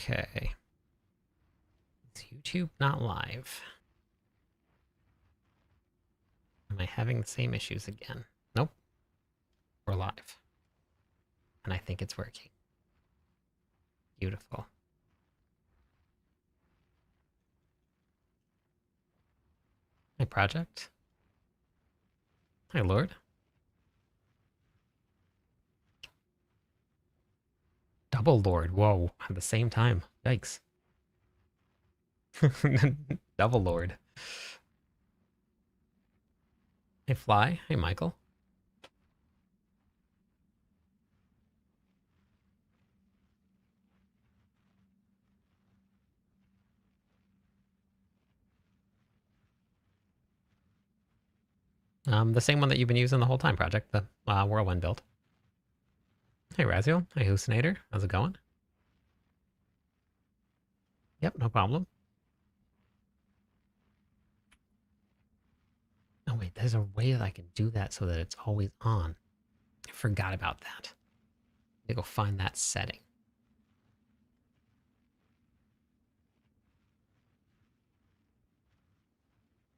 Okay. Is YouTube not live? Am I having the same issues again? Nope. We're live. And I think it's working. Beautiful. Hi, project. Hi, Lord. Double Lord. Whoa. At the same time. Yikes. Double Lord. Hey, Fly. Hey, Michael. The same one that you've been using the whole time, project. The Whirlwind build. Hey, Raziel. Hey, Hallucinator. How's it going? Yep, no problem. Oh, wait. There's a way that I can do that so that it's always on. I forgot about that. I go find that setting.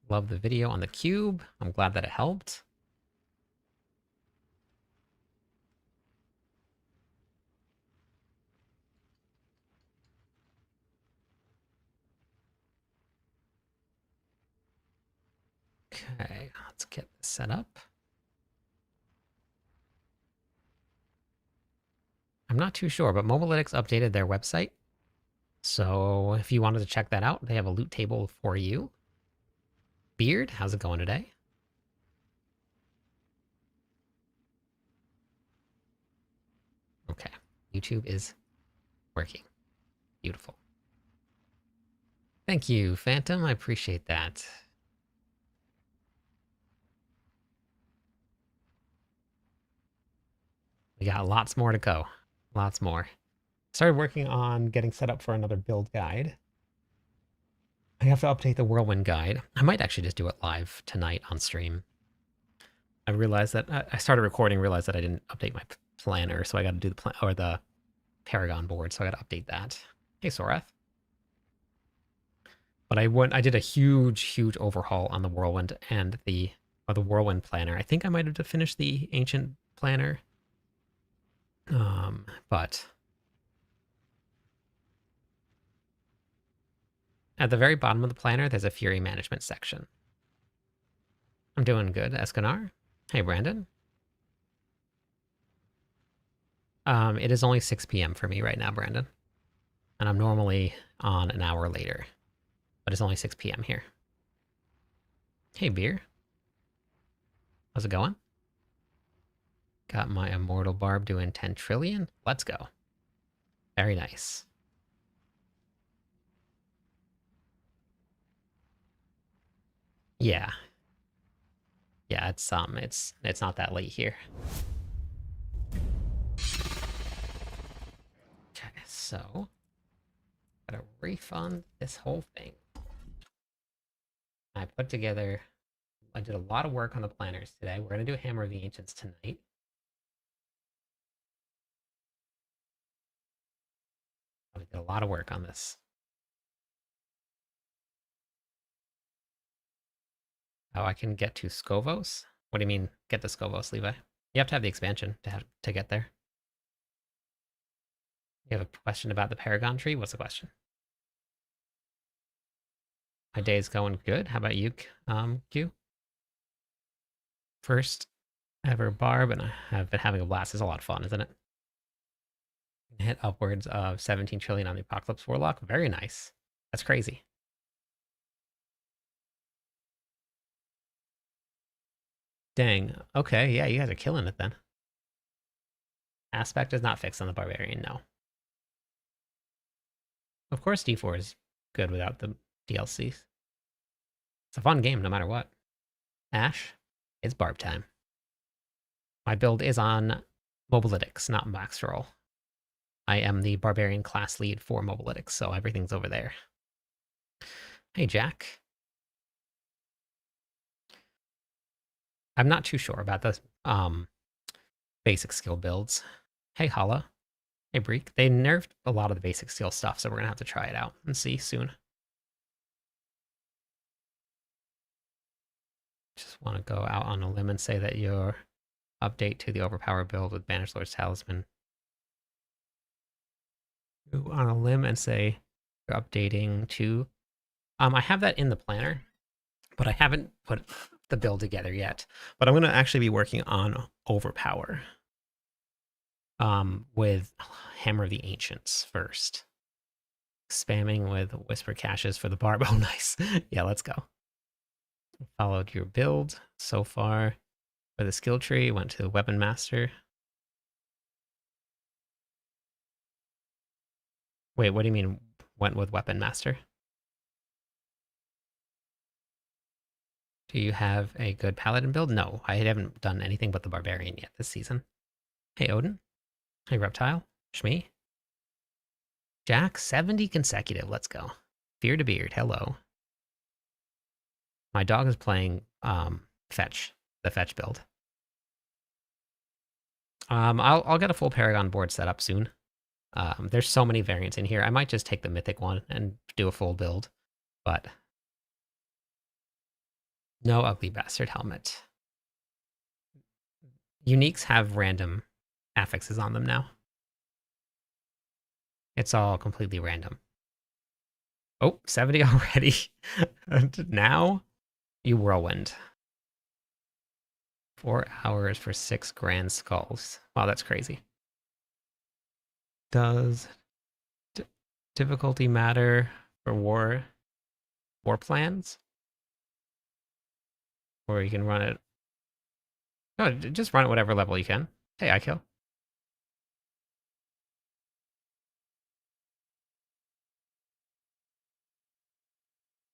Love the video on the cube. I'm glad that it helped. Okay, let's get this set up. I'm not too sure, but Mobilytics updated their website. So if you wanted to check that out, they have a loot table for you. Beard, how's it going today? Okay, YouTube is working. Beautiful. Thank you, Phantom. I appreciate that. We got lots more to go. Lots more. Started working on getting set up for another build guide. I have to update the Whirlwind guide. I might actually just do it live tonight on stream. I realized that I started recording, realized that I didn't update my planner, so I got to do the plan or the Paragon board, so I got to update that. Hey, Sorath. But I did a huge overhaul on the Whirlwind and the Whirlwind planner. I think I might have finished the Ancient planner, but at the very bottom of the planner, there's a Fury management section. I'm doing good, Escanar. Hey, Brandon. It is only 6 p.m. for me right now, Brandon. And I'm normally on an hour later. But it's only 6 p.m. here. Hey, Beer. How's it going? Got my Immortal Barb doing 10 trillion. Let's go. Very nice. Yeah. Yeah, it's not that late here. Okay, so gotta refund this whole thing. I did a lot of work on the planners today. We're gonna do Hammer of the Ancients tonight. I did a lot of work on this. Oh, I can get to Scovos? What do you mean, get to Scovos, Levi? You have to have the expansion to get there. You have a question about the Paragon tree? What's the question? My day's going good. How about you, Q? First ever barb, and I have been having a blast. It's a lot of fun, isn't it? Hit upwards of 17 trillion on the Apocalypse Warlock. Very nice. That's crazy. Dang. Okay, yeah, you guys are killing it then. Aspect is not fixed on the Barbarian, no. Of course D4 is good without the DLCs. It's a fun game no matter what. Ash, it's barb time. My build is on Mobilytics, not Max Roll. I am the Barbarian class lead for Mobilytics, so everything's over there. Hey, Jack. I'm not too sure about the basic skill builds. Hey, Hala. Hey, Breek. They nerfed a lot of the basic steel stuff, so we're going to have to try it out and see soon. Just want to go out on a limb and say that your update to the overpower build with Banished Lord's Talisman. Go on a limb and say you're updating to... I have that in the planner, but I haven't put the build together yet. But I'm going to actually be working on overpower with Hammer of the Ancients first. Spamming with Whisper Caches for the barb. Oh, nice. Yeah, let's go. Followed your build so far for the skill tree. Went to Weapon Master. Wait, what do you mean went with Weapon Master? Do you have a good Paladin build? No, I haven't done anything but the Barbarian yet this season. Hey, Odin. Hey, Reptile. Shmi. Jack, 70 consecutive. Let's go. Fear to Beard. Hello. My dog is playing Fetch, the Fetch build. I'll get a full Paragon board set up soon. There's so many variants in here. I might just take the Mythic one and do a full build, but no Ugly Bastard helmet. Uniques have random affixes on them now. It's all completely random. Oh, 70 already. Now, you Whirlwind. 4 hours for 6 grand skulls. Wow, that's crazy. Does difficulty matter for war plans? Or you can run it... No, just run it whatever level you can. Hey, I kill.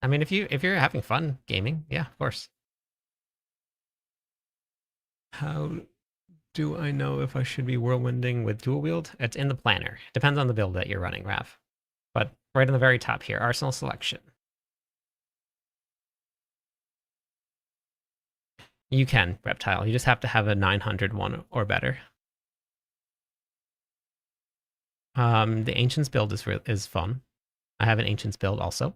I mean, if you're having fun gaming, yeah, of course. How do I know if I should be whirlwinding with dual wield? It's in the planner. Depends on the build that you're running, Rav. But right on the very top here, arsenal selection. You can, Reptile. You just have to have a 900 one or better. The Ancients build is fun. I have an Ancients build also.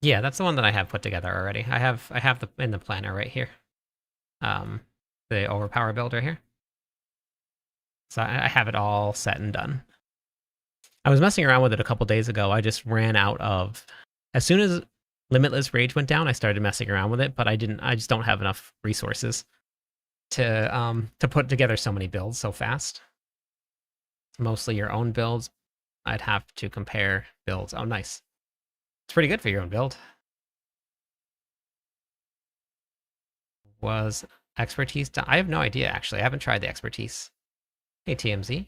Yeah, that's the one that I have put together already. I have the in the planner right here. The overpower build right here. So I have it all set and done. I was messing around with it a couple days ago. I just ran out of... As soon as Limitless Rage went down, I started messing around with it, but I just don't have enough resources to put together so many builds so fast. Mostly your own builds. I'd have to compare builds. Oh, nice. It's pretty good for your own build. Was expertise done? I have no idea, actually. I haven't tried the expertise. Hey, TMZ.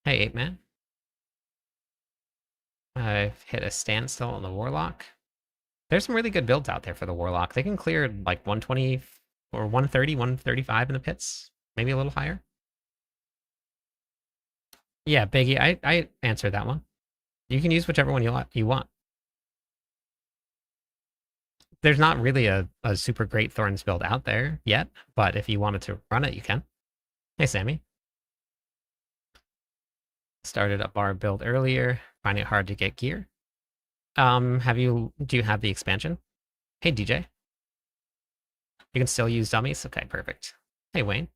Hey, 8-Man. I've hit a standstill on the Warlock. There's some really good builds out there for the Warlock. They can clear like 120 or 130, 135 in the pits. Maybe a little higher. Yeah, Biggie, I answered that one. You can use whichever one you want. There's not really a super great Thorns build out there yet, but if you wanted to run it, you can. Hey, Sammy. Started a bar build earlier, finding it hard to get gear. Do you have the expansion? Hey, DJ. You can still use dummies? Okay, perfect. Hey, Wayne.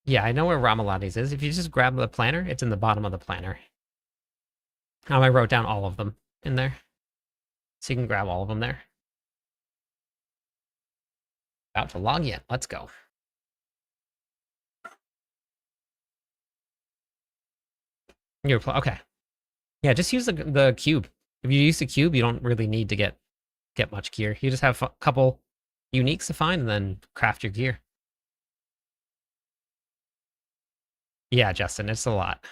Yeah, I know where Ramalades is. If you just grab the planner, it's in the bottom of the planner. I wrote down all of them in there. So you can grab all of them there. About to log in. Let's go. Okay. Yeah, just use the cube. If you use the cube, you don't really need to get much gear. You just have a couple uniques to find and then craft your gear. Yeah, Justin, it's a lot.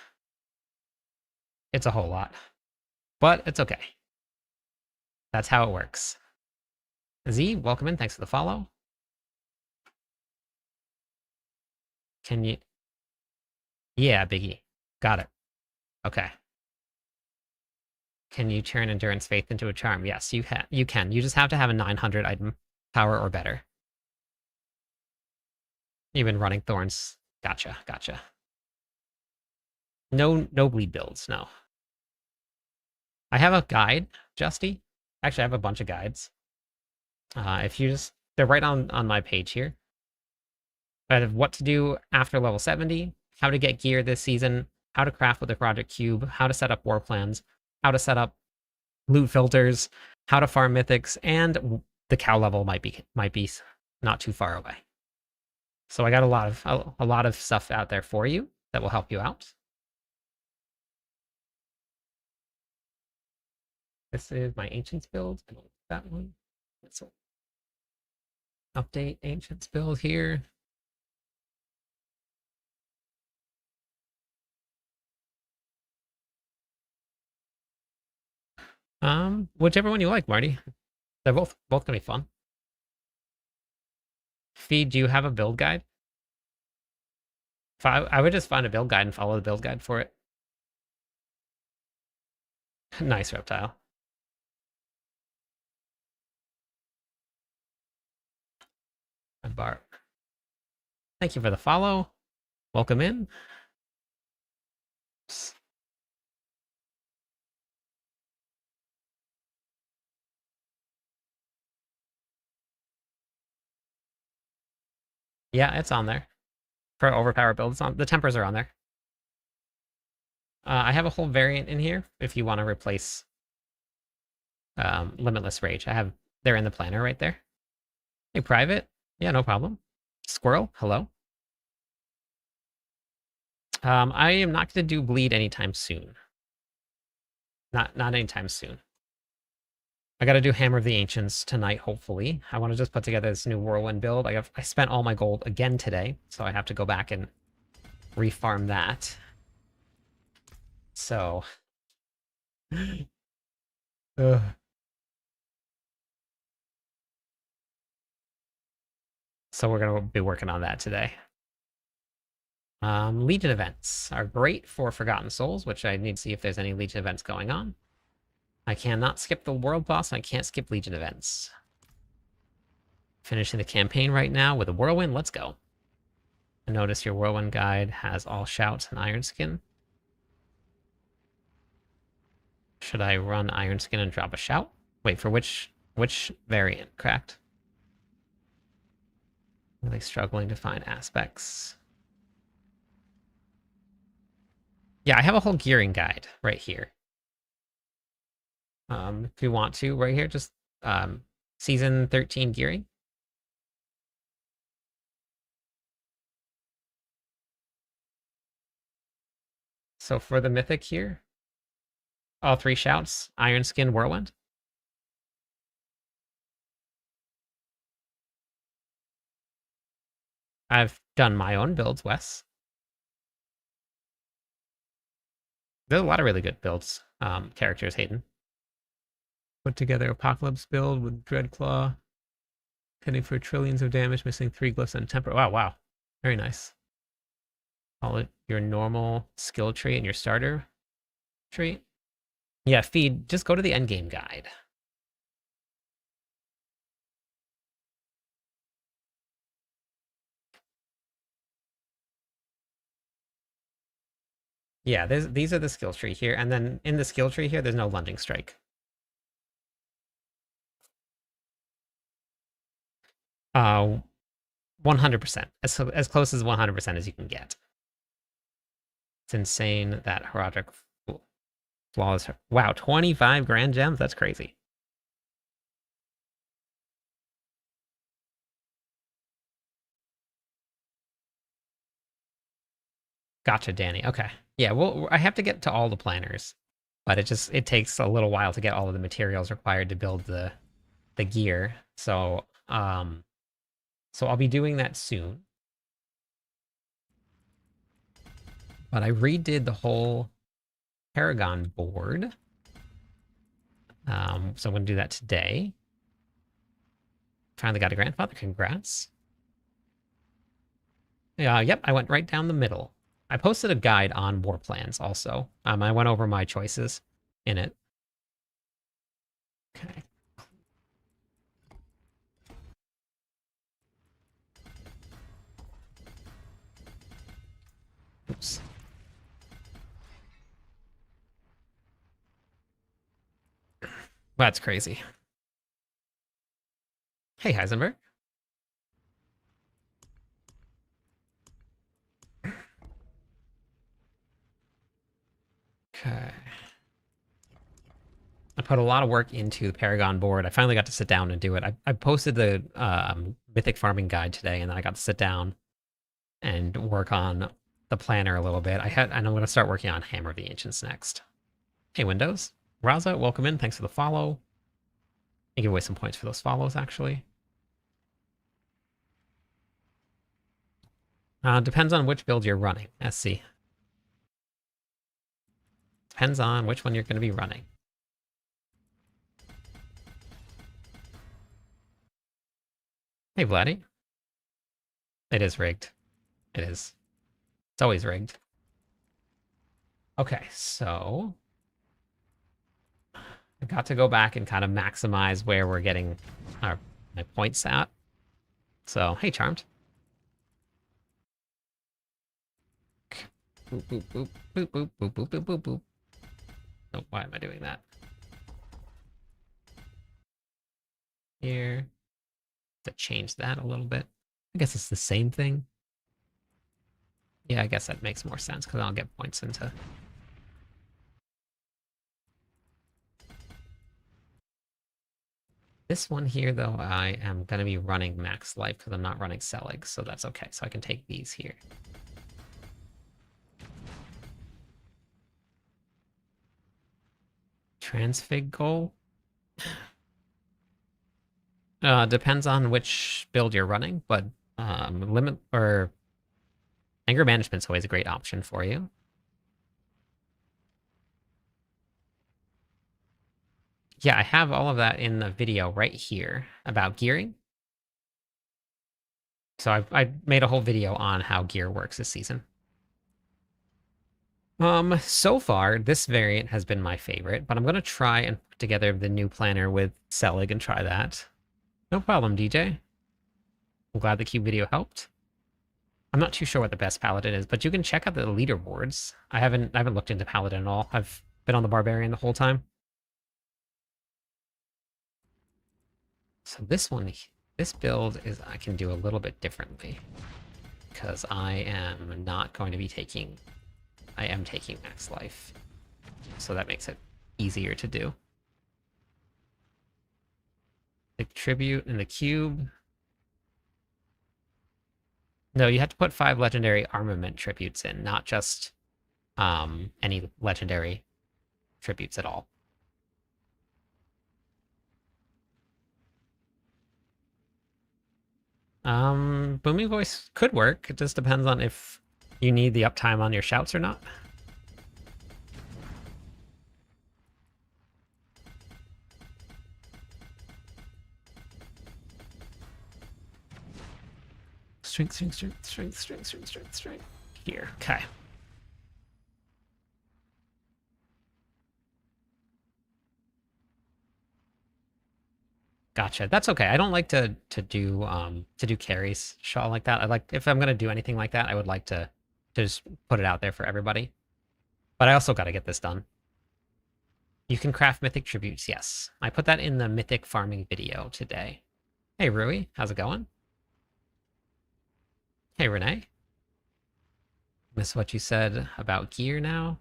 It's a whole lot. But it's okay. That's how it works. Z, welcome in. Thanks for the follow. Can you... Yeah, Biggie. Got it. Okay. Can you turn endurance faith into a charm? Yes, you can. You can. You just have to have a 900 item power or better. You've been running thorns. Gotcha, gotcha. No bleed builds, no. I have a guide, Justy. Actually, I have a bunch of guides. If you just, they're right on my page here. I have what to do after level 70, how to get gear this season, how to craft with the Project Cube, how to set up war plans, how to set up loot filters, how to farm mythics, and the cow level might be not too far away. So I got a lot of stuff out there for you that will help you out. This is my Ancients build. I don't like that one. Let's update Ancients build here. Whichever one you like, Marty. They're both gonna be fun. Feed, do you have a build guide? I would just find a build guide and follow the build guide for it. Nice reptile. Bark. Thank you for the follow. Welcome in. Yeah, it's on there. For overpower builds, on the tempers are on there. I have a whole variant in here if you want to replace Limitless Rage. They're in the planner right there. Hey, private. Yeah, no problem. Squirrel, hello. I am not going to do bleed anytime soon. Not anytime soon. I got to do Hammer of the Ancients tonight, hopefully. I want to just put together this new Whirlwind build. I spent all my gold again today, so I have to go back and refarm that. So, so we're gonna be working on that today. Legion events are great for Forgotten Souls, which I need to see if there's any Legion events going on. I cannot skip the world boss, and I can't skip Legion events. Finishing the campaign right now with a Whirlwind. Let's go. I notice your Whirlwind guide has all shouts and Iron Skin. Should I run Iron Skin and drop a shout? Wait, for which variant? Cracked. Really struggling to find aspects. Yeah, I have a whole gearing guide right here. If you want to, right here, just season 13 gearing. So for the mythic here, all 3 shouts, Iron Skin, Whirlwind. I've done my own builds, Wes. There's a lot of really good builds, characters, Hayden. Put together Apocalypse build with Dreadclaw. Heading for trillions of damage, missing 3 glyphs and temper. Wow. Very nice. Call it your normal skill tree and your starter tree. Yeah, feed, just go to the endgame guide. Yeah, these are the skill tree here, and then in the skill tree here, there's no lunging strike. 100%, as close as 100% as you can get. It's insane that Herodic Flawless. Wow, 25 grand gems? That's crazy. Gotcha, Danny. Okay. Yeah, well, I have to get to all the planners, but it takes a little while to get all of the materials required to build the gear. So, so I'll be doing that soon. But I redid the whole Paragon board. So I'm going to do that today. Finally got a grandfather. Congrats. Yep, I went right down the middle. I posted a guide on war plans also. I went over my choices in it. Okay. Oops. That's crazy. Hey, Heisenberg. Okay. I put a lot of work into the Paragon board. I finally got to sit down and do it. I posted the Mythic Farming Guide today, and then I got to sit down and work on the planner a little bit. And I'm going to start working on Hammer of the Ancients next. Hey, Windows. Raza, welcome in. Thanks for the follow. I give away some points for those follows, actually. Depends on which build you're running, SC. Depends on which one you're going to be running. Hey, Vladdy. It is rigged. It is. It's always rigged. Okay, so I got to go back and kind of maximize where we're getting my points at. So, hey, Charmed. Boop, boop, boop, boop, boop, boop, boop, boop, boop, boop. Oh, why am I doing that? Here. To change that a little bit. I guess it's the same thing. Yeah, I guess that makes more sense because I'll get points into. This one here, though, I am going to be running max life because I'm not running Selig, so that's okay. So I can take these here. Transfig goal? Depends on which build you're running, but limit or anger management's always a great option for you. Yeah, I have all of that in the video right here about gearing. So I made a whole video on how gear works this season. So far, this variant has been my favorite, but I'm gonna try and put together the new planner with Selig and try that. No problem, DJ. I'm glad the cube video helped. I'm not too sure what the best paladin is, but you can check out the leaderboards. I haven't looked into paladin at all. I've been on the barbarian the whole time. So this build is I can do a little bit differently because I am not going to be taking. I am taking max life, so that makes it easier to do. The tribute in the cube. No, you have to put 5 legendary armament tributes in, not just any legendary tributes at all. Booming voice could work. It just depends on if you need the uptime on your shouts or not. Strength. Here, okay. Gotcha. That's okay. I don't like to do carries shot like that. I like if I'm gonna do anything like that, I would like to just put it out there for everybody. But I also got to get this done. You can craft mythic tributes. Yes, I put that in the mythic farming video today. Hey Rui, how's it going? Hey Renee. Miss what you said about gear now.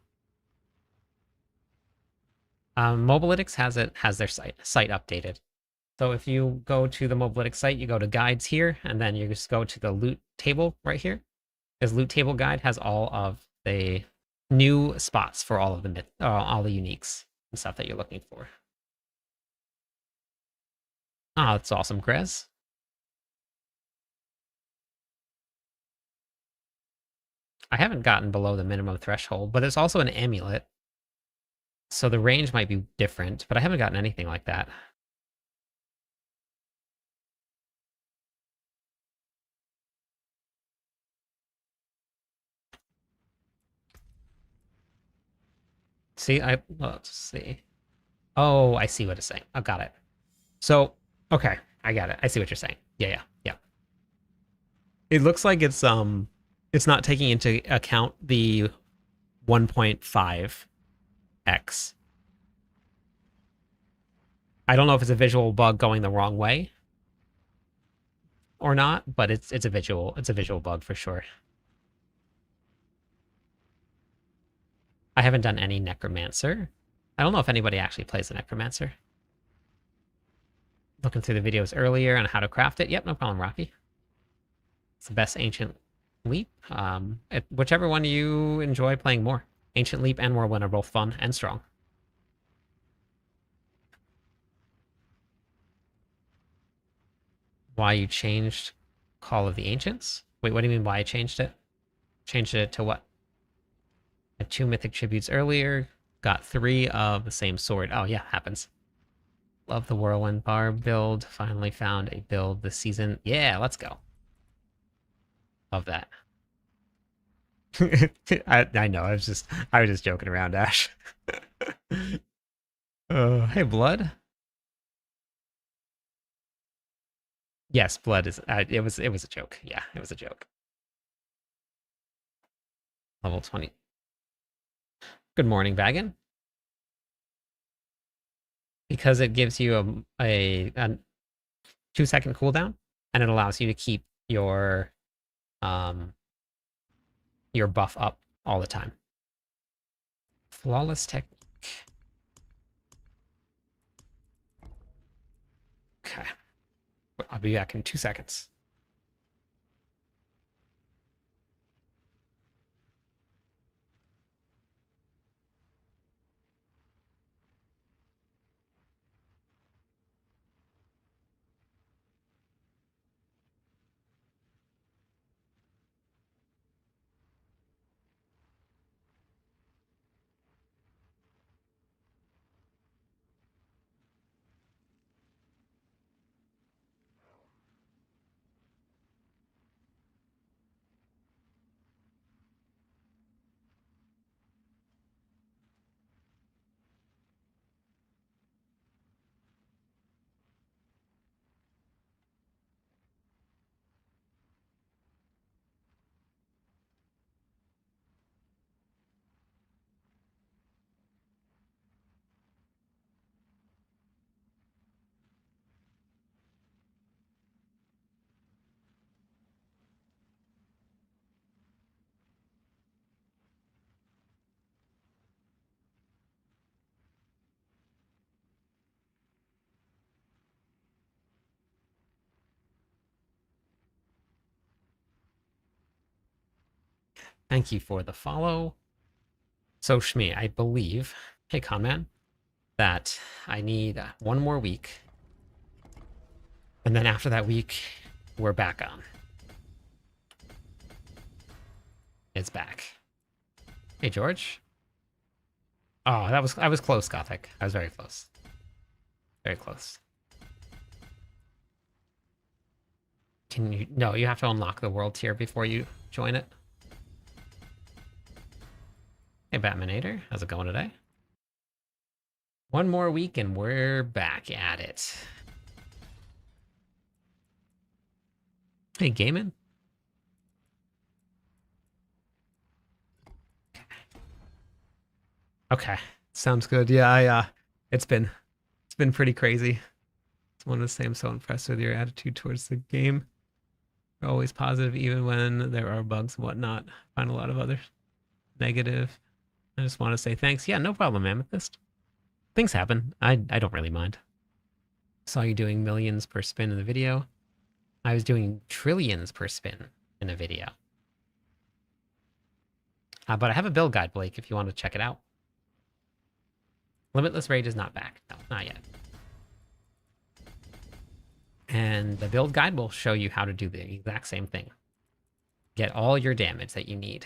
Mobalytics has their site updated. So if you go to the Mobalytics site, you go to guides here, and then you just go to the loot table right here. This loot table guide has all of the new spots for all of the all the uniques and stuff that you're looking for. Oh, that's awesome, Grez. I haven't gotten below the minimum threshold, but it's also an amulet. So the range might be different, but I haven't gotten anything like that. See, let's see. Oh, I see what it's saying. Oh, got it. So, okay, I got it. I see what you're saying. Yeah, yeah, yeah. It looks like it's not taking into account the 1.5x. I don't know if it's a visual bug going the wrong way or not, but it's a visual bug for sure. I haven't done any necromancer. I don't know if anybody actually plays the necromancer. Looking through the videos earlier on how to craft it. Yep, no problem, Rocky. It's the best ancient leap. Whichever one you enjoy playing more. Ancient leap and whirlwind are both fun and strong. Why you changed Call of the Ancients? Wait, what do you mean why I changed it? Changed it to what? Had 2 mythic tributes earlier. Got 3 of the same sword. Oh yeah, happens. Love the whirlwind bar build. Finally found a build this season. Yeah, let's go. Love that. I know. I was just joking around, Ash. Hey, blood. Yes, blood is. It was a joke. Yeah, it was a joke. Level 20. Good morning, Baggin. Because it gives you a 2-second cooldown, and it allows you to keep um your buff up all the time. Flawless technique. Okay. I'll be back in 2 seconds. Thank you for the follow. So Shmi, I believe, hey Conman, that I need 1 more week, and then after that week, we're back on. It's back. Hey George. Oh, I was close, Gothic. I was very close. Very close. Can you no, you have to unlock the world tier before you join it. Hey Batmanator, how's it going today? 1 more week and we're back at it. Hey Gaiman. Okay. Sounds good. Yeah, it's been pretty crazy. I want to say I'm so impressed with your attitude towards the game. You're always positive even when there are bugs and whatnot. Find a lot of others negative. I just want to say thanks. Yeah, no problem, Amethyst. Things happen. I don't really mind. Saw you doing millions per spin in the video. I was doing trillions per spin in a video. But I have a build guide, Blake, if you want to check it out. Limitless Rage is not back. No, not yet. And the build guide will show you how to do the exact same thing. Get all your damage that you need.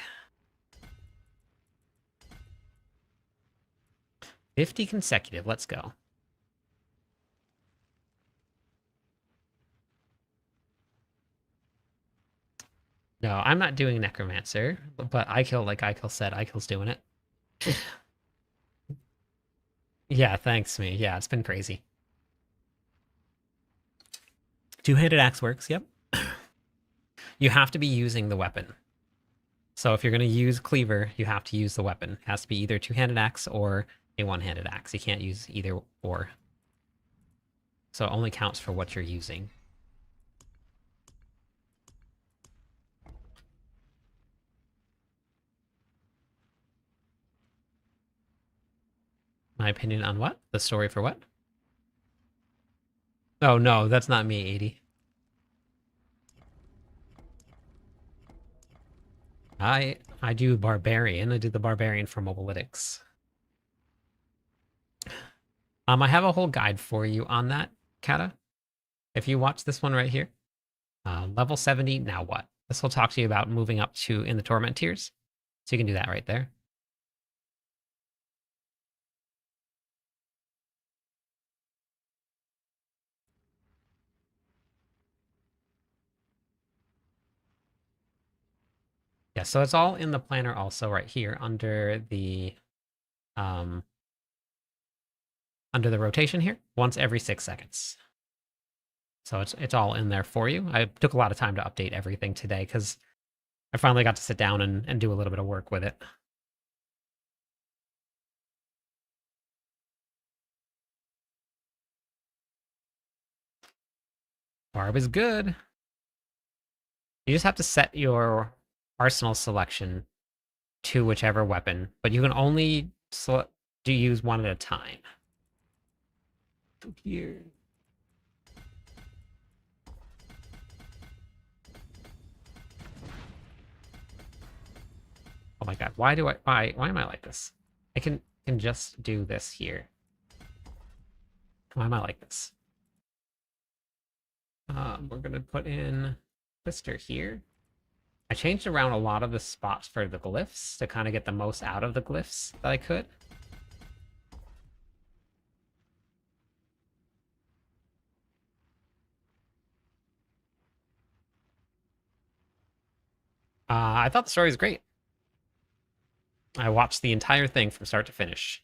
50 consecutive. Let's go. No, I'm not doing Necromancer, but Ikill, like Ikill said, Ikill's doing it. Yeah, thanks me. Yeah, it's been crazy. Two-handed axe works, yep. You have to be using the weapon. So if you're going to use cleaver, you have to use the weapon. It has to be either two-handed axe or a one-handed axe. You can't use either or. So it only counts for what you're using. My opinion on what? The story for what? Oh no, that's not me, 80. I do barbarian. I do the barbarian for Mobalytics. I have a whole guide for you on that, Kata. If you watch this one right here, level 70, now what? This will talk to you about moving up to in the Torment tiers. So you can do that right there. Yeah, so it's all in the planner also right here um under the rotation here, once every 6 seconds. So it's all in there for you. I took a lot of time to update everything today because I finally got to sit down and do a little bit of work with it. Barb is good. You just have to set your arsenal selection to whichever weapon, but you can only use one at a time. Here. Oh my god, why am I like this? I can just do this here. Why am I like this? We're gonna put in Twister here. I changed around a lot of the spots for the glyphs to kind of get the most out of the glyphs that I could. I thought the story was great. I watched the entire thing from start to finish.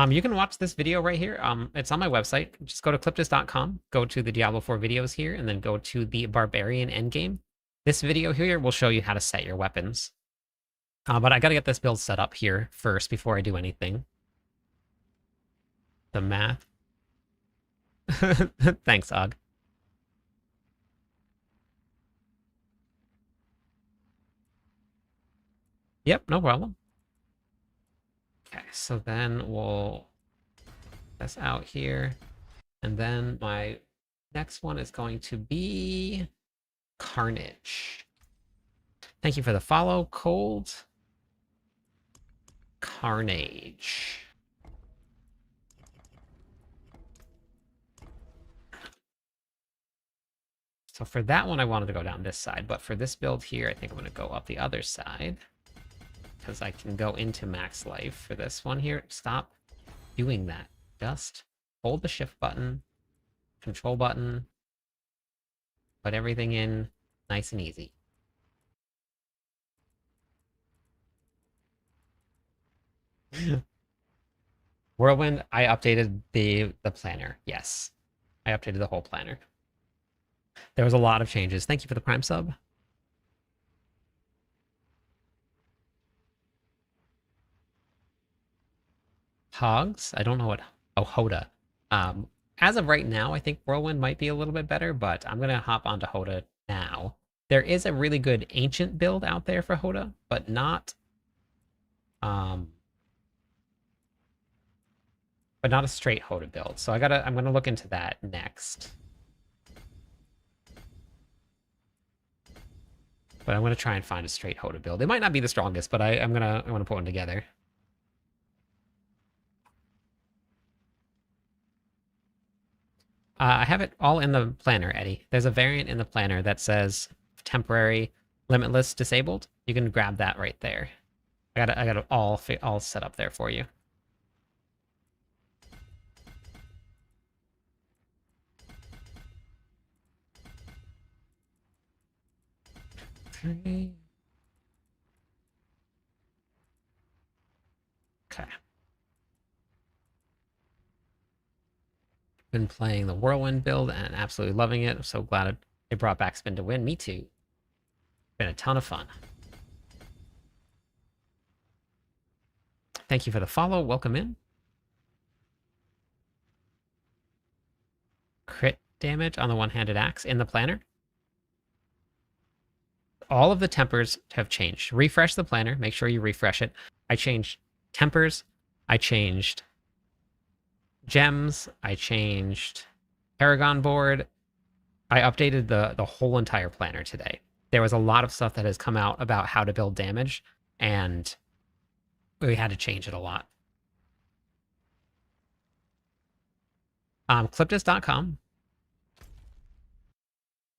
You can watch this video right here. It's on my website. Just go to cliptus.com, go to the Diablo 4 videos here, and then go to the Barbarian Endgame. This video here will show you how to set your weapons. But I gotta get this build set up here first before I do anything. The math. Thanks, Og. Yep, no problem. Okay, so then we'll this out here. And then my next one is going to be Carnage. Thank you for the follow, Cold. Carnage. So for that one, I wanted to go down this side, but for this build here, I think I'm going to go up the other side because I can go into max life for this one here. Stop doing that. Just hold the shift button, control button, put everything in nice and easy. Whirlwind, I updated the planner. Yes, I updated the whole planner. There was a lot of changes. Thank you for the Prime sub. Hogs? I don't know what... Oh, Hoda. As of right now, I think Whirlwind might be a little bit better, but I'm going to hop onto Hoda now. There is a really good ancient build out there for Hoda, but not... but not a straight Hoda build. So I'm going to look into that next. But I'm going to try and find a straight Hoda build. It might not be the strongest, but I'm going to put one together. I have it all in the planner, Eddie. There's a variant in the planner that says temporary limitless disabled. You can grab that right there. I got it all set up there for you. Okay. Been playing the Whirlwind build and absolutely loving it. I'm so glad it brought back Spin to Win. Me too. Been a ton of fun. Thank you for the follow. Welcome in. Crit damage on the one-handed axe in the planner. All of the tempers have changed. Refresh the planner. Make sure you refresh it. I changed tempers. I changed gems. I changed Paragon board. I updated the whole entire planner today. There was a lot of stuff that has come out about how to build damage, and we had to change it a lot. Cliptus.com.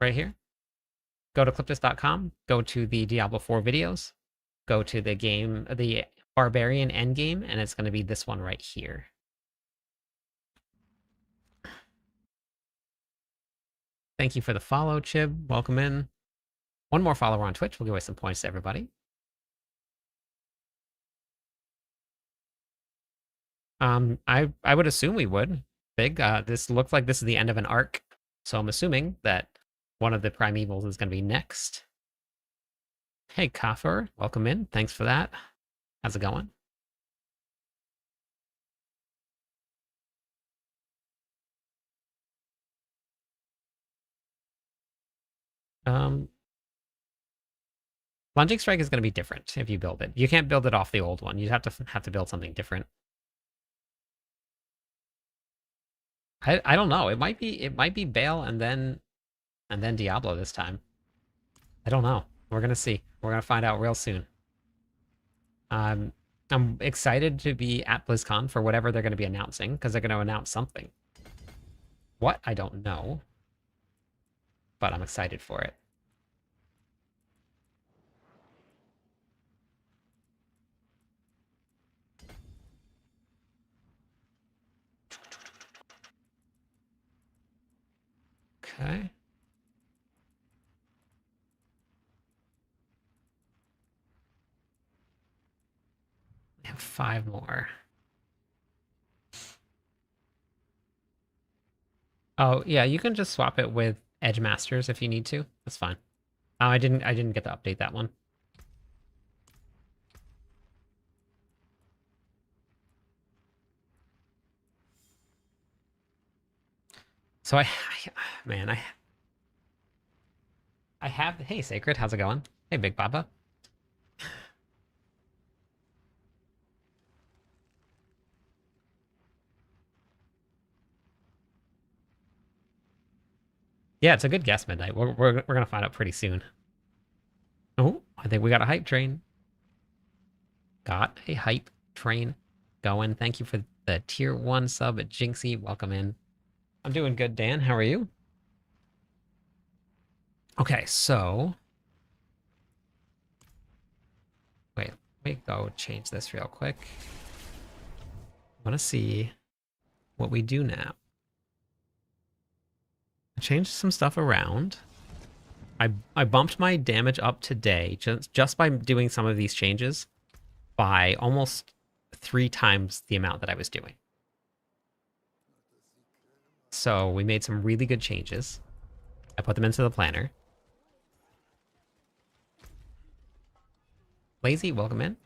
Right here. Go to cliptus.com. Go to the Diablo 4 videos. Go to the game, the Barbarian Endgame, and it's going to be this one right here. Thank you for the follow, Chib. Welcome in. One more follower on Twitch. We'll give away some points to everybody. I would assume we would. Big. This looks like this is the end of an arc, so I'm assuming that one of the primevals is going to be next. Hey, Kafur, welcome in. Thanks for that. How's it going? Lunging Strike is going to be different if you build it. You can't build it off the old one. You'd have to build something different. I don't know. It might be Bale and then Diablo this time. I don't know. We're gonna see. We're gonna find out real soon. I'm excited to be at BlizzCon for whatever they're gonna be announcing, because they're gonna announce something. What? I don't know. But I'm excited for it. Okay. We have 5 more. Oh, yeah, you can just swap it with Edge Masters if you need to. That's fine. Oh, I didn't get to update that one. So man, I have, hey Sacred, how's it going? Hey Big Papa. Yeah, it's a good guess, Midnight. We're gonna find out pretty soon. Oh, I think we got a hype train. Got a hype train going. Thank you for the tier 1 sub at Jinxie. Welcome in. I'm doing good, Dan. How are you? Okay, so wait, let me go change this real quick. I want to see what we do now. I changed some stuff around. I bumped my damage up today just by doing some of these changes by almost 3 times the amount that I was doing. So we made some really good changes. I put them into the planner. Lazy, welcome in.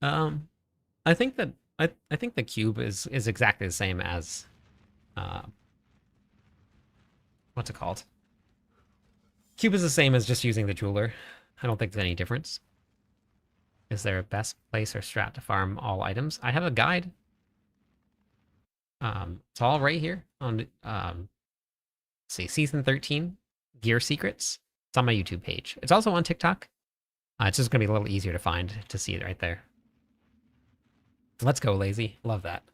I think that I think the cube is exactly the same as what's it called? Cube is the same as just using the jeweler. I don't think there's any difference. Is there a best place or strat to farm all items? I have a guide. It's all right here on see, season 13 gear secrets. It's on my YouTube page. It's also on TikTok. It's just gonna be a little easier to find to see it right there. Let's go, Lazy. Love that.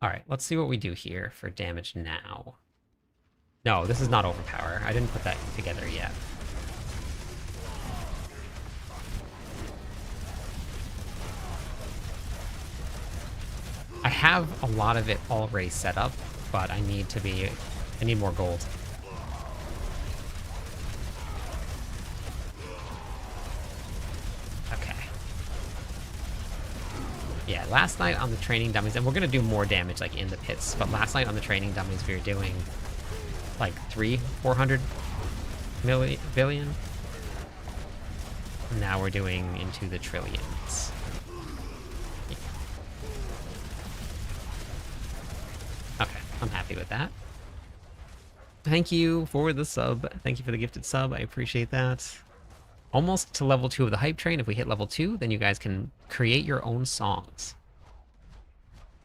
All right, let's see what we do here for damage now. No, this is not overpower. I didn't put that together yet. I have a lot of it already set up, but I need more gold. Yeah, last night on the training dummies, and we're gonna do more damage like in the pits, but last night on the training dummies we were doing like 400 billion. Now we're doing into the trillions. Yeah. Okay, I'm happy with that. Thank you for the sub. Thank you for the gifted sub. I appreciate that. Almost to level 2 of the hype train. If we hit level 2, then you guys can create your own songs.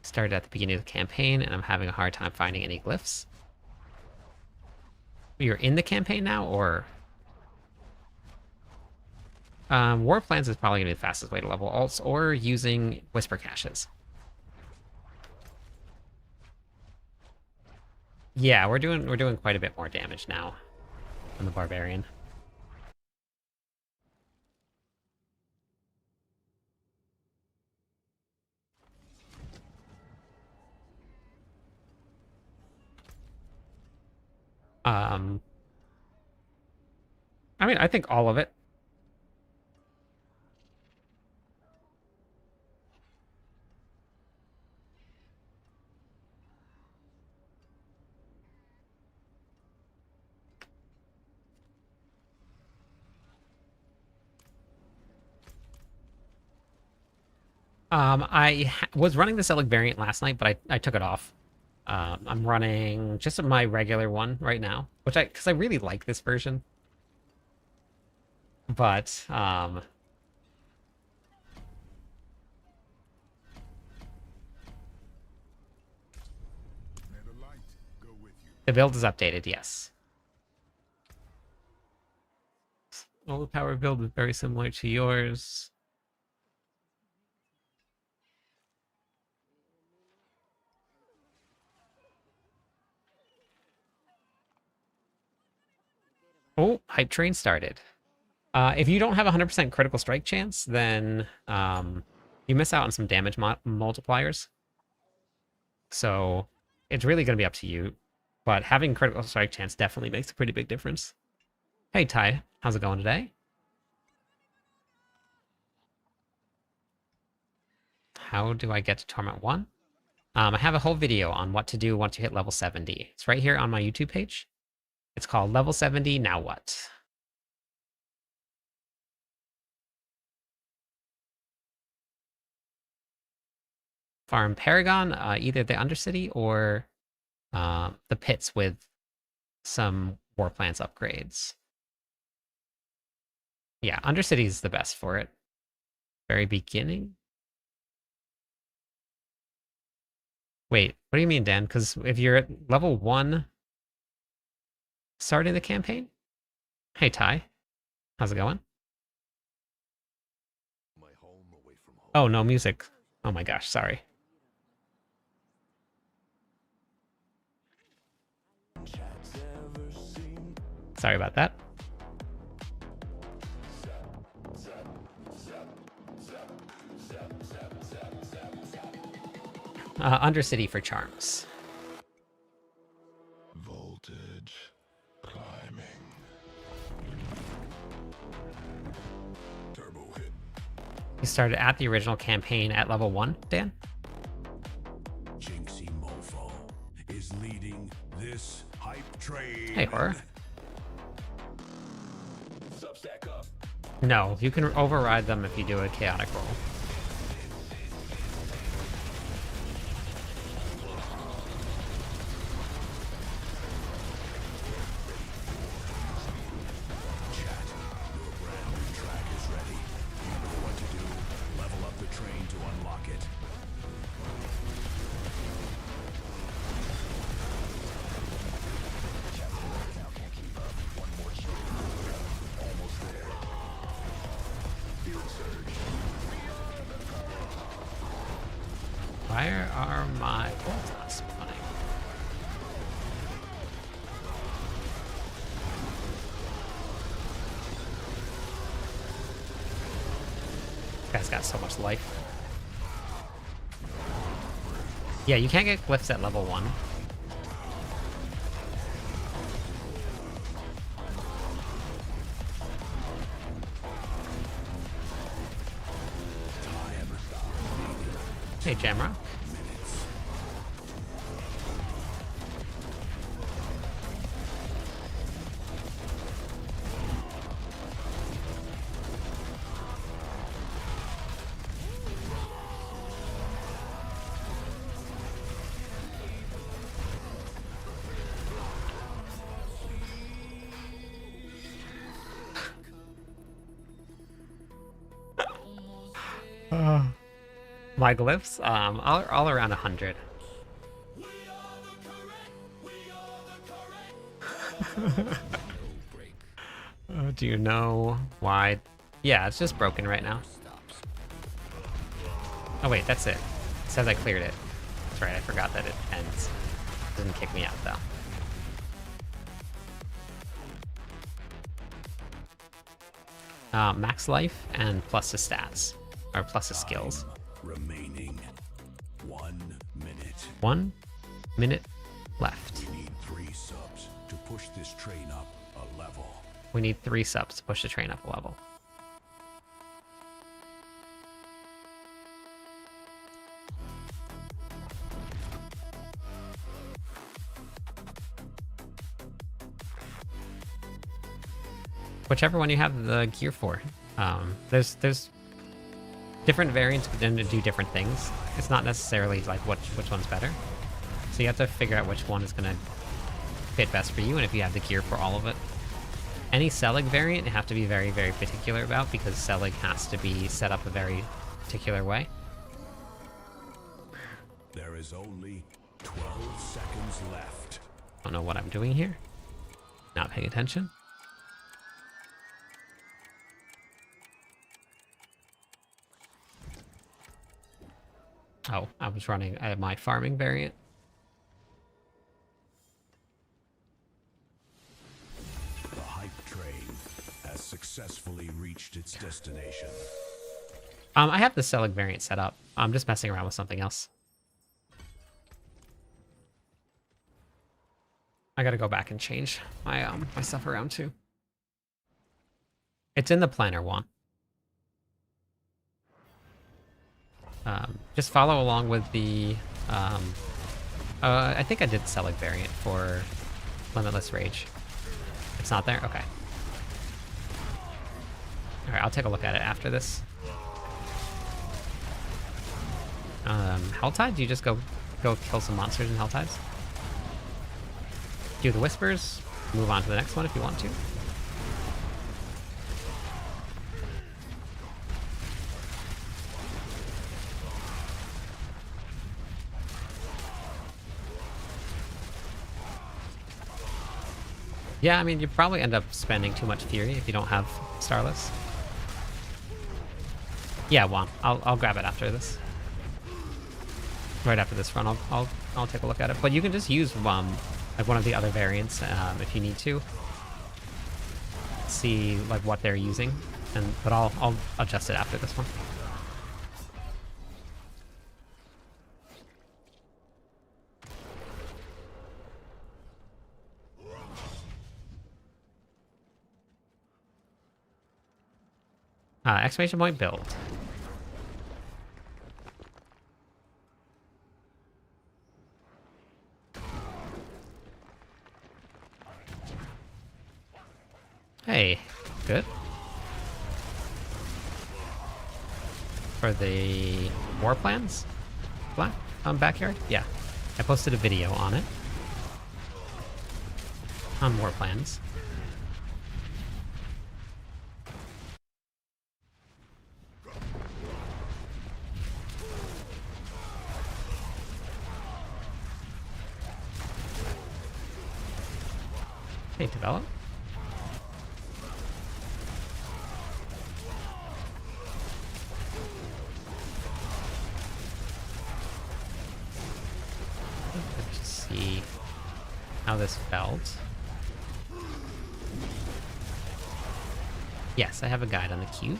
Started at the beginning of the campaign, and I'm having a hard time finding any glyphs. You're in the campaign now, or... War Plans is probably going to be the fastest way to level alts, or using Whisper Caches. Yeah, we're doing quite a bit more damage now on the Barbarian. I mean, I think all of it. I was running the Celic variant last night, but I took it off. I'm running just my regular one right now, because I really like this version. But, the build is updated, yes. Overpowered build is very similar to yours. Oh, hype train started. If you don't have 100% critical strike chance, then you miss out on some damage multipliers. So it's really going to be up to you. But having critical strike chance definitely makes a pretty big difference. Hey, Ty. How's it going today? How do I get to Torment 1? I have a whole video on what to do once you hit level 70. It's right here on my YouTube page. It's called Level 70, Now What? Farm Paragon, either the Undercity or the pits with some War Plants upgrades. Yeah, Undercity is the best for it. Very beginning? Wait, what do you mean, Dan? Because if you're at level 1 starting the campaign? Hey, Ty. How's it going? Oh, no music. Oh my gosh, sorry. Sorry about that. Undercity for charms. Voltage climbing. Turbo hit. You started at the original campaign at level 1, Dan? Jinxie Mofo is leading this hype train. Hey, Horror. No, you can override them if you do a chaotic roll. Why are my bolts not spawning? This guy's got so much life. Yeah, you can't get glyphs at level 1. Hey, Jamrock. My glyphs, all around 100. Do you know why? Yeah, it's just broken right now. Oh wait, that's it. It says I cleared it. That's right, I forgot that it ends. It doesn't kick me out though. Max life and plus the stats, or plus the skills. Remaining 1 minute. 1 minute left. We need 3 subs to push this train up a level. We need 3 subs to push the train up a level. Whichever one you have the gear for. There's different variants within to do different things. It's not necessarily like which one's better. So you have to figure out which one is going to fit best for you, and if you have the gear for all of it. Any Selig variant you have to be very, very particular about, because Selig has to be set up a very particular way. There is only 12 seconds left. Don't know what I'm doing here. Not paying attention. Oh, I was running my farming variant. The hype train has successfully reached its destination. I have the Selig variant set up. I'm just messing around with something else. I gotta go back and change my my stuff around too. It's in the planner one. Just follow along with the, I think I did Selig variant for Limitless Rage. It's not there? Okay. Alright, I'll take a look at it after this. Helltide? Do you just go kill some monsters in Helltides? Do the Whispers, move on to the next one if you want to. Yeah, I mean, you probably end up spending too much Fury if you don't have Starless. Yeah, Juan. I'll grab it after this. Right after this run, I'll take a look at it. But you can just use like one of the other variants if you need to. See like what they're using, but I'll adjust it after this one. Exclamation point build. Hey, good. For the war plans? Black backyard? Yeah. I posted a video on it. On war plans. Hey, develop. Let's just see how this felt. Yes, I have a guide on the cube.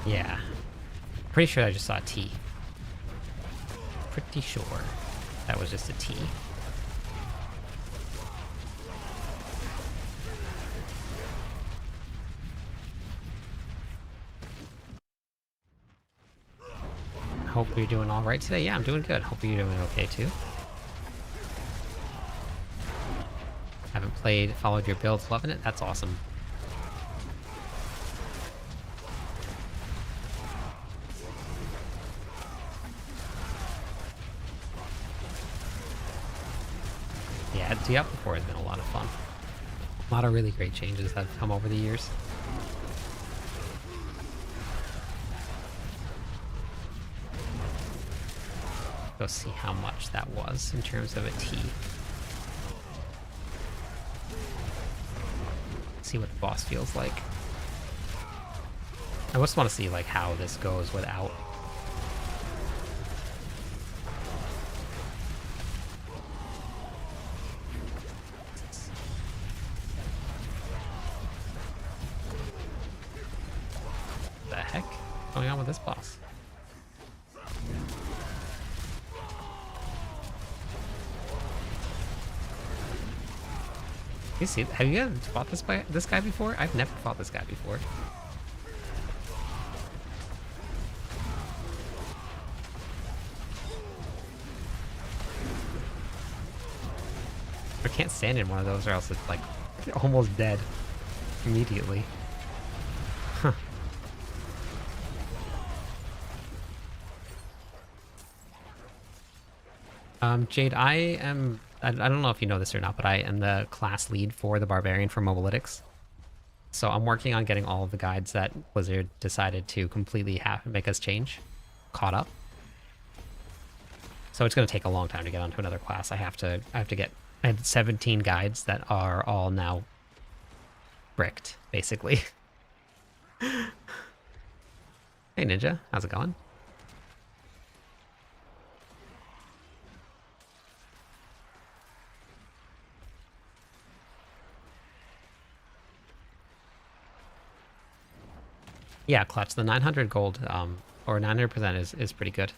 Yeah. Pretty sure I just saw a T. Pretty sure that was just a T. Hope you're doing all right today. Yeah, I'm doing good. Hope you're doing okay too. Haven't followed your builds, loving it. That's awesome. Yeah, Diablo 4 has been a lot of fun. A lot of really great changes that have come over the years. Go see how much that was in terms of a T. See what the boss feels like. I just want to see like how this goes without. The heck? What's going on with this boss? You see, have you guys fought this guy before? I've never fought this guy before. I can't stand in one of those or else it's like almost dead immediately. Huh. Jade, I don't know if you know this or not, but I am the class lead for the Barbarian for Mobalytics. So I'm working on getting all of the guides that Blizzard decided to completely make us change caught up. So it's going to take a long time to get onto another class. I have to get, I had 17 guides that are all now bricked, basically. Hey Ninja, how's it going? Yeah, clutch. The 900 gold, or 900% is pretty good.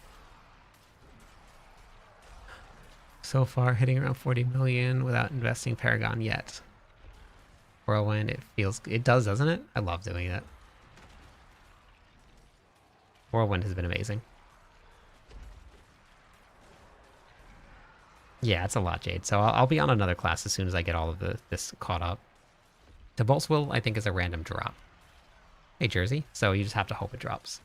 So far, hitting around 40 million without investing Paragon yet. Whirlwind, it does, doesn't it? I love doing it. Whirlwind has been amazing. Yeah, it's a lot, Jade. So I'll be on another class as soon as I get all of this caught up. The Bolts will, I think, is a random drop. Hey, Jersey. So you just have to hope it drops.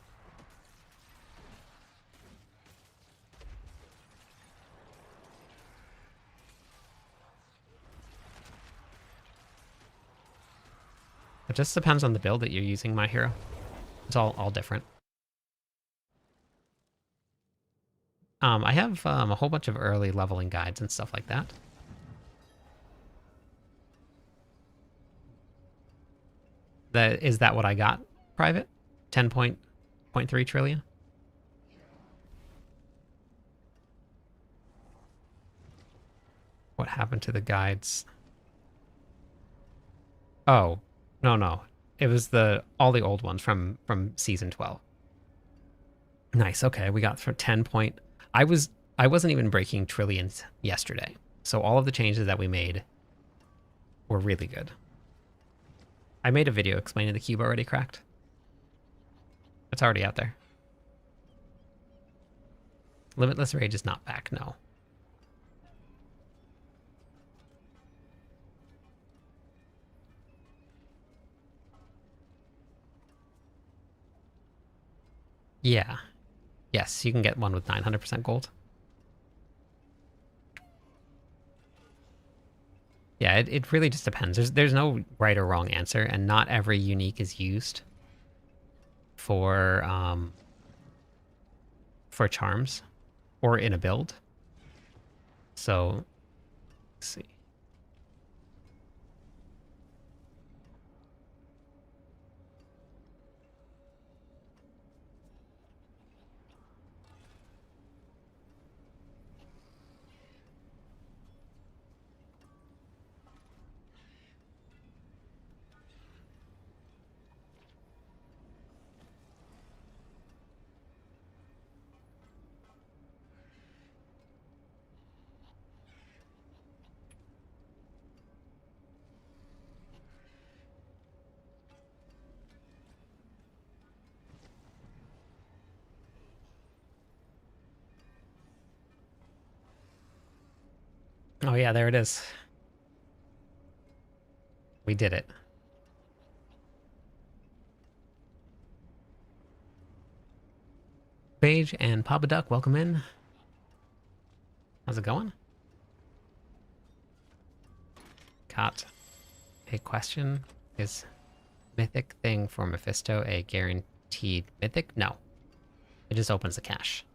It just depends on the build that you're using, my hero. It's all different. I have a whole bunch of early leveling guides and stuff like that. Is that what I got? Private? 10.3 trillion? What happened to the guides? Oh, no. It was all the old ones from season 12. Nice. Okay, we got from 10 point. I wasn't even breaking trillions yesterday. So all of the changes that we made were really good. I made a video explaining the cube already cracked. It's already out there. Limitless Rage is not back, no. Yeah. Yes, you can get one with 900% gold. Yeah, it really just depends. There's no right or wrong answer, and not every unique is used for charms or in a build. So let's see. Oh yeah, there it is. We did it. Paige and Papa Duck, welcome in. How's it going? Got a question. Is mythic thing for Mephisto a guaranteed mythic? No. It just opens the cache.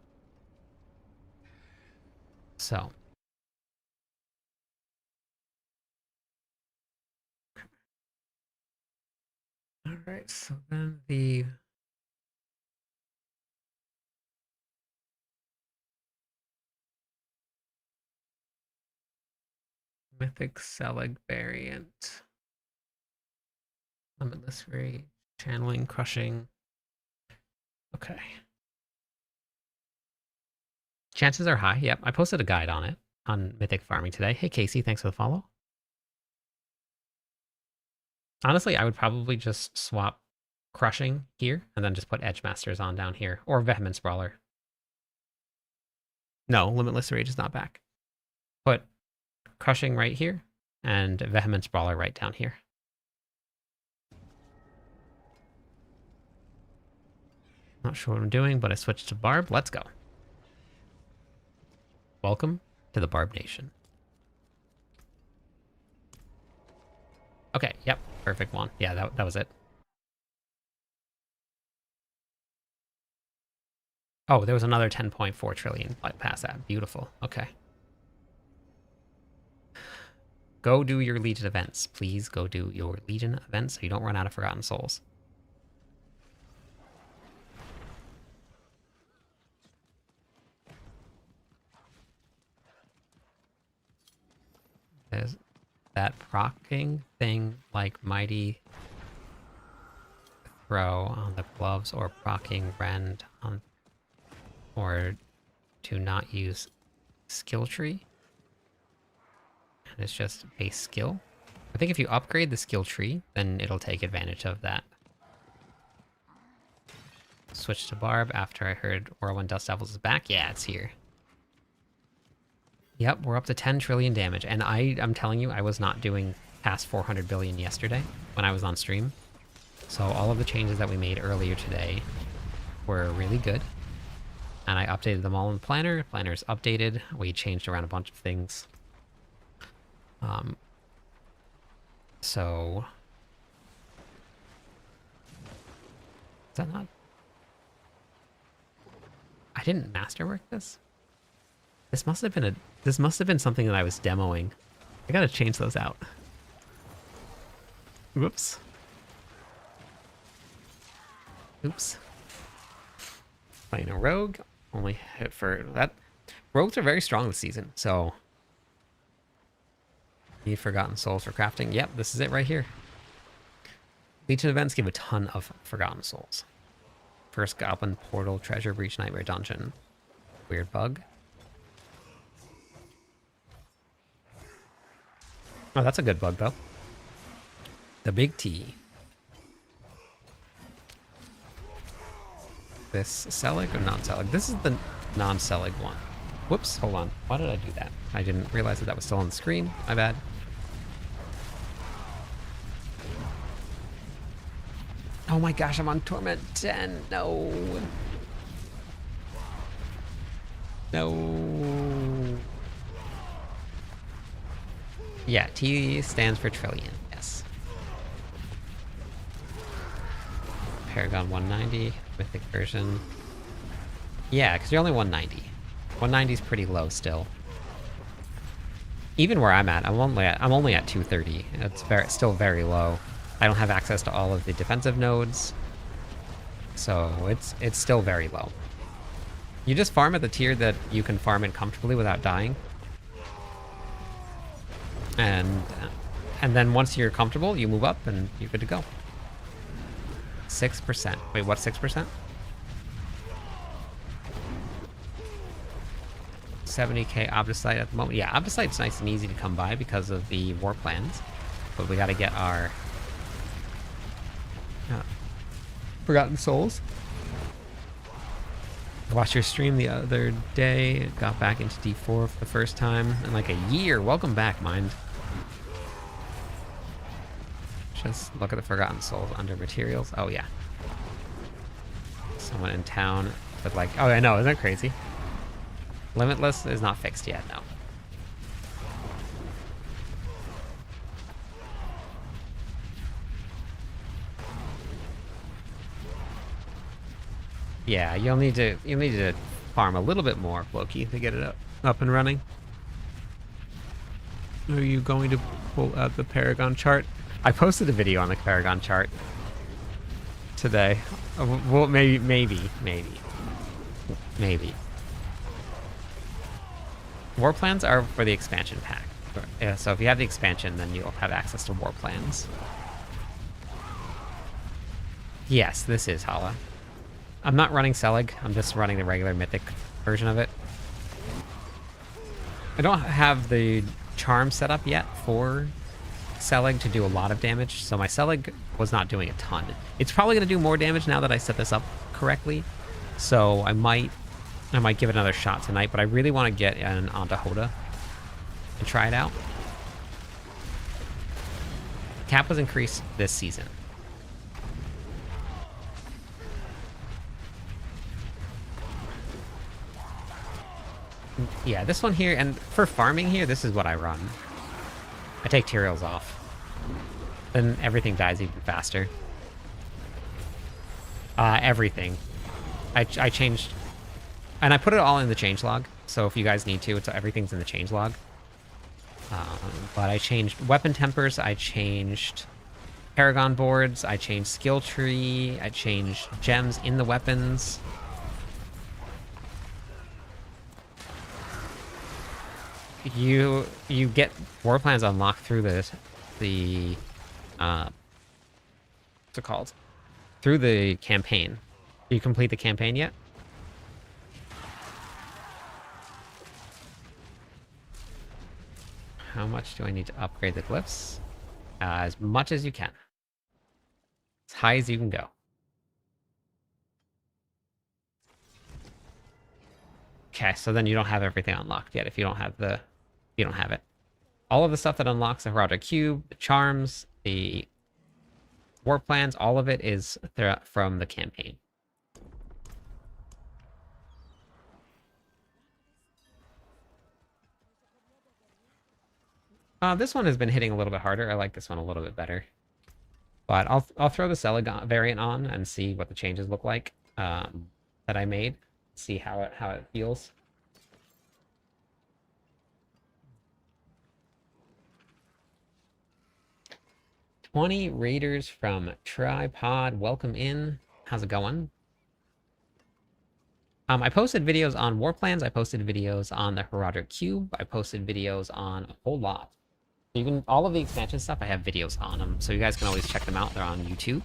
So. Alright, so then the mythic Selig variant. Limitless rage, channeling, crushing. Okay. Chances are high. Yep, I posted a guide on it on mythic farming today. Hey Casey, thanks for the follow. Honestly, I would probably just swap crushing here and then just put edge masters on down here, or vehement sprawler. No, limitless rage is not back. Put crushing right here and vehement sprawler right down here. Not sure what I'm doing, but I switched to Barb. Let's go. Welcome to the Barb Nation. Okay, yep, perfect one. Yeah, that was it. Oh, there was another 10.4 trillion past that. Beautiful. Okay. Go do your Legion events. Please go do your Legion events so you don't run out of Forgotten Souls. There's that proccing thing like Mighty Throw on the gloves or proccing Rend on, or to not use skill tree. And it's just base skill. I think if you upgrade the skill tree, then it'll take advantage of that. Switch to Barb after I heard Whirlwind Dust Devils is back. Yeah, it's here. Yep, we're up to 10 trillion damage. And I'm telling you, I was not doing past 400 billion yesterday when I was on stream. So all of the changes that we made earlier today were really good. And I updated them all in the planner. Planner's updated. We changed around a bunch of things. So... Is that not... I didn't masterwork this? This must have been something that I was demoing. I gotta change those out. Whoops. Oops. Playing a rogue. Only hit for that. Rogues are very strong this season, so... Need Forgotten Souls for crafting. Yep, this is it right here. Legion events give a ton of Forgotten Souls. First Goblin Portal, Treasure Breach, Nightmare Dungeon. Weird bug. Oh, that's a good bug, though. The Big T. This Selig or non-Selig? This is the non-Selig one. Whoops, hold on. Why did I do that? I didn't realize that was still on the screen. My bad. Oh my gosh, I'm on Torment 10. No. No. Yeah, T stands for trillion. Yes. Paragon 190, mythic version. Yeah, because you're only 190. 190 is pretty low still. Even where I'm at, I'm only at 230. It's still very low. I don't have access to all of the defensive nodes, so it's still very low. You just farm at the tier that you can farm it comfortably without dying, and then once you're comfortable, you move up and you're good to go. 6%. Wait, what? 6%? 70k Obdicite at the moment. Yeah, Obdicite's nice and easy to come by because of the war plans, but we got to get our Forgotten Souls. Watched your stream the other day. Got back into D4 for the first time in like a year. Welcome back, Mind. Just look at the Forgotten Souls under materials. Oh, yeah. Someone in town with like... Oh, I know. Isn't that crazy? Limitless is not fixed yet, no. Yeah, you'll need to farm a little bit more, Loki, to get it up and running. Are you going to pull out the Paragon chart? I posted a video on the Paragon chart today. Well, maybe. War plans are for the expansion pack. So if you have the expansion, then you'll have access to war plans. Yes, this is Hala. I'm not running Selig. I'm just running the regular mythic version of it. I don't have the charm set up yet for Selig to do a lot of damage, so my Selig was not doing a ton. It's probably going to do more damage now that I set this up correctly, so I might give it another shot tonight, but I really want to get an onto Hoda and try it out. Cap was increased this season. Yeah, this one here, and for farming here, this is what I run. I take Tyraels off. Then everything dies even faster. Everything. I changed... And I put it all in the changelog, so if you guys need to, everything's in the changelog. But I changed weapon tempers, I changed Paragon boards, I changed skill tree, I changed gems in the weapons. You get war plans unlocked through the what's it called? Through the campaign. You complete the campaign yet? How much do I need to upgrade the glyphs? As much as you can. As high as you can go. Okay, so then you don't have everything unlocked yet if you don't have the... You don't have it. All of the stuff that unlocks the Heraldric Cube, the charms, the war plans, all of it is from the campaign. This one has been hitting a little bit harder. I like this one a little bit better. But I'll throw the Selig variant on and see what the changes look like that I made. See how it feels. $20 raiders from Tripod. Welcome in. How's it going? I posted videos on war plans. I posted videos on the Heraldric Cube. I posted videos on a whole lot. You can all of the expansion stuff. I have videos on them, so you guys can always check them out. They're on YouTube.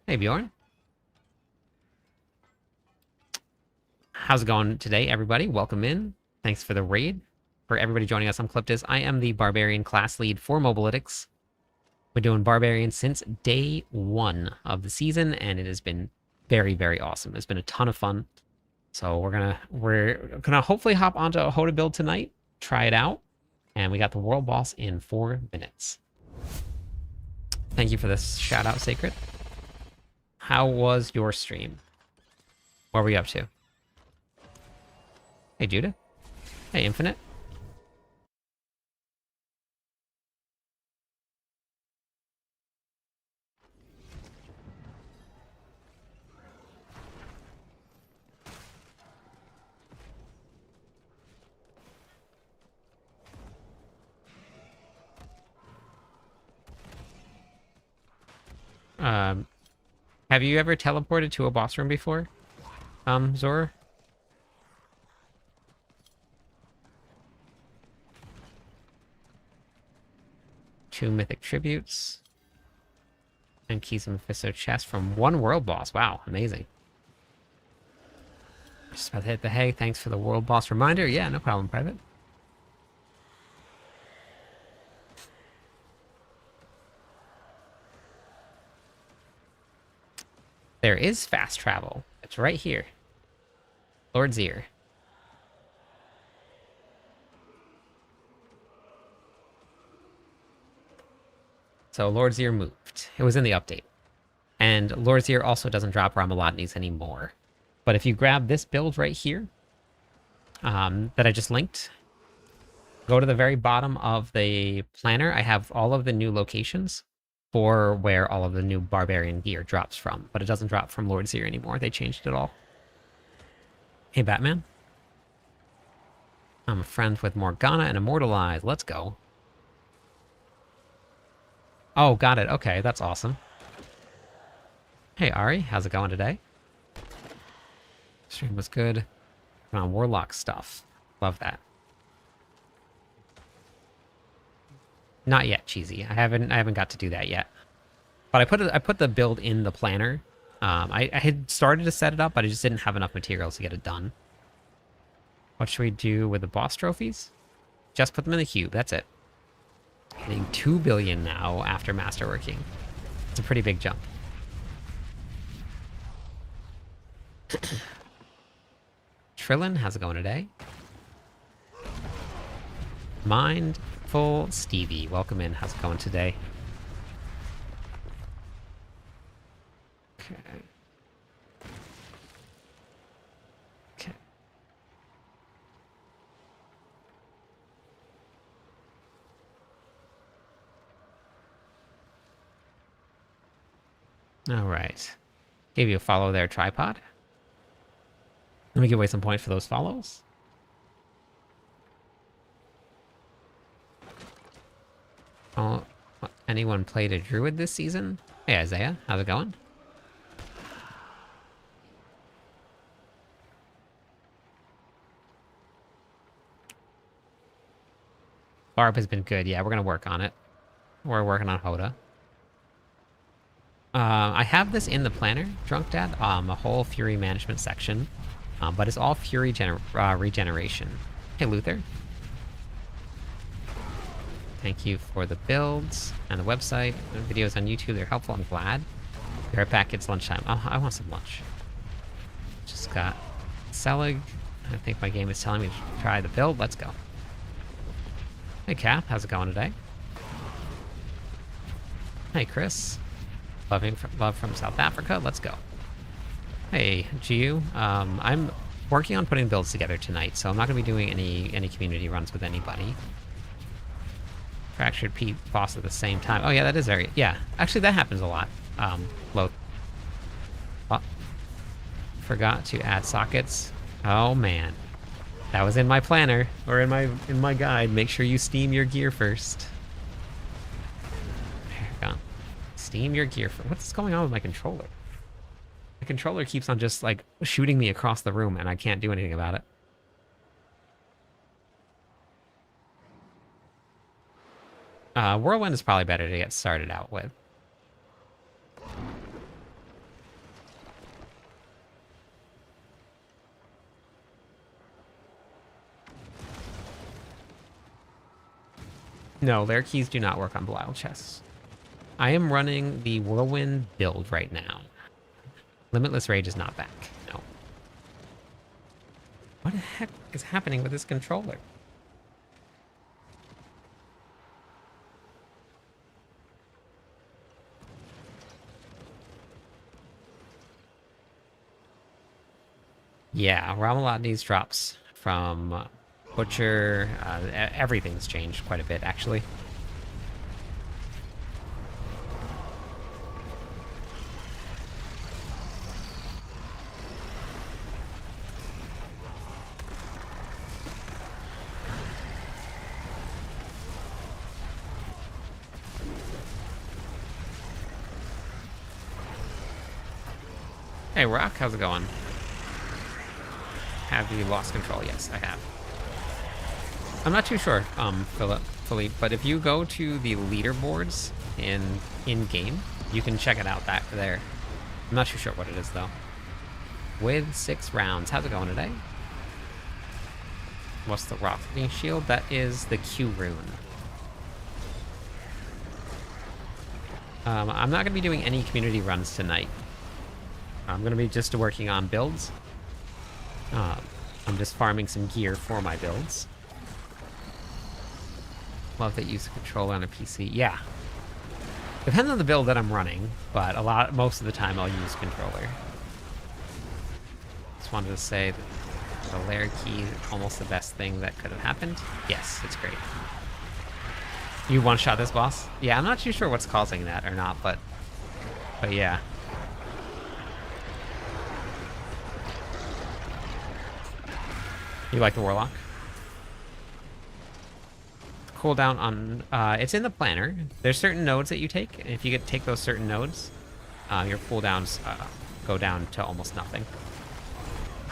Hey Bjorn. How's it going today, everybody? Welcome in. Thanks for the raid. For everybody joining us on Cliptis, I am the Barbarian class lead for Mobalytics. We're doing Barbarian since day 1 of the season, and it has been very, very awesome. It's been a ton of fun. So we're gonna hopefully hop onto a Hoda build tonight, try it out, and we got the world boss in 4 minutes. Thank you for this shout out, Sacred. How was your stream? What were you up to? Hey, Judah. Hey, Infinite. Have you ever teleported to a boss room before, Zora? Two mythic tributes. And keys of Mephisto chest from 1 world boss. Wow, amazing. Just about to hit the hay. Thanks for the world boss reminder. Yeah, no problem, Private. There is fast travel. It's right here. Lord's Ear. So Lord's Ear moved. It was in the update. And Lord's Ear also doesn't drop Ramalotni's anymore. But if you grab this build right here, that I just linked, go to the very bottom of the planner. I have all of the new locations for where all of the new Barbarian gear drops from. But it doesn't drop from Lord's Ear anymore. They changed it all. Hey, Batman. I'm a friend with Morgana and Immortalized. Let's go. Oh, got it. Okay, that's awesome. Hey, Ari. How's it going today? Stream was good. On Warlock stuff. Love that. Not yet, Cheesy. I haven't got to do that yet. But I put the build in the planner. I had started to set it up, but I just didn't have enough materials to get it done. What should we do with the boss trophies? Just put them in the cube. That's it. Getting 2 billion now after masterworking. It's a pretty big jump. Trillin, how's it going today? Mindful Stevie, welcome in. How's it going today? Okay. Okay. All right. Gave you a follow there, Tripod. Let me give away some points for those follows. Oh, anyone played a druid this season? Hey, Isaiah, how's it going? Barb has been good. Yeah, we're gonna work on it. We're working on Hoda. I have this in the planner, Drunk Dad, a whole Fury management section, but it's all Fury regeneration. Hey, Luther. Thank you for the builds and the website and videos on YouTube. They're helpful. I'm glad. Be right back. It's lunchtime. Oh, I want some lunch. Just got Selig. I think my game is telling me to try the build. Let's go. Hey, Cap. How's it going today? Hey, Chris. Love from South Africa. Let's go. Hey, Giu. I'm working on putting builds together tonight, so I'm not going to be doing any community runs with anybody. Fractured Pete boss at the same time. Oh yeah, that is very... Yeah, actually that happens a lot. Low. Oh, forgot to add sockets. Oh man. That was in my planner, or in my guide. Make sure you steam your gear first. Paragon. Steam your gear first. What's going on with my controller? My controller keeps on just, like, shooting me across the room, and I can't do anything about it. Whirlwind is probably better to get started out with. No, their keys do not work on Belial chests. I am running the Whirlwind build right now. Limitless Rage is not back. No. What the heck is happening with this controller? Yeah, Ramalotni's drops from Butcher. Everything's changed quite a bit, actually. Hey, Rock, how's it going? Have you lost control? Yes, I have. I'm not too sure, Philippe, but if you go to the leaderboards in-game, you can check it out back there. I'm not too sure what it is, though. With 6 rounds. How's it going today? What's the Rotting Shield? That is the Q rune. I'm not going to be doing any community runs tonight. I'm going to be just working on builds. I'm just farming some gear for my builds. Love that use a controller on a PC. Yeah. Depends on the build that I'm running, but most of the time I'll use controller. Just wanted to say that the lair key is almost the best thing that could have happened. Yes, it's great. You one-shot this boss? Yeah, I'm not too sure what's causing that or not, but yeah. You like the Warlock? Cooldown on... it's in the planner. There's certain nodes that you take. And if you take those certain nodes, your cooldowns go down to almost nothing.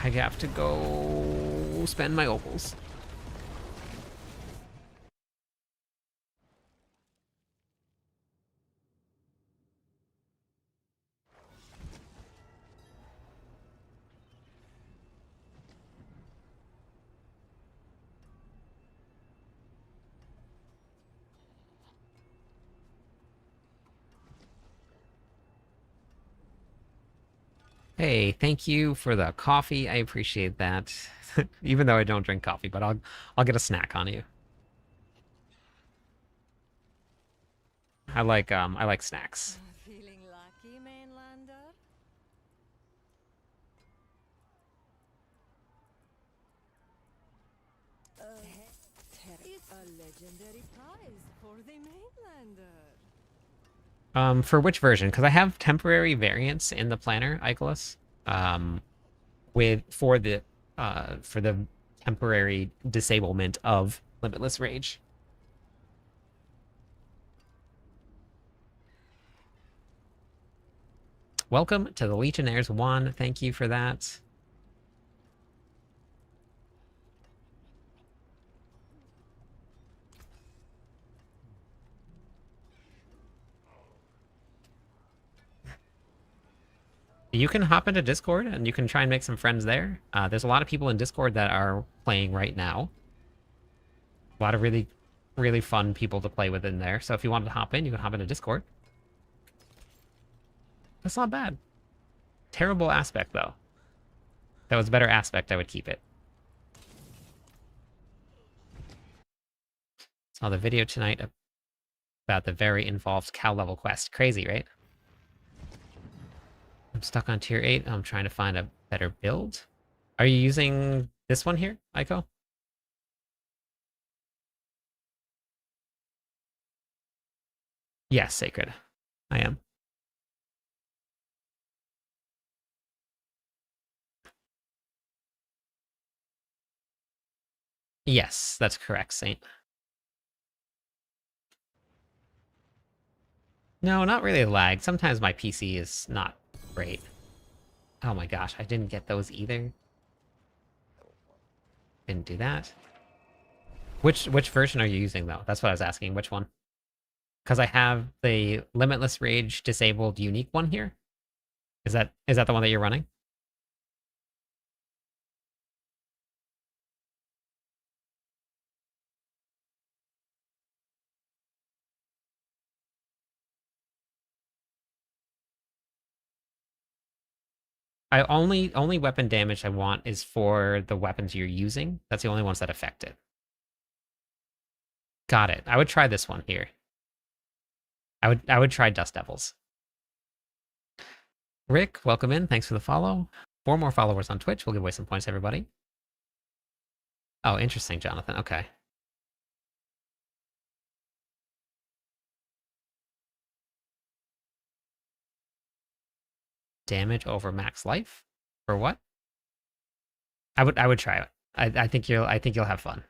I have to go spend my opals. Hey, thank you for the coffee. I appreciate that. Even though I don't drink coffee, but I'll get a snack on you. I like snacks. Feeling lucky, Mainlander? It's a legendary prize for the Mainlander. For which version? Because I have temporary variants in the planner, Icolas. For the temporary disablement of Limitless Rage. Welcome to the Legionnaires 1. Thank you for that. You can hop into Discord and you can try and make some friends there. There's a lot of people in Discord that are playing right now. A lot of really, really fun people to play with in there. So if you wanted to hop in, you can hop into Discord. That's not bad. Terrible aspect, though. If that was a better aspect, I would keep it. Saw the video tonight about the very involved cow level quest. Crazy, right? I'm stuck on tier 8. I'm trying to find a better build. Are you using this one here, Aiko? Yes, Sacred. I am. Yes, that's correct, Saint. No, not really lag. Sometimes my PC is not great. Oh my gosh, I didn't get those either. Didn't do that. Which version are you using, though? That's what I was asking. Which one? Because I have the Limitless Rage disabled unique one here. Is that the one that you're running? I only weapon damage I want is for the weapons you're using. That's the only ones that affect it. Got it. I would try this one here. I would try Dust Devils. Rick, welcome in. Thanks for the follow. 4 more followers on Twitch. We'll give away some points, everybody. Oh, interesting, Jonathan. Okay. Damage over max life? For what? I would try it. I think you'll have fun.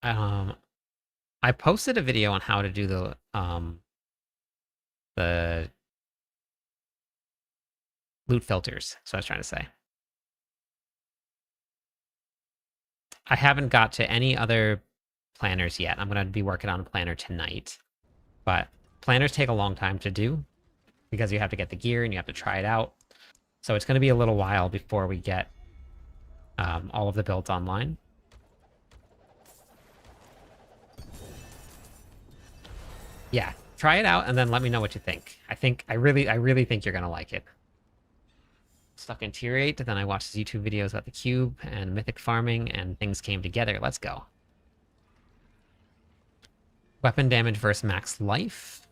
I posted a video on how to do the loot filters. So I was trying to say. I haven't got to any other planners yet. I'm going to be working on a planner tonight. But planners take a long time to do because you have to get the gear and you have to try it out. So it's going to be a little while before we get all of the builds online. Yeah, Try it out and then let me know what you think. I really think you're gonna like it. Stuck in tier 8, then I watched his YouTube videos about the cube and mythic farming, and things came together. Let's go. Weapon damage versus max life.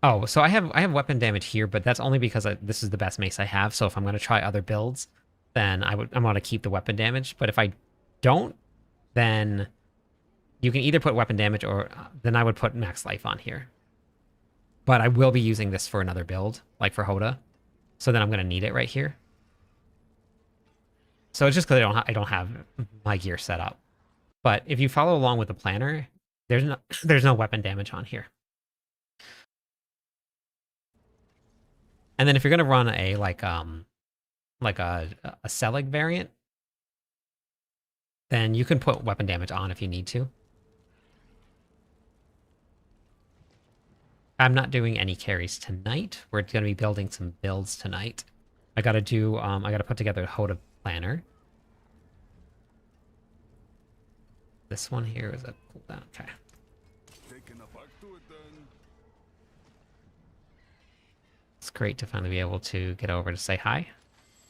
Oh, so I have weapon damage here, but that's only because this is the best mace I have. So if I'm gonna try other builds, then I'm gonna keep the weapon damage. But if I don't, then you can either put weapon damage or then I would put max life on here. But I will be using this for another build, like for Hoda. So then I'm gonna need it right here. So it's just because I don't have my gear set up. But if you follow along with the planner, there's no weapon damage on here. And then if you're gonna run a like a Selig variant, then you can put weapon damage on if you need to. I'm not doing any carries tonight. We're gonna be building some builds tonight. I gotta put together a Hoda planner. This one here is a cooldown. Okay. It's great to finally be able to get over to say hi.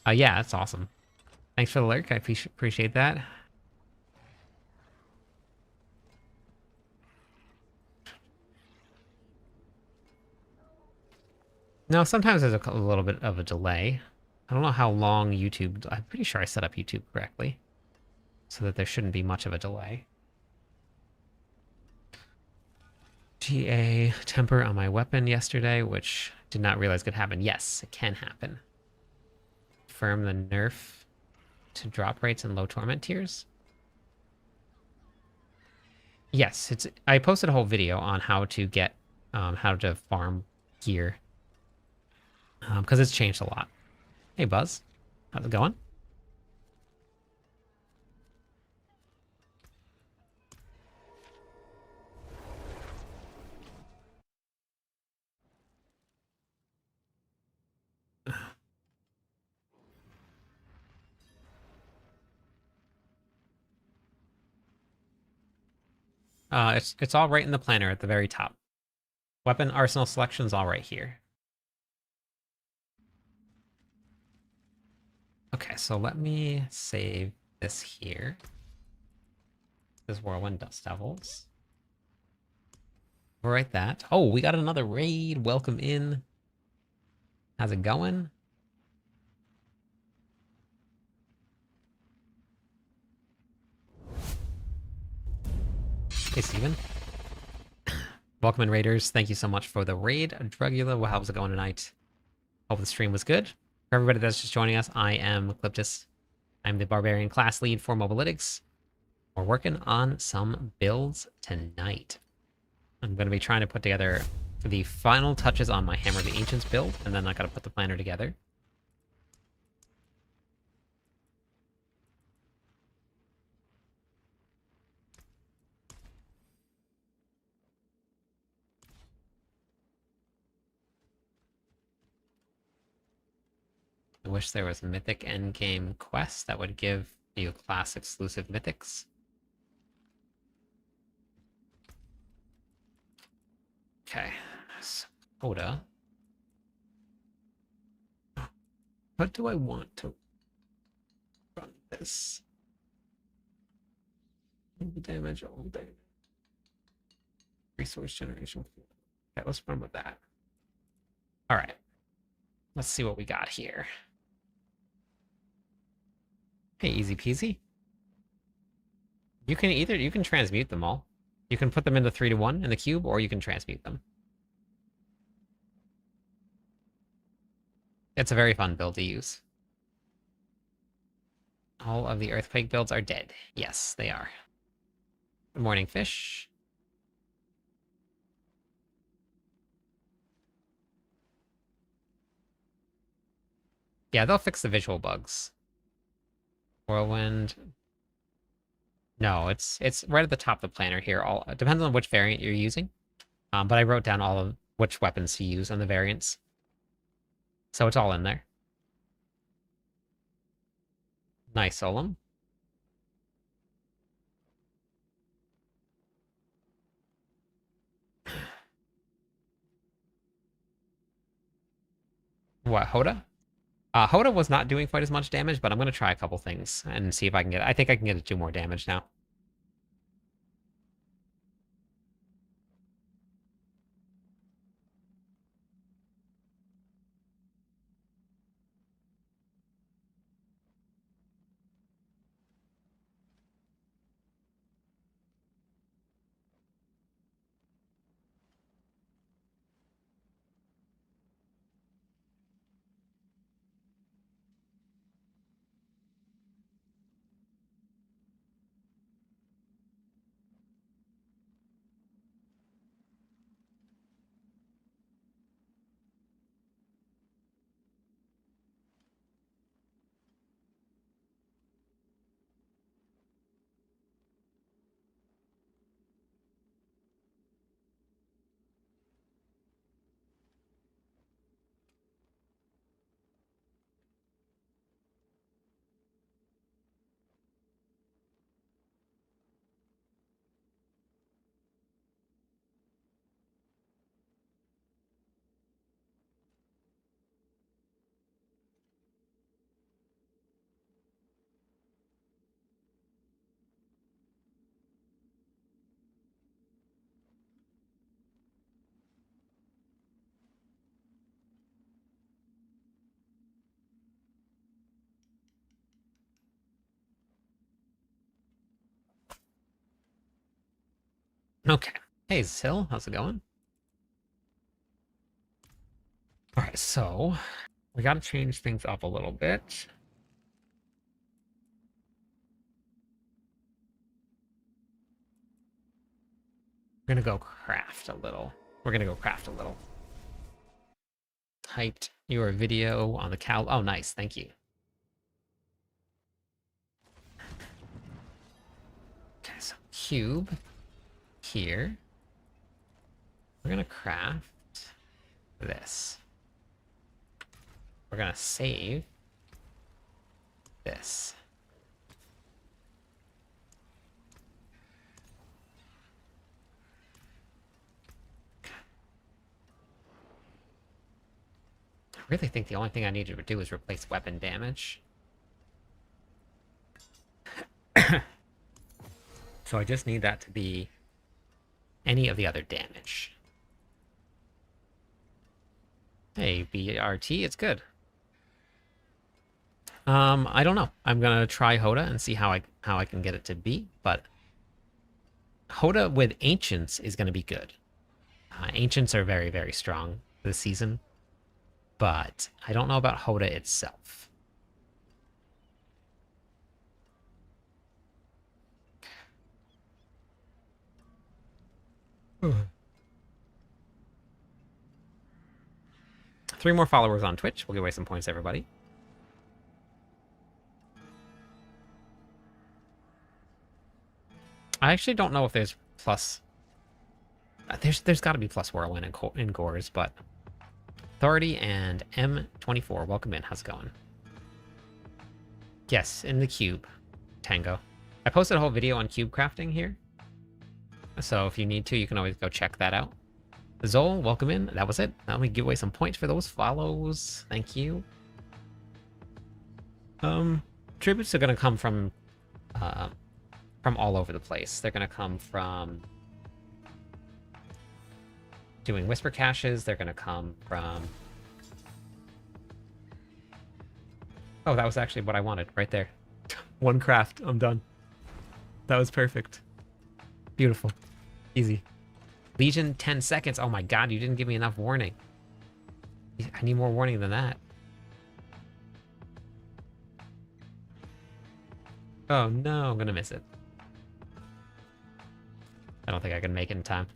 Yeah, that's awesome. Thanks for the lurk. I appreciate that. No, sometimes there's a little bit of a delay. I don't know how long YouTube... I'm pretty sure I set up YouTube correctly, so that there shouldn't be much of a delay. GA temper on my weapon yesterday, which did not realize could happen. Yes, it can happen. Confirm the nerf to drop rates and low torment tiers. Yes, I posted a whole video on how to get how to farm gear, because it's changed a lot. Hey Buzz, how's it going? It's all right in the planner at the very top. Weapon arsenal selection's all right here. Okay, so let me save this here. This Whirlwind Dust Devils. Overwrite that. Oh, we got another raid. Welcome in. How's it going? Hey, Steven. Welcome in, Raiders. Thank you so much for the raid. Drugula, well, how's it going tonight? Hope the stream was good. For everybody that's just joining us, I am Cliptus. I'm the Barbarian class lead for Mobalytics. We're working on some builds tonight. I'm going to be trying to put together the final touches on my Hammer of the Ancients build, and then I got to put the planner together. I wish there was Mythic Endgame quests that would give you class exclusive Mythics. Okay, so Hoda. What do I want to run this? Damage, all damage. Resource generation. Okay, let's run with that. All right. Let's see what we got here. Okay, easy peasy. You can transmute them all. You can put them into 3-1 in the cube, or you can transmute them. It's a very fun build to use. All of the Earthquake builds are dead. Yes, they are. Good morning, fish. Yeah, they'll fix the visual bugs. Whirlwind. No, it's right at the top of the planner here. It depends on which variant you're using. But I wrote down all of which weapons to use on the variants. So it's all in there. Nice, Solum. What, Hoda? Hoda was not doing quite as much damage, but I'm going to try a couple things and see if I can get it. I think I can get it to 2 more damage now. Okay. Hey, Sil, how's it going? All right, so we got to change things up a little bit. We're gonna go craft a little. We're gonna go craft a little. Typed your video on the cow. Oh, nice. Thank you. Okay, so cube here. We're gonna craft this. We're gonna save this. I really think the only thing I need to do is replace weapon damage. So I just need that to be any of the other damage. Hey, BRT, it's good. I don't know. I'm gonna try Hoda and see how I can get it to be, but Hoda with Ancients is gonna be good. Ancients are very, very strong this season, but I don't know about Hoda itself. Three more followers on Twitch. We'll give away some points, everybody. I actually don't know if there's plus. There's got to be plus Whirlwind in Gores, but Authority and M24. Welcome in. How's it going? Yes, in the cube, Tango. I posted a whole video on cube crafting here, so if you need to, you can always go check that out. Zol, welcome in. That was it. Let me give away some points for those follows. Thank you. Tributes are gonna come from all over the place. They're gonna come from doing whisper caches. They're gonna come from. Oh, that was actually what I wanted right there. One craft. I'm done. That was perfect. Beautiful. Easy. Legion, 10 seconds. Oh my god, you didn't give me enough warning. I need more warning than that. Oh no, I'm gonna miss it. I don't think I can make it in time.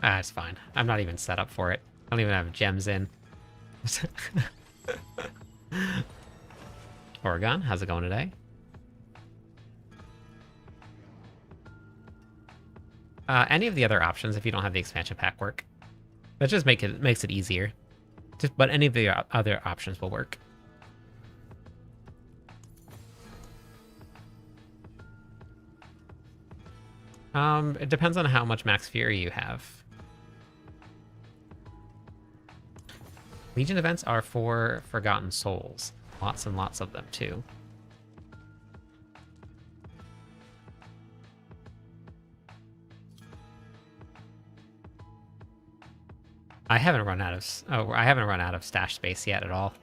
Ah, it's fine. I'm not even set up for it. I don't even have gems in. Oregon, how's it going today? Any of the other options, if you don't have the expansion pack, work. That just makes it easier. But any of the other options will work. It depends on how much max fury you have. Legion events are for Forgotten Souls. Lots and lots of them, too. I haven't run out of... Oh, I haven't run out of stash space yet at all.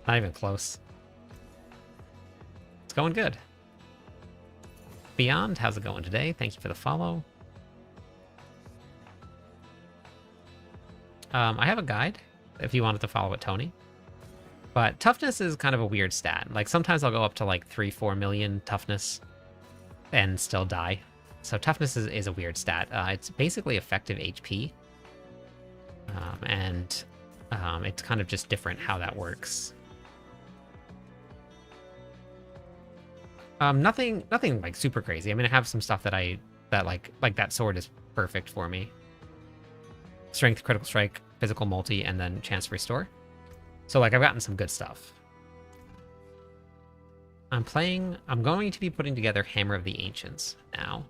Not even close. It's going good. Beyond, how's it going today? Thank you for the follow. I have a guide if you wanted to follow it, Tony. But toughness is kind of a weird stat. Like, sometimes I'll go up to like 3-4 million toughness and still die. So toughness is a weird stat. It's basically effective HP. It's kind of just different how that works. Nothing like super crazy. I mean, I have some stuff that that sword is perfect for me. Strength, critical strike, physical multi, and then chance to restore. So like I've gotten some good stuff. I'm going to be putting together Hammer of the Ancients now.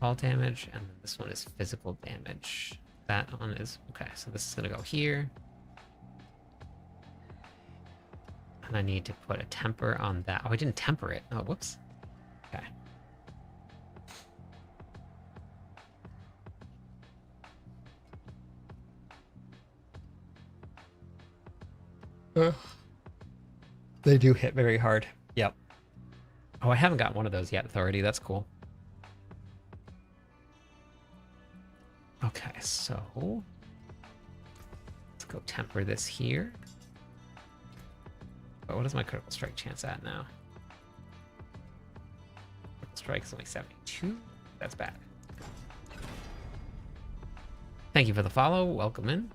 Fall damage, and then this one is physical damage. That one is okay, so this is gonna go here. And I need to put a temper on that. Oh, I didn't temper it. Oh, whoops. Okay. They do hit very hard. Yep. Oh, I haven't got one of those yet, Authority. That's cool. Okay, so let's go temper this here. But what is my critical strike chance at now? Critical strike is only 72. That's bad. Thank you for the follow. Welcome in.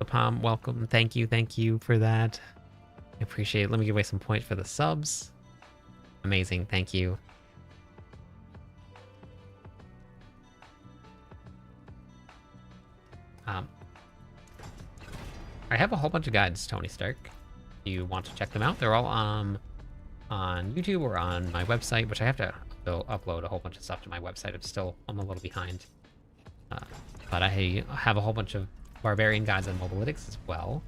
The Palm, welcome. Thank you for that. I appreciate it. Let me give away some points for the subs. Amazing, thank you. I have a whole bunch of guides, Tony Stark. If you want to check them out, they're all on YouTube or on my website, which I have to upload a whole bunch of stuff to my website. I'm a little behind. But I have a whole bunch of Barbarian guides and Mobalytics as well.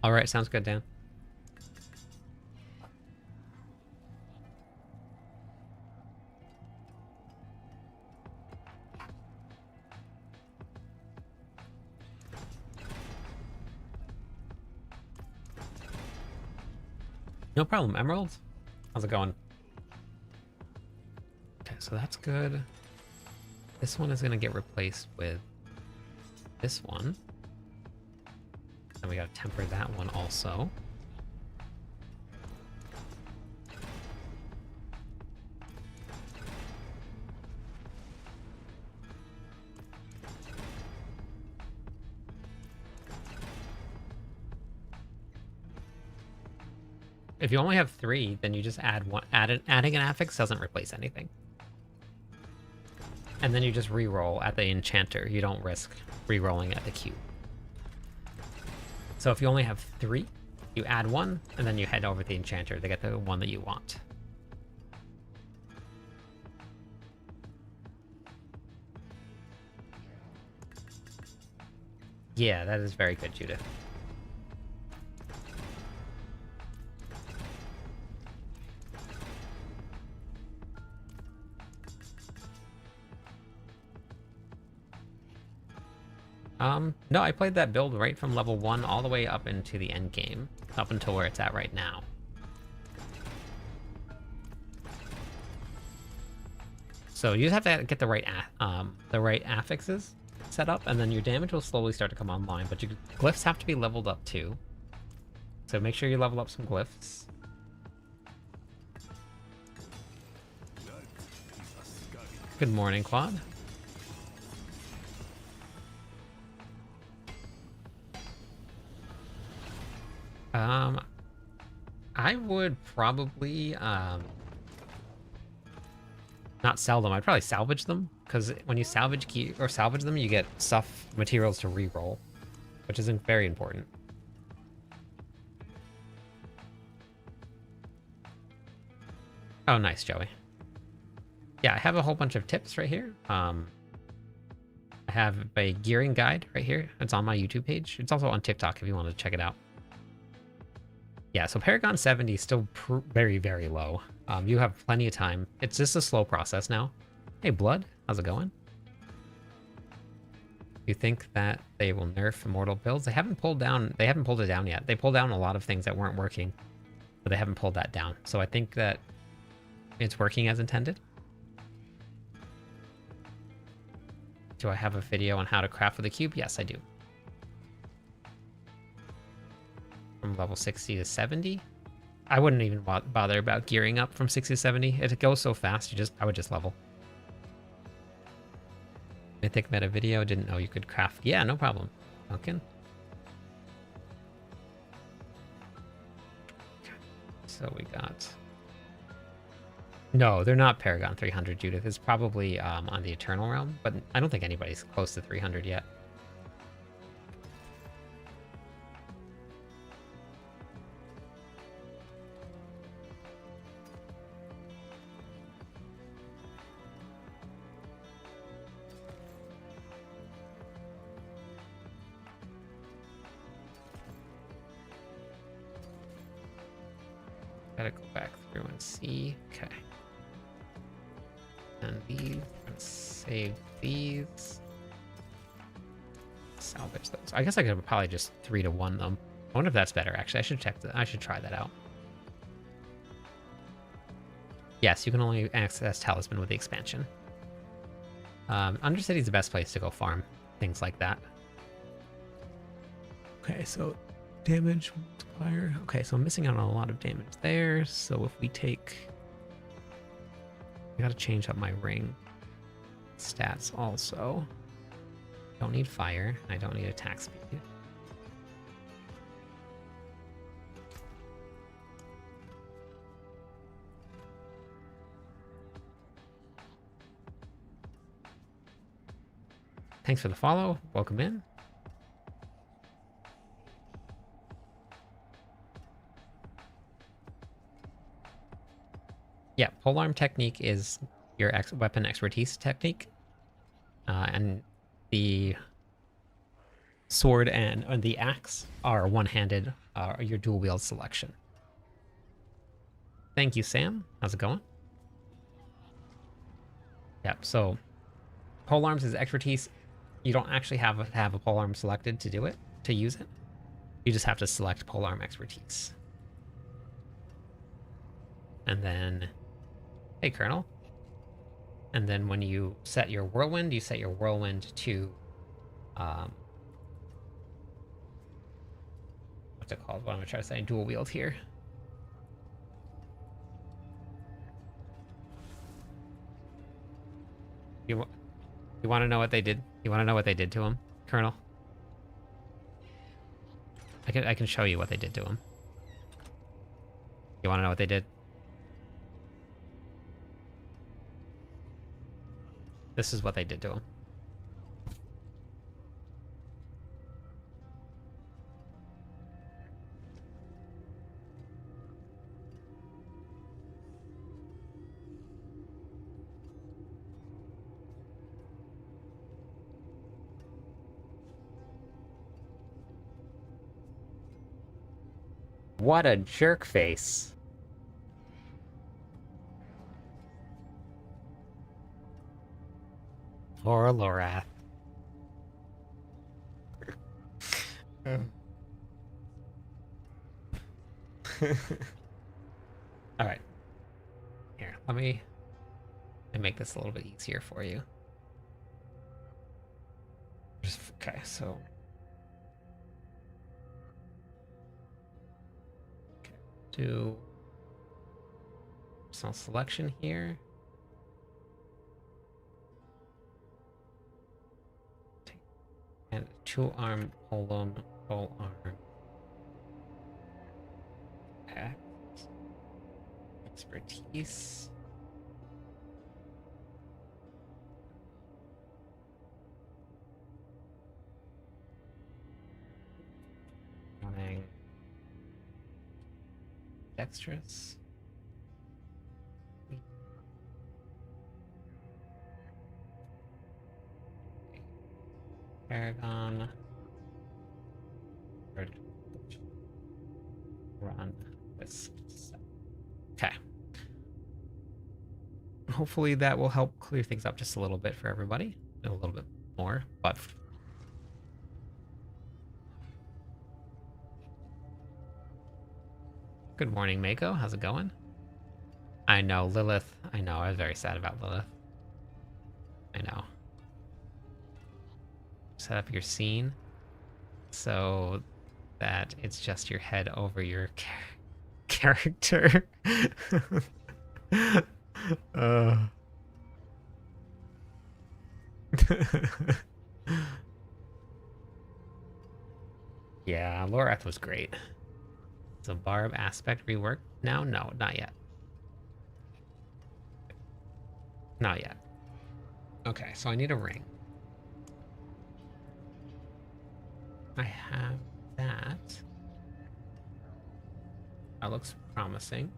Alright, sounds good, Dan. No problem, Emerald. How's it going? Okay, so that's good. This one is going to get replaced with this one. Then we got to temper that one also. If you only have 3, then you just add one. Adding an affix doesn't replace anything. And then you just re-roll at the enchanter. You don't risk re-rolling at the cube. So if you only have 3, you add 1, and then you head over to the enchanter to get the one that you want. Yeah, that is very good, Judith. No, I played that build right from level 1 all the way up into the end game, up until where it's at right now. So you just have to get the right affixes set up, and then your damage will slowly start to come online, but your glyphs have to be leveled up too. So make sure you level up some glyphs. Good morning, Quad. I would probably not sell them. I'd probably salvage them, because when you salvage them, you get materials to re-roll, which is very important. Oh, nice, Joey. Yeah, I have a whole bunch of tips right here. I have a gearing guide right here. It's on my YouTube page. It's also on TikTok if you want to check it out. Yeah, so Paragon 70 is still very, very low. You have plenty of time. It's just a slow process now. Hey, Blood, how's it going? You think that they will nerf immortal builds? They haven't pulled it down yet. They pulled down a lot of things that weren't working, but they haven't pulled that down. So I think that it's working as intended. Do I have a video on how to craft with a cube? Yes, I do. From level 60 to 70? I wouldn't even bother about gearing up from 60 to 70. It goes so fast, I would just level. Mythic meta video, didn't know you could craft. Yeah, no problem, Duncan. So we got... No, they're not Paragon 300, Judith. It's probably on the Eternal Realm, but I don't think anybody's close to 300 yet. Gotta go back through and see. Okay. And these, and save these. Salvage those. I guess I could probably just 3-to-1 them. I wonder if that's better, actually. I should check that. I should try that out. Yes, you can only access Talisman with the expansion. Undercity's the best place to go farm things like that. Okay, so damage multiplier. Okay, so I'm missing out on a lot of damage there. So if we take... I gotta change up my ring stats also. Don't need fire. I don't need attack speed. Thanks for the follow. Welcome in. Yeah, polearm technique is your weapon expertise technique. And the sword and the axe are one-handed, your dual wield selection. Thank you, Sam. How's it going? Yeah, so polearms is expertise. You don't actually have a polearm selected to do it, to use it. You just have to select polearm expertise. And then, hey, Colonel. And then when you set your Whirlwind, you set your Whirlwind to, what's it called? What am I trying to say? Dual wield here. You want to know what they did? You want to know what they did to him, Colonel? I can show you what they did to him. You want to know what they did? This is what they did to him. What a jerk face. Or Lorath. All right. Here, let me make this a little bit easier for you. Okay, so do some selection here. And 2-arm polearm, axe, expertise. Running dexterous. Paragon. Run this. Okay. Hopefully that will help clear things up just a little bit for everybody. A little bit more, but good morning, Mako. How's it going? I know, Lilith. I know, I was very sad about Lilith. I know. Set up your scene so that it's just your head over your character. uh. Yeah, Lorath was great. So Barb aspect rework now? No, not yet. Not yet. Okay, so I need a ring. I have that. That looks promising.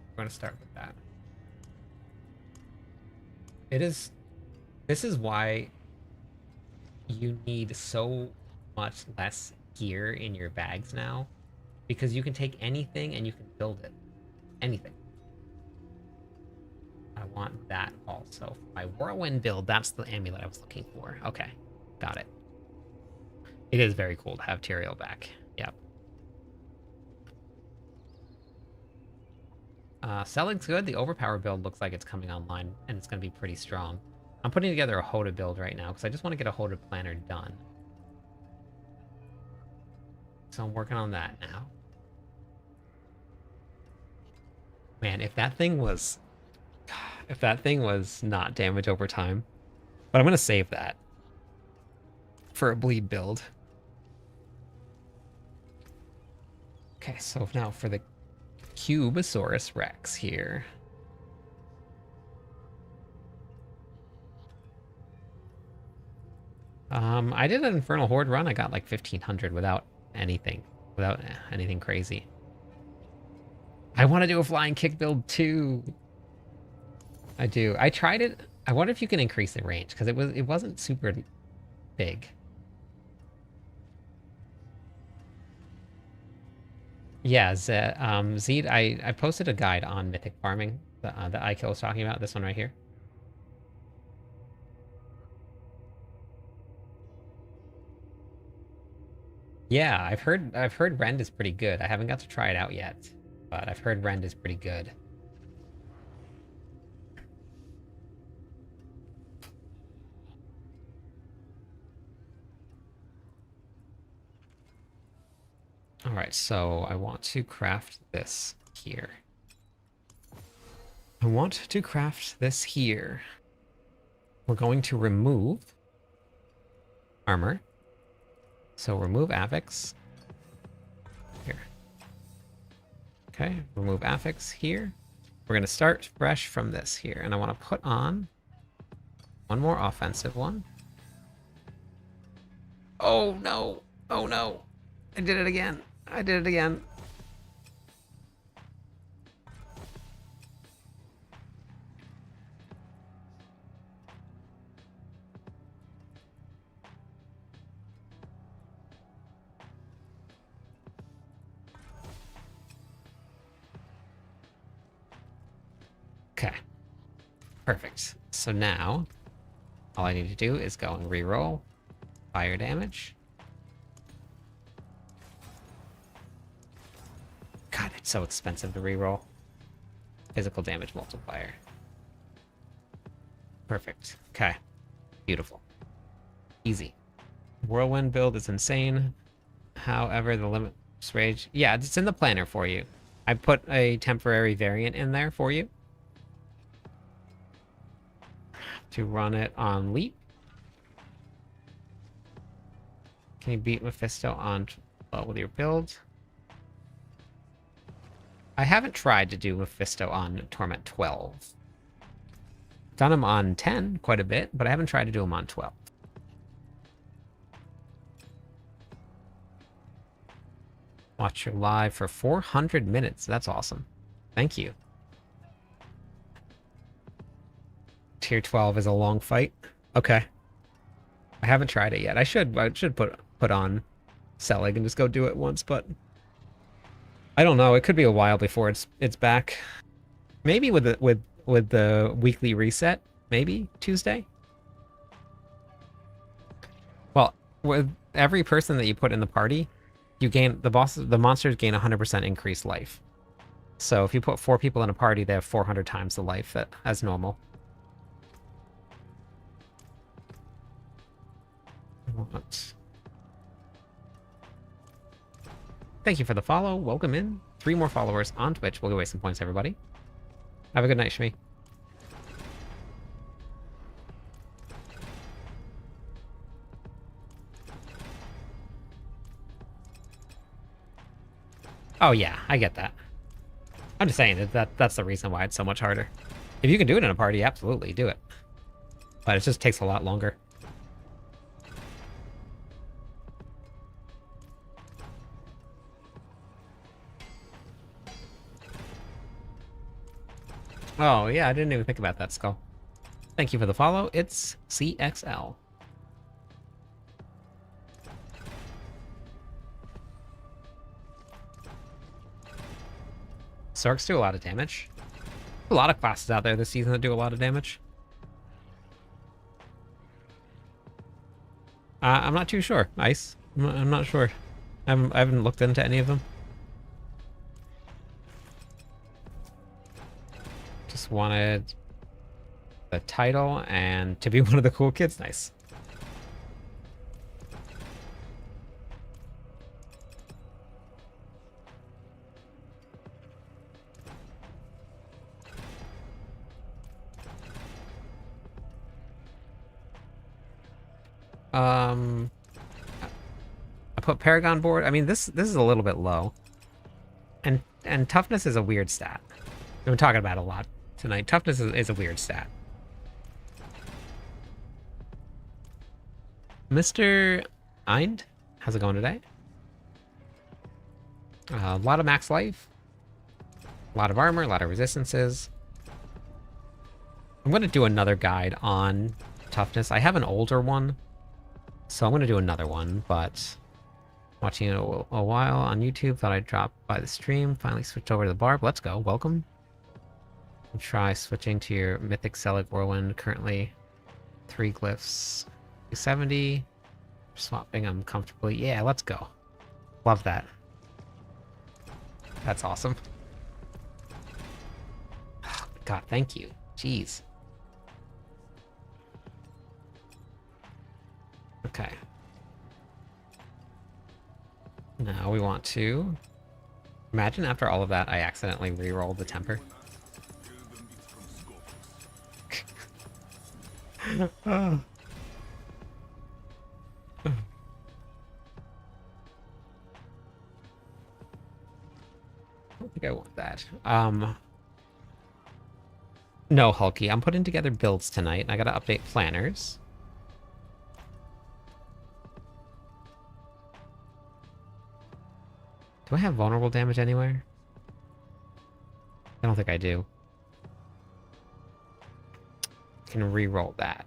We're gonna start with that. This is why you need so much less gear in your bags now, because you can take anything and you can build it. Anything. I want that also. My Whirlwind build, that's the amulet I was looking for. Okay, got it. It is very cool to have Tyrael back. Yep. Selling's good. The overpower build looks like it's coming online, and it's going to be pretty strong. I'm putting together a Hoda build right now, because I just want to get a Hoda planner done. So I'm working on that now. Man, if that thing was not damage over time. But I'm going to save that for a bleed build. Okay, so now for the Cubosaurus Rex here. I did an Infernal Horde run. I got like 1500 without anything crazy. I want to do a flying kick build too. I do. I tried it. I wonder if you can increase the range, because it wasn't super big. Yeah, Zed, I posted a guide on mythic farming that Ike was talking about. This one right here. Yeah, I've heard Rend is pretty good. I haven't got to try it out yet, but I've heard Rend is pretty good. All right, so I want to craft this here. I want to craft this here. We're going to remove armor. So remove affix. Here. Okay, remove affix here. We're going to start fresh from this here. And I want to put on one more offensive one. Oh no! Oh no! I did it again. I did it again. Okay. Perfect. So now, all I need to do is go and reroll fire damage. God, it's so expensive to reroll. Physical damage multiplier. Perfect. Okay. Beautiful. Easy. Whirlwind build is insane. However, the limit rage... Yeah, it's in the planner for you. I put a temporary variant in there for you. To run it on Leap. Can you beat Mephisto on with your build? I haven't tried to do Mephisto on Torment 12. Done him on 10 quite a bit, but I haven't tried to do him on 12. Watch your live for 400 minutes. That's awesome. Thank you. Tier 12 is a long fight. Okay. I haven't tried it yet. I should put on Selig and just go do it once, but I don't know. It could be a while before it's back. Maybe with the weekly reset, maybe Tuesday. Well, with every person that you put in the party, you gain the monsters gain 100% increased life. So if you put 4 people in a party, they have 400 times the life as normal. What? Thank you for the follow. Welcome in. 3 more followers on Twitch. We'll give away some points, everybody. Have a good night, Shmi. Oh yeah, I get that. I'm just saying that's the reason why it's so much harder. If you can do it in a party, absolutely do it. But it just takes a lot longer. Oh yeah, I didn't even think about that, Skull. Thank you for the follow. It's CXL. Sorks do a lot of damage. A lot of classes out there this season that do a lot of damage. I'm not too sure. Ice. I'm not sure. I haven't looked into any of them. Just wanted the title and to be one of the cool kids. Nice. I put Paragon board. I mean, this is a little bit low. And toughness is a weird stat. We've been talking about it a lot tonight. Toughness is a weird stat. Mr. Eind, how's it going today? A lot of max life. A lot of armor, a lot of resistances. I'm going to do another guide on toughness. I have an older one, so I'm going to do another one, but watching it a while on YouTube, thought I'd drop by the stream, finally switched over to the barb. Let's go, welcome. And try switching to your Mythic Selig Whirlwind, currently 3 glyphs, 270. Swapping them comfortably. Yeah, let's go. Love that. That's awesome. God, thank you. Jeez. Okay. Now we want to... Imagine after all of that, I accidentally re-rolled the temper. Oh. I don't think I want that. No, Hulky. I'm putting together builds tonight, and I gotta update planners. Do I have vulnerable damage anywhere? I don't think I do. Can re-roll that.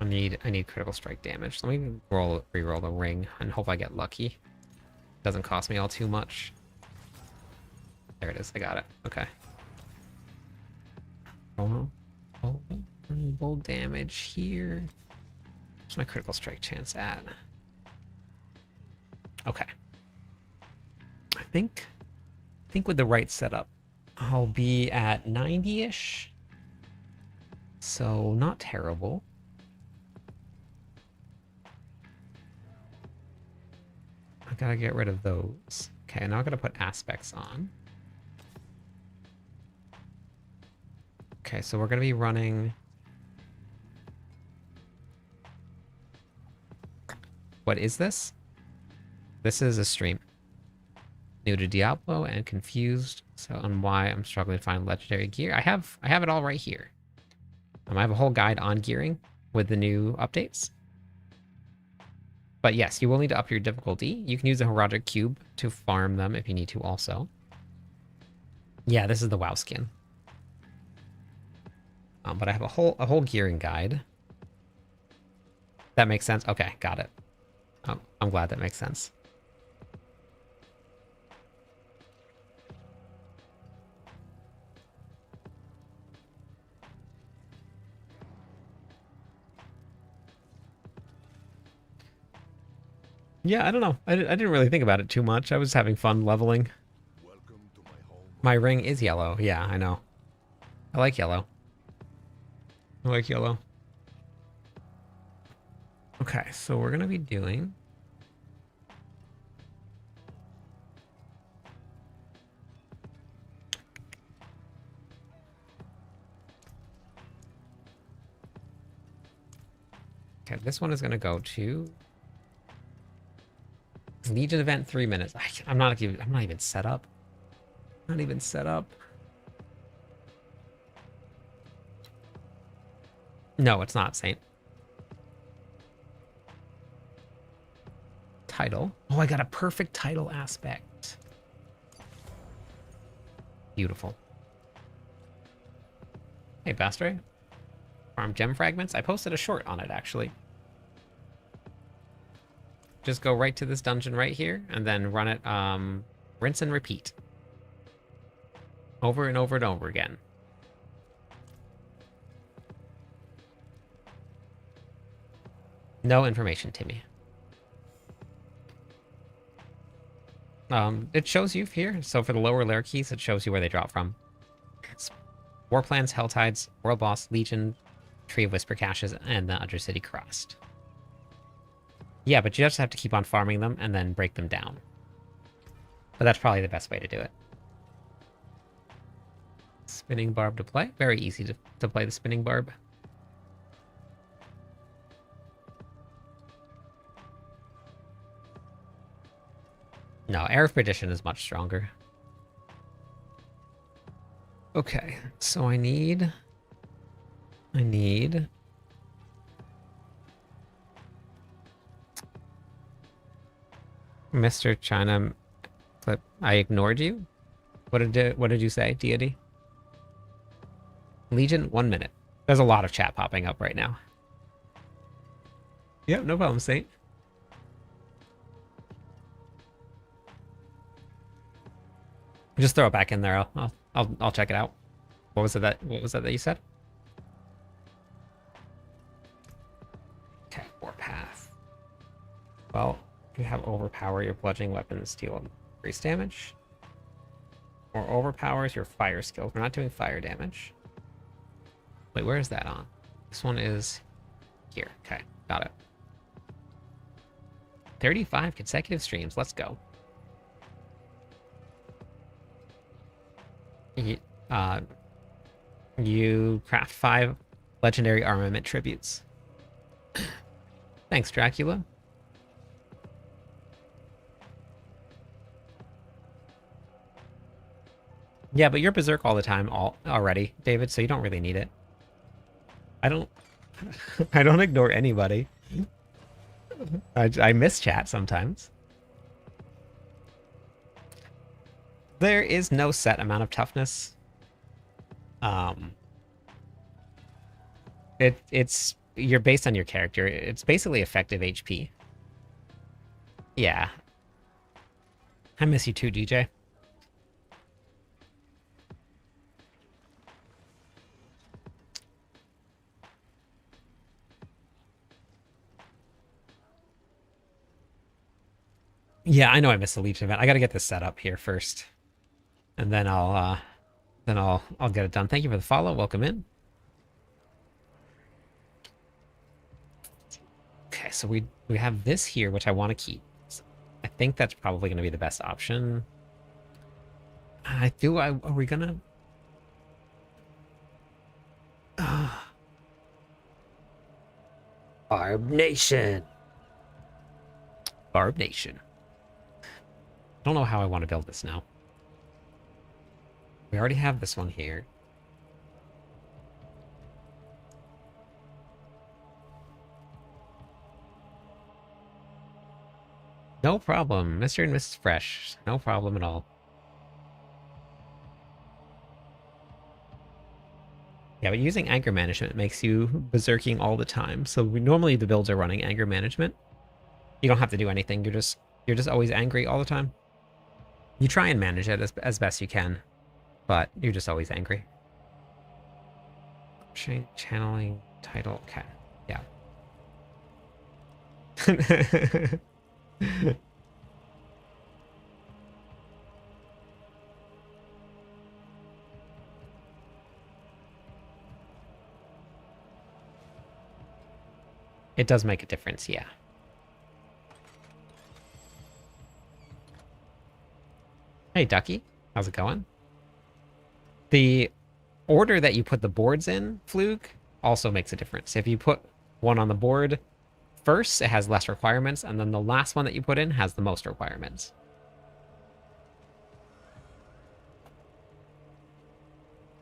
I need critical strike damage. Let me re-roll the ring and hope I get lucky. Doesn't cost me all too much. There it is. I got it. Okay. Bold damage here. What's my critical strike chance at? Okay. I think with the right setup, I'll be at 90-ish. So not terrible. I gotta get rid of those. Okay, now I'm gonna put aspects on. Okay, so we're gonna be running... What is this? This is a stream. New to Diablo and confused on why I'm struggling to find legendary gear. I have it all right here. I have a whole guide on gearing with the new updates. But yes, you will need to up your difficulty. You can use a Herodic Cube to farm them if you need to also. Yeah, this is the WoW skin. But I have a whole gearing guide. That makes sense. Okay, got it. Oh, I'm glad that makes sense. Yeah, I don't know. I didn't really think about it too much. I was having fun leveling. Welcome to my home. My ring is yellow. Yeah, I know. I like yellow. I like yellow. Okay, so we're gonna be doing... Okay, this one is gonna go to Legion event 3 minutes. I'm not even set up. Not even set up. No, it's not, Saint. Title. Oh, I got a perfect title aspect. Beautiful. Hey, Bastre. Farm gem fragments. I posted a short on it, actually. Just go right to this dungeon right here, and then run it, rinse and repeat. Over and over and over again. No information, Timmy. It shows you here. So for the lower layer keys, it shows you where they drop from. It's Warplans, Helltides, World Boss, Legion, Tree of Whisper Caches, and the Undercity Crossed. Yeah, but you just have to keep on farming them and then break them down. But that's probably the best way to do it. Spinning barb to play. Very easy to play the spinning barb. No, Air of Perdition is much stronger. Okay, so I need Mr. China Clip. I ignored you? What did you say, deity? Legion, 1 minute. There's a lot of chat popping up right now. Yep, no problem, Saint. Just throw it back in there. I'll check it out. What was that you said? Okay, Warpath. Well, you have overpower your bludgeoning weapons, deal increased damage. Or overpowers your fire skill. We're not doing fire damage. Wait, where is that on? This one is here. Okay, got it. 35 consecutive streams. Let's go. You craft 5 legendary armament tributes. Thanks, Dracula. Yeah, but you're berserk all the time already, David, so you don't really need it. I don't I don't ignore anybody. I miss chat sometimes. There is no set amount of toughness. It's you're based on your character. It's basically effective HP. Yeah. I miss you too, DJ. Yeah, I know I missed the Legion event. I gotta get this set up here first. And then I'll get it done. Thank you for the follow. Welcome in. Okay, so we have this here, which I want to keep. So I think that's probably going to be the best option. Are we gonna? Barb Nation. Barb Nation. I don't know how I want to build this now. We already have this one here. No problem, Mr. and Mrs. Fresh. No problem at all. Yeah, but using anger management makes you berserking all the time. So normally the builds are running anger management. You don't have to do anything. You're just always angry all the time. You try and manage it as best you can, but you're just always angry. Channeling title. Okay. Yeah. It does make a difference, yeah. Hey, Ducky. How's it going? The order that you put the boards in, Fluke, also makes a difference. If you put one on the board first, it has less requirements, and then the last one that you put in has the most requirements.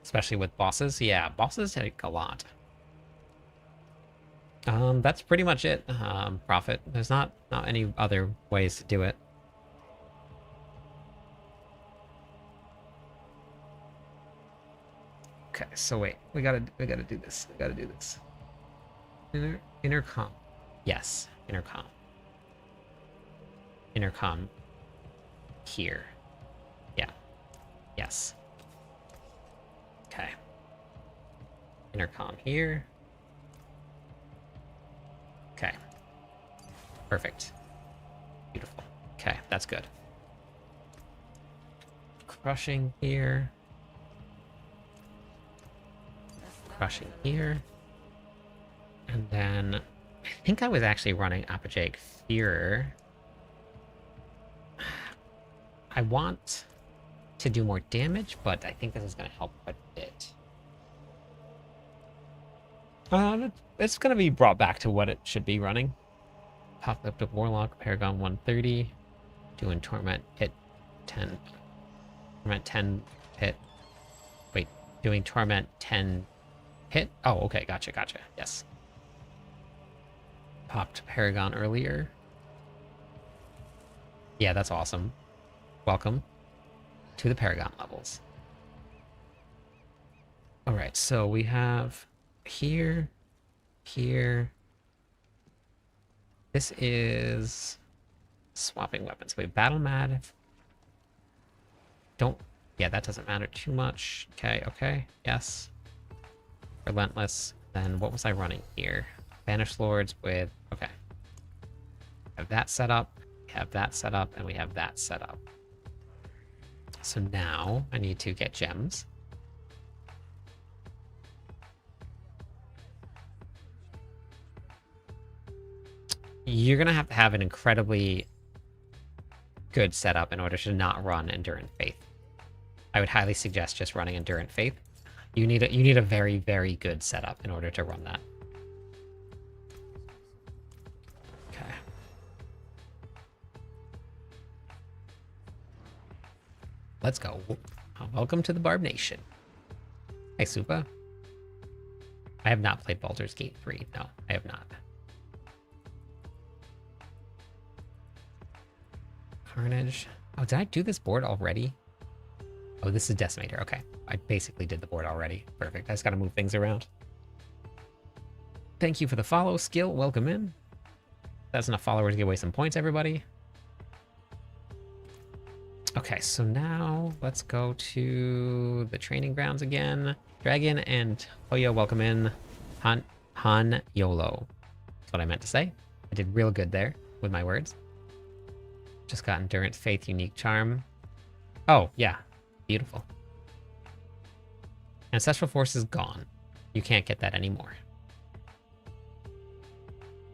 Especially with bosses. Yeah, bosses take a lot. That's pretty much it, Prophet. There's not any other ways to do it. Okay, so wait, we gotta do this. We gotta do this. Intercom. Yes, intercom. Intercom here. Yeah. Yes. Okay. Intercom here. Okay. Perfect. Beautiful. Okay, that's good. Crushing here. Crushing here. And then I think I was actually running Apogeic Fearer. I want to do more damage, but I think this is going to help quite a bit. It's going to be brought back to what it should be running. Apocalyptic Warlock, Paragon 130. Doing Torment hit 10. Torment 10 hit. Wait, doing Torment 10 hit? Oh, okay, gotcha. Yes. Popped Paragon earlier. Yeah, that's awesome. Welcome to the Paragon levels. All right, so we have here. This is swapping weapons. Wait, Battle Mad. Yeah, that doesn't matter too much. Okay, yes. Relentless. Then what was I running here? Banished Lords with, okay. Have that set up, we have that set up, and we have that set up. So now I need to get gems. You're going to have an incredibly good setup in order to not run Endurance Faith. I would highly suggest just running Endurance Faith. You need a very, very good setup in order to run that. Okay. Let's go. Welcome to the Barb Nation. Hey, Supa. I have not played Baldur's Gate 3. No, I have not. Carnage. Oh, did I do this board already? Oh, this is Decimator. Okay. I basically did the board already. Perfect. I just gotta move things around. Thank you for the follow, Skill. Welcome in. That's enough followers to give away some points, everybody. Okay, so now let's go to the training grounds again. Dragon and Hoya, welcome in. Han YOLO. That's what I meant to say. I did real good there with my words. Just got Endurance, Faith, Unique Charm. Oh, yeah. Beautiful. Ancestral Force is gone. You can't get that anymore.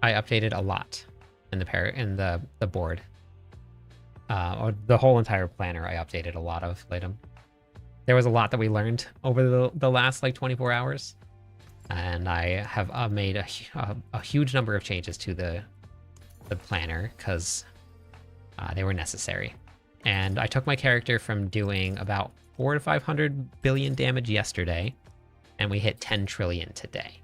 I updated a lot in the board. Or the whole entire planner I updated a lot of, Latum. There was a lot that we learned over the last, like, 24 hours. And I have made a huge number of changes to the planner, because they were necessary. And I took my character from doing about 400 to 500 billion damage yesterday, and we hit 10 trillion today.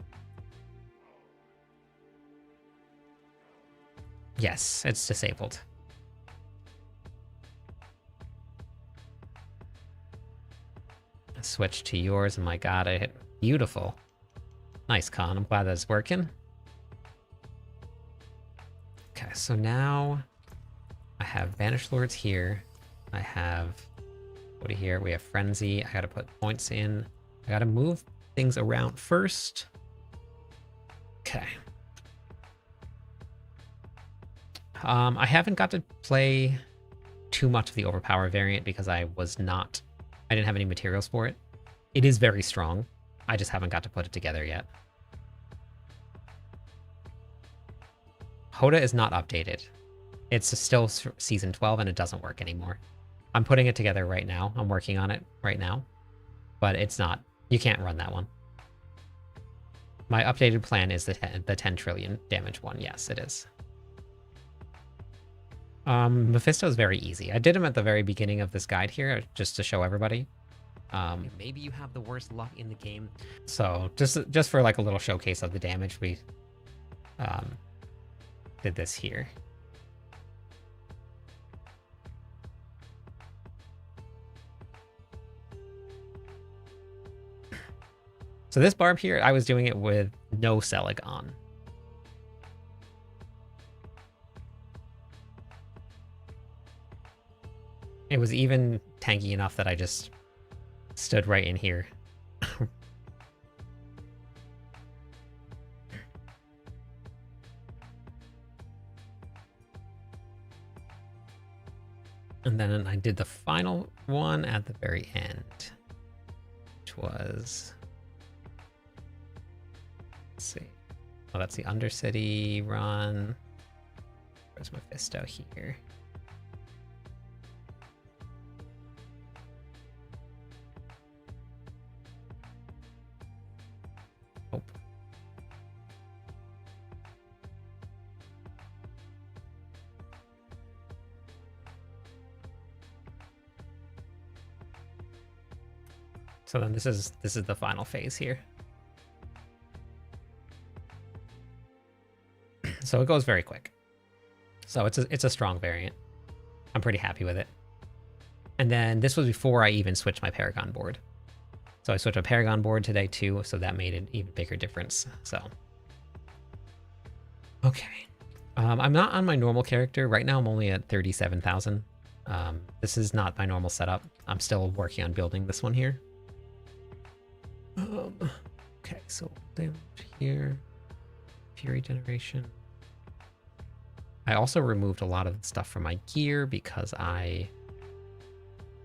Yes, it's disabled. Switch to yours, and my god, I hit Beautiful. Nice, Con. I'm glad that's working. Okay, so now I have Banished Lords here. I have... What do you hear? We have Frenzy. I gotta put points in. I gotta move things around first. Okay. I haven't got to play too much of the Overpower variant because I didn't have any materials for it. It is very strong. I just haven't got to put it together yet. Hoda is not updated. It's still season 12 and it doesn't work anymore. I'm putting it together right now. I'm working on it right now. But it's not. You can't run that one. My updated plan is the 10 trillion damage one. Yes, it is. Mephisto is very easy. I did him at the very beginning of this guide here, just to show everybody. Maybe you have the worst luck in the game. So just for like a little showcase of the damage, we did this here. So this barb here, I was doing it with no Selig on. It was even tanky enough that I just stood right in here. And then I did the final one at the very end, which was... Let's see. Oh, that's the Undercity run. Where's Mephisto here? Oh. So then this is the final phase here. So it goes very quick. So it's a strong variant. I'm pretty happy with it. And then this was before I even switched my Paragon board. So I switched my Paragon board today too, so that made an even bigger difference. So okay. I'm not on my normal character. Right now I'm only at 37,000. This is not my normal setup. I'm still working on building this one here. Okay, so damage here. Fury generation. I also removed a lot of stuff from my gear because I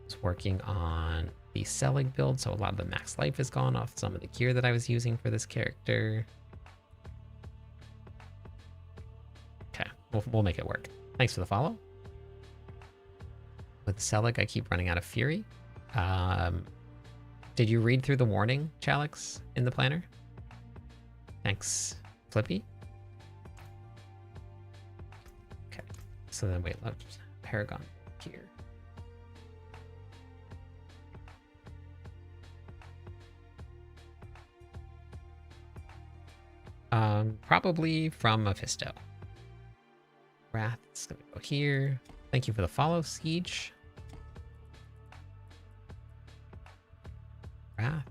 was working on the Selig build, so a lot of the max life is gone off some of the gear that I was using for this character. Okay, we'll make it work. Thanks for the follow. With Selig, I keep running out of Fury. Did you read through the warning, Chalix, in the planner? Thanks, Flippy. Okay, so then wait, let's Paragon here. Probably from Mephisto. Wrath's gonna go here. Thank you for the follow, Siege. Wrath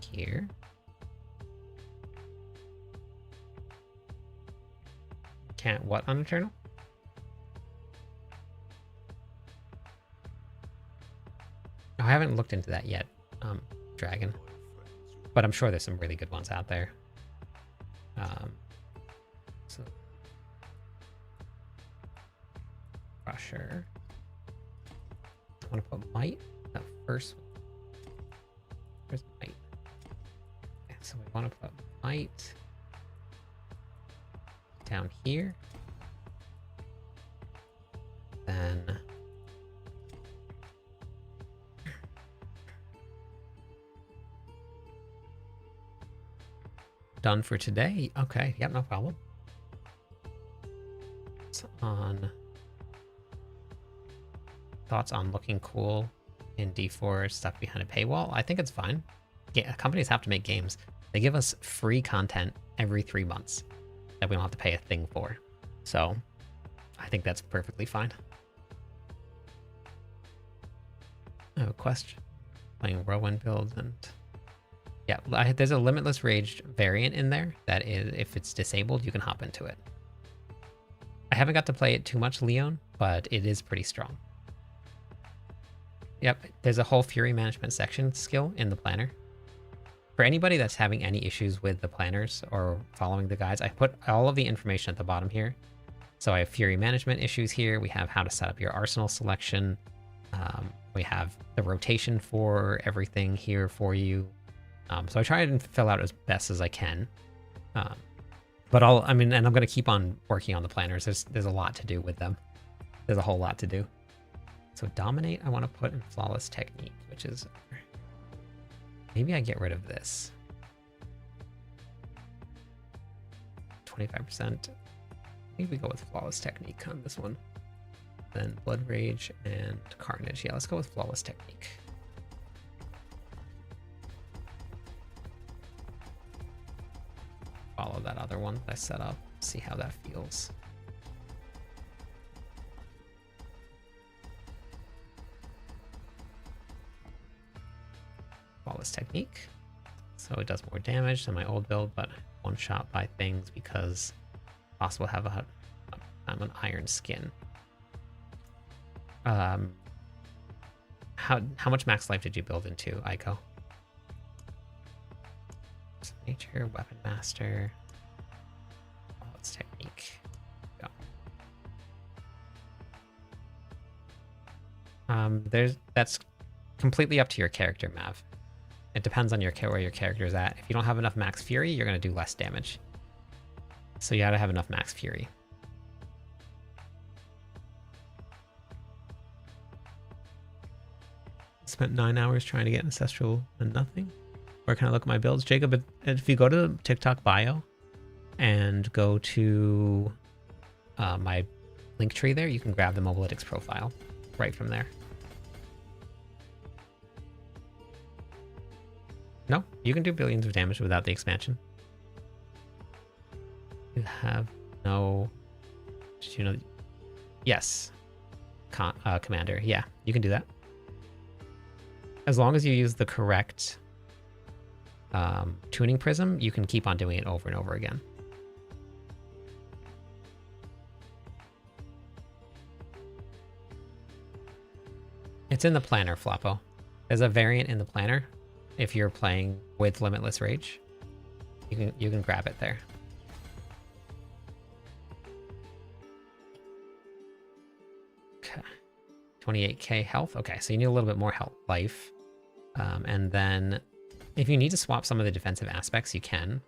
here. Can't what on Eternal? Oh, I haven't looked into that yet, Dragon. But I'm sure there's some really good ones out there. So Crusher. I want to put Might. The first one. Where's Might? Okay, so we want to put Might down here. Then done for today. Okay, yep, no problem. It's on thoughts on looking cool in D4 stuck behind a paywall. I think it's fine. Yeah, companies have to make games. They give us free content every 3 months that we don't have to pay a thing for. So I think that's perfectly fine. I have a question. Playing Whirlwind builds and Yeah, there's a limitless rage variant in there that is, if it's disabled, you can hop into it. I haven't got to play it too much, Leon, but it is pretty strong. Yep, there's a whole Fury management section skill in the planner. For anybody that's having any issues with the planners or following the guides, I put all of the information at the bottom here. So I have Fury management issues here. We have how to set up your arsenal selection. We have the rotation for everything here for you. So I try and fill out as best as I can. But and I'm going to keep on working on the planners. There's a lot to do with them. There's a whole lot to do. So dominate, I want to put in flawless technique, which is, maybe I get rid of this. 25%. Maybe we go with flawless technique on this one. Then blood rage and carnage. Yeah, let's go with flawless technique. Follow that other one that I set up, see how that feels. Flawless technique. So it does more damage than my old build, but one shot by things because possible have I'm an iron skin. How much max life did you build into, Aiko? Nature, weapon master. Flawless technique. Go. That's completely up to your character, Mav. It depends on where your character is at. If you don't have enough max fury, you're going to do less damage. So you gotta have enough max fury. Spent 9 hours trying to get ancestral and nothing. Where can I look at my builds? Jacob, if you go to TikTok bio and go to my link tree there, you can grab the Mobalytics profile right from there. No, you can do billions of damage without the expansion. You have no... Did you know? Yes. Commander. Yeah, you can do that. As long as you use the correct tuning prism, you can keep on doing it over and over again. It's in the planner, Floppo. There's a variant in the planner. If you're playing with Limitless Rage, you can grab it there. Okay, 28k health. Okay, so you need a little bit more health life, and then if you need to swap some of the defensive aspects, you can.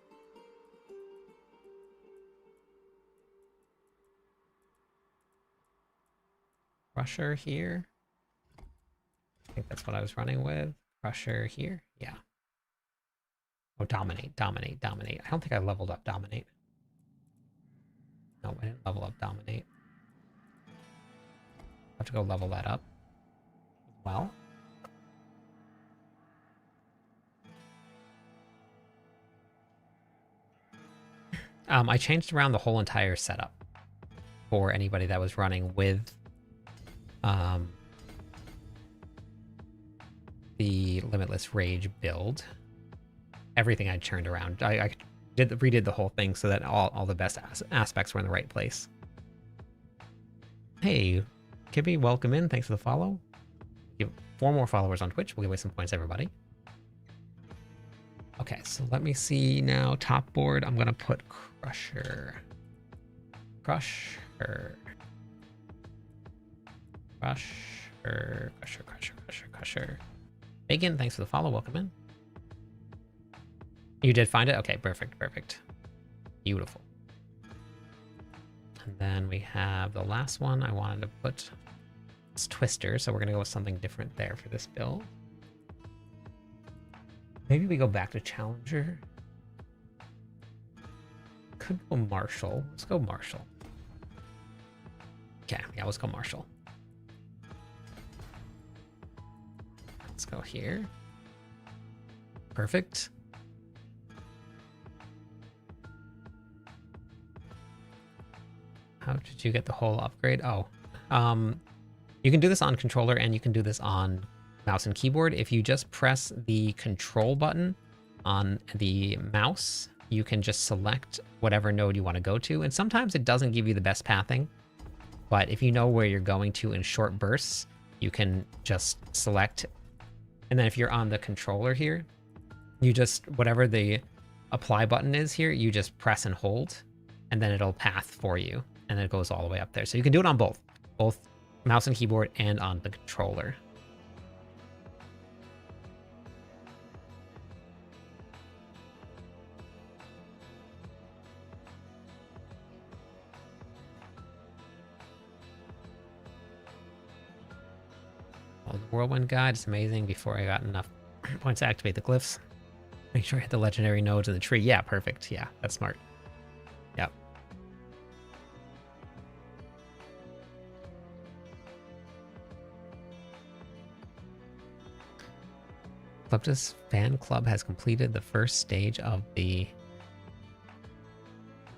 Crusher here. I think that's what I was running with. Crusher here. Yeah. Oh, dominate, dominate, dominate. I don't think I leveled up dominate. No, I didn't level up dominate. I have to go level that up as well. I changed around the whole entire setup for anybody that was running with the Limitless Rage build. Everything I turned around. I redid the whole thing so that all the best aspects were in the right place. Hey, Kibby, welcome in. Thanks for the follow. Give 4 more followers on Twitch. We'll give away some points, everybody. Okay, so let me see now. Top board, I'm going to put Crusher. Crusher. Crusher. Crusher, Crusher, Crusher, Crusher. Bacon, thanks for the follow. Welcome in. You did find it? Okay, perfect, perfect. Beautiful. And then we have the last one. I wanted to put this Twister, so we're going to go with something different there for this build. Maybe we go back to Challenger. Could go Marshall. Let's go Marshall. Okay, yeah, let's go Marshall. Let's go here. Perfect. How did you get the whole upgrade? Oh, you can do this on controller and you can do this on mouse and keyboard. If you just press the control button on the mouse, you can just select whatever node you want to go to. And sometimes it doesn't give you the best pathing, but if you know where you're going to in short bursts, you can just select. And then if you're on the controller here, you just, whatever the apply button is here, you just press and hold, and then it'll path for you. And then it goes all the way up there. So you can do it on both mouse and keyboard and on the controller. Well, the Whirlwind guide is amazing. Before I got enough points to activate the glyphs. Make sure I hit the legendary nodes in the tree. Yeah, perfect. Yeah, that's smart. Yep. Kleptus fan club has completed the first stage of the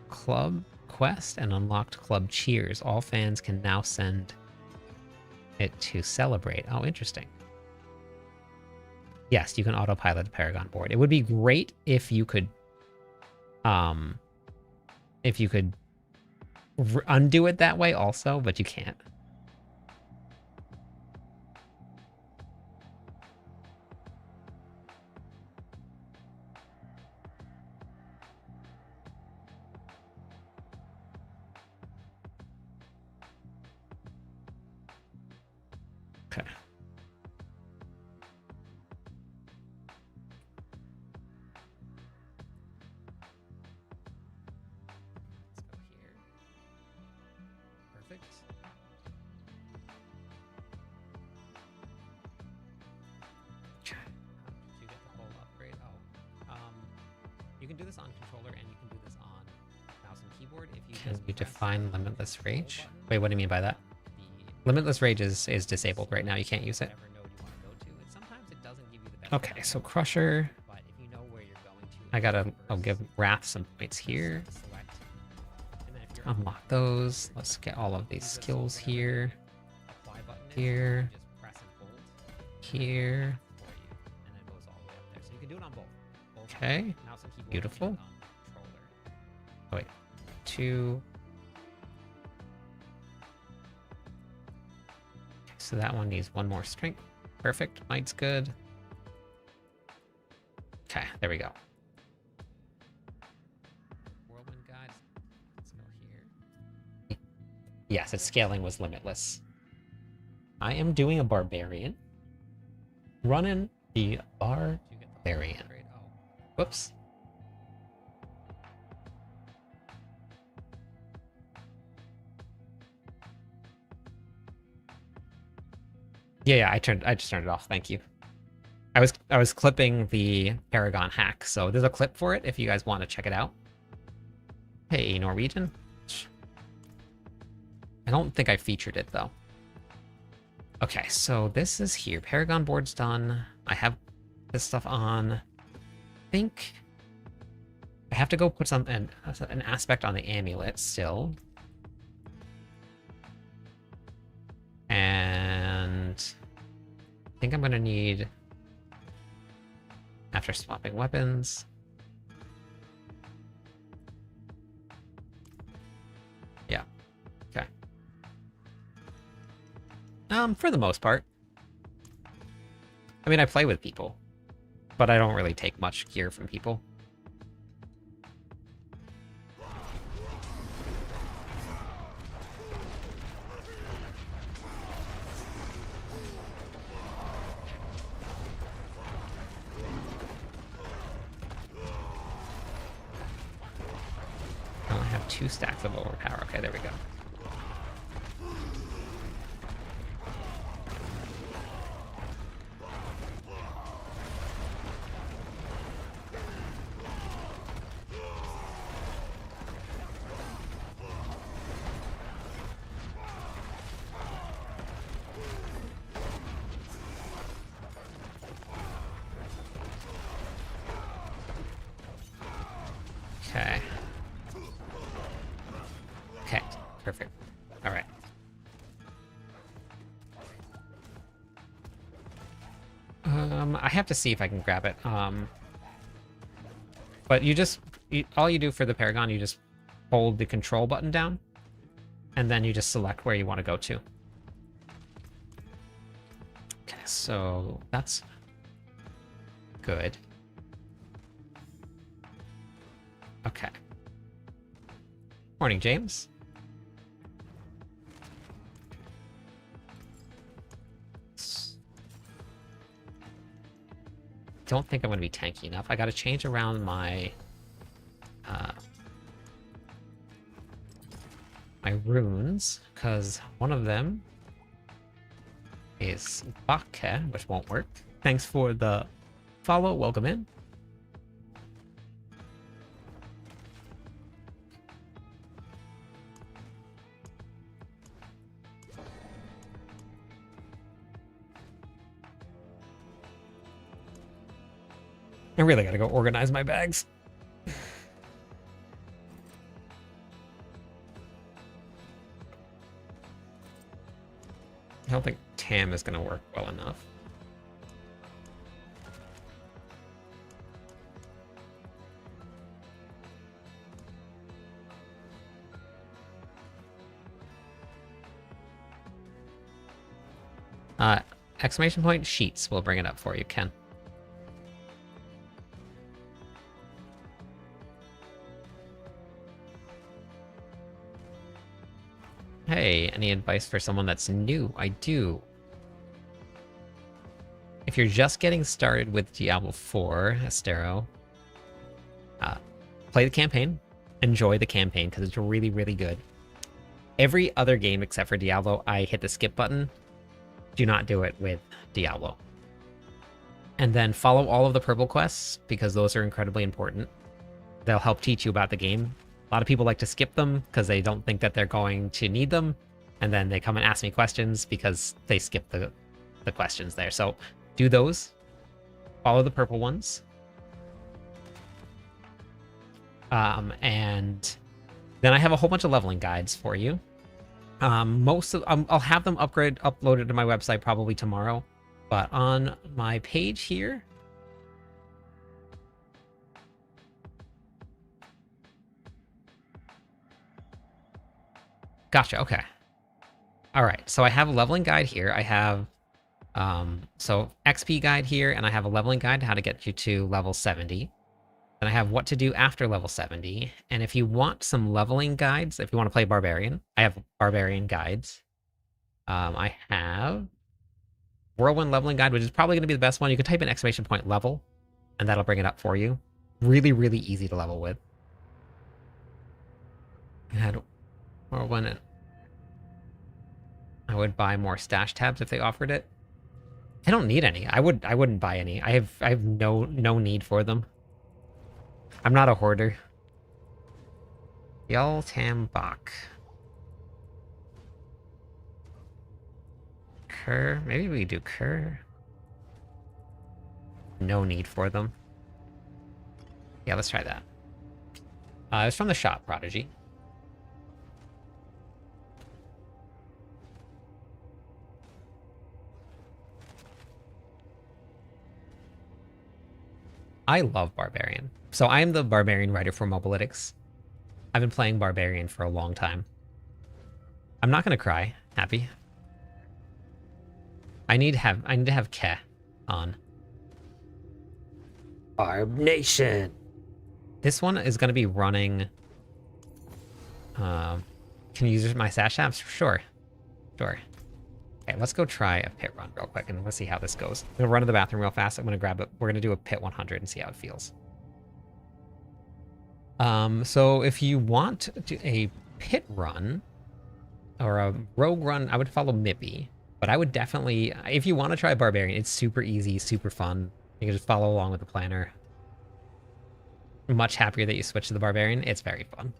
club quest and unlocked club cheers. All fans can now send it to celebrate. Oh, interesting. Yes, you can autopilot the Paragon board. It would be great if you could undo it that way also, but you can't. Okay. Let's go here. Perfect. Okay. Did you get the whole upgrade? Oh. You can do this on controller and you can do this on mouse and keyboard if you can you define limitless rage? Wait, what do you mean by that? Limitless Rage is disabled right now. You can't use it. Okay, so Crusher. I'll give Wrath some points here. Unlock those. Let's get all of these skills here. Here. Here. Okay, beautiful. Oh, wait, 2. So that one needs 1 more strength. Perfect. Might's good. Okay, there we go. Whirlwind guide. Let's go here. Yes, its scaling was limitless. I am doing a barbarian. Running the barbarian. Whoops. Yeah, I just turned it off. Thank you. I was clipping the Paragon hack, so there's a clip for it if you guys want to check it out. Hey, Norwegian. I don't think I featured it though. Okay, so this is here. Paragon board's done. I have this stuff on. I think I have to go put an aspect on the amulet still. And I think I'm going to need, after swapping weapons. Yeah. Okay. For the most part. I mean, I play with people, but I don't really take much gear from people. I only have 2 stacks of overpower. Okay, there we go. Okay. Okay, perfect. All right. I have to see if I can grab it. But all you do for the Paragon, you just hold the control button down, and then you just select where you want to go to. Okay, so that's good. Okay. Morning, James. Don't think I'm going to be tanky enough. I got to change around my my runes, because one of them is Bake, which won't work. Thanks for the follow. Welcome in. I really gotta go organize my bags. I don't think TAM is gonna work well enough. Exclamation point sheets will bring it up for you, Ken. Hey, any advice for someone that's new? I do. If you're just getting started with Diablo 4, Astero, play the campaign. Enjoy the campaign, because it's really, really good. Every other game except for Diablo, I hit the skip button. Do not do it with Diablo. And then follow all of the purple quests, because those are incredibly important. They'll help teach you about the game. A lot of people like to skip them because they don't think that they're going to need them. And then they come and ask me questions because they skip the questions there. So do those. Follow the purple ones. And then I have a whole bunch of leveling guides for you. I'll have them uploaded to my website probably tomorrow. But on my page here, gotcha, okay. All right, so I have a leveling guide here. I have, so XP guide here, and I have a leveling guide, how to get you to level 70. Then I have what to do after level 70. And if you want some leveling guides, if you want to play Barbarian, I have Barbarian guides. I have Whirlwind leveling guide, which is probably going to be the best one. You can type in exclamation point level, and that'll bring it up for you. Really, really easy to level with. I had Whirlwind. I would buy more stash tabs if they offered it. I don't need any. I wouldn't buy any. I have no need for them. I'm not a hoarder. Yaltambach. Kerr. Maybe we do Kerr. No need for them. Yeah, let's try that. It's from the shop, Prodigy. I love Barbarian. So I am the Barbarian writer for Mobalytics. I've been playing Barbarian for a long time. I'm not gonna cry. Happy. I need to have Ke on. Barb Nation. This one is gonna be running. Can you use my stash tabs? Sure. Sure. Okay, let's go try a pit run real quick and let's see how this goes. I'm gonna run to the bathroom real fast. I'm gonna grab it. We're gonna do a pit 100 and see how it feels. So if you want a pit run or a rogue run, I would follow Mippy. But I would definitely, if you want to try Barbarian, it's super easy, super fun. You can just follow along with the planner. Much happier that you switch to the Barbarian. It's very fun.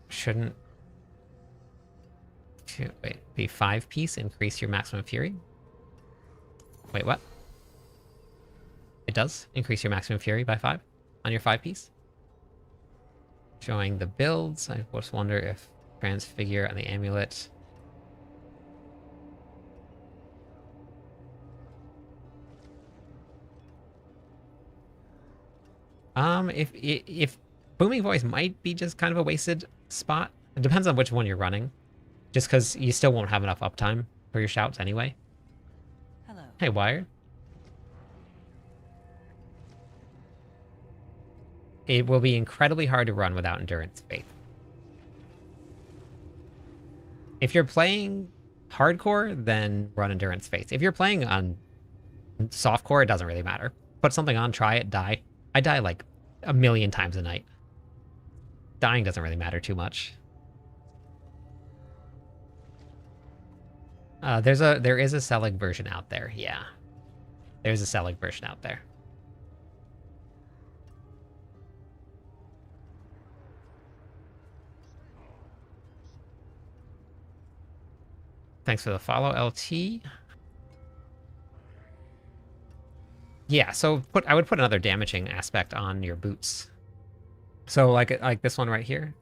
Shouldn't... Wait, be 5-piece, increase your maximum fury? Wait, what? It does increase your maximum fury by 5 on your 5-piece. Showing the builds. I just wonder if transfigure and the amulet. If booming voice might be just kind of a wasted spot. It depends on which one you're running. Just because you still won't have enough uptime for your shouts anyway. Hello. Hey, Wired. It will be incredibly hard to run without Endurance Faith. If you're playing hardcore, then run Endurance Faith. If you're playing on softcore, it doesn't really matter. Put something on, try it, die. I die like a million times a night. Dying doesn't really matter too much. There is a Selig version out there. Yeah, there's a Selig version out there. Thanks for the follow, LT. Yeah, so I would put another damaging aspect on your boots. So like this one right here.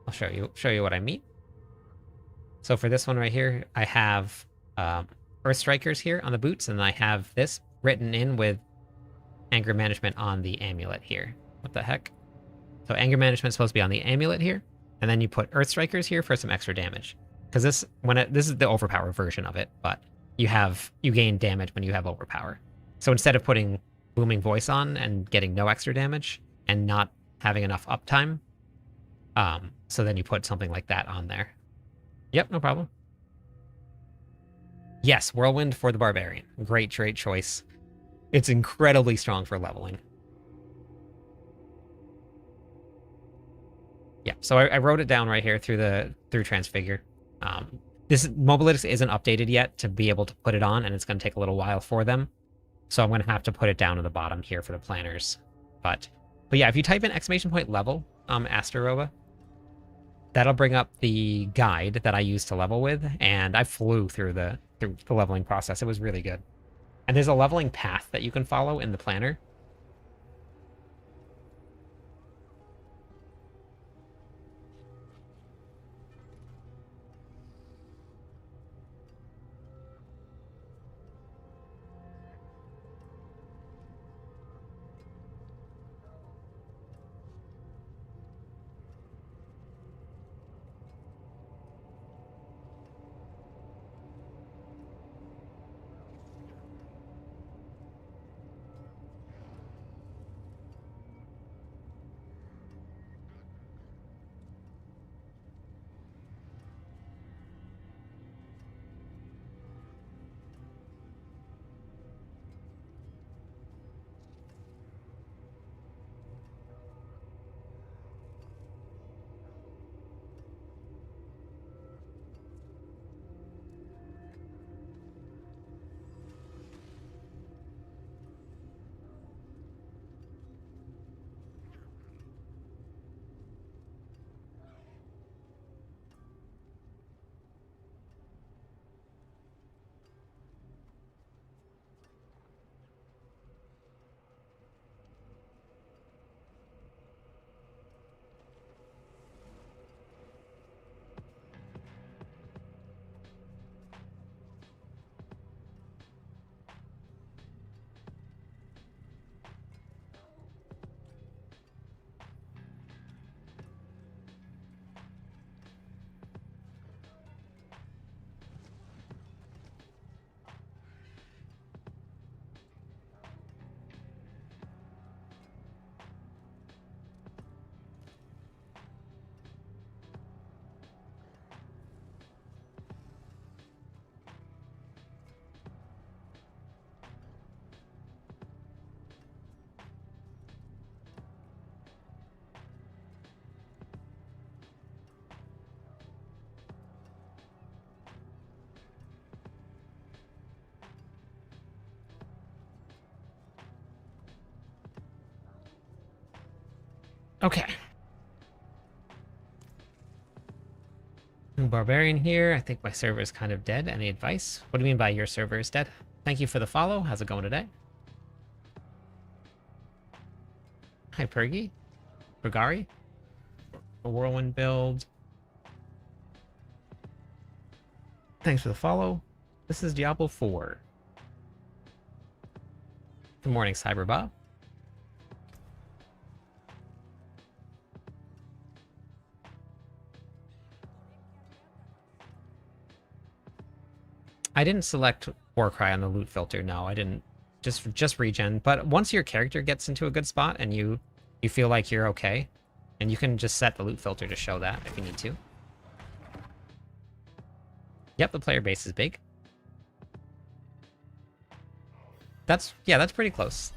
I'll show you what I mean. So for this one right here, I have Earth Strikers here on the boots, and I have this written in with anger management on the amulet here. What the heck? So anger management is supposed to be on the amulet here, and then you put Earth Strikers here for some extra damage. Because this is the overpower version of it, but you gain damage when you have overpower. So instead of putting booming voice on and getting no extra damage and not having enough uptime, so then you put something like that on there. Yep, no problem. Yes, Whirlwind for the Barbarian. Great choice. It's incredibly strong for leveling. Yeah, so I wrote it down right here through Transfigure. This Mobalytics isn't updated yet to be able to put it on, and it's going to take a little while for them. So I'm going to have to put it down at the bottom here for the planners. But yeah, if you type in !level, Astaroba, that'll bring up the guide that I used to level with, and I flew through the leveling process. It was really good. And there's a leveling path that you can follow in the planner. Okay. New Barbarian here. I think my server is kind of dead. Any advice? What do you mean by your server is dead? Thank you for the follow. How's it going today? Hi, Pergy. Brigari. A Whirlwind build. Thanks for the follow. This is Diablo 4. Good morning, Cyberbob. I didn't select Warcry on the loot filter. No, I didn't. Just regen. But once your character gets into a good spot and you feel like you're okay, and you can just set the loot filter to show that if you need to. Yep, the player base is big. That's pretty close.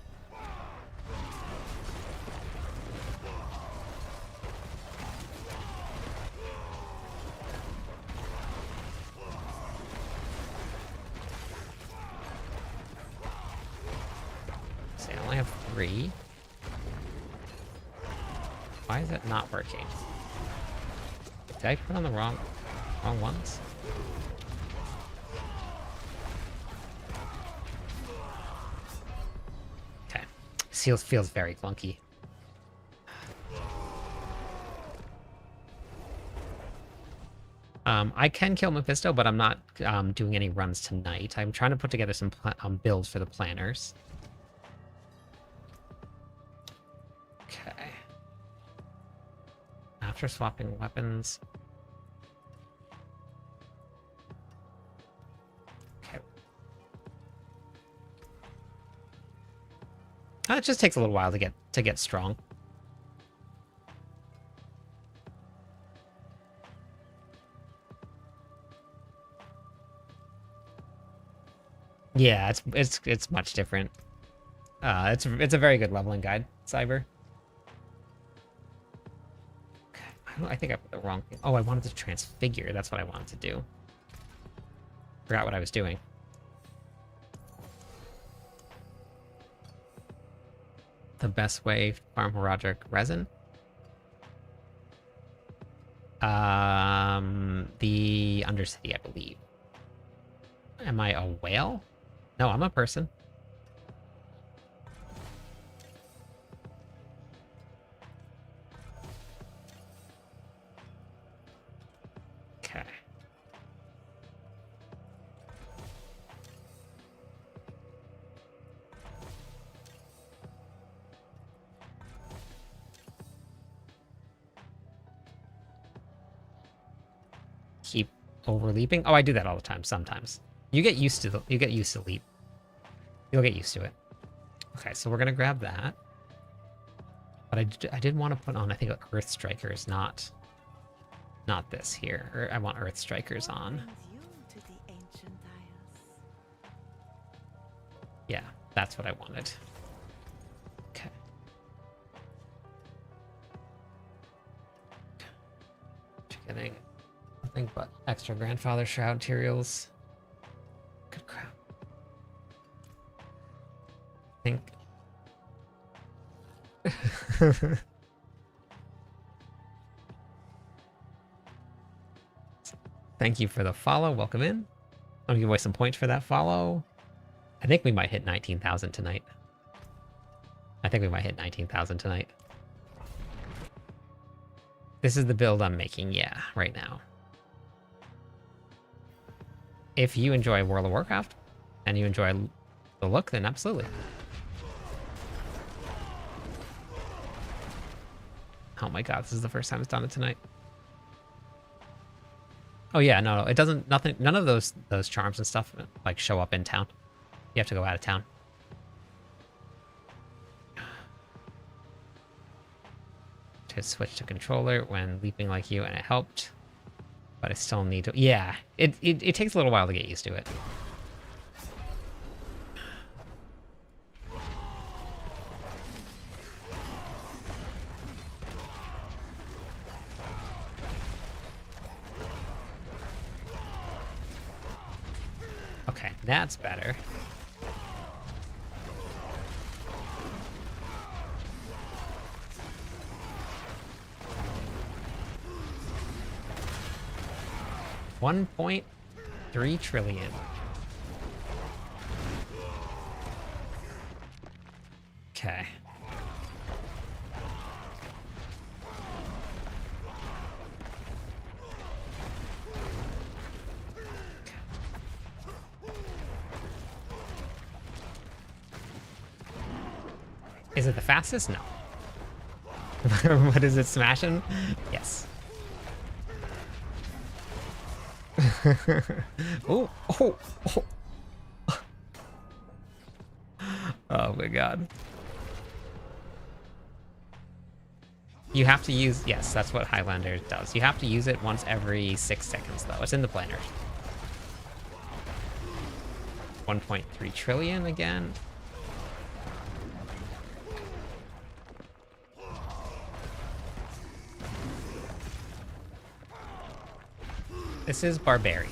See, I only have 3. Why is it not working? Did I put on the wrong ones? Okay. Feels very clunky. I can kill Mephisto, but I'm not doing any runs tonight. I'm trying to put together some builds for the planners. Okay. After swapping weapons. Okay. It just takes a little while to get strong. Yeah, it's much different. It's a very good leveling guide, Cyber. I think I put the wrong thing. Oh, I wanted to transfigure. That's what I wanted to do. Forgot what I was doing. The best way to farm Roderick resin? The Undercity, I believe. Am I a whale? No, I'm a person. Okay. Keep overleaping. Oh, I do that all the time. Sometimes you get used to leap. You'll get used to it. Okay, so we're gonna grab that. But I did want to put on, I think, Earth Strikers, not this here. Or I want Earth Strikers on. Yeah, that's what I wanted. Okay. Getting nothing but extra Grandfather Shroud materials. Good crap. I think. Thank you for the follow. Welcome in. I'm gonna give away some points for that follow. I think we might hit 19,000 tonight. This is the build I'm making, yeah, right now. If you enjoy World of Warcraft and you enjoy the look, then absolutely. Oh my god, this is the first time it's done it tonight. Oh yeah, no, it doesn't, none of those charms and stuff like show up in town. You have to go out of town. To switch to controller when leaping like you, and it helped. But I still need to, yeah, it takes a little while to get used to it. Okay, that's better. $1.3 trillion. Okay. Is it the fastest? No. What is it, smashing? Yes. Oh, oh, oh. Oh my god. You have to use, yes, that's what Highlander does. You have to use it once every 6 seconds, though. It's in the planner. 1.3 trillion again. This is Barbarian.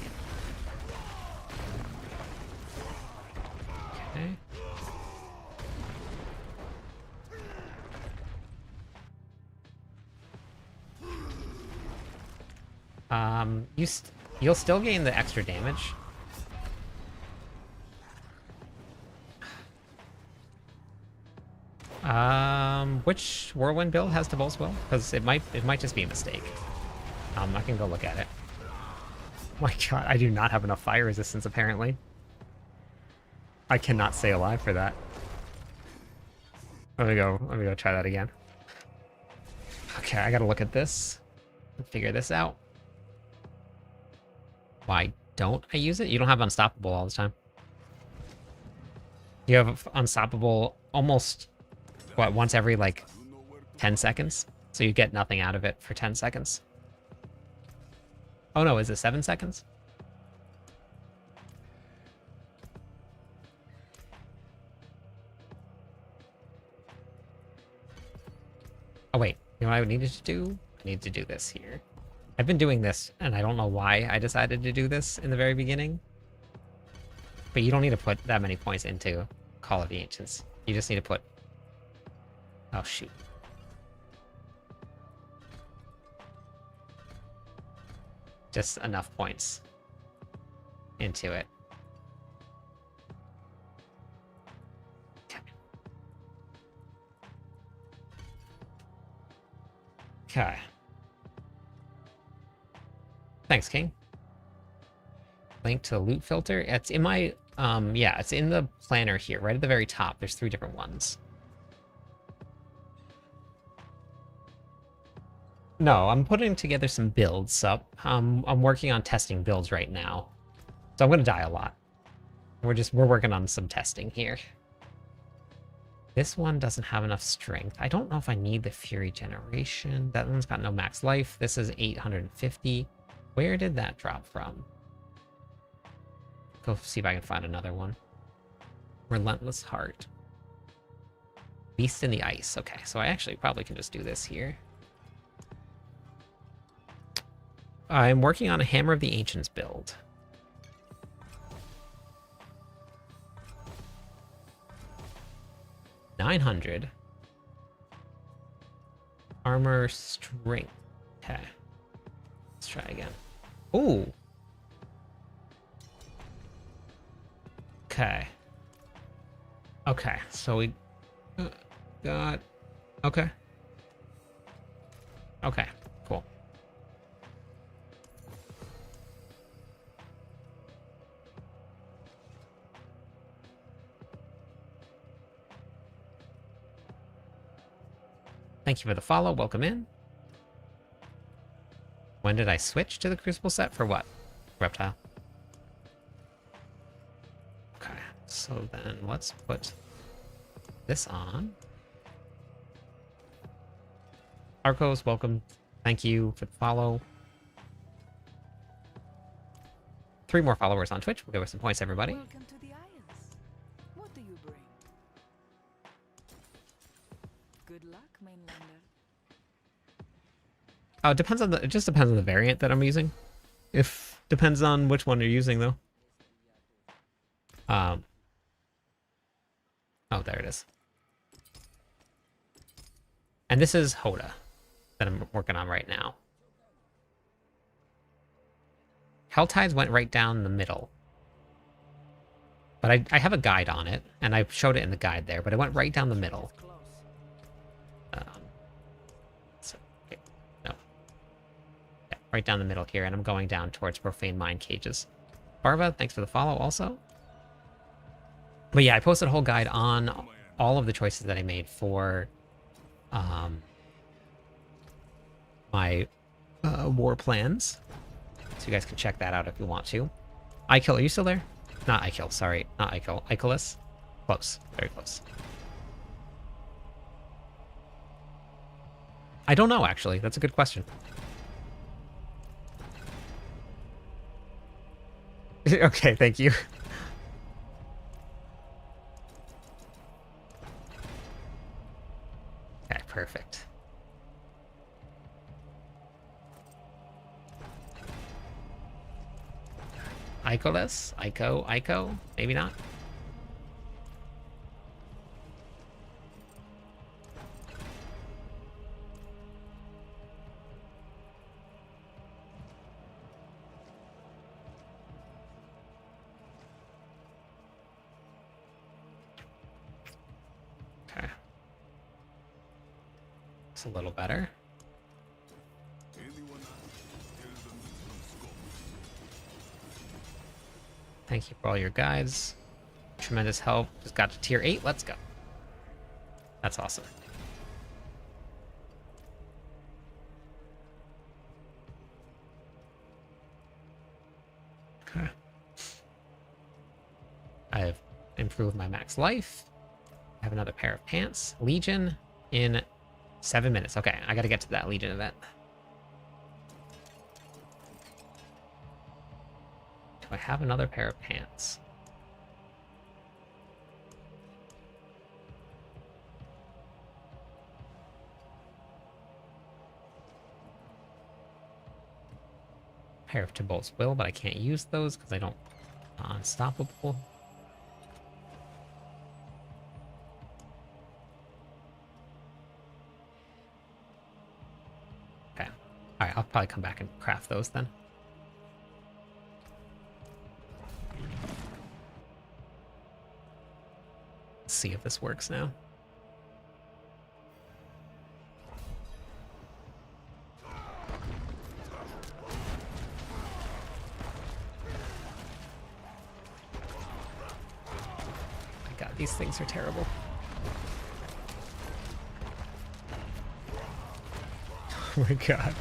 Okay. You'll still gain the extra damage. Which Whirlwind build has Devol's Will? Because it might just be a mistake. I can go look at it. My god, I do not have enough fire resistance apparently. I cannot stay alive for that. Let me go try that again. Okay, I gotta look at this and figure this out. Why don't I use it? You don't have Unstoppable all the time. You have Unstoppable almost, what, once every, like, 10 seconds? So you get nothing out of it for 10 seconds. Oh no, is it 7 seconds? Oh wait, you know what I needed to do? I need to do this here. I've been doing this, and I don't know why I decided to do this in the very beginning. But you don't need to put that many points into Call of the Ancients. You just need to put... Oh, shoot. Just enough points into it. Okay. Okay. Thanks, King. Link to loot filter. It's in my, yeah, it's in the planner here, right at the very top. There's 3 different ones. No, I'm putting together some builds up. I'm working on testing builds right now. So I'm gonna die a lot. We're working on some testing here. This one doesn't have enough strength. I don't know if I need the Fury Generation. That one's got no max life. This is 850. Where did that drop from? Go see if I can find another one. Relentless Heart. Beast in the Ice. Okay, so I actually probably can just do this here. I'm working on a Hammer of the Ancients build. $900. Armor strength. Okay. Let's try again. Ooh. Okay. Okay, so we got... Okay. Okay, cool. Thank you for the follow. Welcome in. When did I switch to the Crucible set? For what? Reptile. Okay, so then let's put this on. Arcos, welcome. Thank you for the follow. 3 more followers on Twitch. We'll give us some points, everybody. Welcome to the Isles. What do you bring? Good luck, mainlander. Oh, it depends on the. It just depends on the variant that I'm using. If depends on which one you're using, though. Oh, there it is. And this is Hoda that I'm working on right now. Helltides went right down the middle. But I have a guide on it, and I showed it in the guide there, but it went right down the middle. So, okay, no. Yeah, right down the middle here, and I'm going down towards Profane Mind Cages. Barva, thanks for the follow also. But yeah, I posted a whole guide on all of the choices that I made for my war plans So you guys can check that out if you want to. Ikill, are you still there? Not Ikill, sorry. Not Ikill. Ikilis? Close. Very close. I don't know, actually. That's a good question. Okay, thank you. Okay, perfect. Icolis? Ico? Maybe not? Okay. It's a little better. Thank you for all your guides. Tremendous help. Just got to tier 8. Let's go. That's awesome. Okay. I've improved my max life. I have another pair of pants. Legion in 7 minutes. Okay, I gotta get to that Legion event. Do I have another pair of pants? Pair of Tibolt's Will, but I can't use those because I don't... Unstoppable. Okay. Alright, I'll probably come back and craft those then. Let's see if this works now. My god, these things are terrible. Oh my god.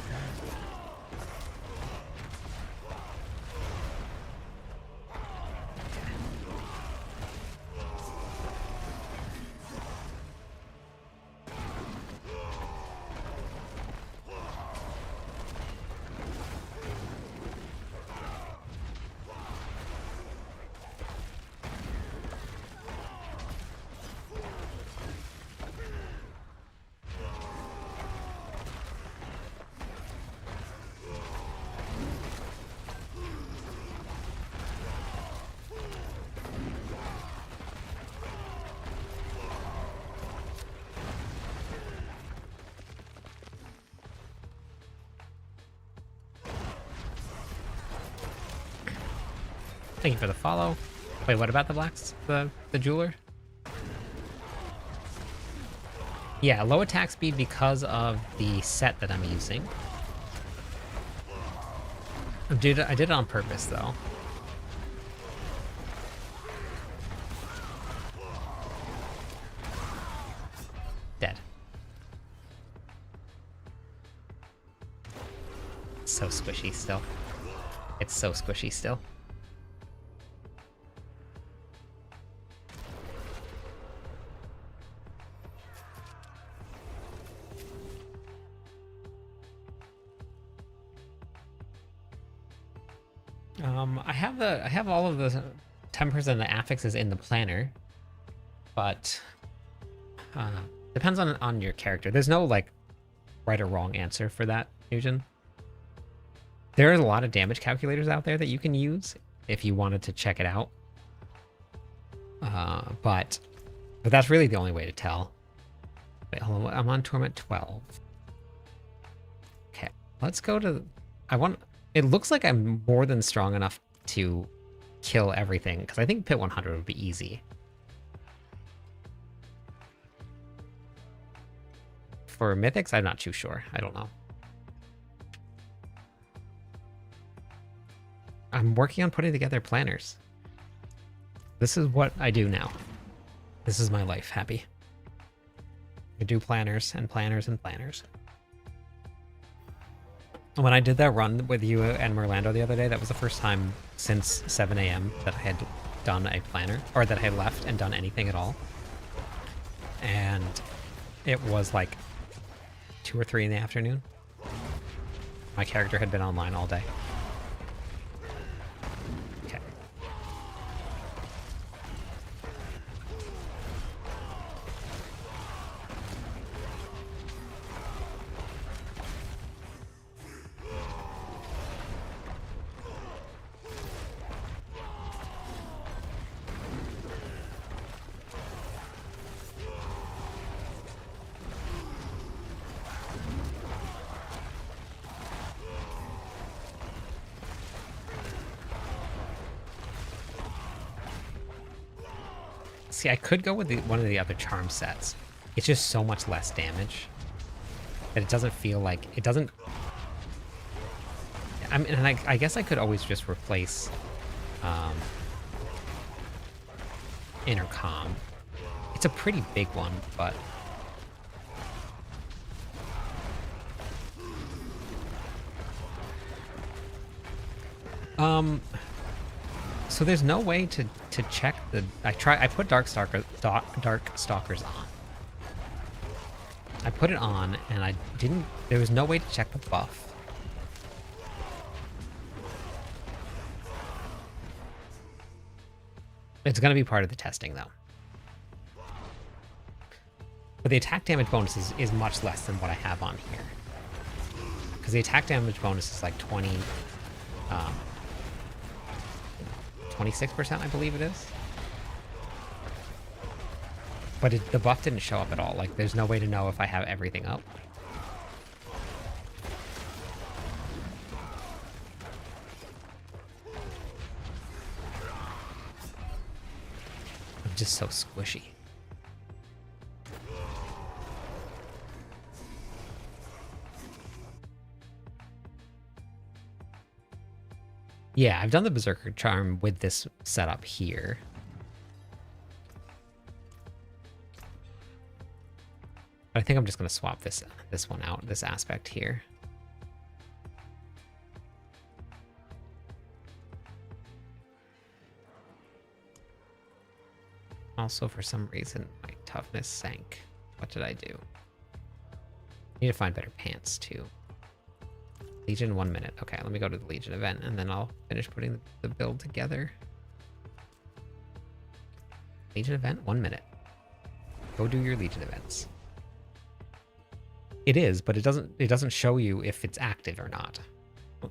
Thank you for the follow. Wait, what about the blacks? The jeweler? Yeah, low attack speed because of the set that I'm using. Dude, I did it on purpose though. Dead. So squishy still. It's so squishy still. I have all of the tempers and the affixes in the planner, but depends on your character. There's no like right or wrong answer for that, Nugent. There is a lot of damage calculators out there that you can use if you wanted to check it out, but that's really the only way to tell. Wait, hold on, I'm on Torment 12. Okay, let's go to. It looks like I'm more than strong enough to kill everything, because I think Pit 100 would be easy. For Mythics, I'm not too sure. I don't know. I'm working on putting together planners. This is what I do now. This is my life, Happy. I do planners and planners and planners. When I did that run with you and Merlando the other day, that was the first time since 7 a.m. that I had done a planner, or that I had left and done anything at all. And it was like 2 or 3 in the afternoon. My character had been online all day. Okay. See, I could go with one of the other charm sets. It's just so much less damage that it doesn't feel like it doesn't. I mean, and I guess I could always just replace intercom. It's a pretty big one, but so there's no way to check the. I put Dark Stalkers on. I put it on and I didn't. There was no way to check the buff. It's gonna be part of the testing though. But the attack damage bonus is much less than what I have on here. Because the attack damage bonus is like 26%, I believe it is. But the buff didn't show up at all. Like, there's no way to know if I have everything up. I'm just so squishy. Yeah, I've done the Berserker Charm with this setup here. But I think I'm just going to swap this one out, this aspect here. Also, for some reason, my toughness sank. What did I do? I need to find better pants, too. Legion, 1 minute. Okay, let me go to the Legion event, and then I'll finish putting the build together. Legion event, 1 minute. Go do your Legion events. It is, but it doesn't show you if it's active or not.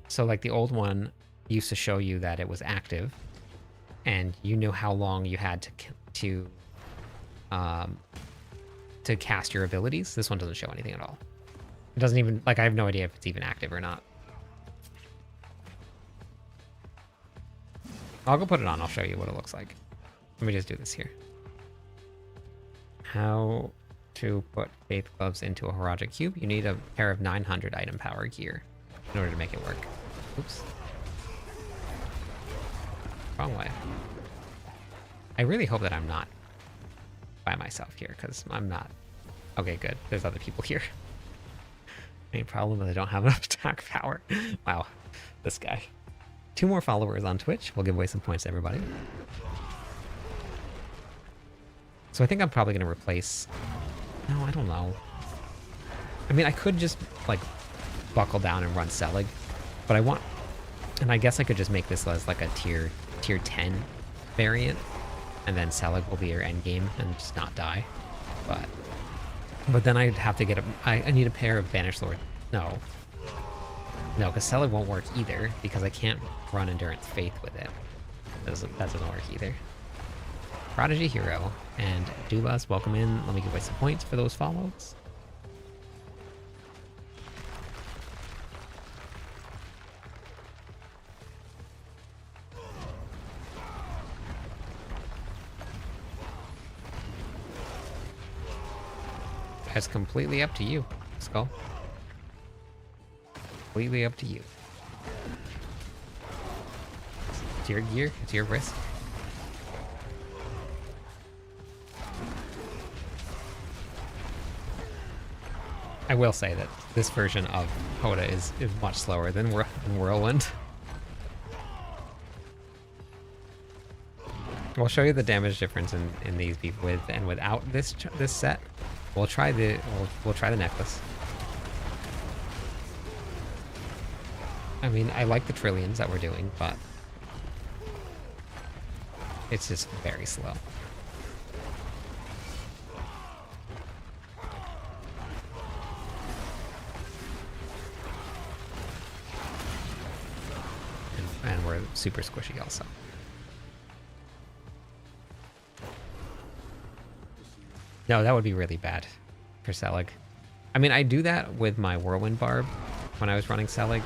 So like the old one used to show you that it was active, and you knew how long you had to cast your abilities. This one doesn't show anything at all. It doesn't even, like, I have no idea if it's even active or not. I'll go put it on. I'll show you what it looks like. Let me just do this here. How to put Faith Gloves into a Horagic Cube. You need a pair of 900 item power gear in order to make it work. Oops. Wrong way. I really hope that I'm not by myself here, because I'm not. Okay, good. There's other people here. Main problem is I don't have enough attack power. Wow, this guy. 2 more followers on Twitch. We'll give away some points to everybody. So I think I'm probably going to replace... No, I don't know. I mean, I could just, like, buckle down and run Selig, but I want... And I guess I could just make this as, like, a tier 10 variant, and then Selig will be your endgame and just not die. But then I'd have to get I need a pair of Banished Lord. No, because Selig won't work either, because I can't run Endurance Faith with it. That doesn't work either. Prodigy Hero and Dulas, welcome in. Let me give away some points for those follows. It's completely up to you, Skull. Completely up to you. It's your gear, it's your risk. I will say that this version of Hoda is much slower than Whirlwind. We'll show you the damage difference in these with and without this set. We'll try the necklace. I mean, I like the trillions that we're doing, but it's just very slow. And we're super squishy also. No, that would be really bad for Selig. I mean, I do that with my Whirlwind Barb when I was running Selig,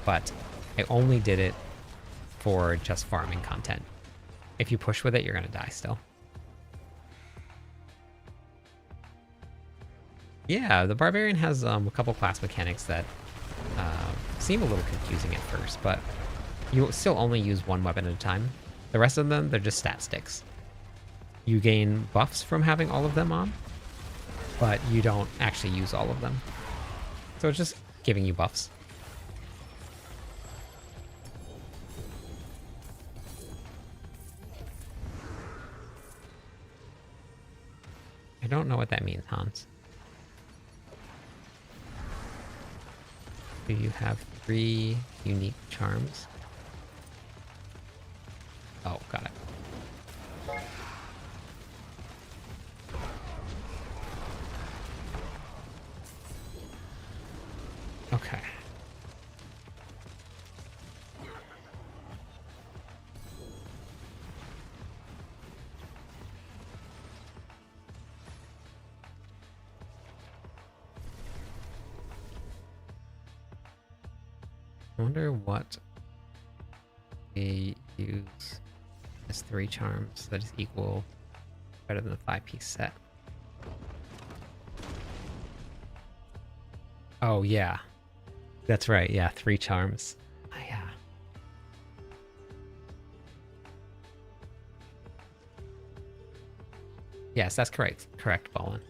but I only did it for just farming content. If you push with it, you're going to die still. Yeah, the Barbarian has a couple class mechanics that seem a little confusing at first, but you still only use one weapon at a time. The rest of them, they're just stat sticks. You gain buffs from having all of them on, but you don't actually use all of them. So it's just giving you buffs. I don't know what that means, Hans. Do you have 3 unique charms? Oh, got it. Okay. I wonder what we use as 3 charms that is equal, better than a 5-piece set. Oh, yeah. That's right, yeah, 3 charms. Oh, yeah. Yes, that's correct. Correct, Ballin.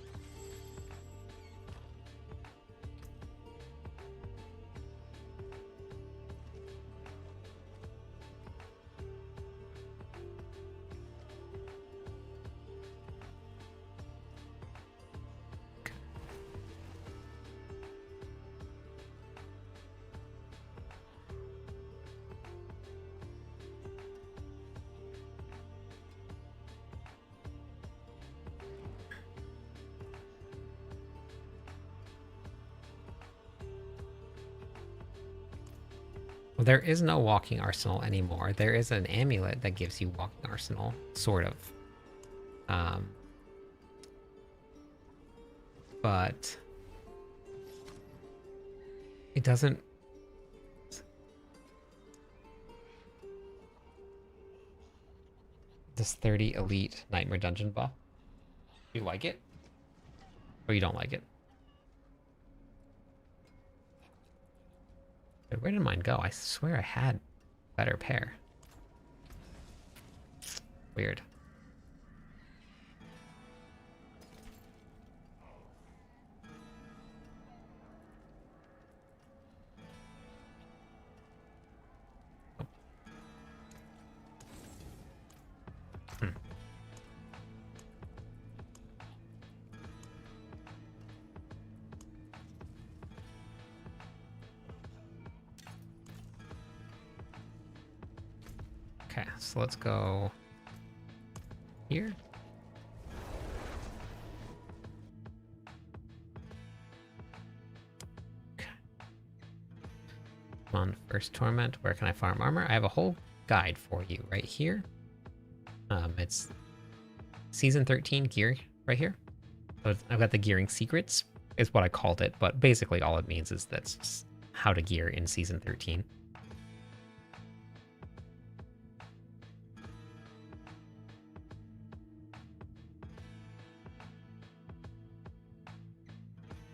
Well, there is no walking arsenal anymore. There is an amulet that gives you walking arsenal, sort of. But it doesn't. This 30 elite nightmare dungeon buff. You like it? Or you don't like it? Where did mine go? I swear I had a better pair. Weird. Okay, so let's go here. Okay. Come on, first torment. Where can I farm armor? I have a whole guide for you right here. It's season 13 gear right here. So I've got the gearing secrets is what I called it, but basically all it means is that's just how to gear in season 13.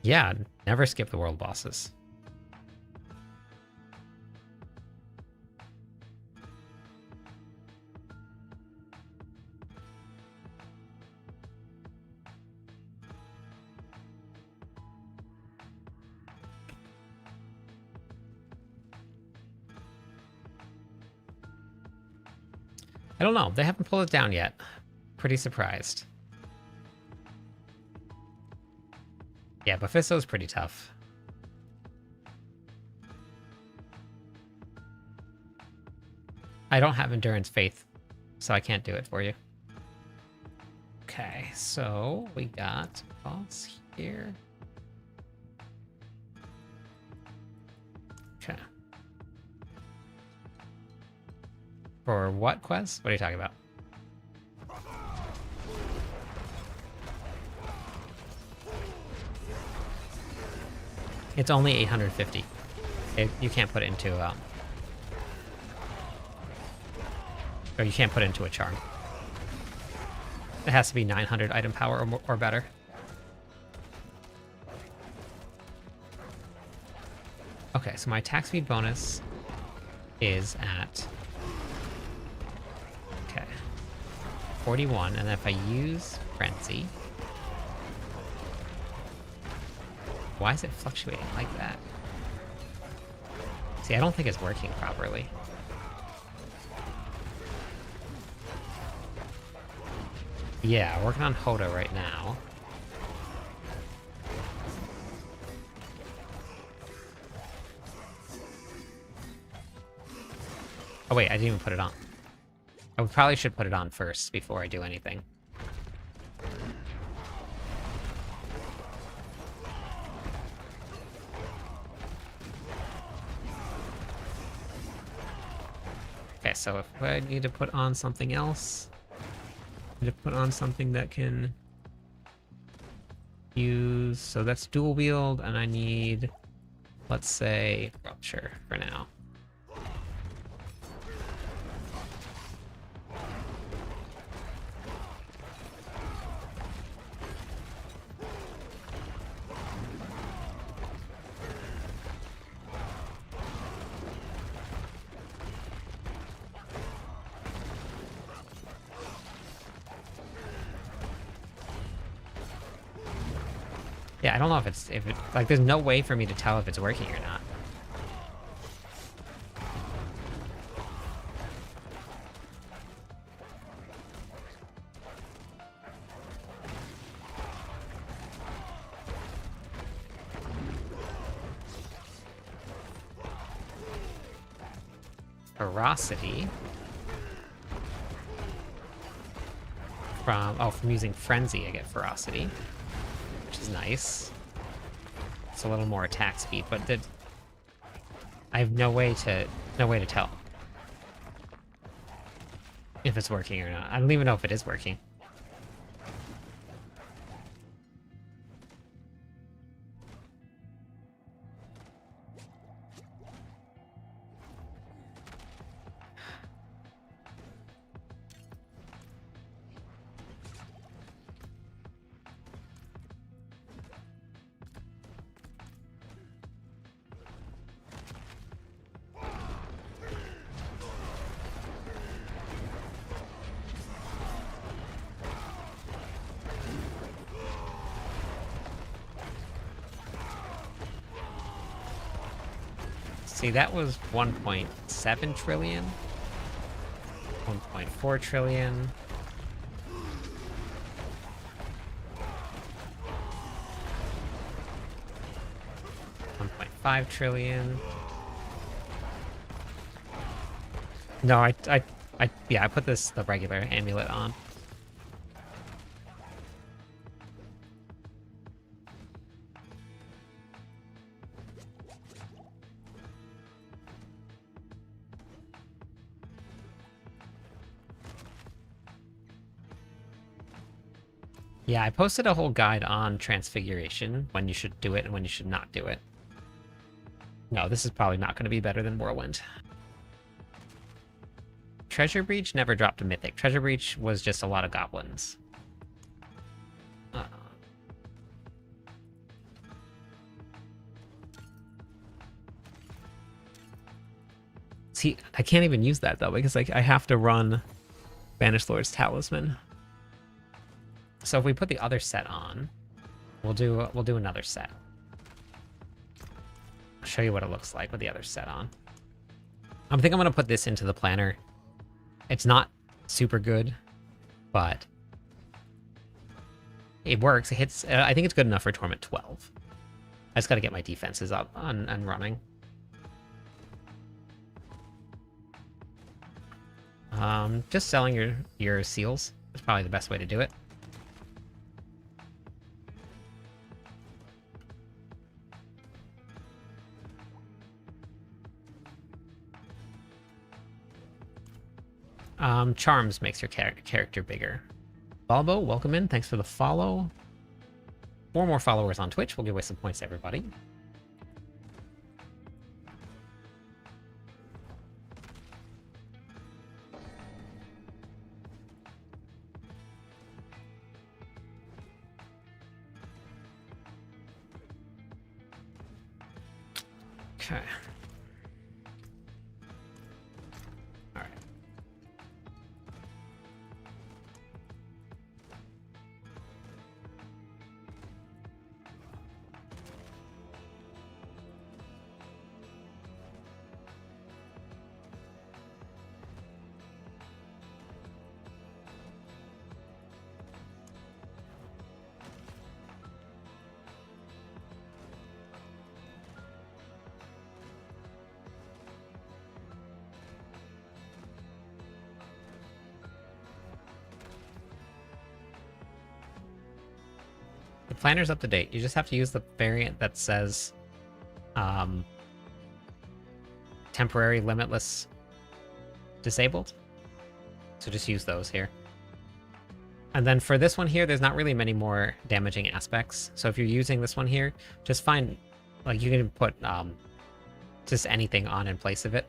Yeah, never skip the world bosses. I don't know. They haven't pulled it down yet. Pretty surprised. Yeah, Mephisto's pretty tough. I don't have Endurance Faith, so I can't do it for you. Okay, so we got boss here. Okay. For what quest? What are you talking about? It's only 850. You can't put it into or you can't put it into a charm. It has to be 900 item power or, or better. Okay, so my attack speed bonus is at 41, and then if I use Frenzy, why is it fluctuating like that? See, I don't think it's working properly. Yeah, working on Hoda right now. Oh wait, I didn't even put it on. I probably should put it on first before I do anything. Okay, so if I need to put on something else, I need to put on something that can use, so that's dual wield, and I need, let's say, Rupture for now. Yeah, I don't know if it, like, there's no way for me to tell if it's working or not. Ferocity. From using Frenzy, I get Ferocity, which is nice. It's a little more attack speed, but I have no way to tell if it's working or not. I don't even know if it is working. See, that was 1.7 trillion, 1.4 trillion. $1.5 trillion. No, yeah, I put the regular amulet on. Yeah, I posted a whole guide on Transfiguration, when you should do it and when you should not do it. No, this is probably not going to be better than Whirlwind. Treasure Breach never dropped a mythic. Treasure Breach was just a lot of goblins. See, I can't even use that though, because like I have to run Banished Lord's Talisman. So if we put the other set on, we'll do another set. I'll show you what it looks like with the other set on. I think I'm gonna put this into the planner. It's not super good, but it works. It hits. I think it's good enough for Torment 12. I just got to get my defenses up and running. Just selling your seals is probably the best way to do it. Charms makes your character bigger. Balbo, welcome in. Thanks for the follow. 4 more followers on Twitch. We'll give away some points to everybody. Okay. All right. The planner's up to date. You just have to use the variant that says temporary limitless disabled. So just use those here. And then for this one here, there's not really many more damaging aspects. So if you're using this one here, just find, like, you can put just anything on in place of it.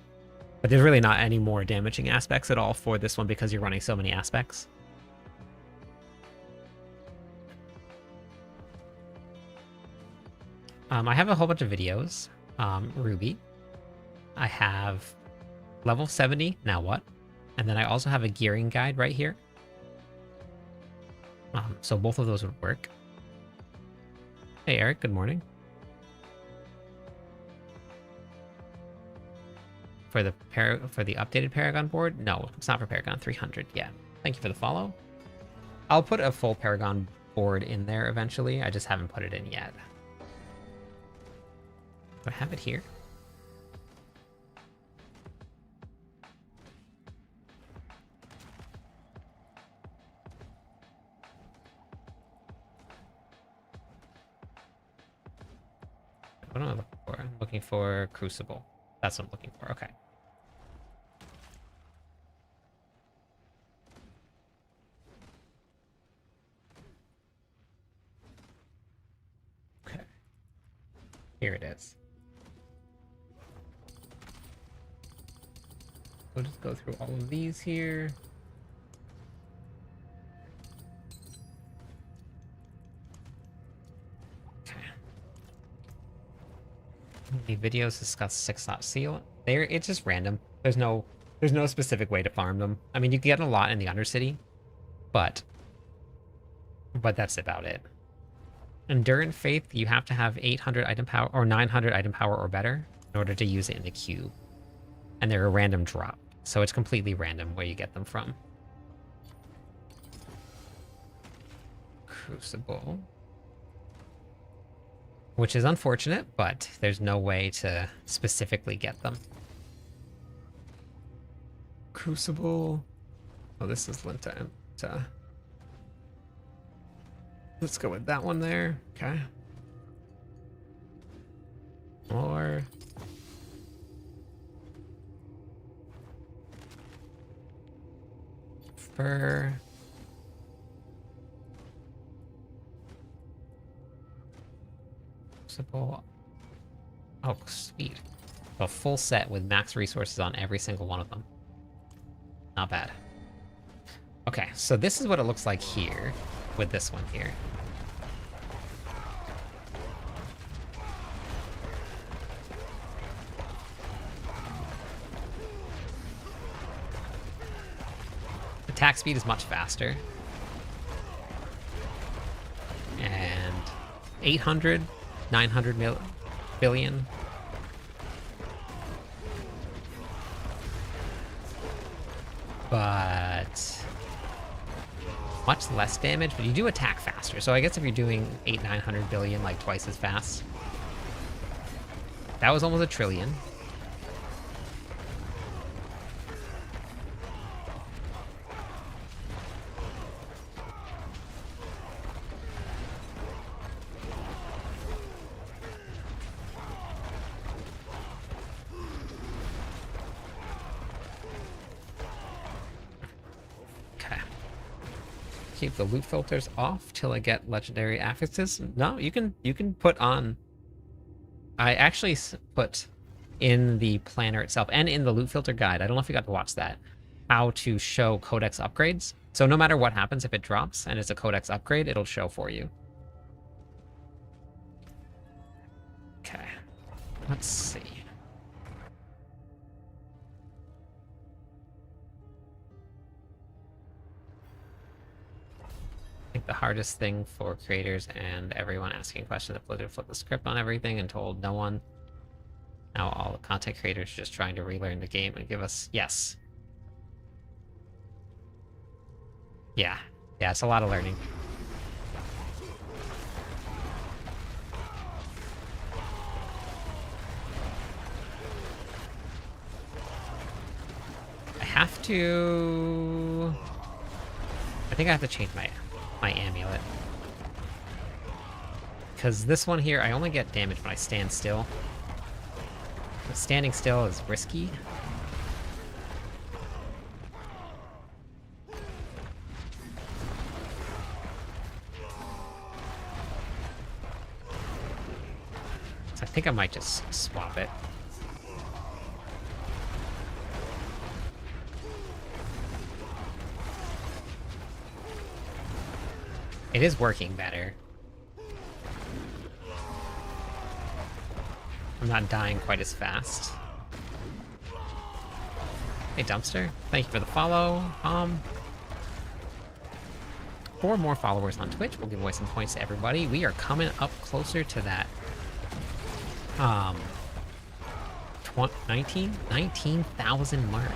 But there's really not any more damaging aspects at all for this one because you're running so many aspects. I have a whole bunch of videos. Ruby. I have level 70, now what? And then I also have a gearing guide right here. So both of those would work. Hey Eric, good morning. For the updated Paragon board? No, it's not for Paragon 300. Yeah. Thank you for the follow. I'll put a full Paragon board in there eventually. I just haven't put it in yet. Do I have it here? What am I looking for? I'm looking for Crucible. That's what I'm looking for. Okay. Okay. Here it is. We'll just go through all of these here. Okay. The videos discuss 6-slot seal. It's just random. There's no specific way to farm them. I mean, you get a lot in the Undercity, but that's about it. Endurant Faith, you have to have 800 item power or 900 item power or better in order to use it in the queue. And they're a random drop. So it's completely random where you get them from. Crucible. Which is unfortunate, but there's no way to specifically get them. Crucible. Oh, this is Linta. Let's go with that one there. Okay. More. Fur. Crucible. Oh, sweet. A full set with max resources on every single one of them. Not bad. Okay, so this is what it looks like here with this one here. Attack speed is much faster. And 800, 900 billion. But much less damage, but you do attack faster. So I guess if you're doing 900 billion, like twice as fast. That was almost a trillion. Keep the loot filters off till I get legendary affixes. No, you can put on. I actually put in the planner itself and in the loot filter guide. I don't know if you got to watch that. How to show codex upgrades. So no matter what happens, if it drops and it's a codex upgrade, it'll show for you. Okay, let's see. I think the hardest thing for creators and everyone asking questions is to flip the script on everything and told no one. Now all the content creators are just trying to relearn the game and give us yes. Yeah, it's a lot of learning. I have to. I think I have to change my amulet. Because this one here, I only get damage when I stand still. But standing still is risky. So I think I might just swap it. It is working better. I'm not dying quite as fast. Hey, Dumpster. Thank you for the follow. 4 more followers on Twitch. We'll give away some points to everybody. We are coming up closer to that. 19,000 mark.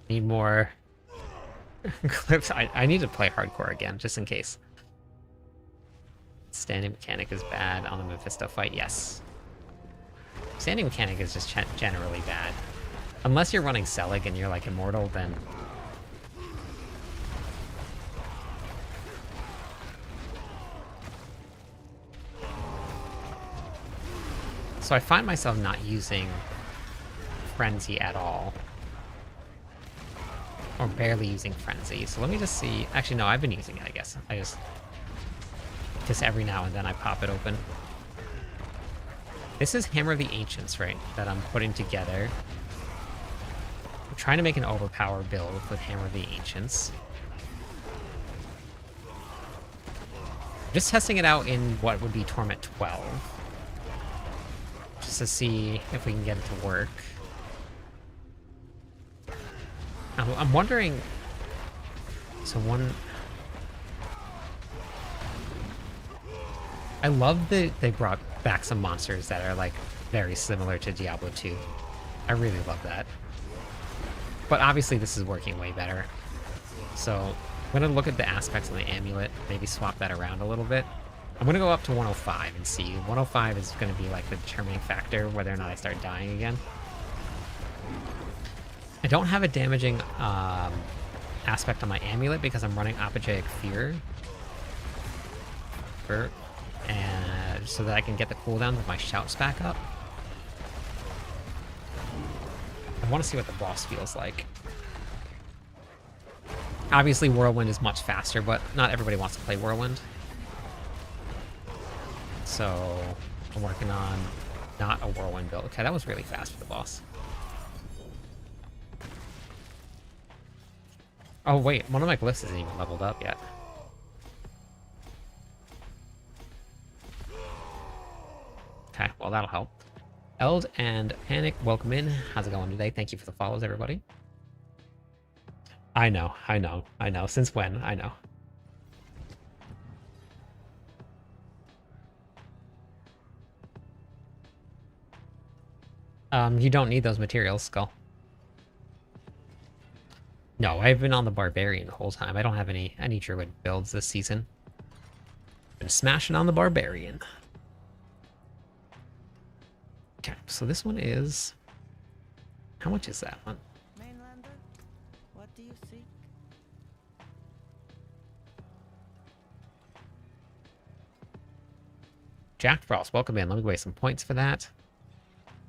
Need more clips. I need to play hardcore again, just in case. Standing mechanic is bad on the Mephisto fight. Yes. Standing mechanic is just generally bad. Unless you're running Selig and you're like immortal, then... So I find myself not using Frenzy at all. Or barely using Frenzy. So let me just see. Actually, no, I've been using it, I guess. I just every now and then I pop it open. This is Hammer of the Ancients, right? That I'm putting together. I'm trying to make an overpower build with Hammer of the Ancients. Just testing it out in what would be Torment 12. Just to see if we can get it to work. I'm wondering... So one... I love that they brought back some monsters that are like very similar to Diablo 2. I really love that. But obviously this is working way better. So I'm going to look at the aspects of the amulet, maybe swap that around a little bit. I'm going to go up to 105 and see. 105 is going to be like the determining factor whether or not I start dying again. I don't have a damaging aspect on my amulet because I'm running Apogeic Fear. And so that I can get the cooldowns of my shouts back up. I want to see what the boss feels like. Obviously Whirlwind is much faster, but not everybody wants to play Whirlwind. So I'm working on not a Whirlwind build. Okay, that was really fast for the boss. Oh wait, one of my glyphs isn't even leveled up yet. Okay, well that'll help. Eld and Panic, welcome in. How's it going today? Thank you for the follows, everybody. I know. Since when? I know. You don't need those materials, Skull. No, I've been on the Barbarian the whole time. I don't have any Druid builds this season. Been smashing on the Barbarian. Okay, so this one is... How much is that one? Mainlander, what do you seek? Jack Frost, welcome in. Let me waste some points for that.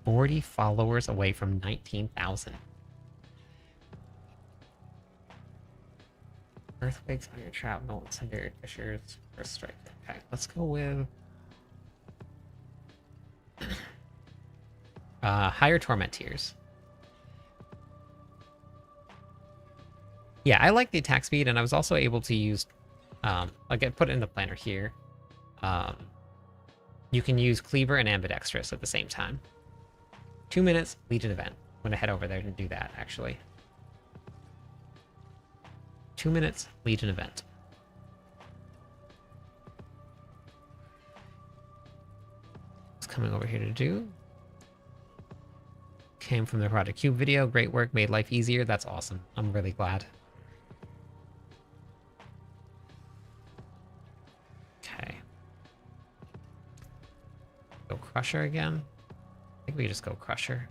40 followers away from 19,000. Earthquakes, Iron Trap, no incendiary fissures, first strike. Okay, let's go with higher torment tiers. Yeah, I like the attack speed, and I was also able to use like I put it in the planner here. You can use Cleaver and Ambidextrous at the same time. 2 minutes, Legion event. I'm gonna head over there and do that actually. 2 minutes, Legion event. What's coming over here to do? Came from the Project Cube video. Great work, made life easier. That's awesome. I'm really glad. Okay. Go Crusher again. I think we just go Crusher.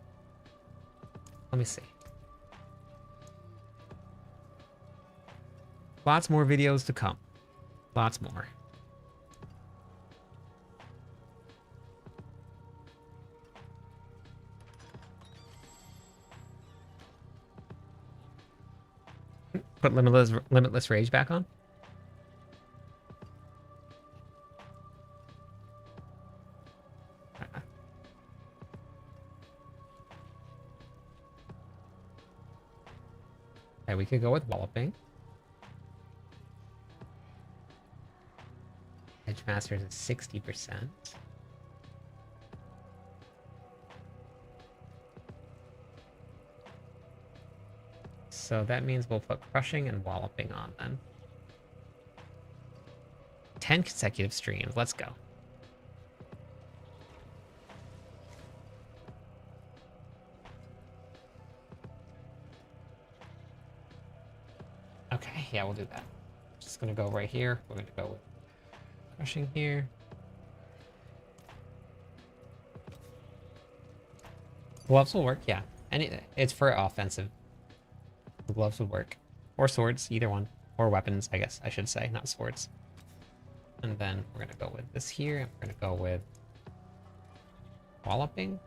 Let me see. Lots more videos to come. Lots more. Put Limitless Rage back on? Okay, we could go with Walloping. Edge Masters is 60%. So that means we'll put Crushing and Walloping on then. 10 consecutive streams. Let's go. Okay, yeah, we'll do that. Just gonna go right here. We're gonna go with Crushing here. Gloves will work, yeah. And it's for offensive. The gloves would work. Or swords, either one. Or weapons, I guess I should say, not swords. And then we're gonna go with this here. And we're gonna go with Walloping.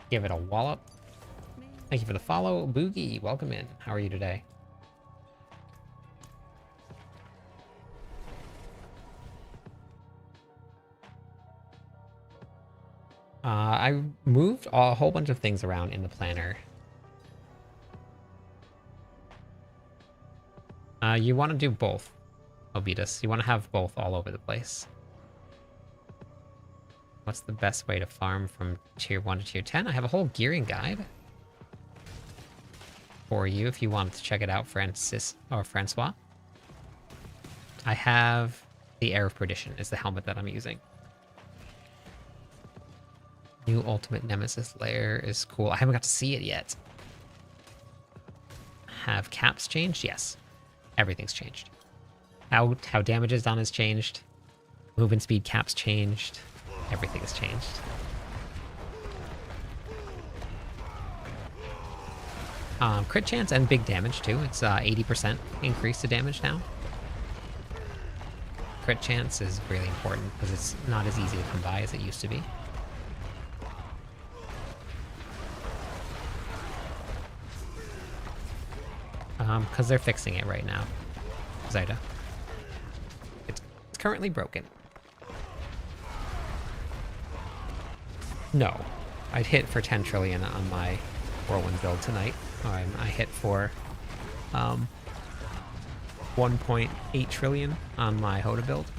Give it a wallop. Thank you for the follow. Boogie, welcome in. How are you today? I moved a whole bunch of things around in the planner. You want to do both, Obitus. You want to have both all over the place. What's the best way to farm from tier 1 to tier 10? I have a whole gearing guide for you if you wanted to check it out, Francis or Francois. I have the Air of Perdition is the helmet that I'm using. New Ultimate Nemesis layer is cool. I haven't got to see it yet. Have caps changed? Yes. Everything's changed. How damage is done has changed. Movement speed caps changed. Everything has changed. Crit chance and big damage too. It's 80% increase to damage now. Crit chance is really important because it's not as easy to come by as it used to be. Because they're fixing it right now. Zyda. It's currently broken. No. I'd hit for 10 trillion on my Whirlwind build tonight. I hit for 1.8 trillion on my Hoda build.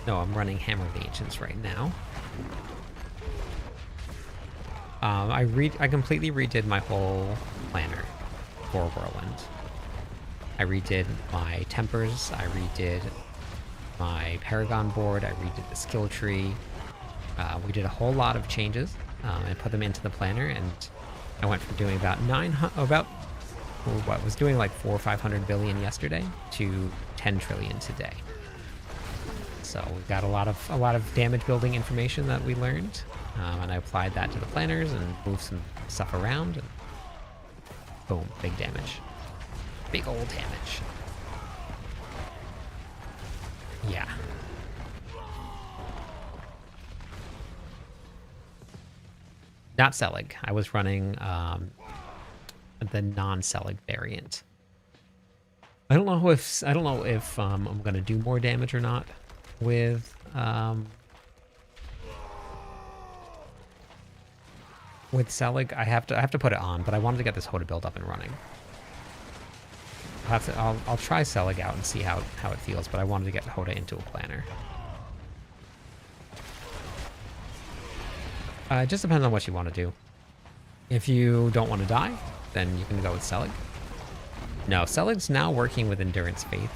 No, I'm running Hammer of Ancients right now. I completely redid my whole planner for Whirlwind. I redid my tempers, I redid my Paragon board, I redid the skill tree. We did a whole lot of changes and put them into the planner, and I went from doing about what was doing like 400 or 500 billion yesterday to 10 trillion today. So we got a lot of damage building information that we learned, and I applied that to the planners and moved some stuff around, and boom, big damage, big old damage. Yeah. Not Selig. I was running the non-Selig variant. I don't know if I'm gonna do more damage or not with Selig. I have to put it on, but I wanted to get this Hoda build up and running. I'll try Selig out and see how it feels, but I wanted to get Hoda into a planner. It just depends on what you want to do. If you don't want to die, then you can go with Selig. No, Selig's now working with Endurance Faith.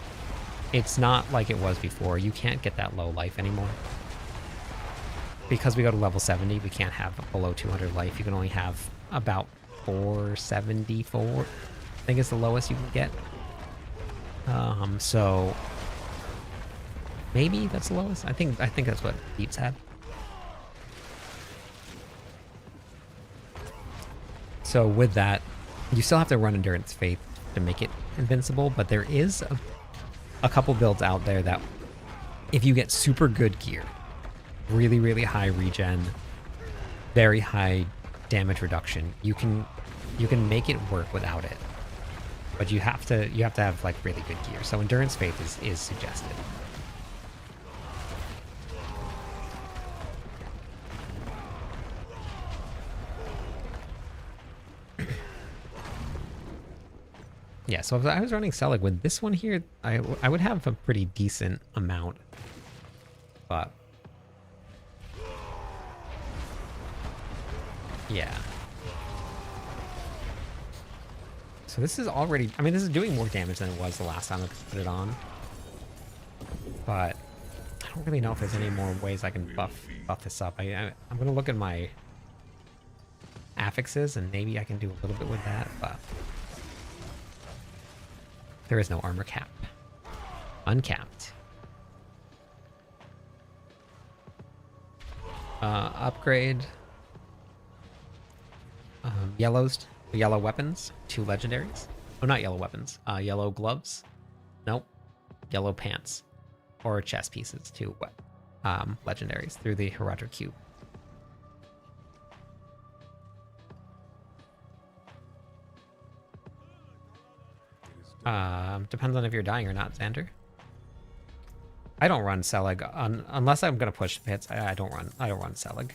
It's not like it was before. You can't get that low life anymore. Because we go to level 70, we can't have below 200 life. You can only have about 474. I think it's the lowest you can get. So maybe that's the lowest. I think that's what Beats had. So with that, you still have to run Endurance Faith to make it invincible, but there is a couple builds out there that if you get super good gear, really, really high regen, very high damage reduction, you can make it work without it. But you have to have like really good gear. So Endurance Faith is suggested. Yeah, so if I was running Selig with this one here, I would have a pretty decent amount. But yeah. So this is already, I mean, this is doing more damage than it was the last time I put it on. But I don't really know if there's any more ways I can buff this up. I'm going to look at my affixes and maybe I can do a little bit with that, but there is no armor cap. Uncapped. Upgrade. Yellow weapons, 2 legendaries. Oh, not yellow weapons. Yellow gloves. Nope. Yellow pants. Or chest pieces, 2 legendaries through the Herodra Cube. Depends on if you're dying or not, Xander. I don't run Selig unless I'm gonna push pits. I don't run Selig.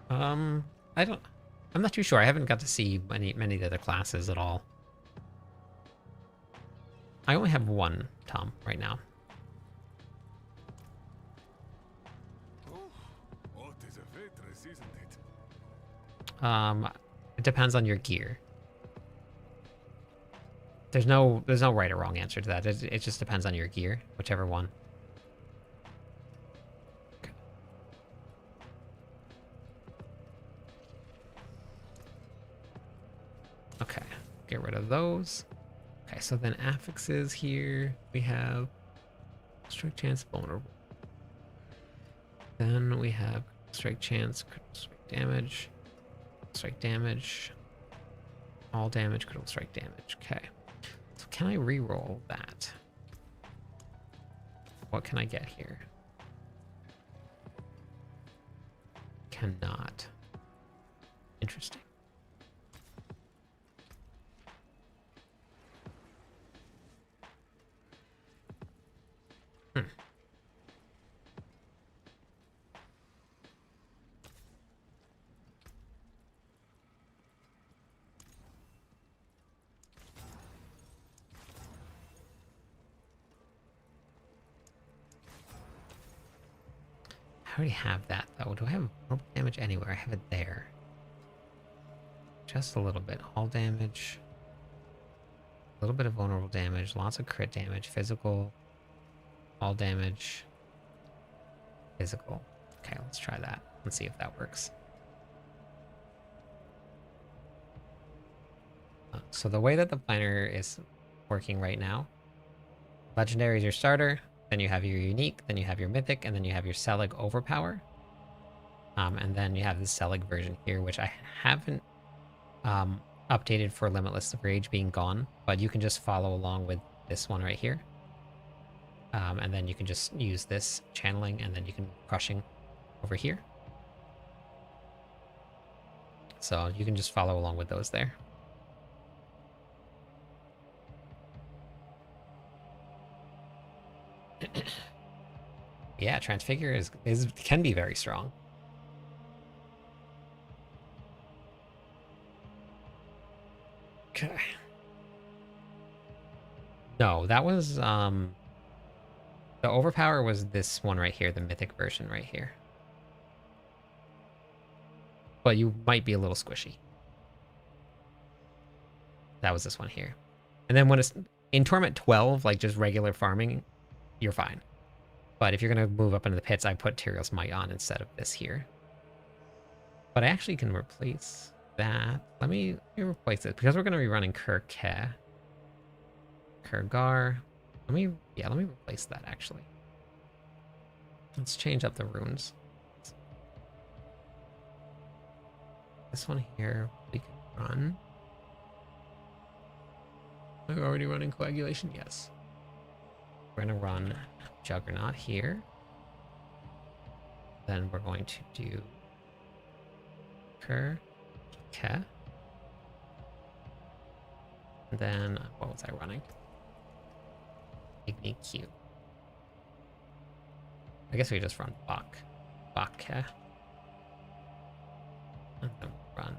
I'm not too sure. I haven't got to see many of the other classes at all. I only have one Tom right now. It depends on your gear. There's no right or wrong answer to that. It just depends on your gear, whichever one. Okay, get rid of those. Okay, so then affixes here we have strike chance vulnerable. Then we have strike chance, critical strike damage, all damage, critical strike damage. Okay, so can I re-roll that? What can I get here? Cannot. Interesting. I already have that though. Do I have more damage anywhere? I have it there. Just a little bit. All damage. A little bit of vulnerable damage, lots of crit damage, physical, all damage, physical. Okay, let's try that. Let's see if that works. So the way that the planner is working right now, legendary is your starter, then you have your unique, then you have your mythic, and then you have your Selig overpower. And then you have the Selig version here, which I haven't updated for Limitless of Rage being gone, but you can just follow along with this one right here. And then you can just use this channeling, and then you can crushing over here. So you can just follow along with those there. Yeah, Transfigure is can be very strong. Okay. No, that was the overpower was this one right here, the mythic version right here. But you might be a little squishy. That was this one here. And then when it's in Torment 12, like just regular farming, you're fine. But if you're going to move up into the pits, I put Tyrion's Might on instead of this here. But I actually can replace that. Let me replace it because we're going to be running Kurgar. Let me replace that actually. Let's change up the runes. This one here we can run. Are we already running Coagulation? Yes. We're going to run Juggernaut here. Then we're going to do Kurgar. And then, what was I running? Igni Q. I guess we just run Baka. And then run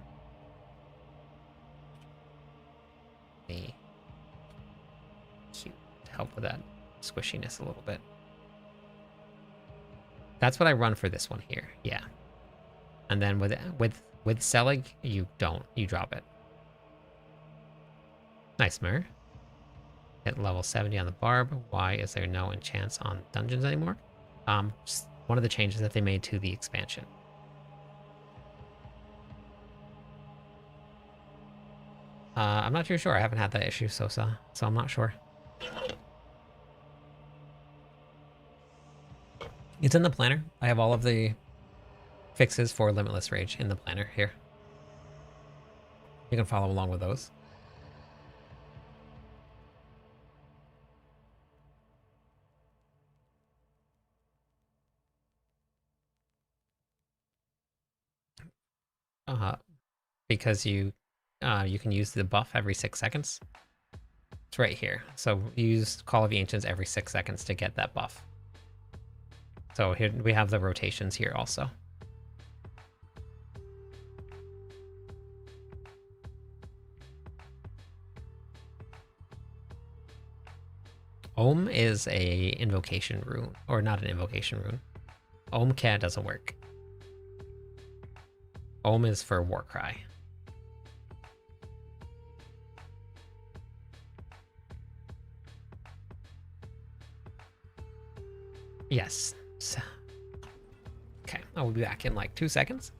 the Q to help with that squishiness a little bit. That's what I run for this one here. Yeah. And then with Selig, you drop it. Nice, Mir. Hit level 70 on the barb. Why is there no enchants on dungeons anymore? Just one of the changes that they made to the expansion. I'm not too sure. I haven't had that issue, so I'm not sure. It's in the planner. I have all of the fixes for Limitless Rage in the planner here. You can follow along with those. Because you can use the buff every 6 seconds. It's right here. So use Call of the Ancients every 6 seconds to get that buff. So here we have the rotations here also. Ohm is a invocation rune, or not an invocation rune. Ohm Ka doesn't work. Ohm is for Warcry. Yes. Okay, I will be back in like 2 seconds.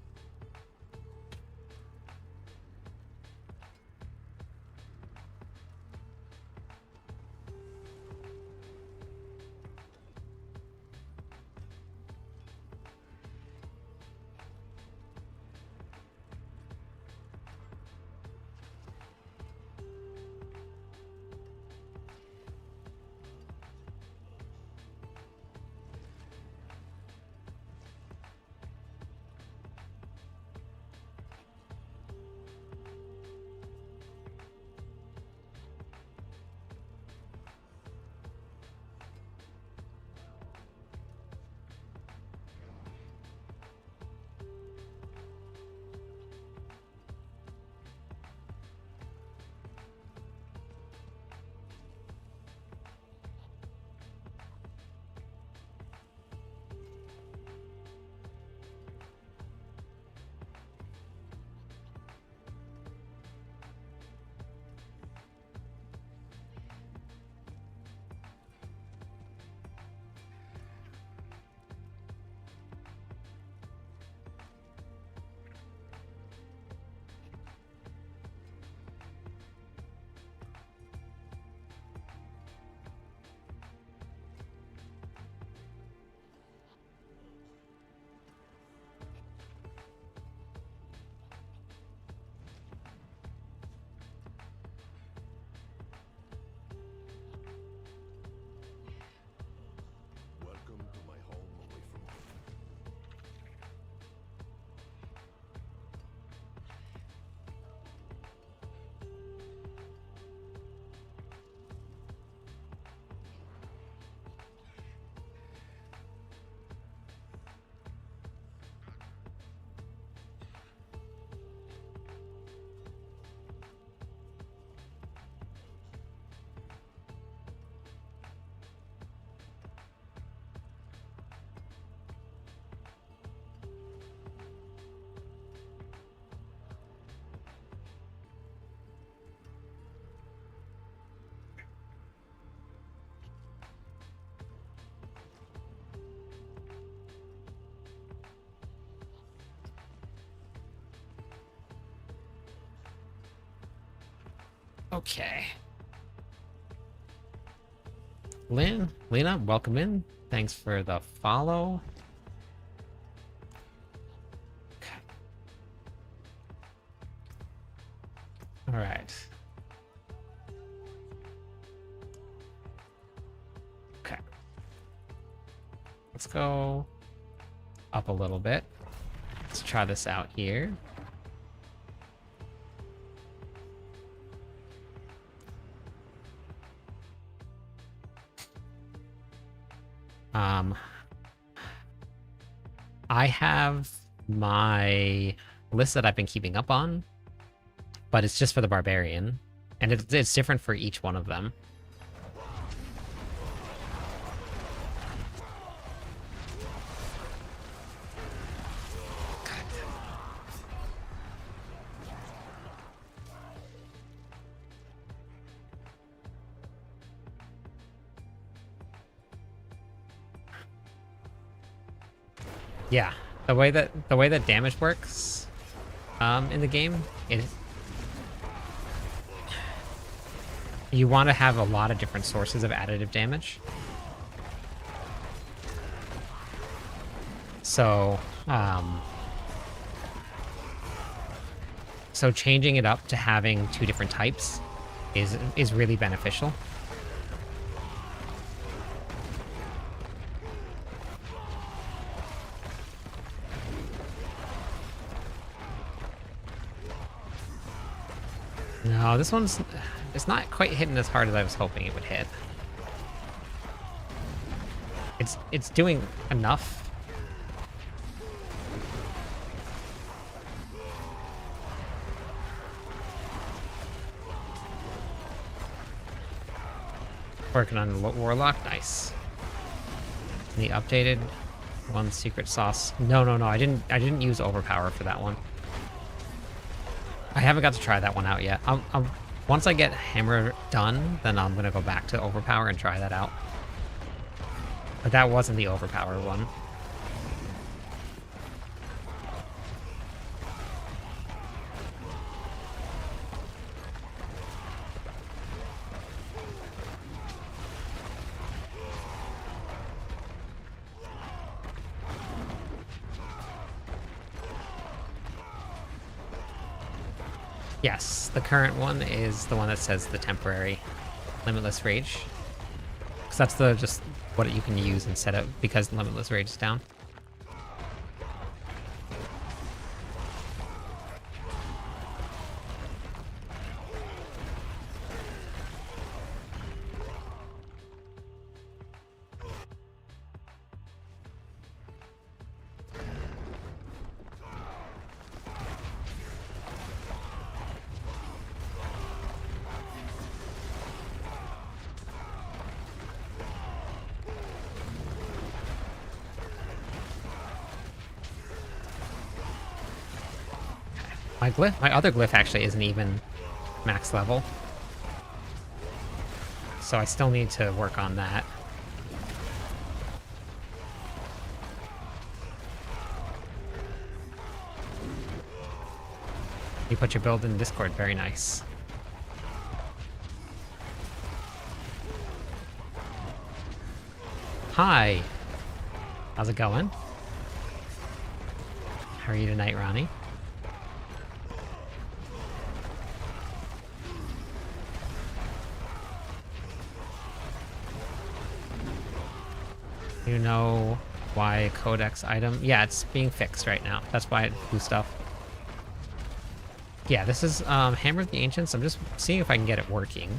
Okay. Lena, welcome in. Thanks for the follow. Okay. All right. Okay. Let's go up a little bit. Let's try this out here. I have my list that I've been keeping up on, but it's just for the barbarian, and it's different for each one of them. Yeah, the way that damage works in the game, you want to have a lot of different sources of additive damage. So so changing it up to having 2 different types is really beneficial. No, this one's... It's not quite hitting as hard as I was hoping it would hit. It's doing enough. Working on the Warlock, nice. The updated one secret sauce. No, I didn't use overpower for that one. I haven't got to try that one out yet. Once I get Hammer done, then I'm gonna go back to Overpower and try that out. But that wasn't the Overpower one. Yes, the current one is the one that says the temporary Limitless Rage. Because that's just what you can use instead of, because Limitless Rage is down. My other glyph actually isn't even max level. So I still need to work on that. You put your build in Discord, very nice. Hi! How's it going? How are you tonight, Ronnie? You know why codex item? Yeah, it's being fixed right now. That's why it blew stuff. Yeah, this is Hammer of the Ancients. I'm just seeing if I can get it working.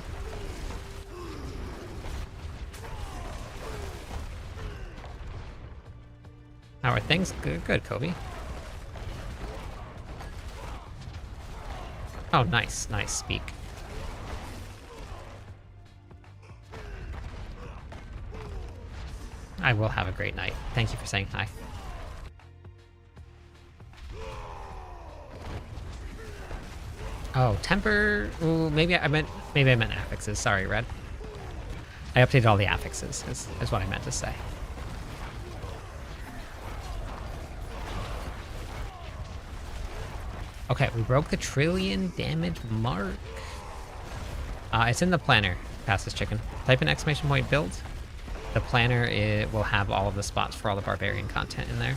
How are things? Good, Kobe. Oh, nice, speak. I will have a great night. Thank you for saying hi. Oh, temper. Ooh, maybe I meant affixes. Sorry, Red. I updated all the affixes. Is what I meant to say. Okay, we broke the 1,000,000,000 damage mark. It's in the planner, past this chicken. Type in exclamation point build. The planner, it will have all of the spots for all the barbarian content in there.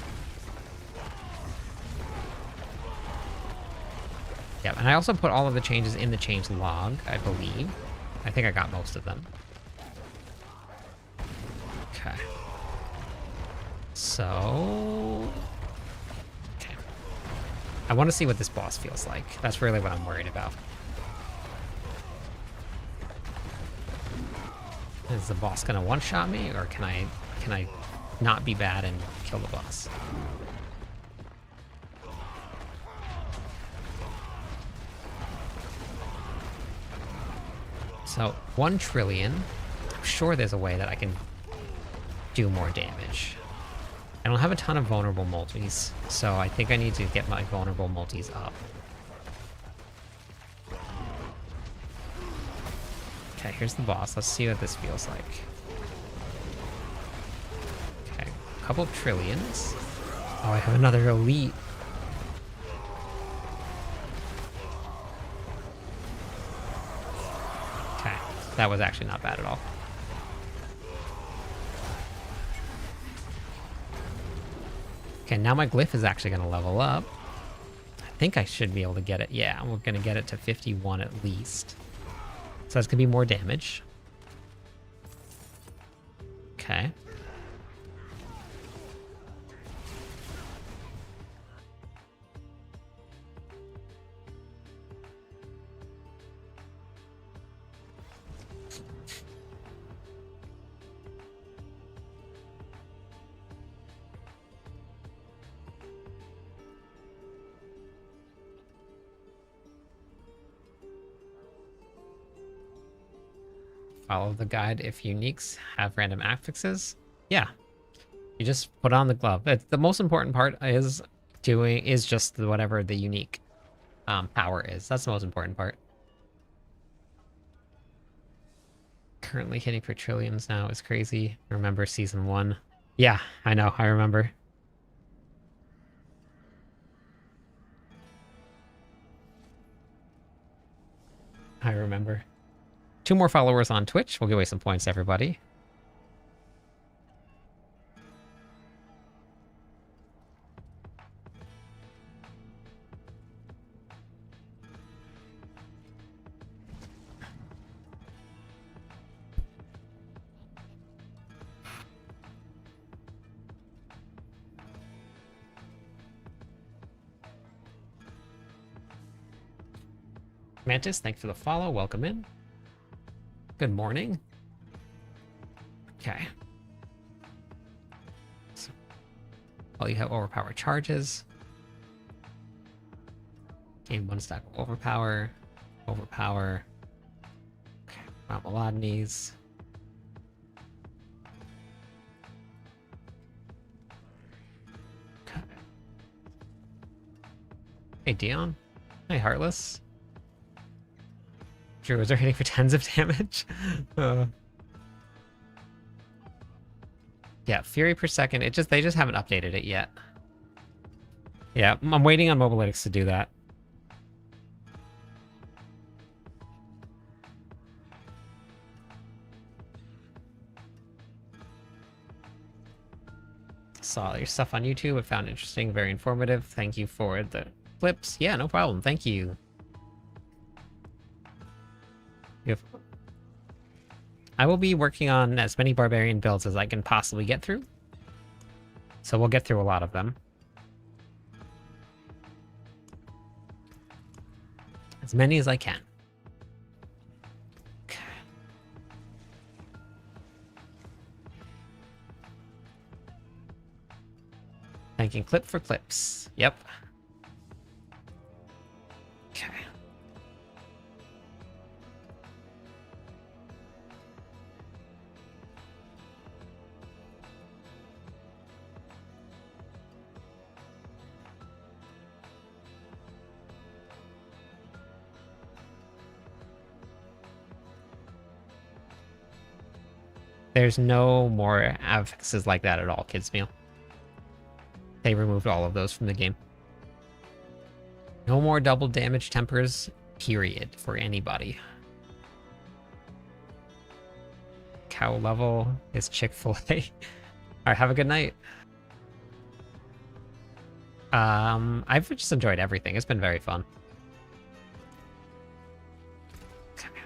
Yeah, and I also put all of the changes in the change log, I believe. I think I got most of them. Okay. So... okay. I want to see what this boss feels like. That's really what I'm worried about. Is the boss gonna one-shot me, or can I not be bad and kill the boss? So 1 trillion. I'm sure there's a way that I can do more damage. I don't have a ton of vulnerable multis, so I think I need to get my vulnerable multis up. Okay, here's the boss. Let's see what this feels like. Okay, a couple of trillions. Oh, I have another elite. Okay, that was actually not bad at all. Okay, now my glyph is actually going to level up. I think I should be able to get it. Yeah, we're going to get it to 51 at least. So that's going to be more damage. Okay. Follow the guide if uniques have random affixes. Yeah, you just put on the glove. The most important part is just whatever the unique power is. That's the most important part. Currently hitting for trillions now is crazy. Remember season 1? Yeah, I know. I remember. I remember. 2 more followers on Twitch. We'll give away some points to everybody. Mantis, thanks for the follow. Welcome in. Good morning. Okay. So, well, you have overpower charges. Gain 1 stack of overpower. Overpower. Okay. Melodinies. Okay. Hey, Dion. Hey, Heartless. Druids are hitting for tens of damage. Yeah, Fury per second. They just haven't updated it yet. Yeah, I'm waiting on Mobalytics to do that. Saw your stuff on YouTube. I found it interesting, very informative. Thank you for the clips. Yeah, no problem. Thank you. I will be working on as many barbarian builds as I can possibly get through. So we'll get through a lot of them. As many as I can. Okay. Thanking Clip for clips. Yep. Okay. There's no more affixes like that at all, Kids Meal. They removed all of those from the game. No more double damage tempers, period, for anybody. Cow level is Chick-fil-A. Alright, have a good night. I've just enjoyed everything. It's been very fun. Come here.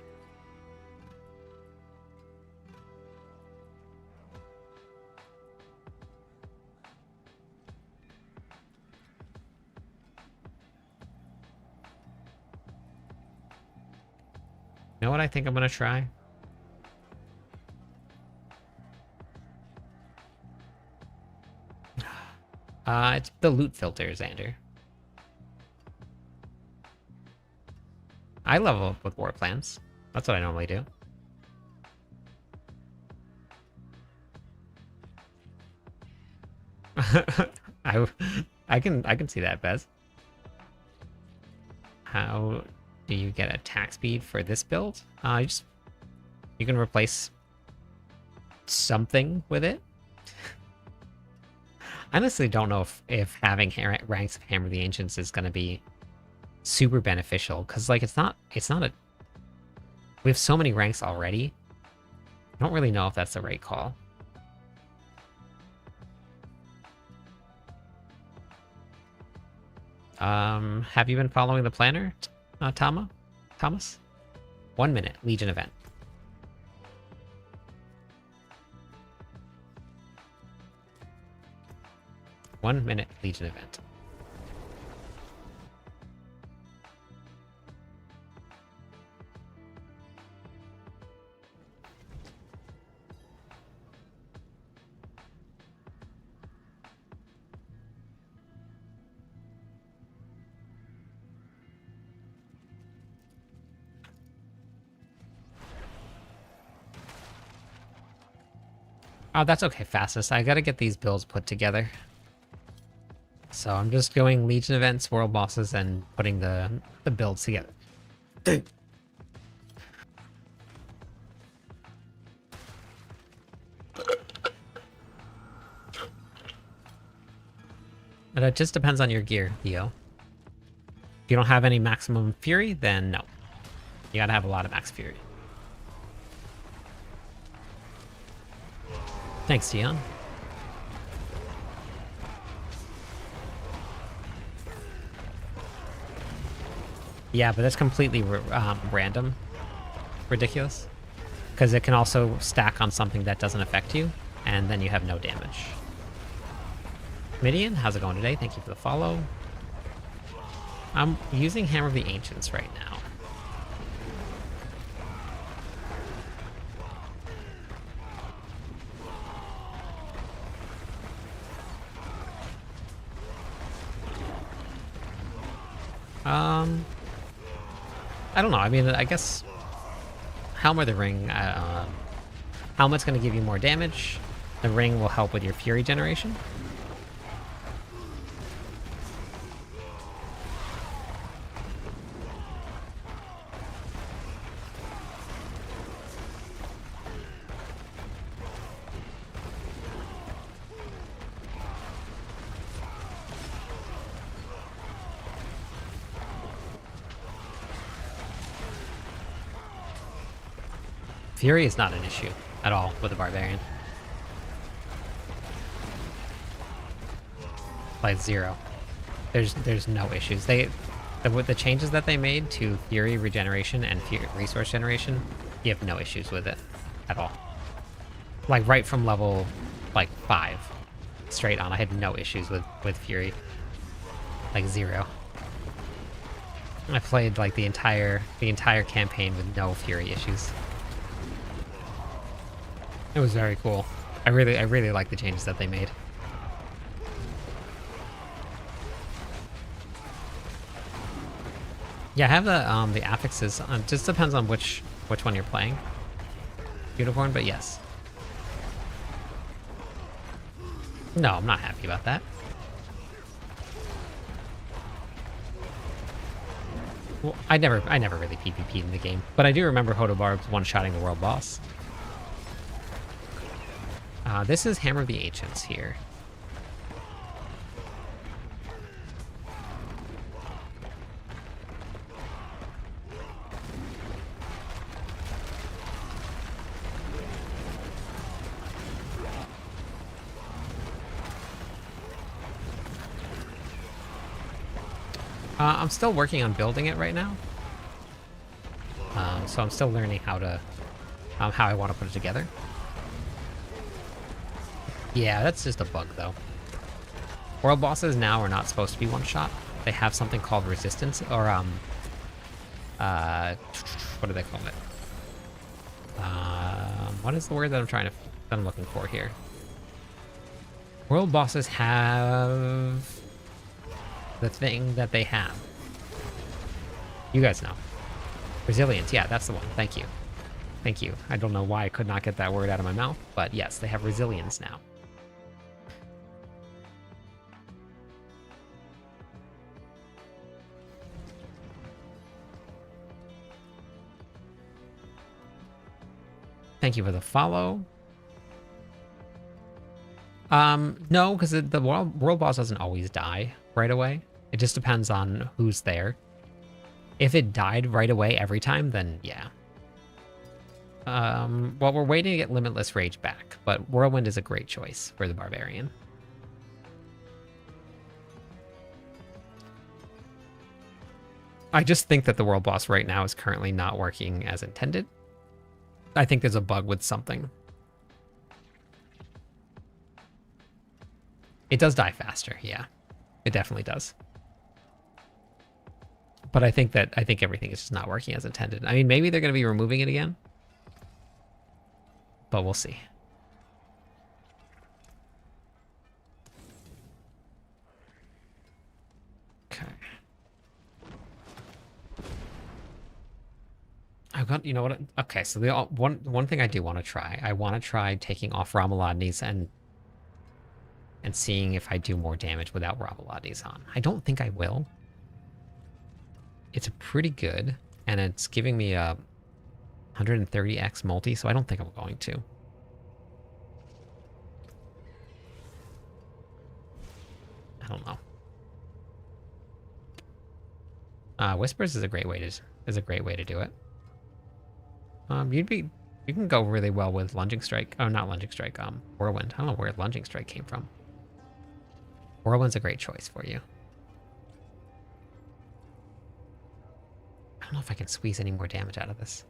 You know what I think I'm gonna try? It's the loot filter, Xander. I level up with war plans. That's what I normally do. I can see that, Bez. How do you get attack speed for this build? You can replace something with it. I honestly don't know if having ranks of Hammer of the Ancients is going to be super beneficial, because like it's not a, we have so many ranks already. I don't really know if that's the right call. Have you been following the planner, Thomas? 1 minute, Legion event. One-minute Legion event. Oh, that's okay, fastest. I gotta get these builds put together. So I'm just going Legion events, world bosses, and putting the builds together. But it just depends on your gear, Theo. If you don't have any maximum fury, then no. You gotta have a lot of max fury. Thanks, Dion. Yeah, but that's completely random. Ridiculous. Because it can also stack on something that doesn't affect you, and then you have no damage. Midian, how's it going today? Thank you for the follow. I'm using Hammer of the Ancients right now. I don't know. I mean, I guess Helm of the Ring. Helmet's going to give you more damage. The ring will help with your fury generation. Fury is not an issue at all with a barbarian. Like zero. There's no issues. The changes that they made to fury regeneration and resource generation, you have no issues with it at all. Like right from level like 5 straight on, I had no issues with fury. Like zero. I played like the entire campaign with no fury issues. It was very cool. I really like the changes that they made. Yeah, I have the affixes. Just depends on which one you're playing. Unicorn, but yes. No, I'm not happy about that. Well, I never really PvP'd in the game, but I do remember Hodobarb's one-shotting the world boss. This is Hammer of the Ancients here. I'm still working on building it right now. So I'm still learning how I want to put it together. Yeah, that's just a bug though. World bosses now are not supposed to be one shot. They have something called resistance, or what do they call it? What is the word that I'm looking for here? World bosses have the thing that they have. You guys know. Resilience, yeah, that's the one. Thank you. Thank you. I don't know why I could not get that word out of my mouth, but yes, they have resilience now. Thank you for the follow. No, because the world boss doesn't always die right away. It just depends on who's there. If it died right away every time, then yeah. Well, we're waiting to get Limitless Rage back, but Whirlwind is a great choice for the Barbarian. I just think that the world boss right now is currently not working as intended. I think there's a bug with something. It does die faster, yeah. It definitely does. But I think everything is just not working as intended. I mean, maybe they're going to be removing it again. But we'll see. Okay. I've got, you know what? Okay, so one thing I do want to try. I want to try taking off Rameladni's and seeing if I do more damage without Rameladni's on. I don't think I will. It's pretty good, and it's giving me a 130x multi, so I don't think I'm going to. I don't know. Whispers is a great way to do it. You can go really well with Lunging Strike. Oh, not Lunging Strike. Whirlwind. I don't know where Lunging Strike came from. Whirlwind's a great choice for you. I don't know if I can squeeze any more damage out of this.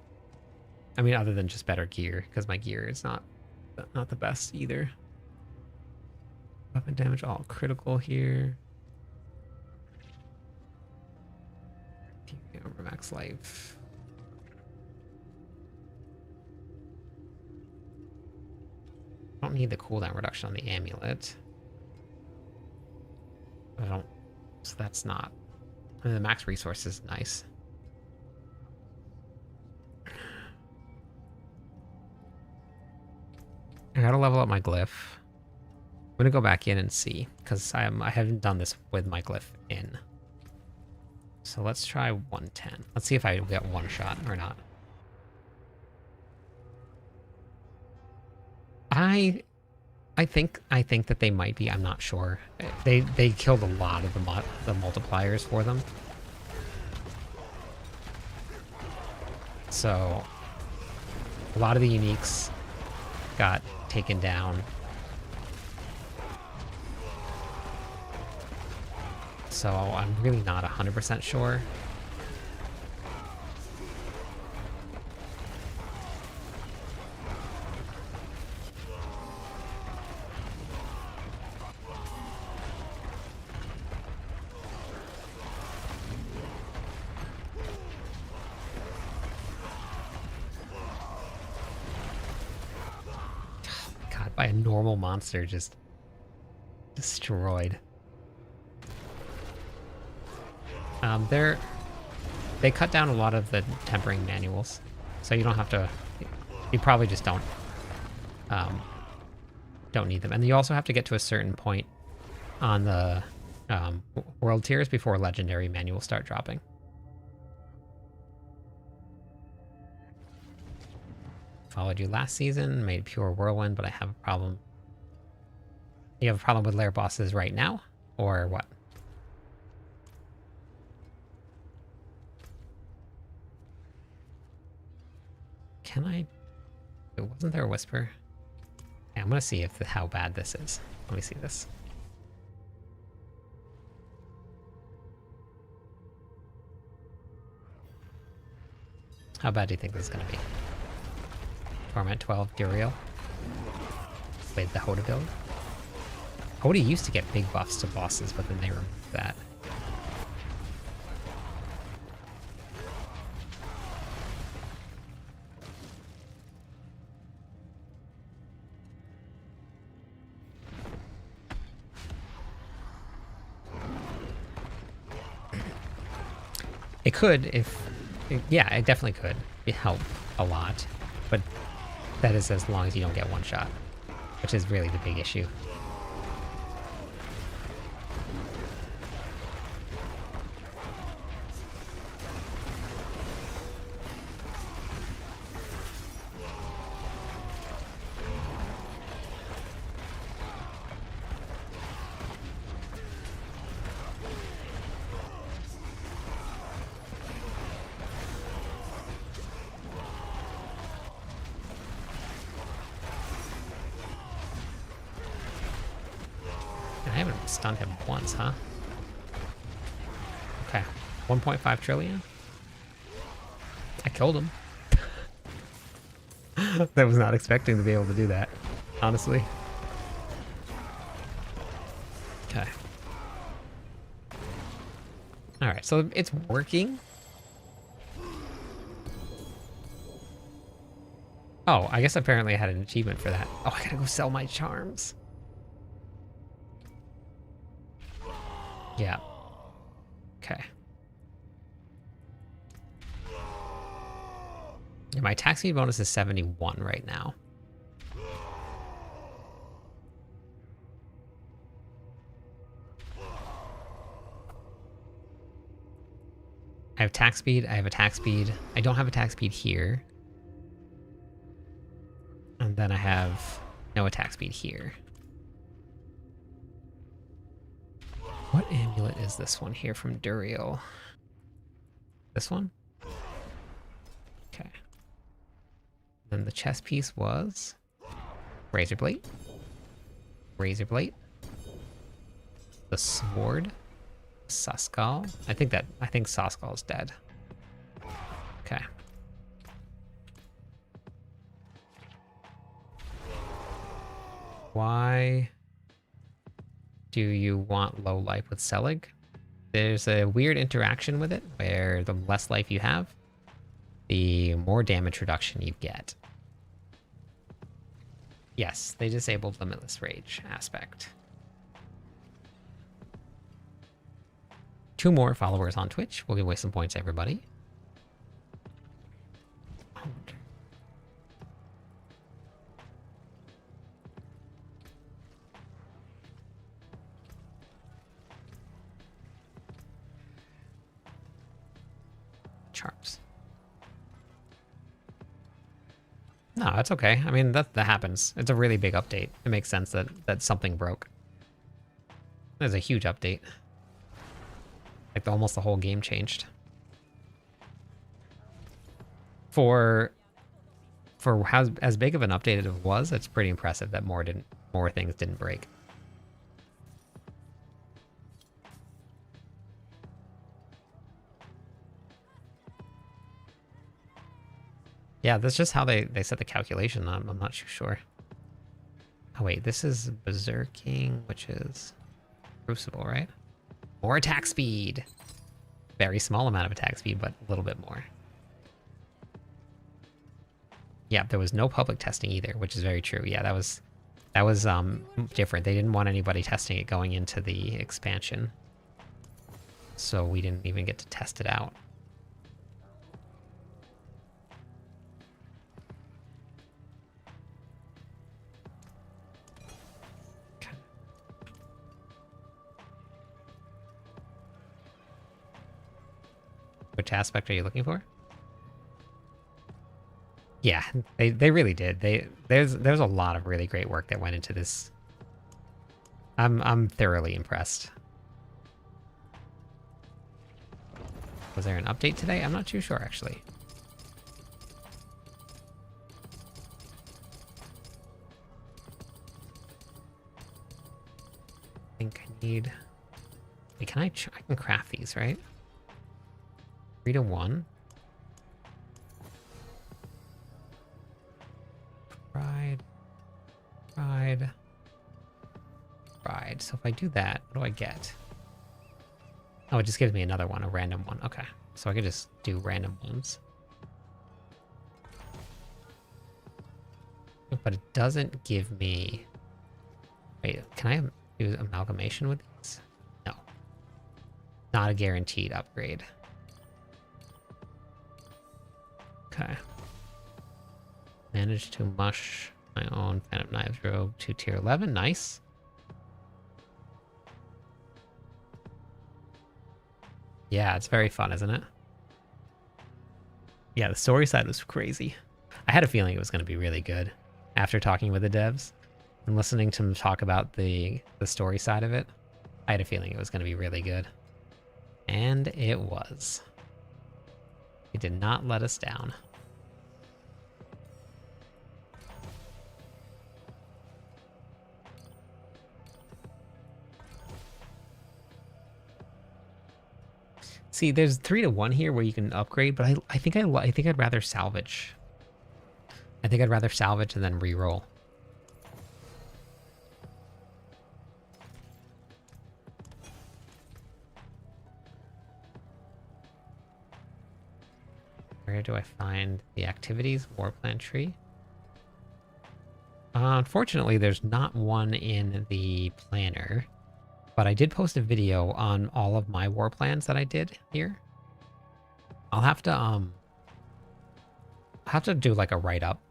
I mean, other than just better gear, because my gear is not the best either. Weapon damage all critical here. Over max life. I don't need the cooldown reduction on the amulet. I don't, so that's not. I mean, the max resource is nice. I gotta level up my glyph. I'm gonna go back in and see, because I haven't done this with my glyph in. So let's try 110. Let's see if I get one shot or not. I think that they might be. I'm not sure. They killed a lot of the multipliers for them. So a lot of the uniques got taken down. So I'm really not 100% sure. God, by a normal monster just destroyed. They cut down a lot of the tempering manuals, so you don't have to. You probably just don't need them, and you also have to get to a certain point on the world tiers before legendary manuals start dropping. Followed you last season, made pure Whirlwind, but I have a problem. You have a problem with lair bosses right now, or what? Can I? Wasn't there a whisper? Okay, I'm gonna see how bad this is. Let me see this. How bad do you think this is gonna be? Torment 12, Duriel. With the Hoda build. Hoda used to get big buffs to bosses, but then they removed that. It could if... Yeah, it definitely could. It help a lot. But that is as long as you don't get one shot. Which is really the big issue. I haven't stunned him once, huh? Okay. 1.5 trillion? I killed him. I was not expecting to be able to do that, honestly. Okay. Alright, so it's working. Oh, I guess apparently I had an achievement for that. Oh, I gotta go sell my charms. Yeah. Okay. Yeah, my attack speed bonus is 71 right now. I have attack speed, I have attack speed. I don't have attack speed here. And then I have no attack speed here. What amulet is this one here from Duriel? This one? Okay. Then the chest piece was Razor Blade. Razor Blade. The sword. Saskal. I think Saskal is dead. Okay. Why do you want low life with Selig? There's a weird interaction with it where the less life you have, the more damage reduction you get. Yes, they disabled Limitless Rage aspect. 2 more followers on Twitch. We'll give away some points, everybody. Charms. No, that's okay. I mean, that happens. It's a really big update. It makes sense that something broke. There's a huge update. Like almost the whole game changed. For how as big of an update it was, it's pretty impressive that more things didn't break. Yeah, that's just how they set the calculation. I'm not too sure. Oh wait, this is Berserking, which is Crucible, right? More attack speed. Very small amount of attack speed, but a little bit more. Yeah, there was no public testing either, which is very true. Yeah, that was different. They didn't want anybody testing it going into the expansion. So we didn't even get to test it out. Which aspect are you looking for? Yeah, they really did. There's a lot of really great work that went into this. I'm thoroughly impressed. Was there an update today? I'm not too sure actually. I think I need. Wait, I can craft these, right? 3 to 1. Ride. Ride. So if I do that, what do I get? Oh, it just gives me another one, a random one. Okay. So I could just do random ones. But it doesn't give me... Wait, can I do amalgamation with these? No. Not a guaranteed upgrade. Okay. Managed to mush my own Phantom Knives Robe to tier 11. Nice. Yeah, it's very fun, isn't it? Yeah, the story side was crazy. I had a feeling it was going to be really good after talking with the devs and listening to them talk about the story side of it. I had a feeling it was going to be really good. And it was. It did not let us down. See, there's 3 to 1 here where you can upgrade, but I think I'd rather salvage. I think I'd rather salvage and then re-roll. Where do I find the activities? War plan tree? Unfortunately, there's not one in the planner, but I did post a video on all of my war plans that I did here. I'll have to do like a write-up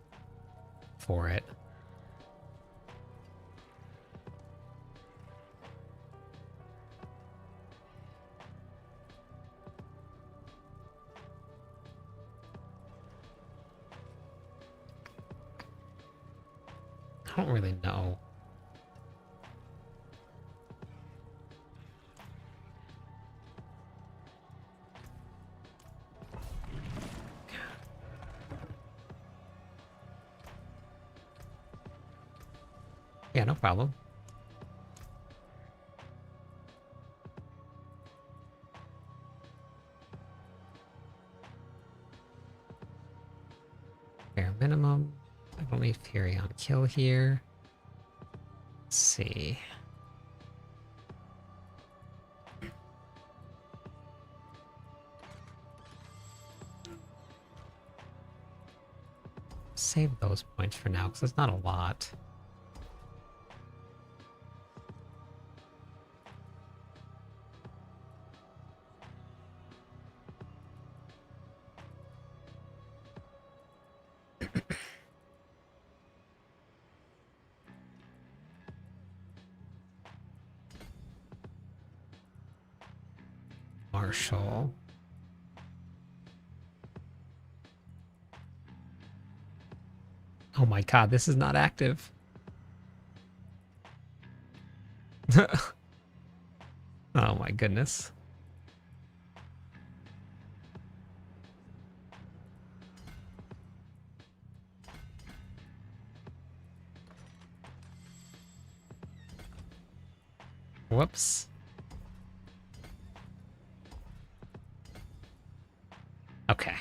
for it. I don't really know. Yeah, no problem. Bare minimum. I don't need Fury on kill here. Let's see. Save those points for now, because it's not a lot. Marshall. Oh my god, this is not active. Oh my goodness. Whoops. Okay.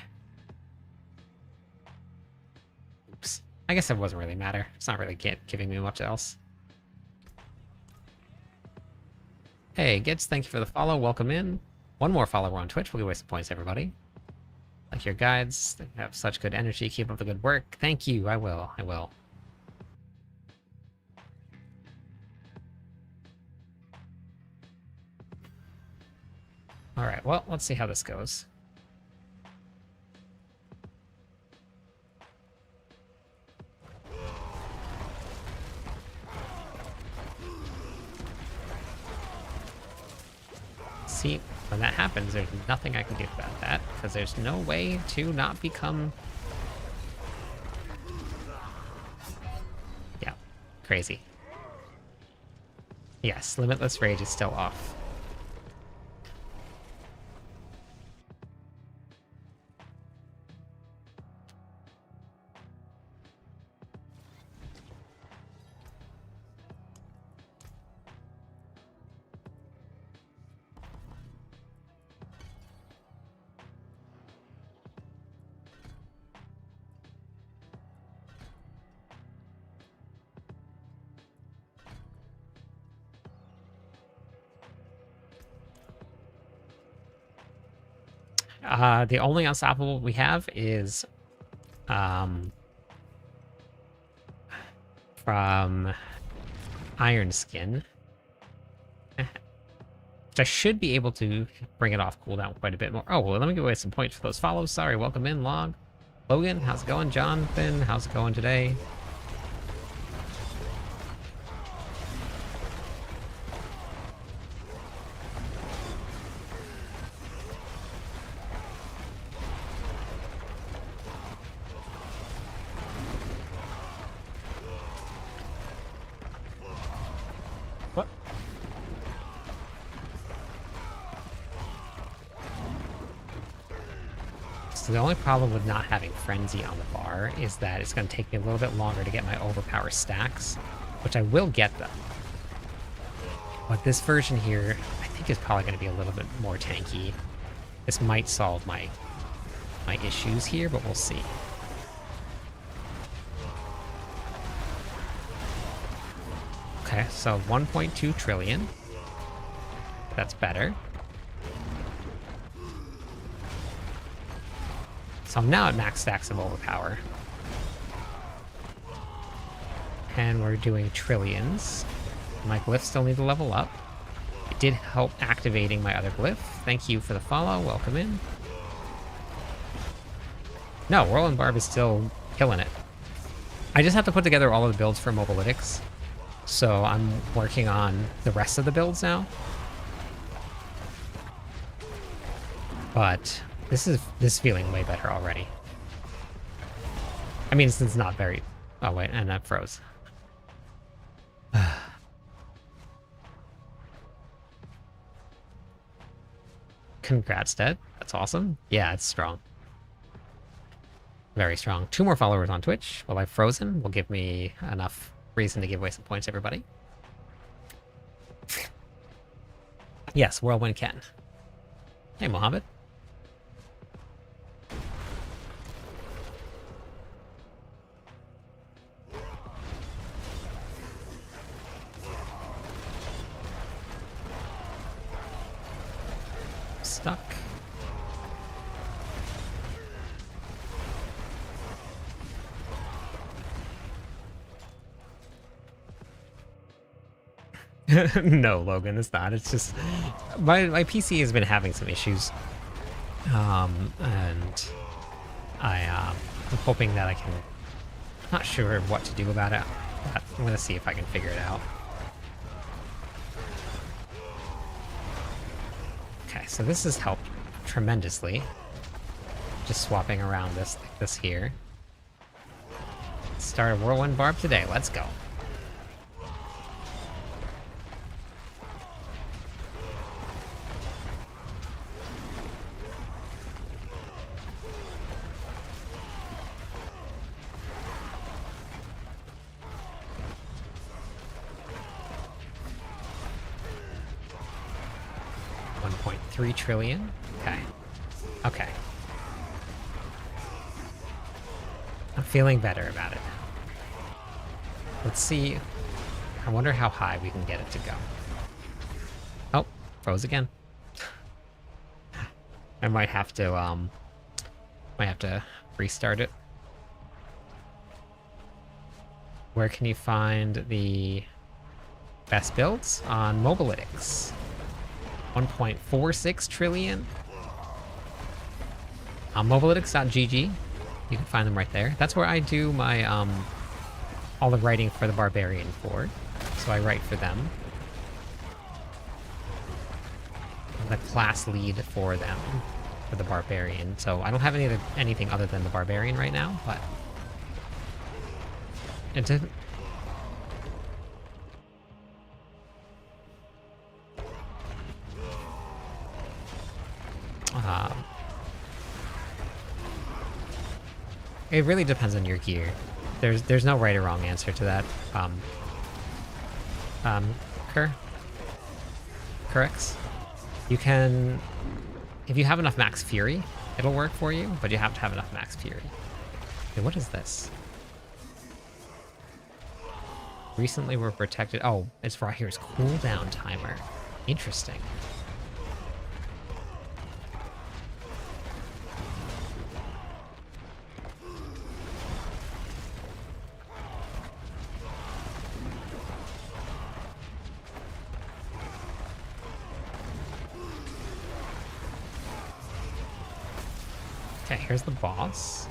Oops. I guess it wasn't really matter. It's not really giving me much else. Hey, Gits, thank you for the follow. Welcome in. One more follower on Twitch. We'll give away some points, everybody. Like your guides. They have such good energy. Keep up the good work. Thank you. I will. I will. Alright, well, let's see how this goes. See, when that happens, there's nothing I can do about that, because there's no way to not become... Yeah, crazy. Yes, Limitless Rage is still off. The only unstoppable we have is from Iron Skin. Which I should be able to bring it off cooldown quite a bit more. Oh, well, let me give away some points for those follows. Sorry, welcome in, Log. Logan, how's it going? Jonathan, how's it going today? What? So the only problem with not having Frenzy on the bar is that it's going to take me a little bit longer to get my overpower stacks, which I will get them. But this version here, I think is probably going to be a little bit more tanky. This might solve my issues here, but we'll see. Okay, so 1.2 trillion. That's better. So I'm now at max stacks of overpower. And we're doing trillions. My glyphs still need to level up. It did help activating my other glyph. Thank you for the follow. Welcome in. No, Whirlwind Barb is still killing it. I just have to put together all of the builds for Mobalytics. So I'm working on the rest of the builds now. But this is feeling way better already. I mean, it's not very... Oh, wait, and that froze. Congrats, Dad. That's awesome. Yeah, it's strong. Very strong. 2 more followers on Twitch while I've frozen will give me enough reason to give away some points, everybody. Yes, Whirlwind can. Hey, Mohammed. Stuck. No, Logan, it's not. It's just my PC has been having some issues, and I'm hoping that I can. Not sure what to do about it, but I'm gonna see if I can figure it out. Okay, so this has helped tremendously. Just swapping around this here. Start a Whirlwind Barb today. Let's go. $1.3 trillion. Okay. Okay. I'm feeling better about it. Let's see. I wonder how high we can get it to go. Oh, froze again. I might have to restart it. Where can you find the best builds? On Mobalytics. 1.46 trillion. On Mobalytics.gg. You can find them right there. That's where I do my all the writing for the Barbarian Ford. So I write for them. I'm the class lead for them, for the Barbarian. So I don't have anything other than the Barbarian right now, but it didn't. It really depends on your gear. There's no right or wrong answer to that. Corrects. You can, if you have enough max fury, it'll work for you, but you have to have enough max fury. Okay, what is this? Recently we're protected. Oh, it's right here's cooldown timer. Interesting. Okay, here's the boss.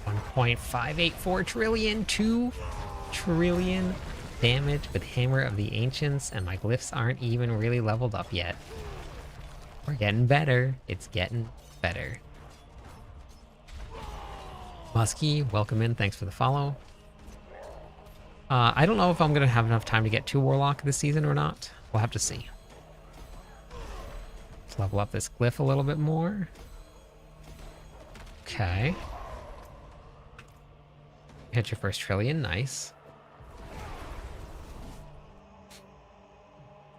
$1.584 trillion, 2 trillion damage with Hammer of the Ancients, and my glyphs aren't even really leveled up yet. We're getting better. It's getting better. Muskie, welcome in. Thanks for the follow. I don't know if I'm going to have enough time to get to Warlock this season or not. We'll have to see. Let's level up this glyph a little bit more. Okay. Hit your first trillion. Nice.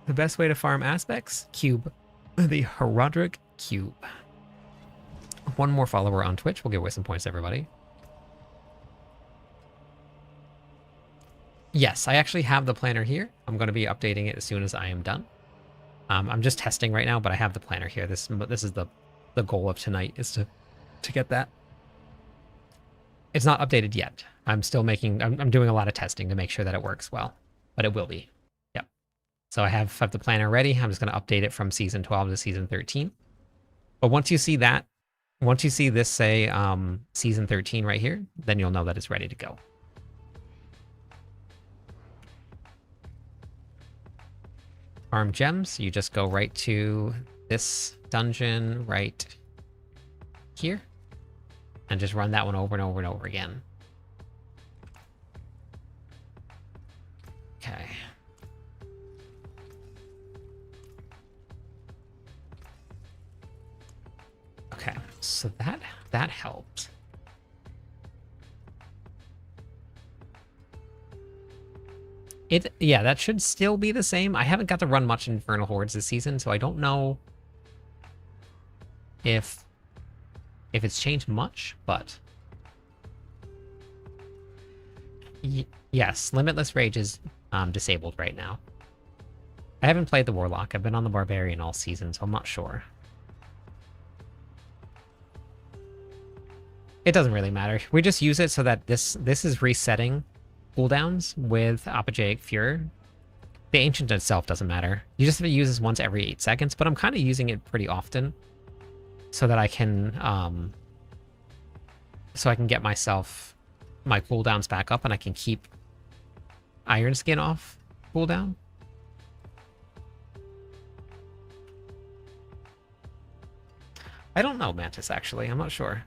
The best way to farm aspects? Cube. The Herodric Cube. One more follower on Twitch. We'll give away some points to everybody. Yes, I actually have the planner here. I'm going to be updating it as soon as I am done. I'm just testing right now, but I have the planner here. This is the goal of tonight, is to get that. It's not updated yet. I'm still making, I'm doing a lot of testing to make sure that it works well, but it will be. Yep. So I have the planner ready. I'm just going to update it from season 12 to season 13. But once you see that, once you see this say season 13 right here, then you'll know that it's ready to go. Farm gems, you just go right to this dungeon right here and just run that one over and over and over again. Okay. Okay, so that helped. Yeah, that should still be the same. I haven't got to run much Infernal Hordes this season, so I don't know if it's changed much, but yes, Limitless Rage is disabled right now. I haven't played the Warlock. I've been on the Barbarian all season, so I'm not sure. It doesn't really matter. We just use it so that this is resetting cooldowns with Apogeic Furor. The Ancient itself doesn't matter. You just have to use this once every 8 seconds, but I'm kind of using it pretty often so that I can get myself my cooldowns back up and I can keep Iron Skin off cooldown. I don't know, Mantis, actually. I'm not sure.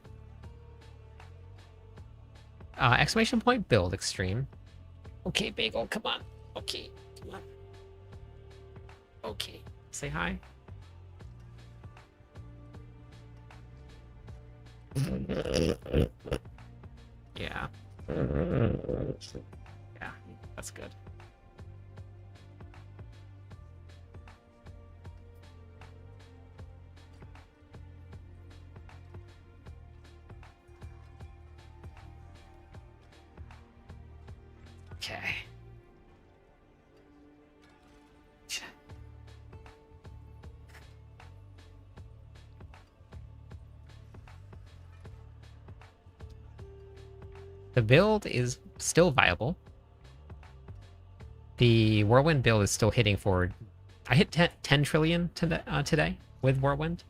Exclamation point build extreme. Okay, Bagel, come on. Okay, come on. Okay, say hi. Yeah. Yeah, that's good. Okay. The build is still viable. The Whirlwind build is still hitting for... I hit 10 trillion today with Whirlwind.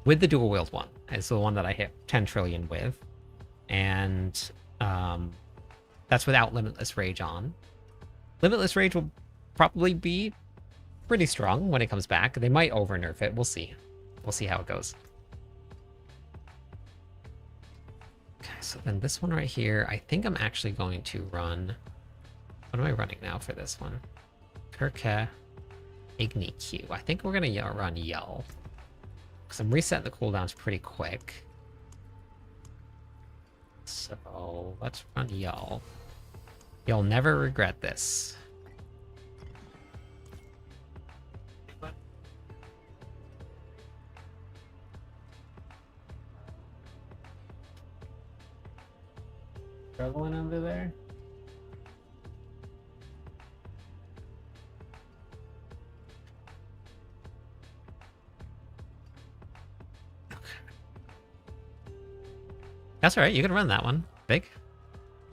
With the dual wield one. It's the one that I hit 10 trillion with. And that's without Limitless Rage on. Limitless Rage will probably be pretty strong when it comes back. They might over-nerf it. We'll see. We'll see how it goes. Okay, so then this one right here, I think I'm actually going to run... What am I running now for this one? Perka Igni Q. I think we're going to run Yell. Because I'm resetting the cooldowns pretty quick. So let's run Yell. You'll never regret this. Struggling under there? Okay. That's alright, you can run that one. Big.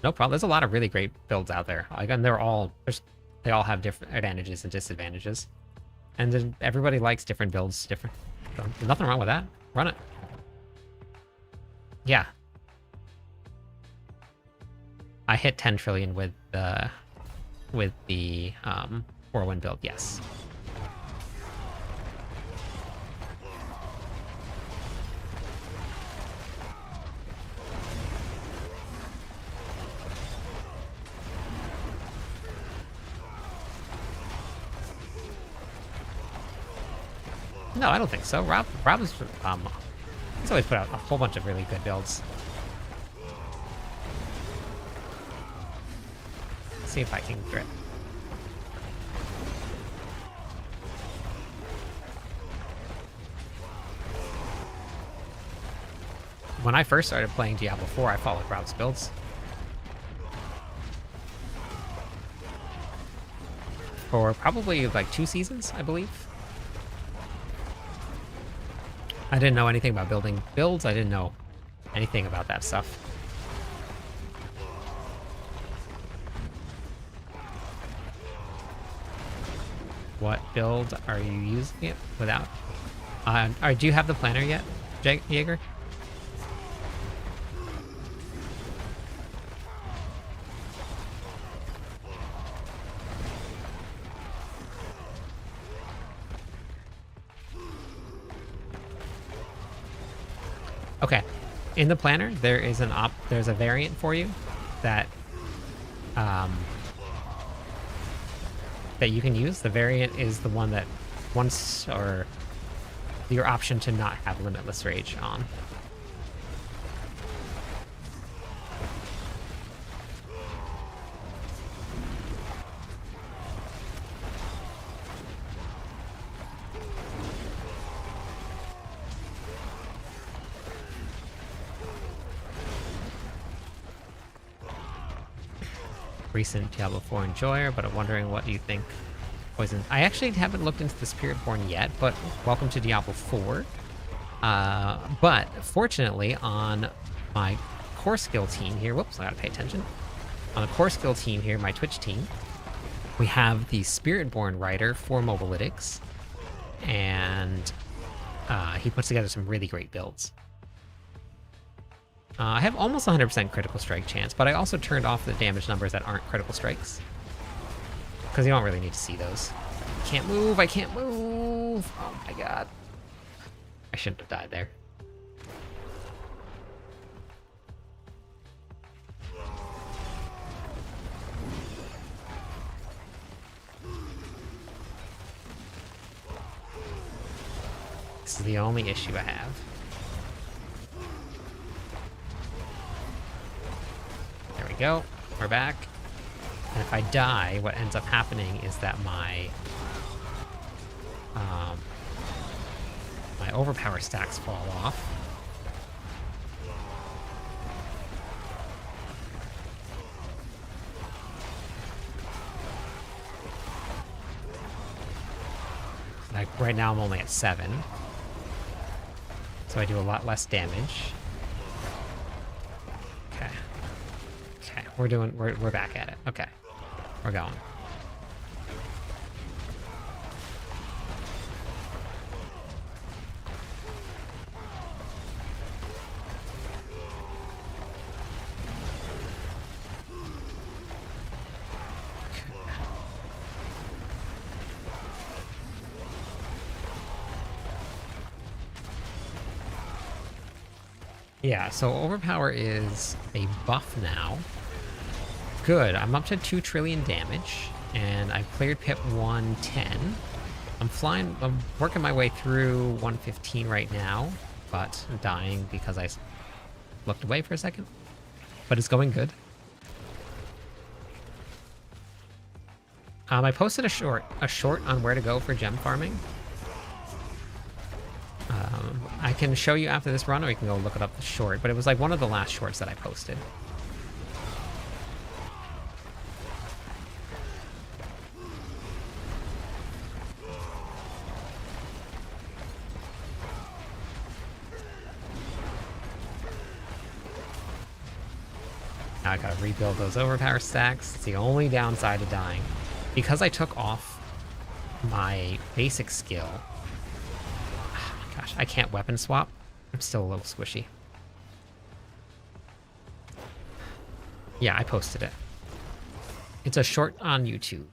No problem. There's a lot of really great builds out there. Again, they all have different advantages and disadvantages, and then everybody likes different builds. There's nothing wrong with that. Run it. Yeah. I hit 10 trillion with the Whirlwind build. Yes. No, I don't think so. Rob is he's always put out a whole bunch of really good builds. Let's see if I can grip. When I first started playing Diablo 4, I followed Rob's builds. For probably like 2 seasons, I believe. I didn't know anything about building builds. I didn't know anything about that stuff. What build are you using it without? Do you have the planner yet, Jaeger? Okay, in the planner there is there's a variant for you that that you can use. The variant is the one that your option to not have Limitless Rage on. Recent Diablo 4 enjoyer, but I'm wondering what you think. Poison. I actually haven't looked into the Spiritborn yet, but welcome to Diablo 4. But fortunately, on my core skill team here, whoops, I gotta pay attention. On the core skill team here, my Twitch team, we have the Spiritborn writer for Mobalytics, and he puts together some really great builds. I have almost 100% critical strike chance, but I also turned off the damage numbers that aren't critical strikes. Because you don't really need to see those. Can't move, I can't move! Oh my god. I shouldn't have died there. This is the only issue I have. There we go. We're back. And if I die, what ends up happening is that my overpower stacks fall off. Like right now I'm only at 7. So I do a lot less damage. Okay. Okay, we're back at it. Okay. We're going. Yeah, so overpower is a buff now. Good, I'm up to 2 trillion damage, and I've cleared pit 110. I'm working my way through 115 right now, but I'm dying because I looked away for a second. But it's going good. I posted a short on where to go for gem farming. I can show you after this run, or you can go look it up the short, but it was like one of the last shorts that I posted. Now I gotta rebuild those overpower stacks. It's the only downside of dying. Because I took off my basic skill. Oh my gosh, I can't weapon swap. I'm still a little squishy. Yeah, I posted it. It's a short on YouTube.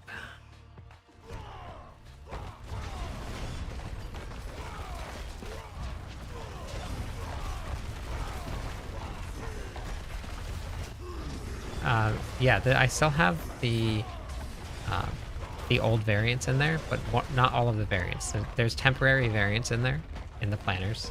Yeah, I still have the old variants in there, but not all of the variants. There's temporary variants in there, in the planners.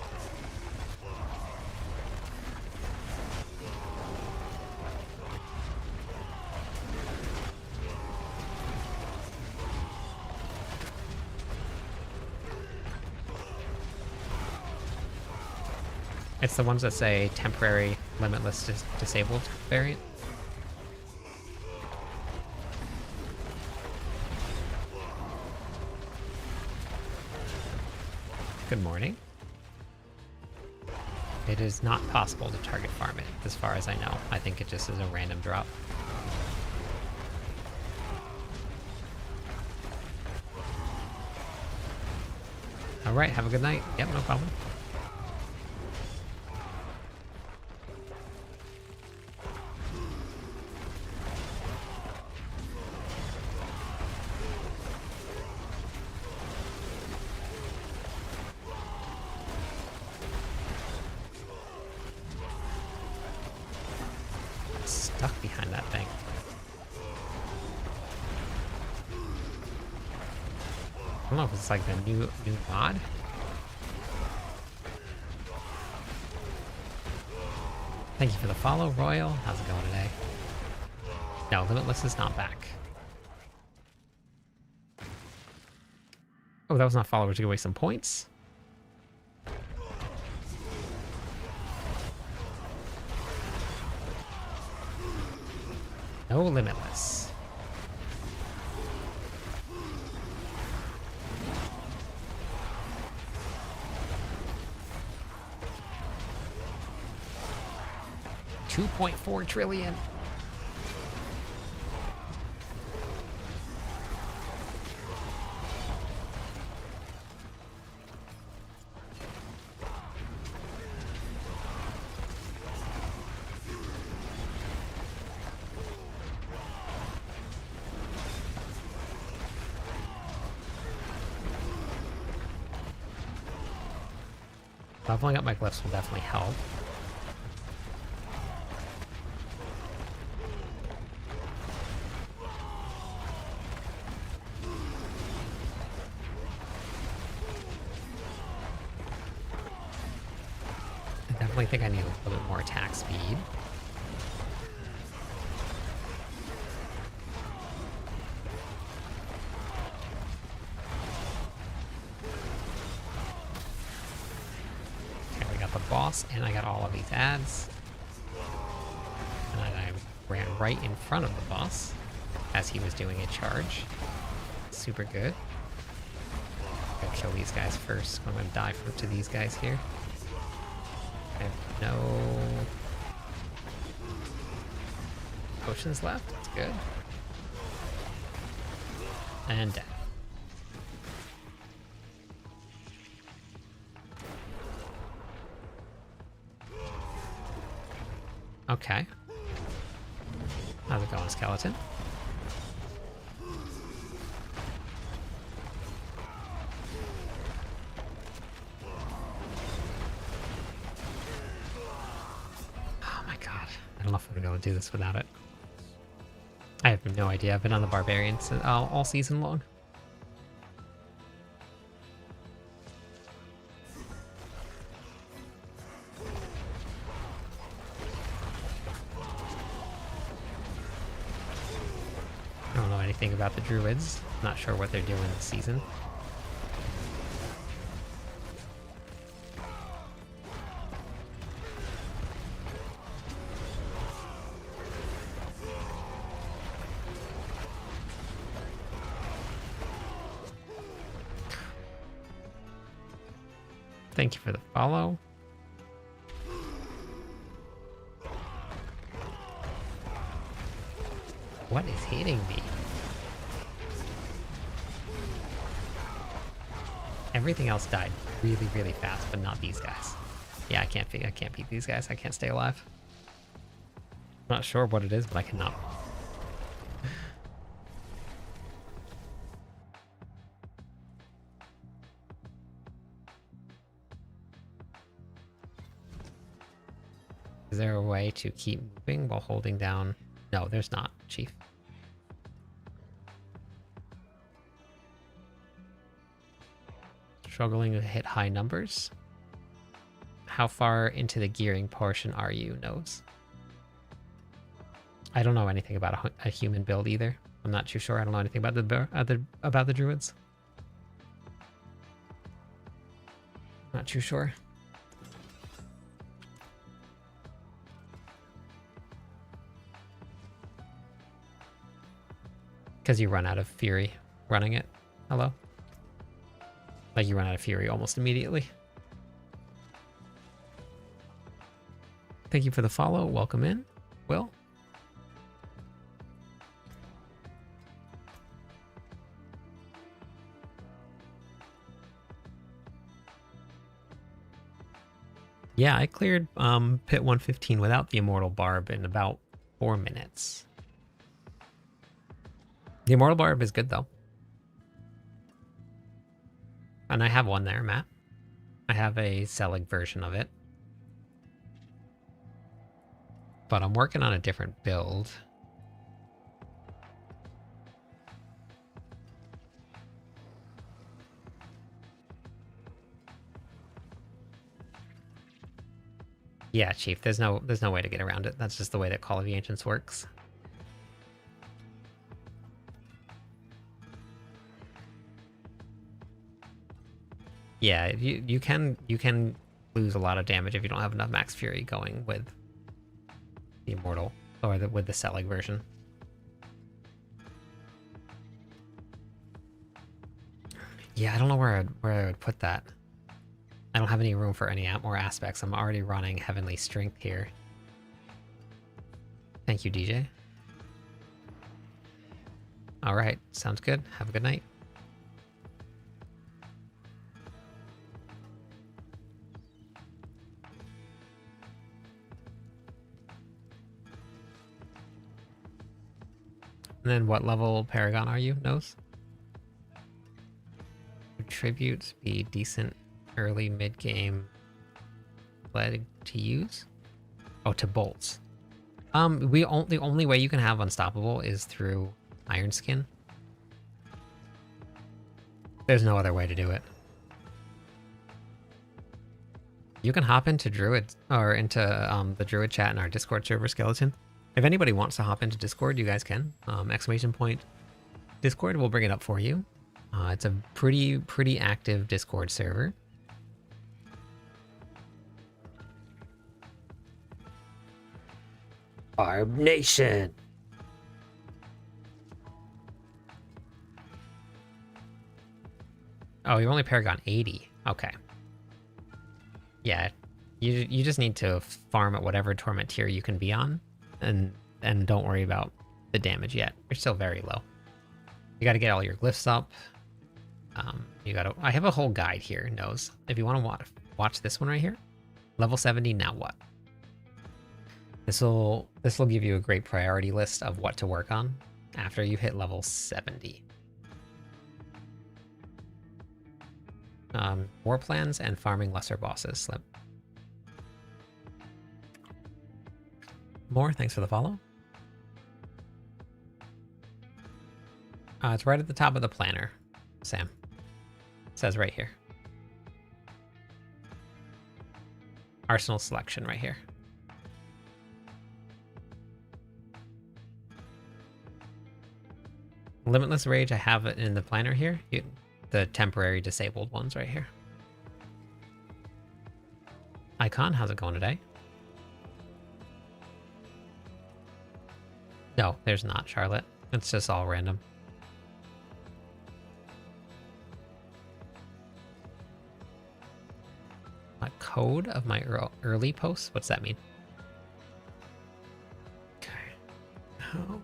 It's the ones that say temporary limitless disabled variant. Good morning. It is not possible to target farm it, as far as I know. I think it just is a random drop. Alright, have a good night. Yep, no problem. Stuck behind that thing. I don't know if it's like the new mod. Thank you for the follow, Royal. How's it going today? No, Limitless is not back. Oh, that was not followers to give away some points. No Limitless. $2.4 trillion. Leveling up my glyphs will definitely help. I definitely think I need a little bit more attack speed. Boss, and I got all of these ads. And I ran right in front of the boss as he was doing a charge. Super good. Gotta kill these guys first. I'm gonna die to these guys here. I have no potions left. That's good. And dead. Okay. How's it going, skeleton? Oh my god. I don't know if I'm gonna be able to do this without it. I have no idea. I've been on the barbarians all season long. About the druids. Not sure what they're doing this season. Thank you for the follow. What is hitting me? Everything else died really, really fast, but not these guys. Yeah, I can't beat these guys. I can't stay alive. I'm not sure what it is, but I cannot. Is there a way to keep moving while holding down? No, there's not, Chief. Struggling to hit high numbers. How far into the gearing portion are you, Nose? I don't know anything about a human build either. I'm not too sure. I don't know anything about the druids. Not too sure. Because you run out of fury running it. Hello? Like you run out of fury almost immediately. Thank you for the follow. Welcome in, Will. Yeah, I cleared pit 115 without the Immortal Barb in about 4 minutes. The Immortal Barb is good though. And I have one there, Matt. I have a Selig version of it. But I'm working on a different build. Yeah, Chief, there's no way to get around it. That's just the way that Call of the Ancients works. Yeah, you can lose a lot of damage if you don't have enough max fury going with the Immortal or with the Selig version. Yeah, I don't know where I would put that. I don't have any room for any more aspects. I'm already running Heavenly Strength here. Thank you, DJ. All right, sounds good. Have a good night. And then what level Paragon are you, Nose? Tributes be decent early mid-game leg to use? Oh, to bolts. The only way you can have Unstoppable is through Iron Skin. There's no other way to do it. You can hop into Druid or into the Druid chat in our Discord server, Skeleton. If anybody wants to hop into Discord, you guys can. Exclamation point Discord, we'll bring it up for you. It's a pretty active Discord server. Barb Nation. Oh, you're only Paragon 80. Okay. Yeah, you just need to farm at whatever torment tier you can be on, and don't worry about the damage yet. You're still very low. You got to get all your glyphs up. I have a whole guide here, Nose. If you want to watch this one right here, level 70. Now what? This will give you a great priority list of what to work on after you hit level 70. War plans and farming lesser bosses. More, thanks for the follow. It's right at the top of the planner, Sam. It says right here. Arsenal selection right here. Limitless Rage, I have it in the planner here. The temporary disabled ones right here. Icon, how's it going today? No, there's not, Charlotte. It's just all random. A code of my early posts? What's that mean? Okay. Oh.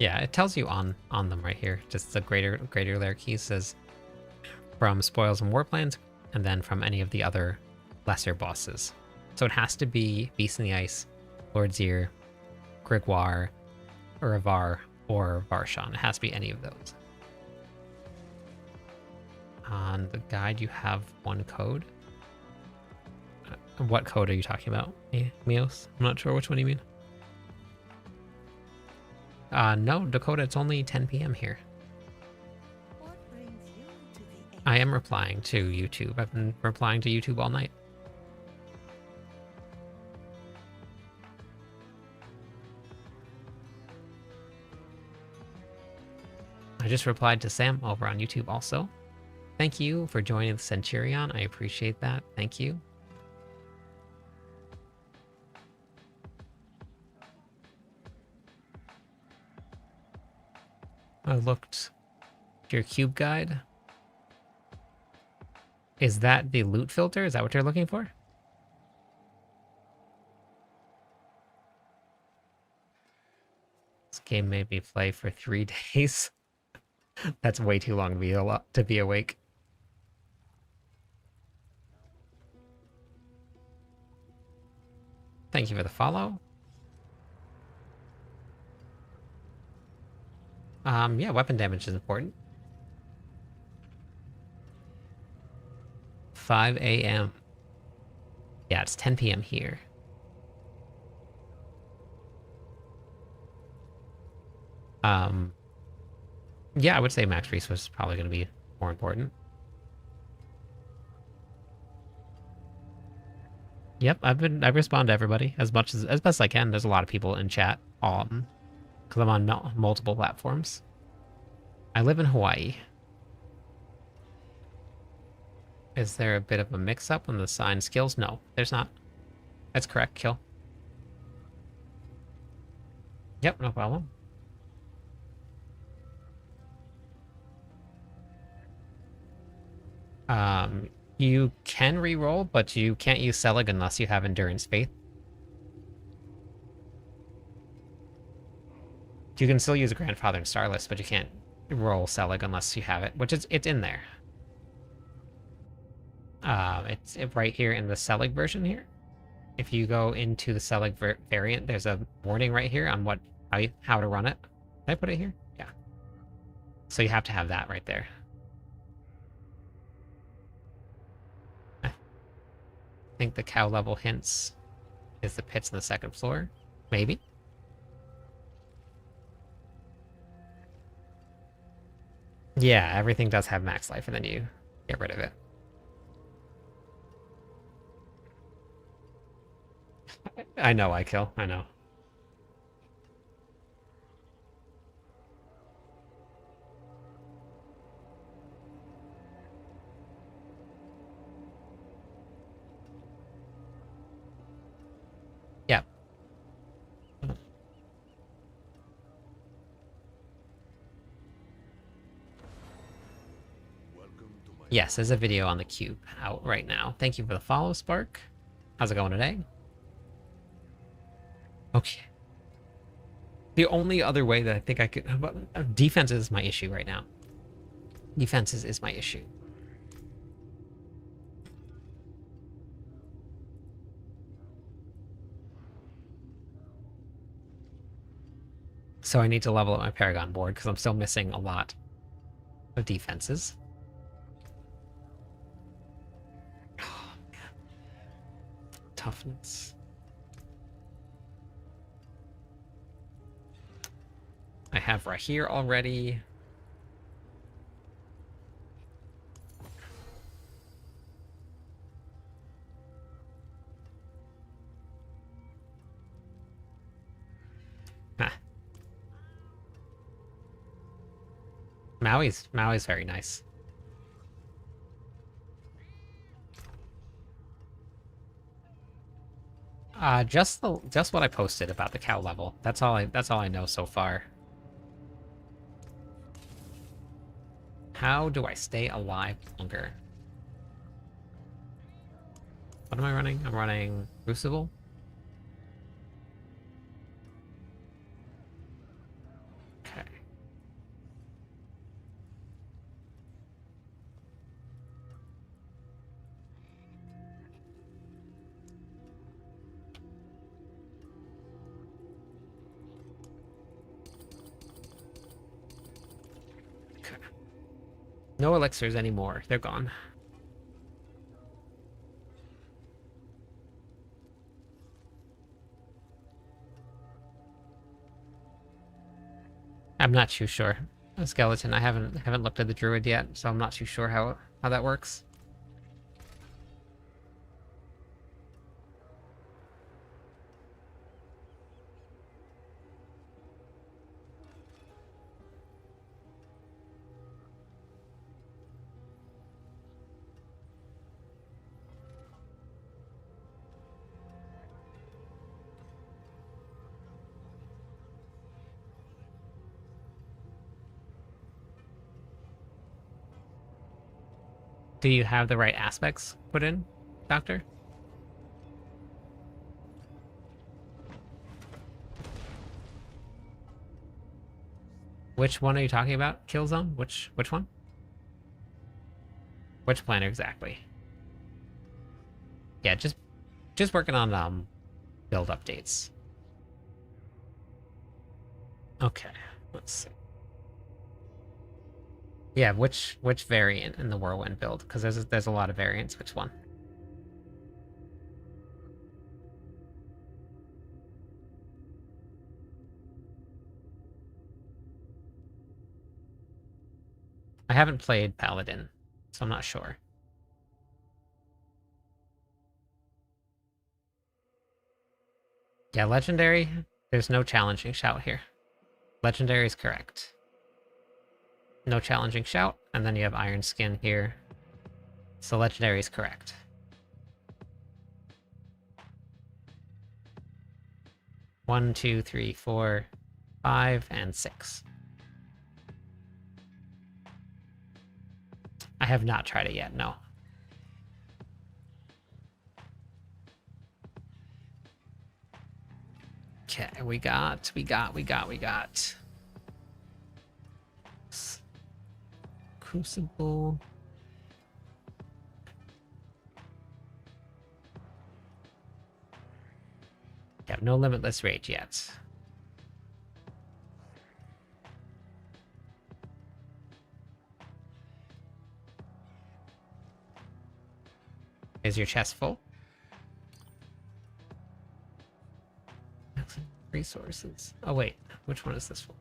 Yeah, it tells you on them right here. Just the greater layer key says from spoils and warplanes, and then from any of the other lesser bosses. So it has to be Beast in the Ice, Lord's Ear, Grigwar, Uravar, or Varshan. It has to be any of those. On the guide, you have one code. What code are you talking about, Mios? I'm not sure which one you mean. No, Dakota, it's only 10 p.m. here. What brings you to the I am replying to YouTube. I've been replying to YouTube all night. I just replied to Sam over on YouTube also. Thank you for joining the Centurion. I appreciate that. Thank you. I looked at your cube guide. Is that the loot filter? Is that what you're looking for? This game made me play for 3 days. That's way too long to be awake. Thank you for the follow. Yeah, weapon damage is important. 5 a.m. Yeah, it's 10 p.m. here. Yeah, I would say max resource is probably going to be more important. Yep, I respond to everybody as best I can. There's a lot of people in chat, because I'm on multiple platforms. I live in Hawaii. Is there a bit of a mix-up on the sign skills? No, there's not. That's correct, Kill. Yep, no problem. You can re-roll, but you can't use Selig unless you have Endurance Faith. You can still use a Grandfather and Starless, but you can't roll Selig unless you have it, which is it's in there. It's right here in the Selig version here. If you go into the Selig variant, there's a warning right here on how to run it. Did I put it here? Yeah. So you have to have that right there. I think the cow level hints is the pits on the second floor. Maybe. Yeah, everything does have max life, and then you get rid of it. I know I kill. I know. Yeah. Yes, there's a video on the cube out right now. Thank you for the follow, Spark. How's it going today? Okay. The only other way that I think I could... defense is my issue right now. Defense is my issue. So I need to level up my Paragon board because I'm still missing a lot of defenses. Oh, man. Toughness. I have right here already. Ah. Maui's very nice. Just what I posted about the cow level. That's all I know so far. How do I stay alive longer? What am I running? I'm running Crucible. Okay. No elixirs anymore. They're gone. I'm not too sure. A skeleton. I haven't looked at the druid yet, so I'm not too sure how that works. Do you have the right aspects put in, Doctor? Which one are you talking about? Kill zone? Which one? Which planner exactly? Yeah, just working on build updates. Okay, let's see. Yeah, which variant in the Whirlwind build? Because there's a lot of variants. Which one? I haven't played Paladin, so I'm not sure. Yeah, Legendary, there's no challenging shout here. Legendary is correct. No challenging shout, and then you have Iron Skin here. So Legendary is correct. One, two, three, four, 5, and 6. I have not tried it yet, no. Okay, we got. Crucible. Yeah, no limitless rage yet. Is your chest full? Resources. Oh wait, which one is this one?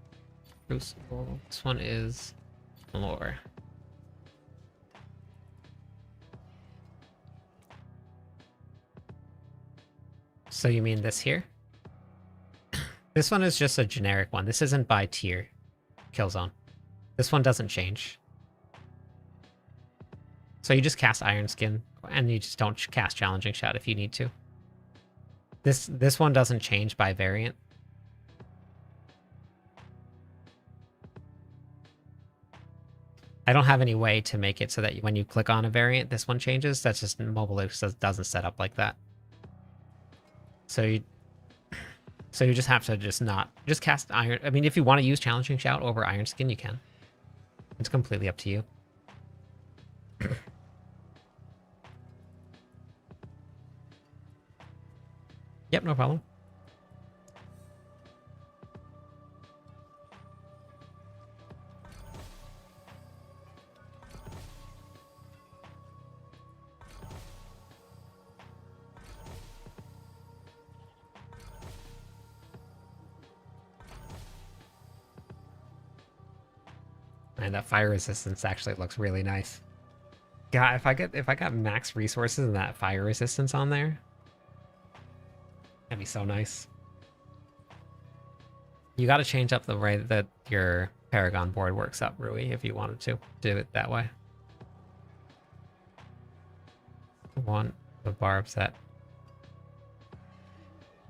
Crucible. This one is lore. So you mean this here? This one is just a generic one. This isn't by tier kill zone. This one doesn't change. So you just cast Iron Skin, and you just don't cast Challenging Shout if you need to. This one doesn't change by variant. I don't have any way to make it so that when you click on a variant, this one changes. That's just mobile doesn't set up like that. So you just have to just cast Iron. I mean, if you want to use Challenging Shout over Iron Skin, you can. It's completely up to you. Yep, no problem. And that fire resistance actually looks really nice. God, if I got max resources and that fire resistance on there, that'd be so nice. You got to change up the way that your Paragon board works up, Rui, if you wanted to do it that way. Want the barb set.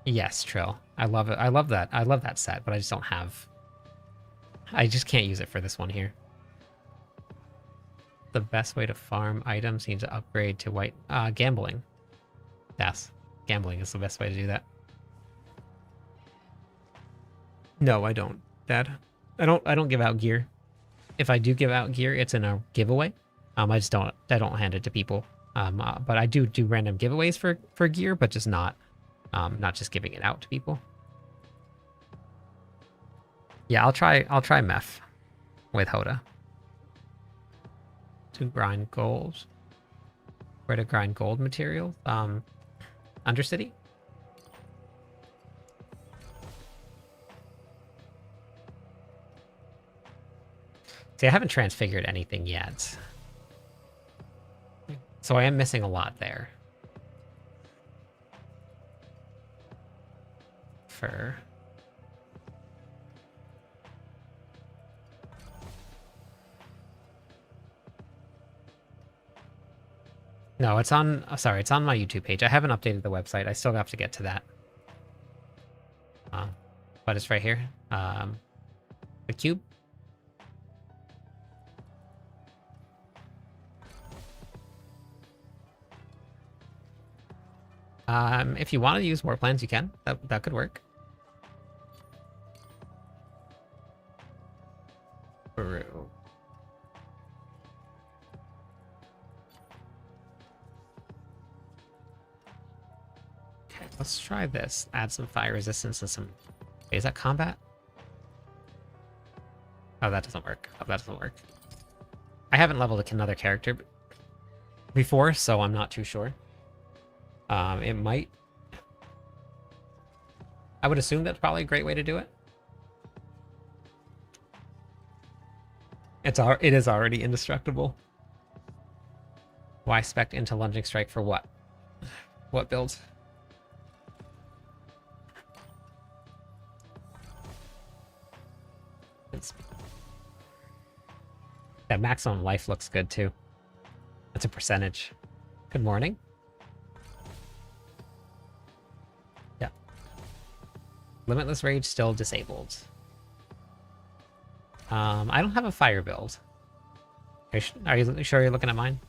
Yes, Trill. I love it. I love that set, but I just don't have. I just can't use it for this one here. The best way to farm items needs to upgrade to white gambling. Yes, gambling is the best way to do that. No, I don't, Dad. I don't give out gear. If I do give out gear, it's in a giveaway. I don't hand it to people. But I do random giveaways for gear, but just not just giving it out to people. Yeah, I'll try Meph with Hoda. to grind gold. Where to grind gold materials? Undercity? See, I haven't transfigured anything yet. So I am missing a lot there. Fur. No, it's on... sorry, it's on my YouTube page. I haven't updated the website. I still have to get to that. But it's right here. The cube. If you want to use war plans, you can. That could work. Peru. Okay, let's try this. Add some fire resistance and some... Wait, is that combat? Oh, that doesn't work. Oh, that doesn't work. I haven't leveled another character before, so I'm not too sure. It might... I would assume that's probably a great way to do it. It is already indestructible. Why spec into lunging strike for what? What build? That maximum life looks good too. That's a percentage. Good morning. Yeah. Limitless Rage still disabled. I don't have a fire build. Are you sure you're looking at mine?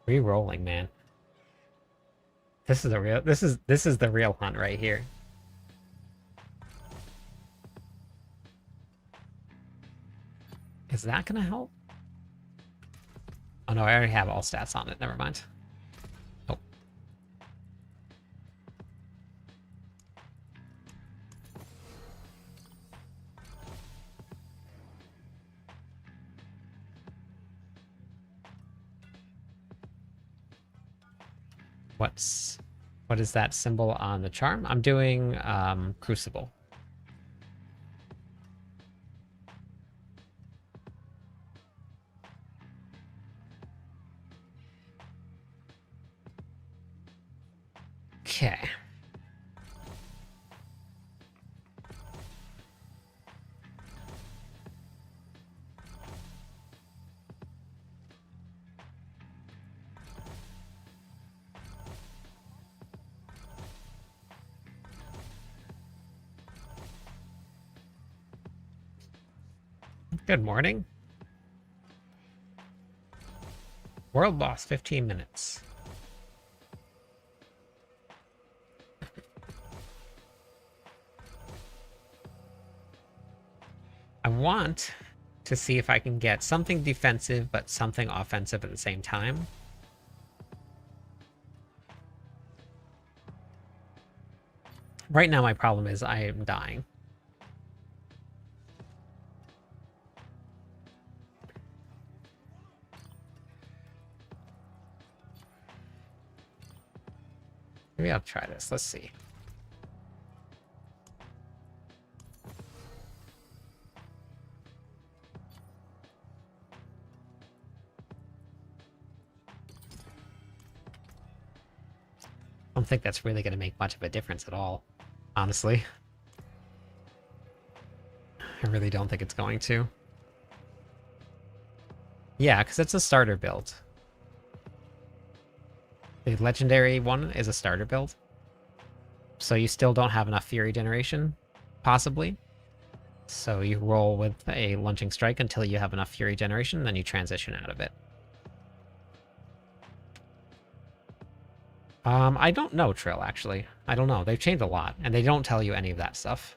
Re-rolling, man. This is the real hunt right here. Is that gonna help? Oh no, I already have all stats on it. Never mind. Oh. What is that symbol on the charm? I'm doing Crucible. Okay. Good morning. World boss, 15 minutes. I want to see if I can get something defensive, but something offensive at the same time. Right now, my problem is I am dying. Maybe I'll try this. Let's see. I don't think that's really going to make much of a difference at all, honestly. I really don't think it's going to. Yeah, because it's a starter build. The legendary one is a starter build. So you still don't have enough Fury generation, possibly. So you roll with a lunging strike until you have enough Fury generation, then you transition out of it. I don't know, Trill, actually. I don't know. They've changed a lot, and they don't tell you any of that stuff.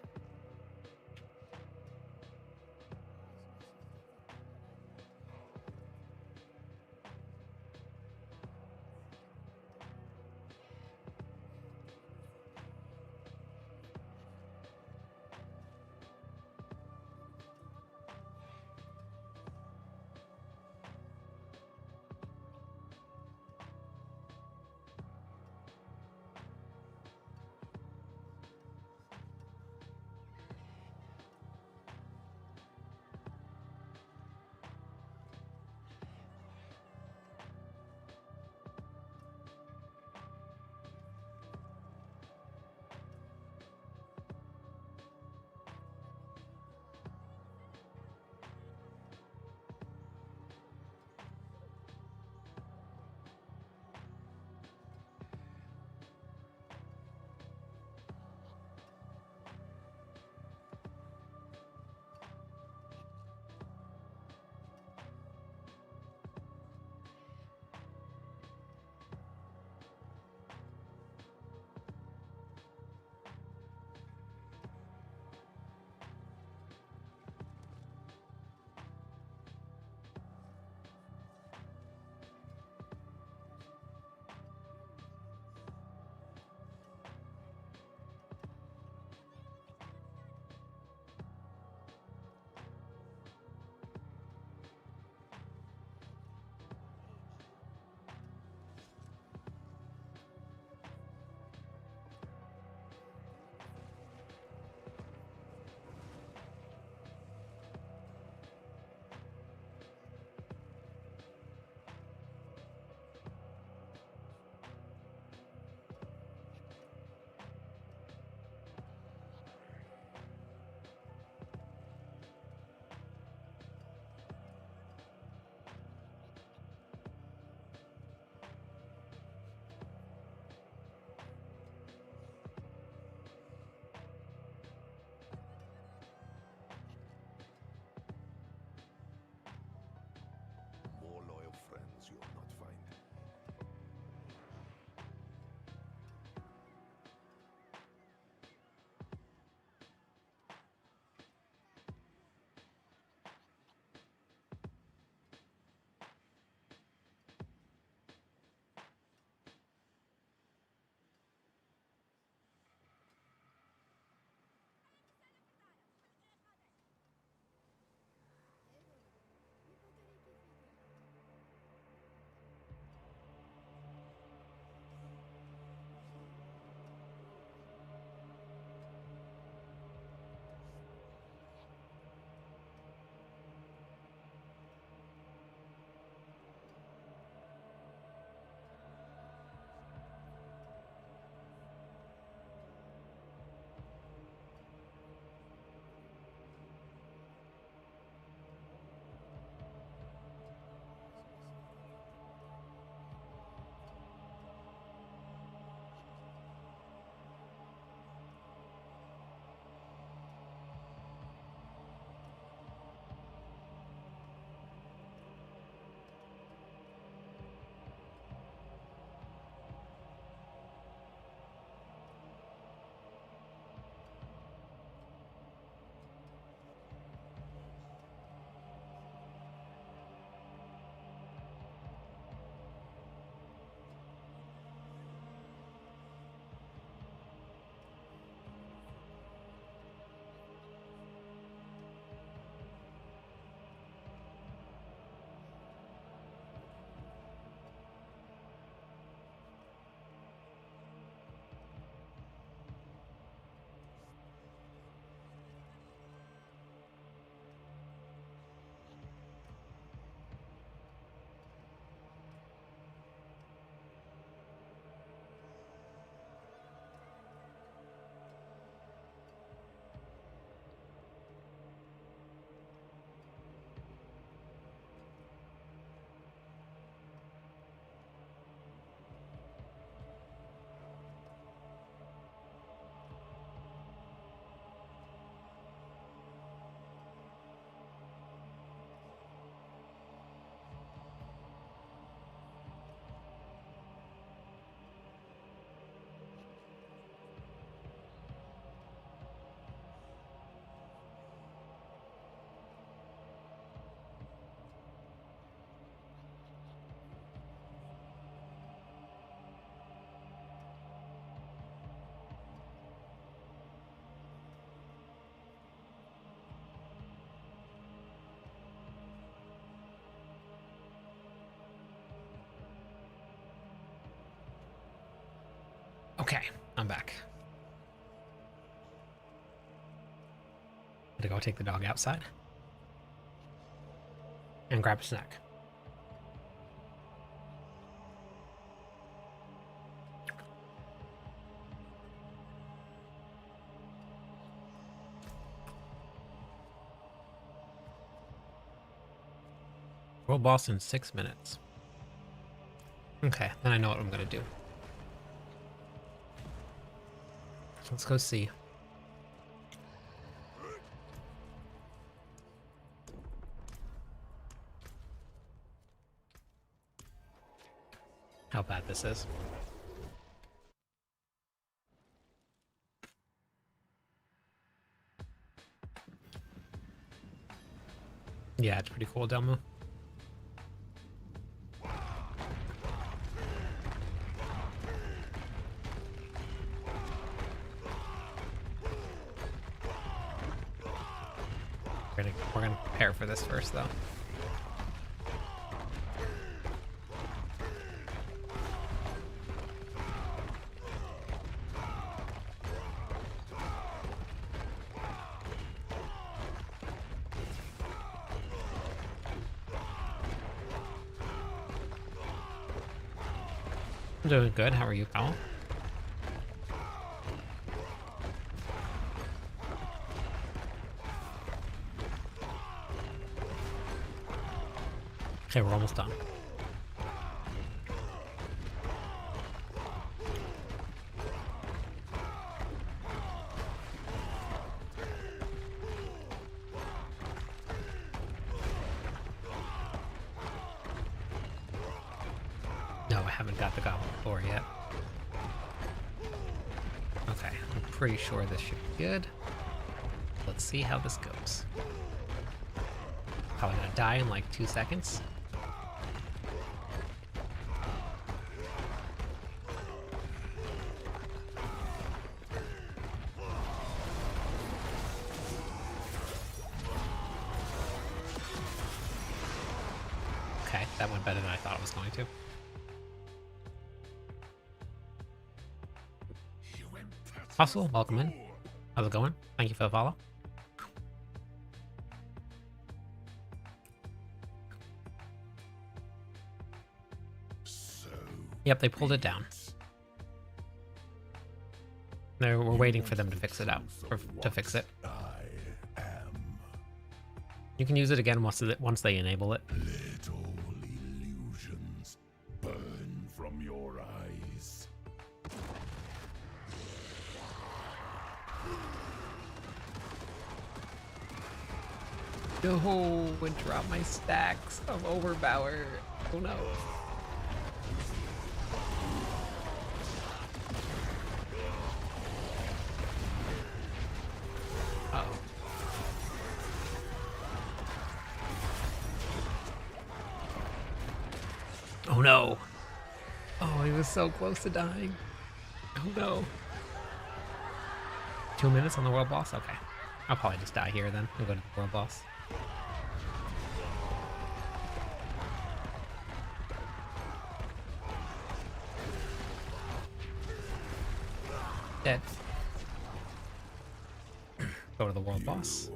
Okay, I'm back. To go take the dog outside and grab a snack. World boss in 6 minutes. Okay, then I know what I'm gonna do. Let's go see. How bad this is. Yeah, it's pretty cool demo. We're gonna prepare for this first though. I'm doing good. How are you, Powell? Okay, we're almost done. No, I haven't got the Goblin floor yet. Okay, I'm pretty sure this should be good. Let's see how this goes. Probably gonna die in like 2 seconds. Okay, that went better than I thought it was going to. Hustle, welcome in. How's it going? Thank you for the follow. Yep, they pulled it down. We're waiting for them to fix it out, or to fix it. You can use it again once they enable it. Little illusions burn from your eyes. No, and drop my stacks of overpower. Oh no. Uh-oh. Oh no. Oh, he was so close to dying. Oh no. 2 minutes on the world boss? Okay. I'll probably just die here then and go to the world boss. Dead. Go to the world boss.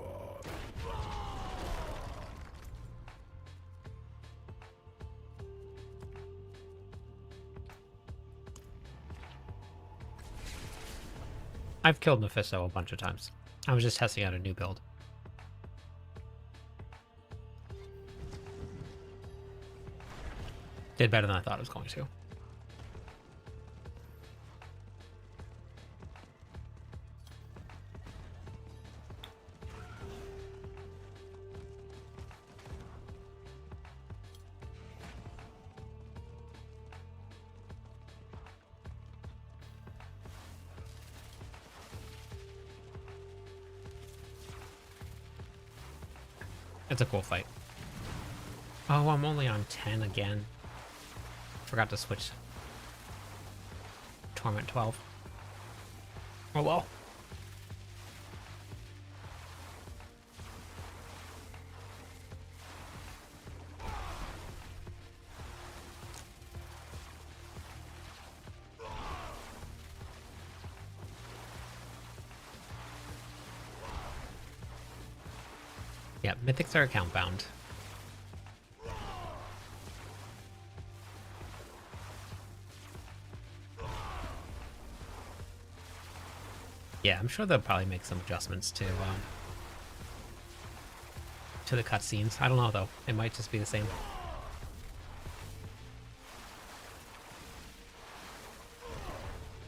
I've killed Mephisto a bunch of times. I was just testing out a new build. Did better than I thought it was going to. It's a cool fight. Oh, I'm only on 10 again. Forgot to switch. Torment 12. Oh well. Yeah, mythics are account bound. Yeah, I'm sure they'll probably make some adjustments to the cutscenes. I don't know though. It might just be the same.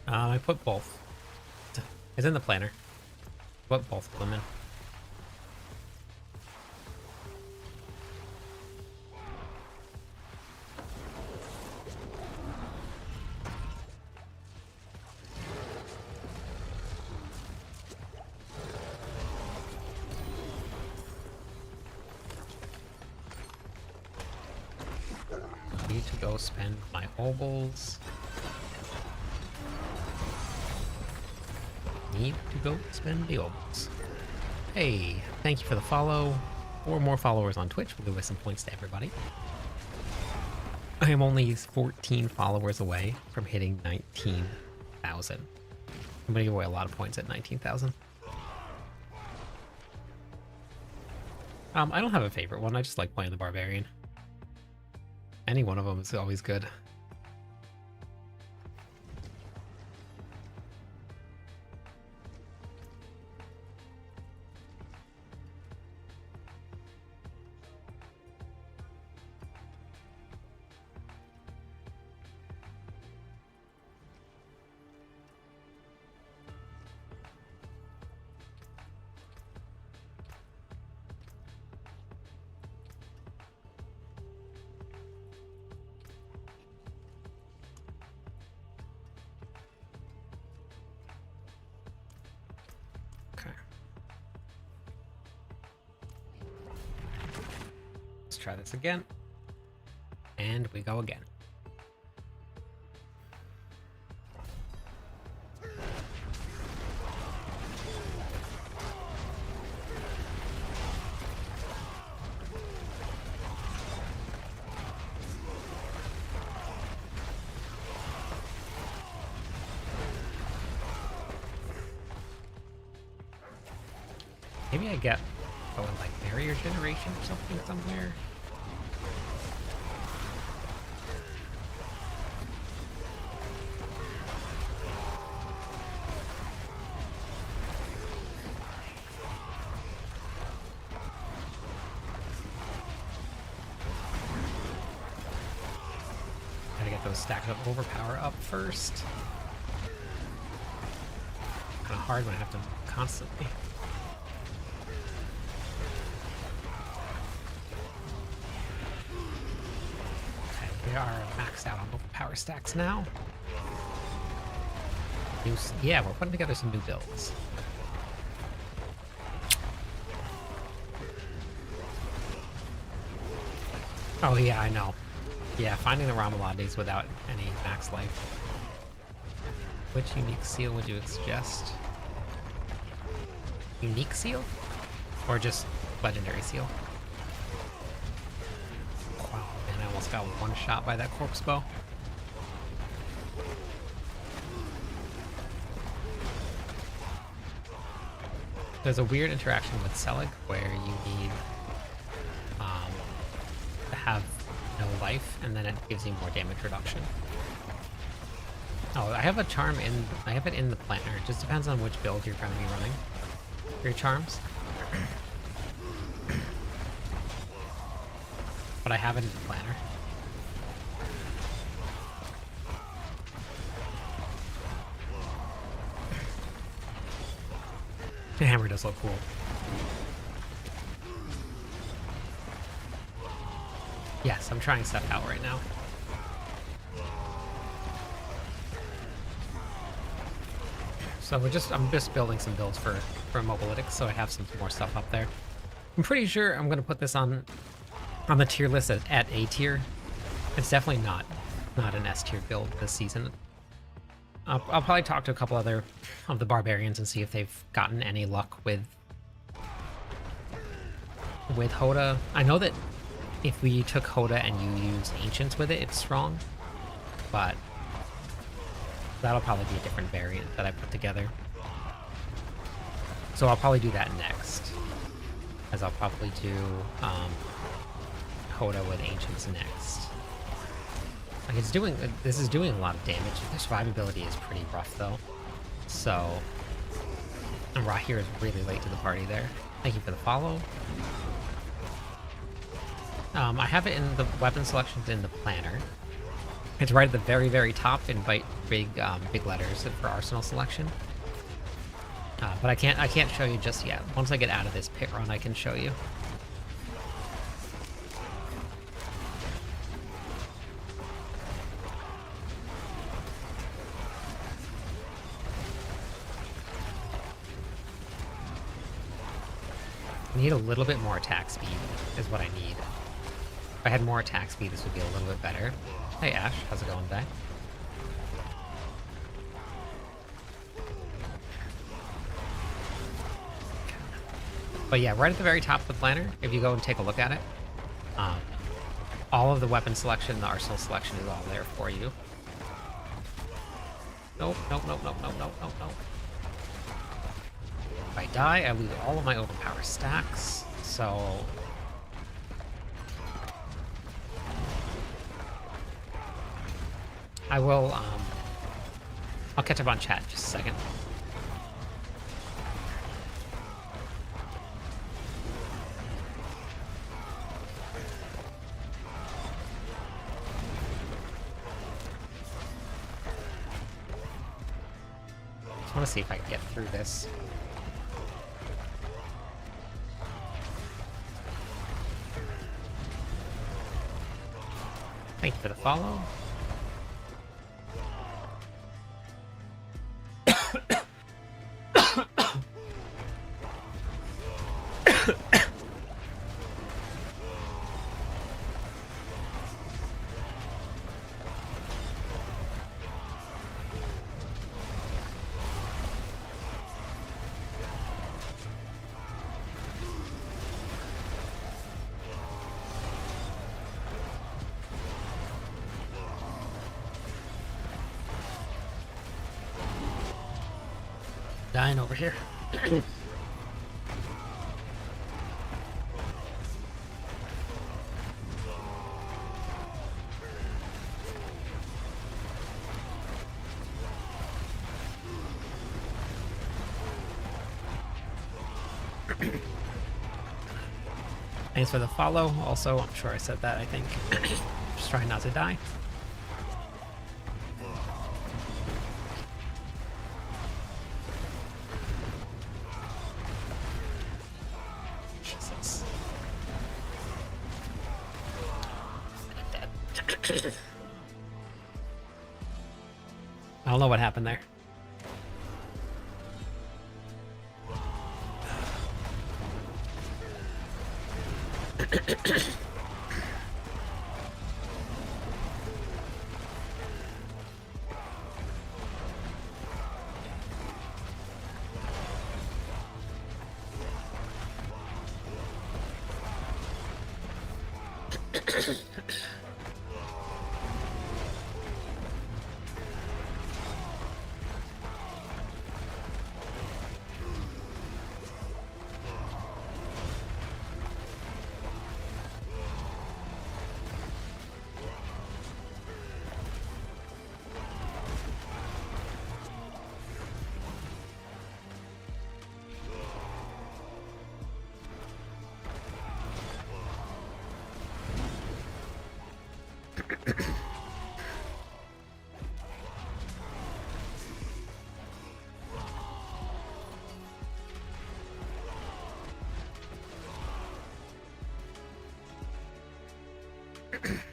I put both. It's in the planner. Put both of them in. Need to go spend my obols. Need to go spend the obols. Hey, thank you for the follow. 4 more followers on Twitch. We'll give away some points to everybody. I am only 14 followers away from hitting 19,000. I'm gonna give away a lot of points at 19,000. I don't have a favorite one. I just like playing the Barbarian. Any one of them is always good. Okay. Let's try this again. And we go again. Maybe I get like barrier generation or something somewhere. Gotta get those stacked up overpower up first. Kind of hard when I have to constantly. We are maxed out on overpower stacks now. Yeah, we're putting together some new builds. Oh yeah, I know. Yeah, finding the Ramalades without any max life. Which unique seal would you suggest? Unique seal? Or just legendary seal? I almost got one shot by that corpse bow. There's a weird interaction with Selig where you need to have no life, and then it gives you more damage reduction. Oh, I have a charm I have it in the planner. It just depends on which build you're going to be running for your charms. But I have it in the planner. The hammer does look cool. Yes, I'm trying stuff out right now. So I'm just building some builds for Mobilytics, so I have some more stuff up there. I'm pretty sure I'm gonna put this on the tier list at A tier. It's definitely not an S tier build this season. I'll probably talk to a couple other of the barbarians and see if they've gotten any luck with Hoda. I know that if we took Hoda and you use Ancients with it, it's strong, but that'll probably be a different variant that I put together. So I'll probably do that next. as I'll probably do Hoda with Ancients next. Like this is doing a lot of damage. The survivability is pretty rough though. So, and Rahir is really late to the party there. Thank you for the follow. I have it in the weapon selections in the planner. It's right at the very, very top in big letters for arsenal selection. But I can't show you just yet. Once I get out of this pit run, I can show you. I need a little bit more attack speed, is what I need. If I had more attack speed, this would be a little bit better. Hey Ash, how's it going today? But yeah, right at the very top of the planner, if you go and take a look at it, all of the weapon selection, the arsenal selection is all there for you. Nope, nope, nope, nope, nope, nope, nope, nope. If I die, I lose all of my overpower stacks, so... I will, I'll catch up on chat in just a second. Just want to see if I can get through this. Thank you for the follow. Dying over here. Thanks for the follow. Also, I'm sure I said that, I think. Just trying not to die. Jesus. I don't know what happened there.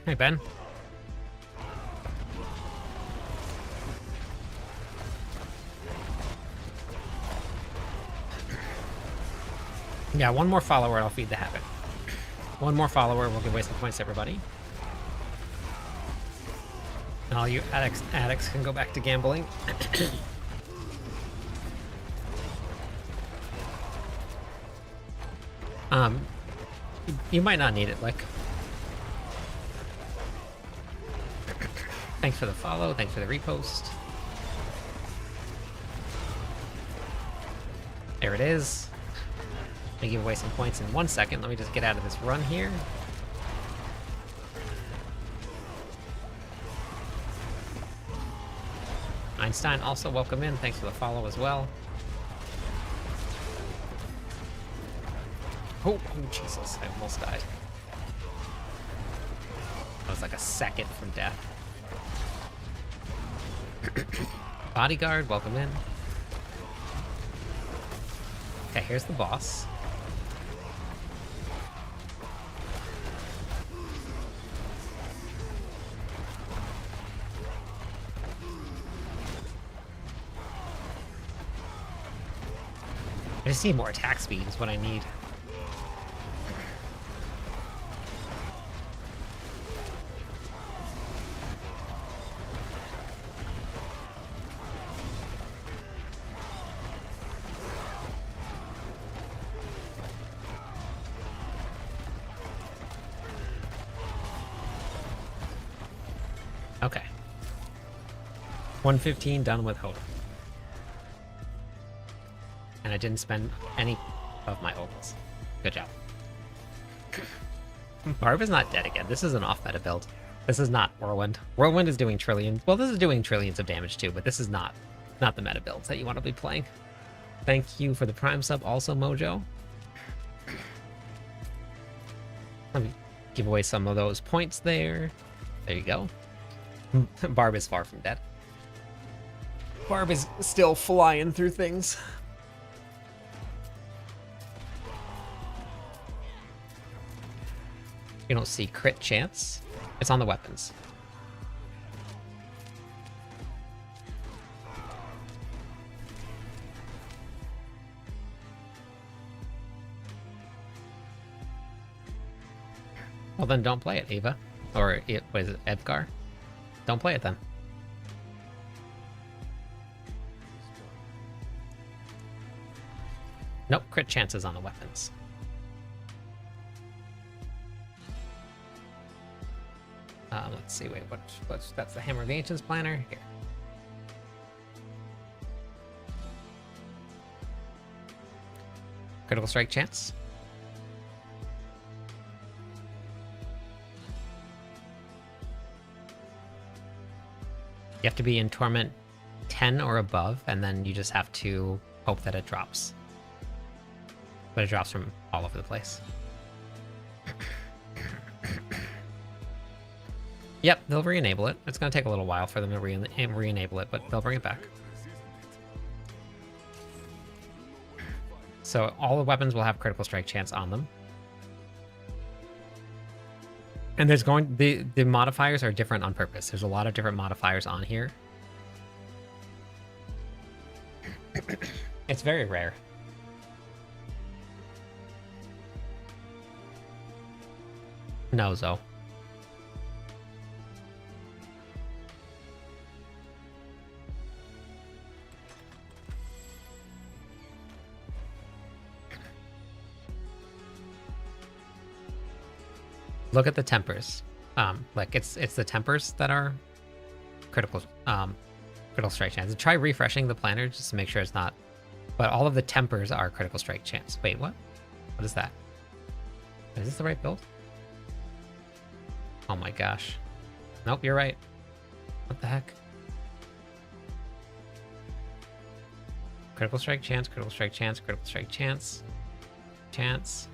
Hey, Ben. Yeah, one more follower and I'll feed the habit. One more follower, we'll give away some points to everybody. And all you addicts can go back to gambling. You might not need it, like. Thanks for the follow, thanks for the repost. There it is. I give away some points in 1 second. Let me just get out of this run here. Einstein, also welcome in. Thanks for the follow as well. Oh, Jesus, I almost died. I was like a second from death. Bodyguard, welcome in. Okay, here's the boss. I just need more attack speed is what I need. Okay. 115 done with Hope. And I didn't spend any of my opals. Good job. Barb is not dead again. This is an off-meta build. This is not Whirlwind. Whirlwind is doing trillions. Well, this is doing trillions of damage too, but this is not the meta builds that you want to be playing. Thank you for the Prime sub, also Mojo. Let me give away some of those points there. There you go. Barb is far from dead. Barb is still flying through things. You don't see crit chance. It's on the weapons. Well then don't play it, Ava. Or was it Edgar? Don't play it then. Nope, crit chances on the weapons. Let's see, wait, what's that's the Hammer of the Ancients planner? Here. Critical strike chance. You have to be in Torment 10 or above, and then you just have to hope that it drops. But it drops from all over the place. Yep, they'll re-enable it. It's going to take a little while for them to re-enable it, but they'll bring it back. So all the weapons will have critical strike chance on them. And there's the modifiers are different on purpose. There's a lot of different modifiers on here. It's very rare. No, Zo. Look at the tempers. Like it's the tempers that are critical strike chance. Try refreshing the planner just to make sure it's not. But all of the tempers are critical strike chance. Wait, what? What is that? Is this the right build? Oh my gosh. Nope, you're right. What the heck? Critical strike chance, critical strike chance, critical strike chance. Chance.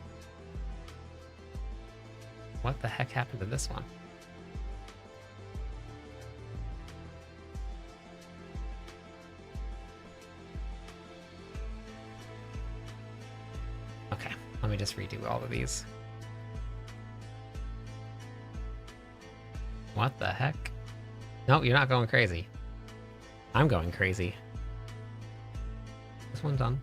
What the heck happened to this one? Okay, let me just redo all of these. What the heck? No, you're not going crazy. I'm going crazy. This one's done.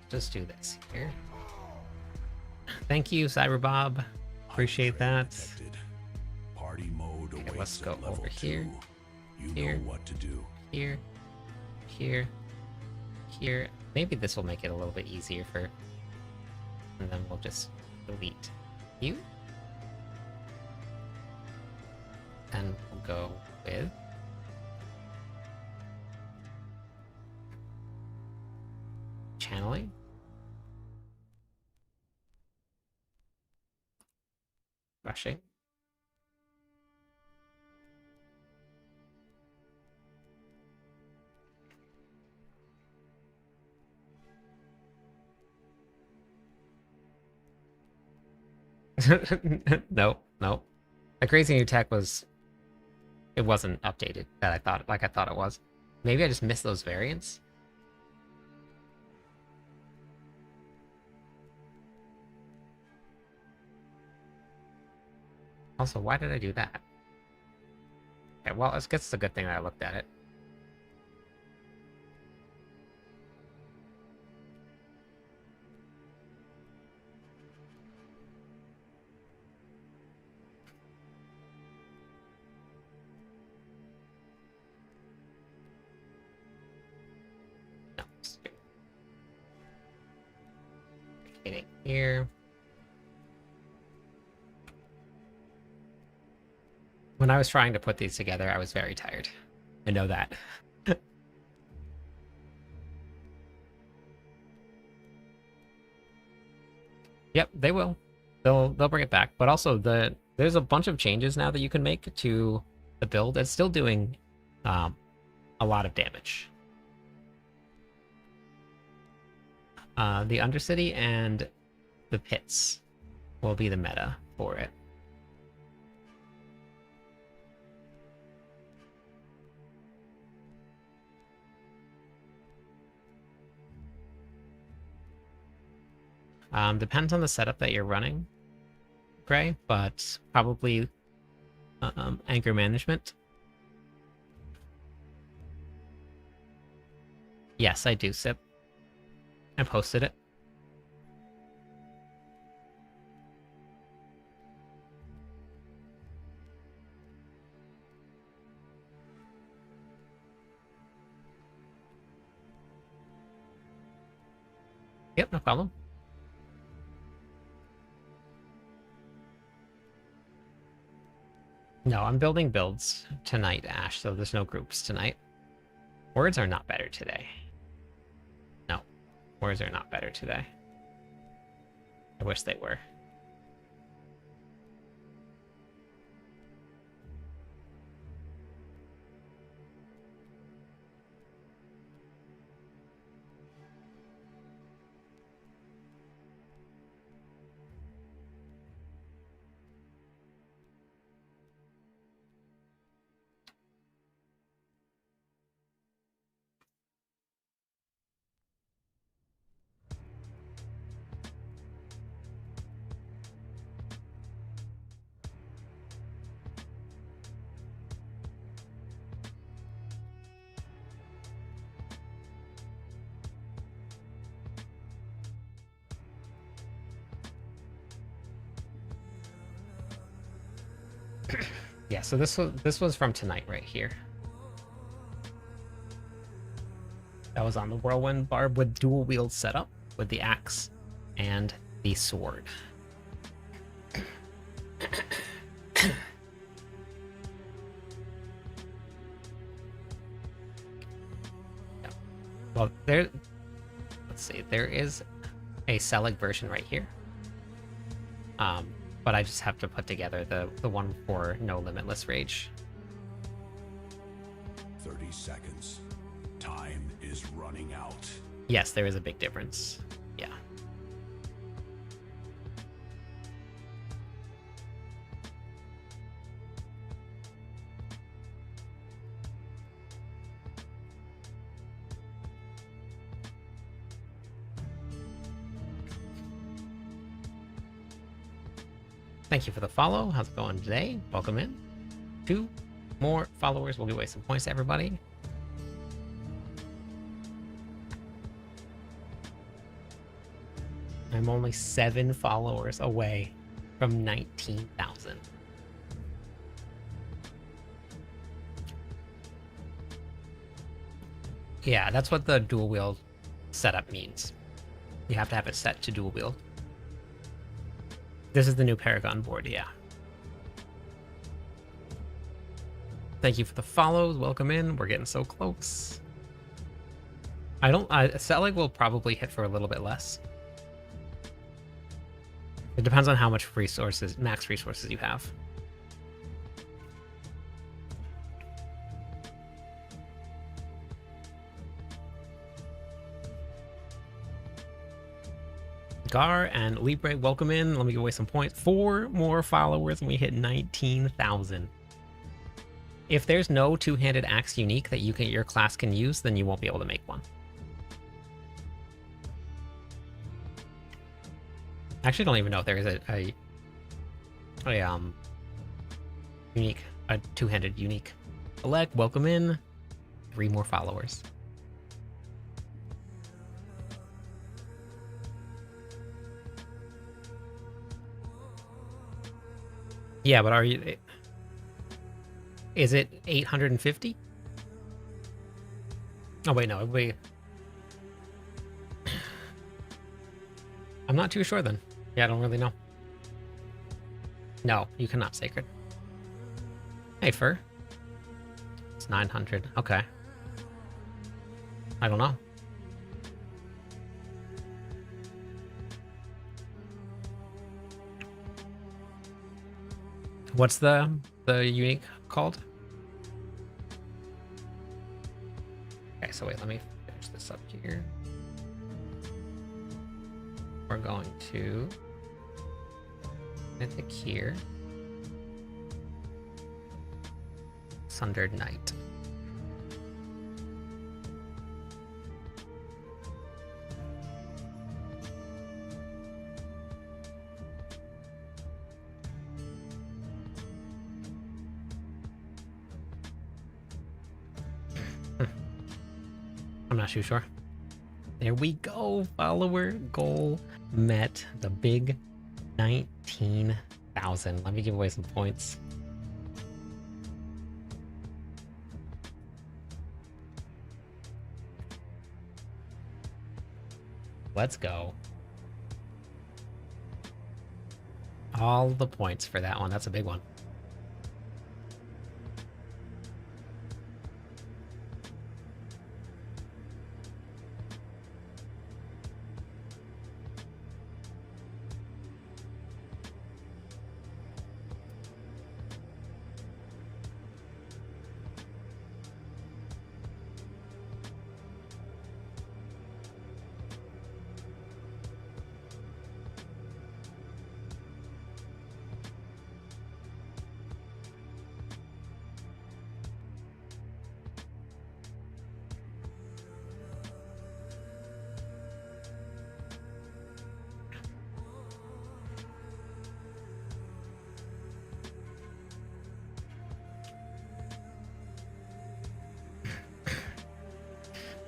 Just do this here. Thank you, Cyberbob. Appreciate that. Party mode Okay, let's awaits go at level over 2. here. You Here. know what to do. here, here, here. Maybe this will make it a little bit easier for... And then we'll just delete you. And we'll go with... channeling. Rushing. No, no. The crazy new tech was... It wasn't updated that I thought it was. Maybe I just missed those variants. Also, why did I do that? Okay, well, I guess it's a good thing that I looked at it. No, getting here. When I was trying to put these together, I was very tired. I know that. Yep, they will. They'll bring it back. But also there's a bunch of changes now that you can make to the build. It's still doing a lot of damage. The Undercity and the Pits will be the meta for it. Depends on the setup that you're running, Gray, but probably anger management. Yes, I do, Sip. I posted it. Yep, no problem. No, I'm building builds tonight, Ash, so there's no groups tonight. Words are not better today. No, words are not better today. I wish they were. Yeah, so this was from tonight right here. That was on the Whirlwind barb with dual wield setup with the axe and the sword. Yeah. Well, let's see, there is a Selig version right here. But I just have to put together the one for no limitless rage. 30 seconds. Time is running out. Yes, there is a big difference. Yeah. Thank you for the follow. How's it going today? Welcome in. 2 more followers will give away some points to everybody. I'm only 7 followers away from 19,000. Yeah, that's what the dual wield setup means. You have to have it set to dual wield. This is the new Paragon board, yeah. Thank you for the follows. Welcome in. We're getting so close. Selig will probably hit for a little bit less. It depends on how much resources, max resources you have. Gar and Libre, welcome in. Let me give away some points. 4 more followers and we hit 19,000. If there's no two-handed axe unique that your class can use, then you won't be able to make one. I actually don't even know if there is a unique, a two-handed unique. Oleg, welcome in. 3 more followers. Yeah, but is it 850? Oh wait, no, wait. I'm not too sure then. Yeah, I don't really know. No, you cannot sacred. Hey, Fur. It's 900. Okay. I don't know. What's the unique called? Okay, so wait, let me finish this up here. We're going to Mythic here. Sundered Knight. I'm not too sure. There we go. Follower goal met. The big 19,000. Let me give away some points. Let's go. All the points for that one. That's a big one.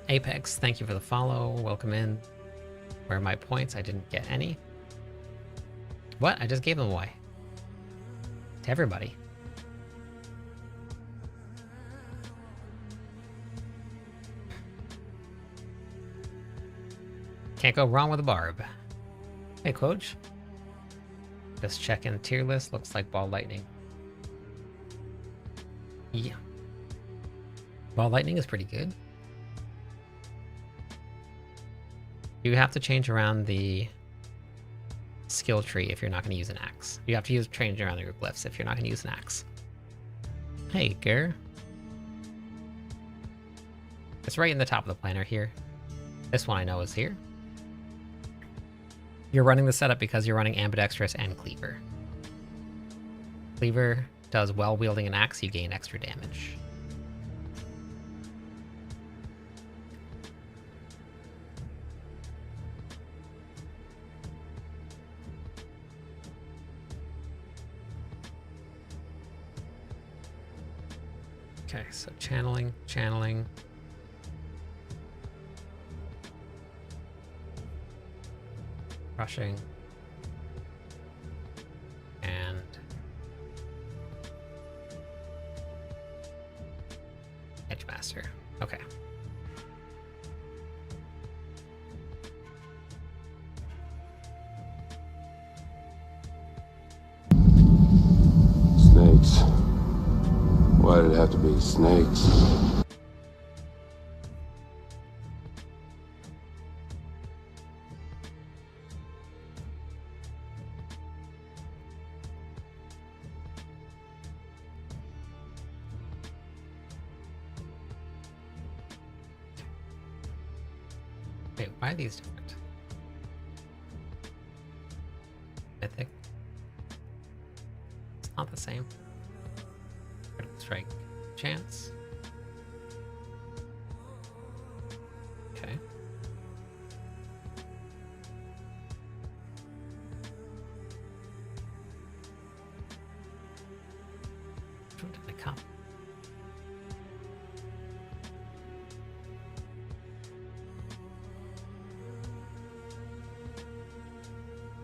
Apex, thank you for the follow. Welcome in. Where are my points? I didn't get any. What? I just gave them away. To everybody. Can't go wrong with a barb. Hey, Coach. Just checking the tier list. Looks like Ball Lightning. Yeah. Ball Lightning is pretty good. You have to change around the skill tree if you're not going to use an axe. You have to change around your glyphs if you're not going to use an axe. Hey, Ger. It's right in the top of the planner here. This one I know is here. You're running the setup because you're running ambidextrous and cleaver. Cleaver does while wielding an axe, you gain extra damage. Okay, so channeling. Rushing. And Edgemaster. Okay. have to be snakes. Wait, why are these different? Mythic. It's not the same. Critical strike. Chance. Okay. Which one did I copy?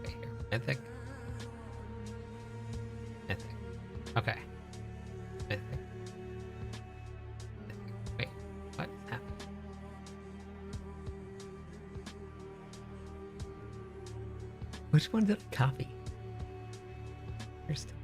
Okay, here. Mythic. Mythic. Okay. Mythic. Mythic. Wait, what happened? Which one did I copy? Here's touch.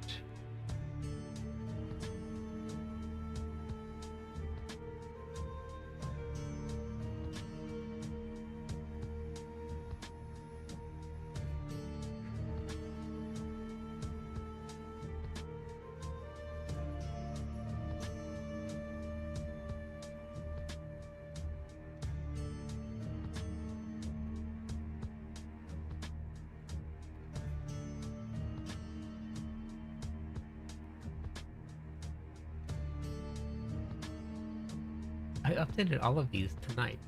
I updated all of these tonight.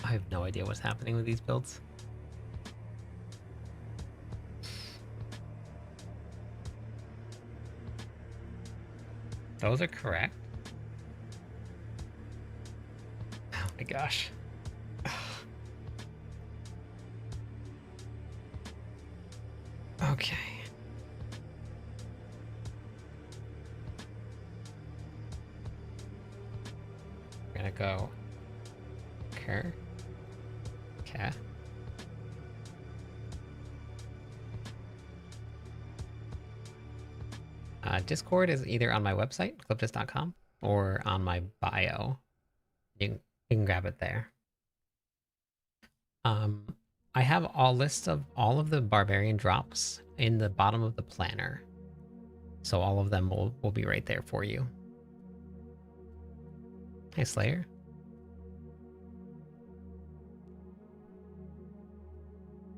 I have no idea what's happening with these builds. Those are correct. Oh my gosh. Okay. We're gonna go. Okay. Okay. Discord is either on my website, clipdist.com, or on my bio. You can grab it there. I have all lists of all of the barbarian drops in the bottom of the planner. So all of them will be right there for you. Hey, Slayer.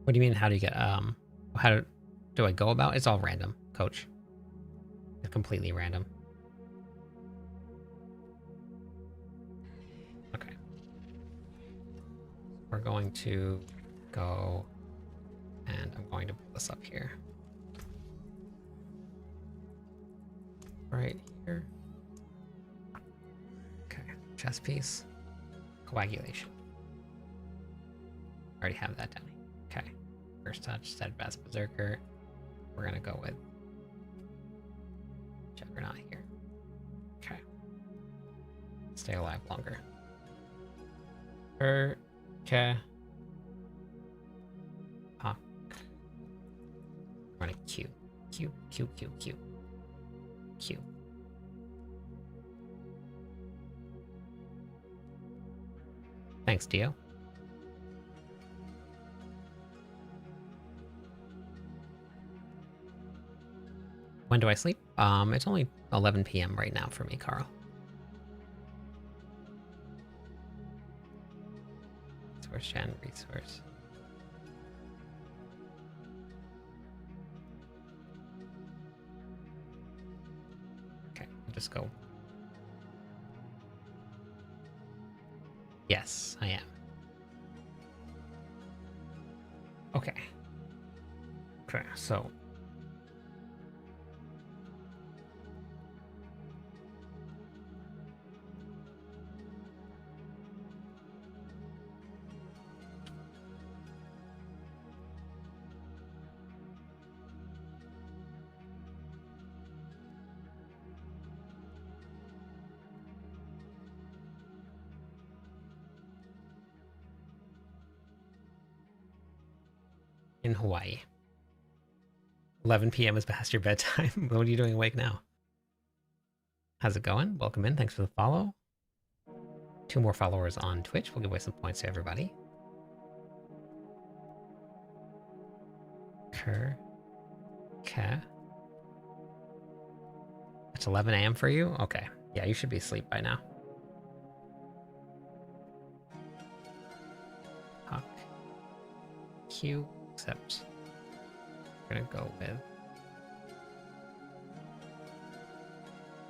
What do you mean, how do you get, how do I go about? It's all random, coach. It's completely random. Okay. We're going to go, and I'm going to put this up here. Right here. Okay, chest piece. Coagulation. Already have that down. Okay. First touch, steadfast berserker. We're gonna go with Juggernaut here. Okay. Stay alive longer. Okay. Puck. We're gonna Q. Q, Q, Q, Q. Q. Thanks, Dio. When do I sleep? It's only 11 p.m. right now for me, Carl. Resource gen, resource. Okay, I'll just go. Yes, I am. Okay. Okay, so in Hawaii. 11 p.m. is past your bedtime. What are you doing awake now? How's it going? Welcome in. Thanks for the follow. 2 more followers on Twitch. We'll give away some points to everybody. Okay. It's 11 a.m. for you? Okay. Yeah, you should be asleep by now. Huck. Q, except we're gonna go with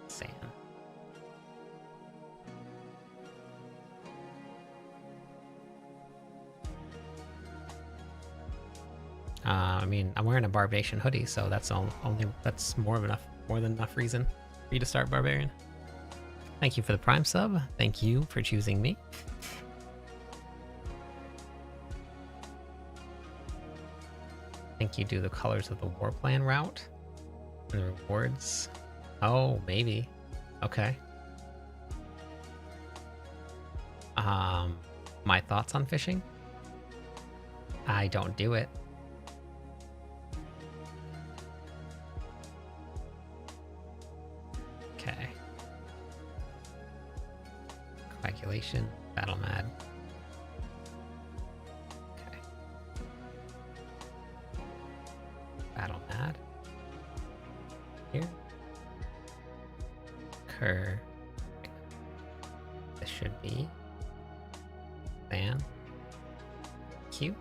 Sam. I mean, I'm wearing a Barbation hoodie, so that's that's more than enough reason for you to start Barbarian. Thank you for the Prime sub. Thank you for choosing me. I think you do the colors of the war plan route and the rewards. Oh, maybe. Okay. My thoughts on fishing? I don't do it. Okay. Coagulation, battle mad. Okay. Battle mad. Here. Cur. This should be Van. Q.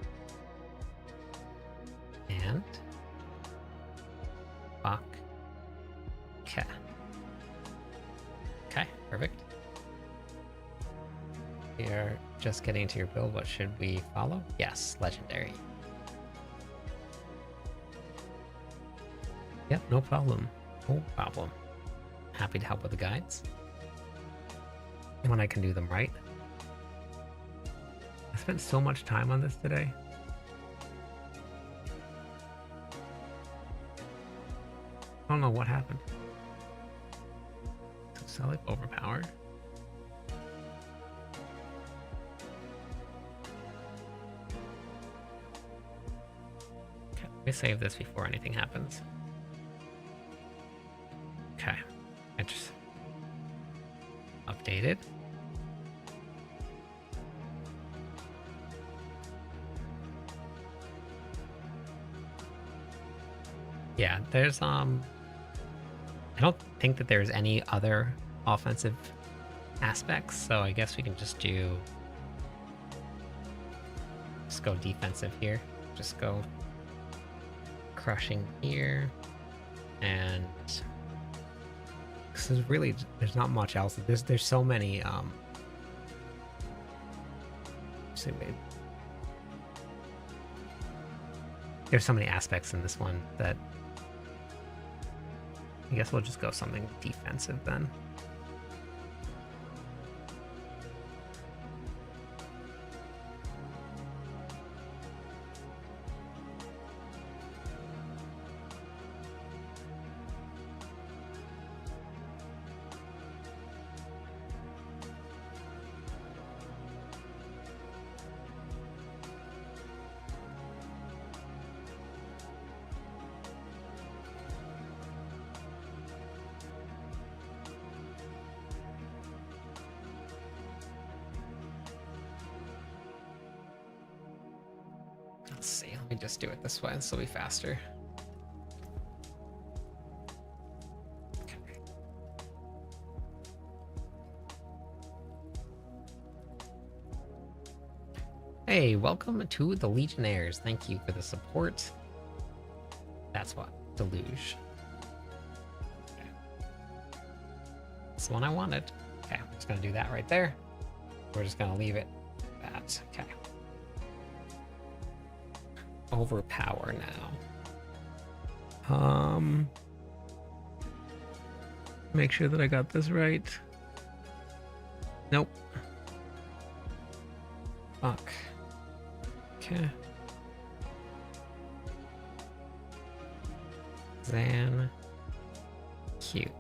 And Fuck. Okay. Okay, perfect. We are just getting into your build. What should we follow? Yes, legendary. Yep, no problem. No problem. Happy to help with the guides. When I can do them right. I spent so much time on this today. I don't know what happened. So like overpowered. Okay, let me save this before anything happens. Okay, I just updated. Yeah, there's I don't think that there's any other offensive aspects, so I guess we can just go defensive here. Just go crushing here, and because there's not much else. There's so many there's so many aspects in this one that I guess we'll just go something defensive then. Let's see, let me just do it this way, this will be faster. Hey, welcome to the Legionnaires. Thank you for the support. That's what, Deluge. Okay. That's the one I wanted. Okay, I'm just gonna do that right there. We're just gonna leave it that. Okay. Overpower now. Make sure that I got this right. Nope. Fuck. Okay. Zan. Cute.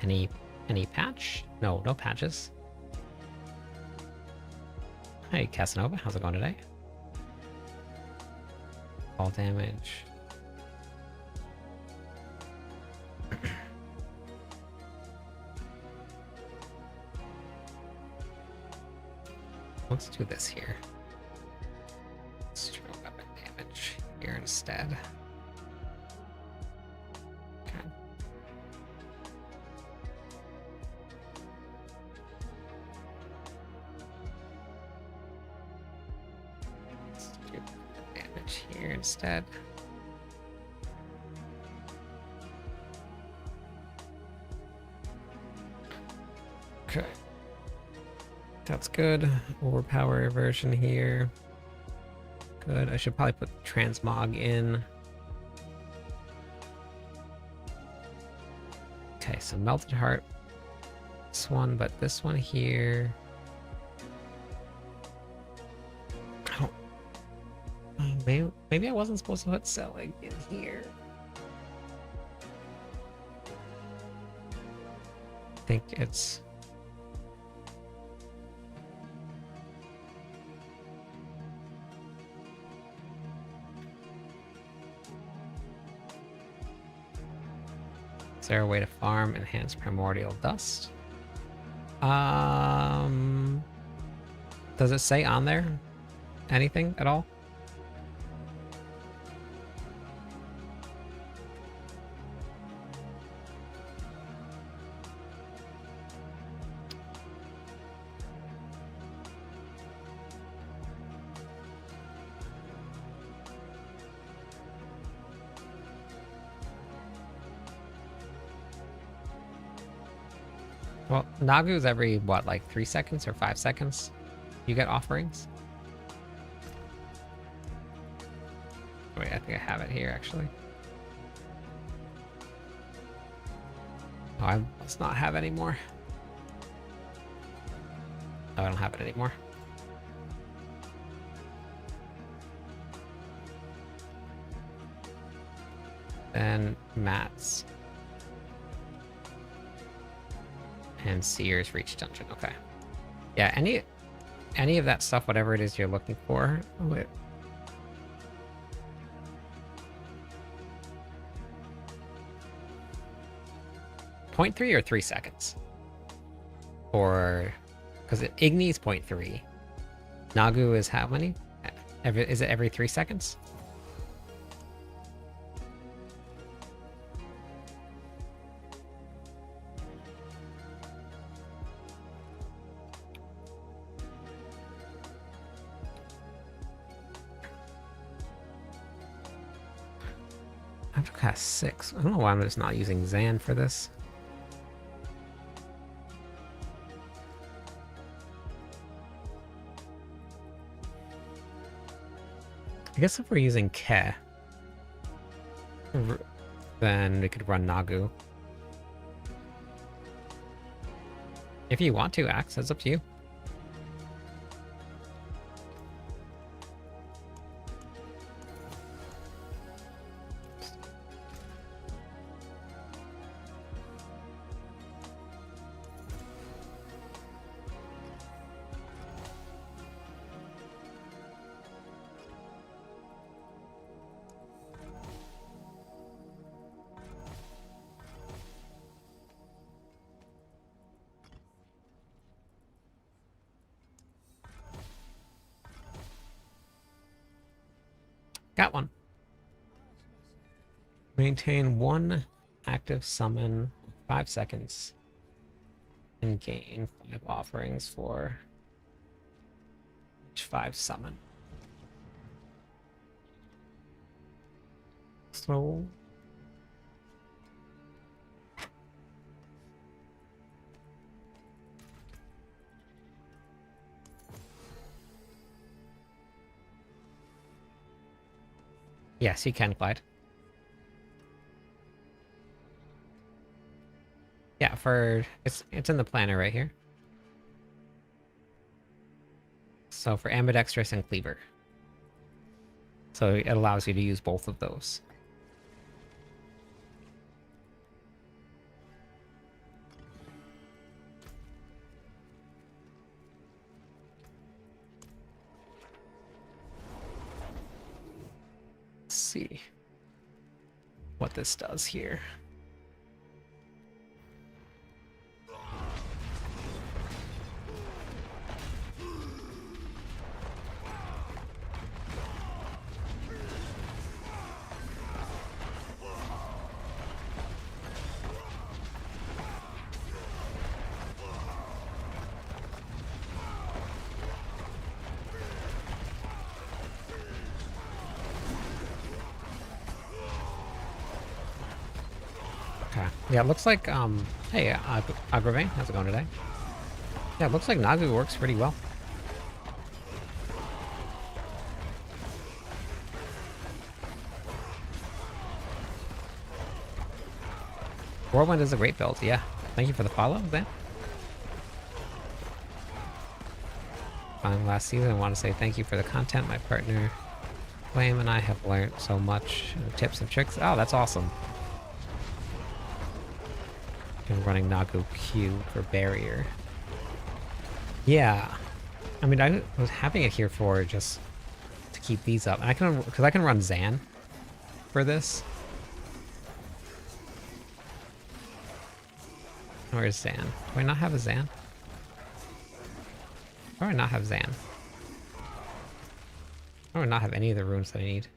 Any patch? No, no patches. Hey, Casanova, how's it going today? All damage. Let's do this here. Let's throw weapon damage here instead. Okay. Let's do damage here instead. Okay. That's good. Overpower version here. Good. I should probably put transmog in. Okay, so melted heart. This one, but this one here. I don't. Maybe I wasn't supposed to put selling in here. I think it's. Is there a way to farm enhanced primordial dust? Does it say on there anything at all? Well, Nagu's every, what, like 3 seconds or 5 seconds? You get offerings? Wait, I think I have it here, actually. Oh, I must not have any more. Oh, I don't have it anymore. Then Matt's. And Seer's reach dungeon. Okay. Yeah, any of that stuff, whatever it is you're looking for. Wait. Point 0.3 or 3 seconds? Or because Igni is 0.3. Nagu is how many? Is it every 3 seconds? I have to cast 6. I don't know why I'm just not using Zan for this. I guess if we're using Ke, then we could run Nagu. If you want to, Axe, that's up to you. Got one. Maintain 1 active summon 5 seconds and gain 5 offerings for each 5 summon. So yes, you can, Clyde. Yeah, for it's in the planner right here. So for ambidextrous and cleaver. So it allows you to use both of those. see what this does here. Okay. Yeah, it looks like, hey, Agravane, how's it going today? Yeah, it looks like Nagu works pretty well. Whirlwind is a great build, yeah. Thank you for the follow, Dan. Last season, I want to say thank you for the content. My partner, Flame, and I have learned so much. Tips and tricks. Oh, that's awesome. And running Nagu Q for barrier. Yeah. I mean, I was having it here for just to keep these up. And I can, because I can run Zan for this. Where's Zan? Do I not have a Zan? Or do I not have Zan? Or do I not have any of the runes that I need?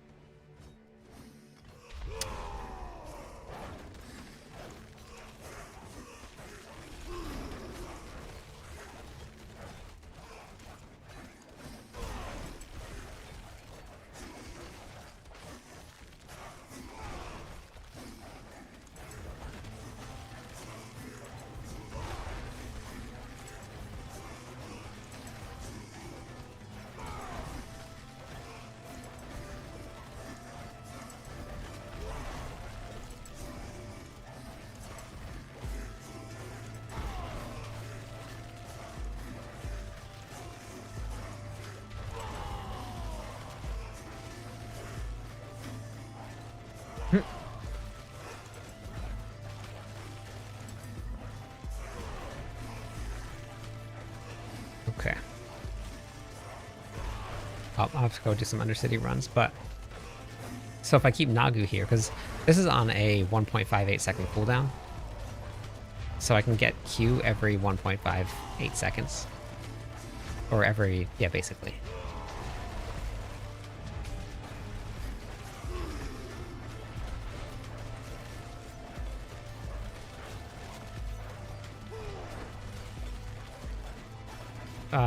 Okay. I'll have to go do some Undercity runs, but... So if I keep Nagu here, because this is on a 1.58 second cooldown, so I can get Q every 1.58 seconds. Or every... yeah, basically.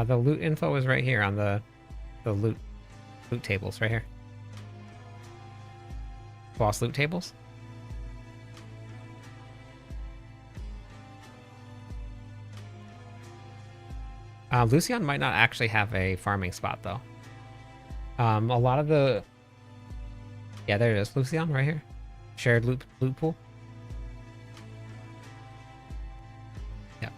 The loot info is right here on the loot tables right here. Boss loot tables. Lucian might not actually have a farming spot though. A lot of the... yeah, there it is. Lucian right here. Shared loot pool. Yeah.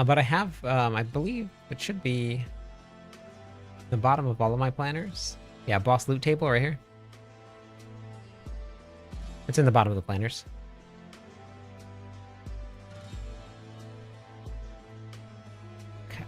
But I have, I believe it should be the bottom of all of my planners. Yeah, boss loot table right here. It's in the bottom of the planners. Okay.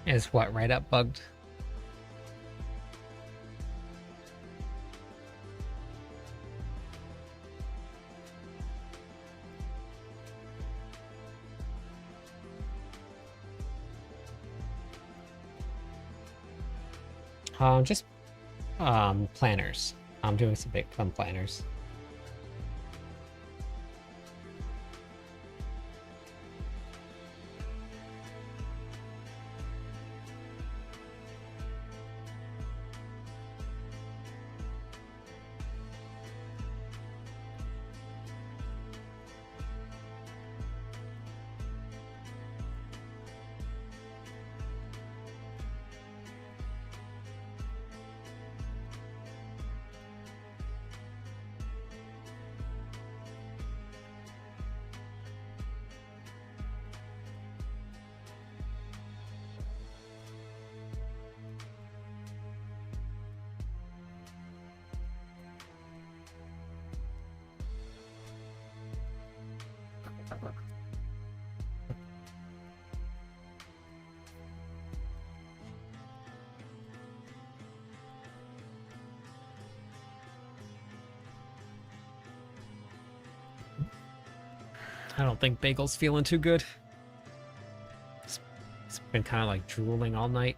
Is what, right up bugged? Just planners. I'm doing some big fun planners. I don't think Bagel's feeling too good. It's been kind of like drooling all night.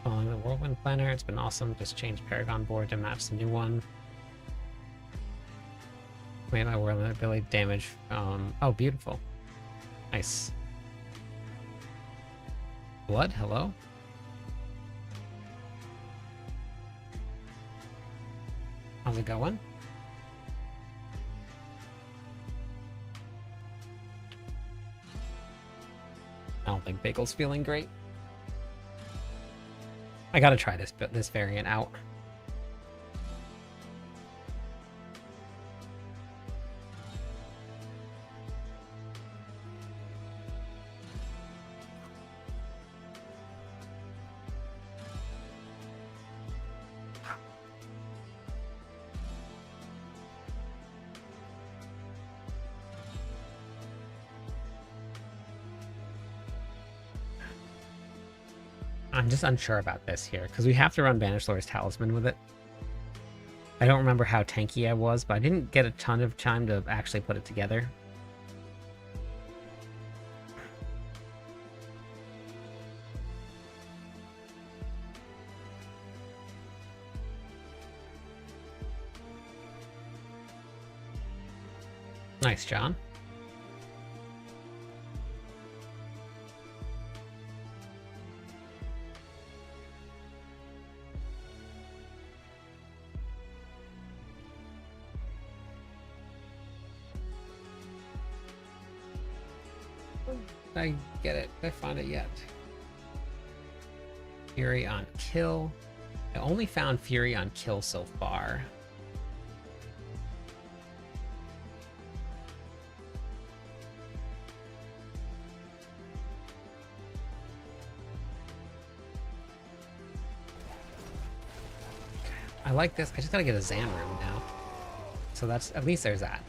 Following the Whirlwind planner, it's been awesome. Just changed Paragon board to match the new one. Made my Whirlwind ability damage. Oh, beautiful. Nice. Blood, hello? How's it going? I don't think Bagel's feeling great. I gotta try this variant out. I'm just unsure about this here, because we have to run Banished Lord's Talisman with it. I don't remember how tanky I was, but I didn't get a ton of time to actually put it together. Nice, John. I get it. Did I find it yet? Fury on kill. I only found Fury on kill so far. I like this. I just gotta get a Zan room now. So that's, at least there's that.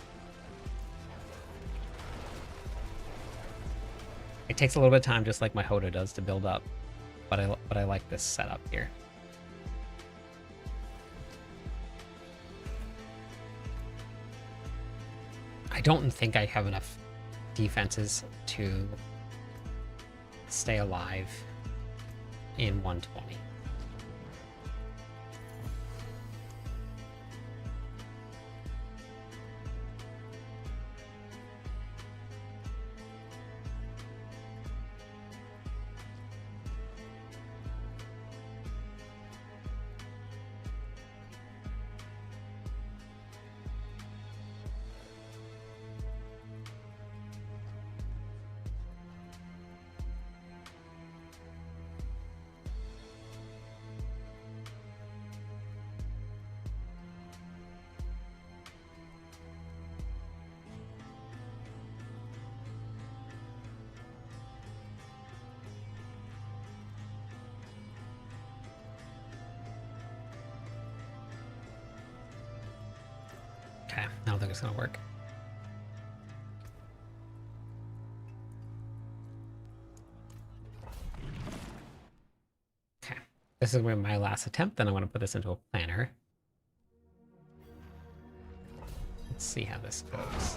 It takes a little bit of time, just like my Hoda does, to build up, but I like this setup here. I don't think I have enough defenses to stay alive in 120. I don't think it's gonna work. Okay. This is gonna be my last attempt, then I'm gonna put this into a planner. Let's see how this goes.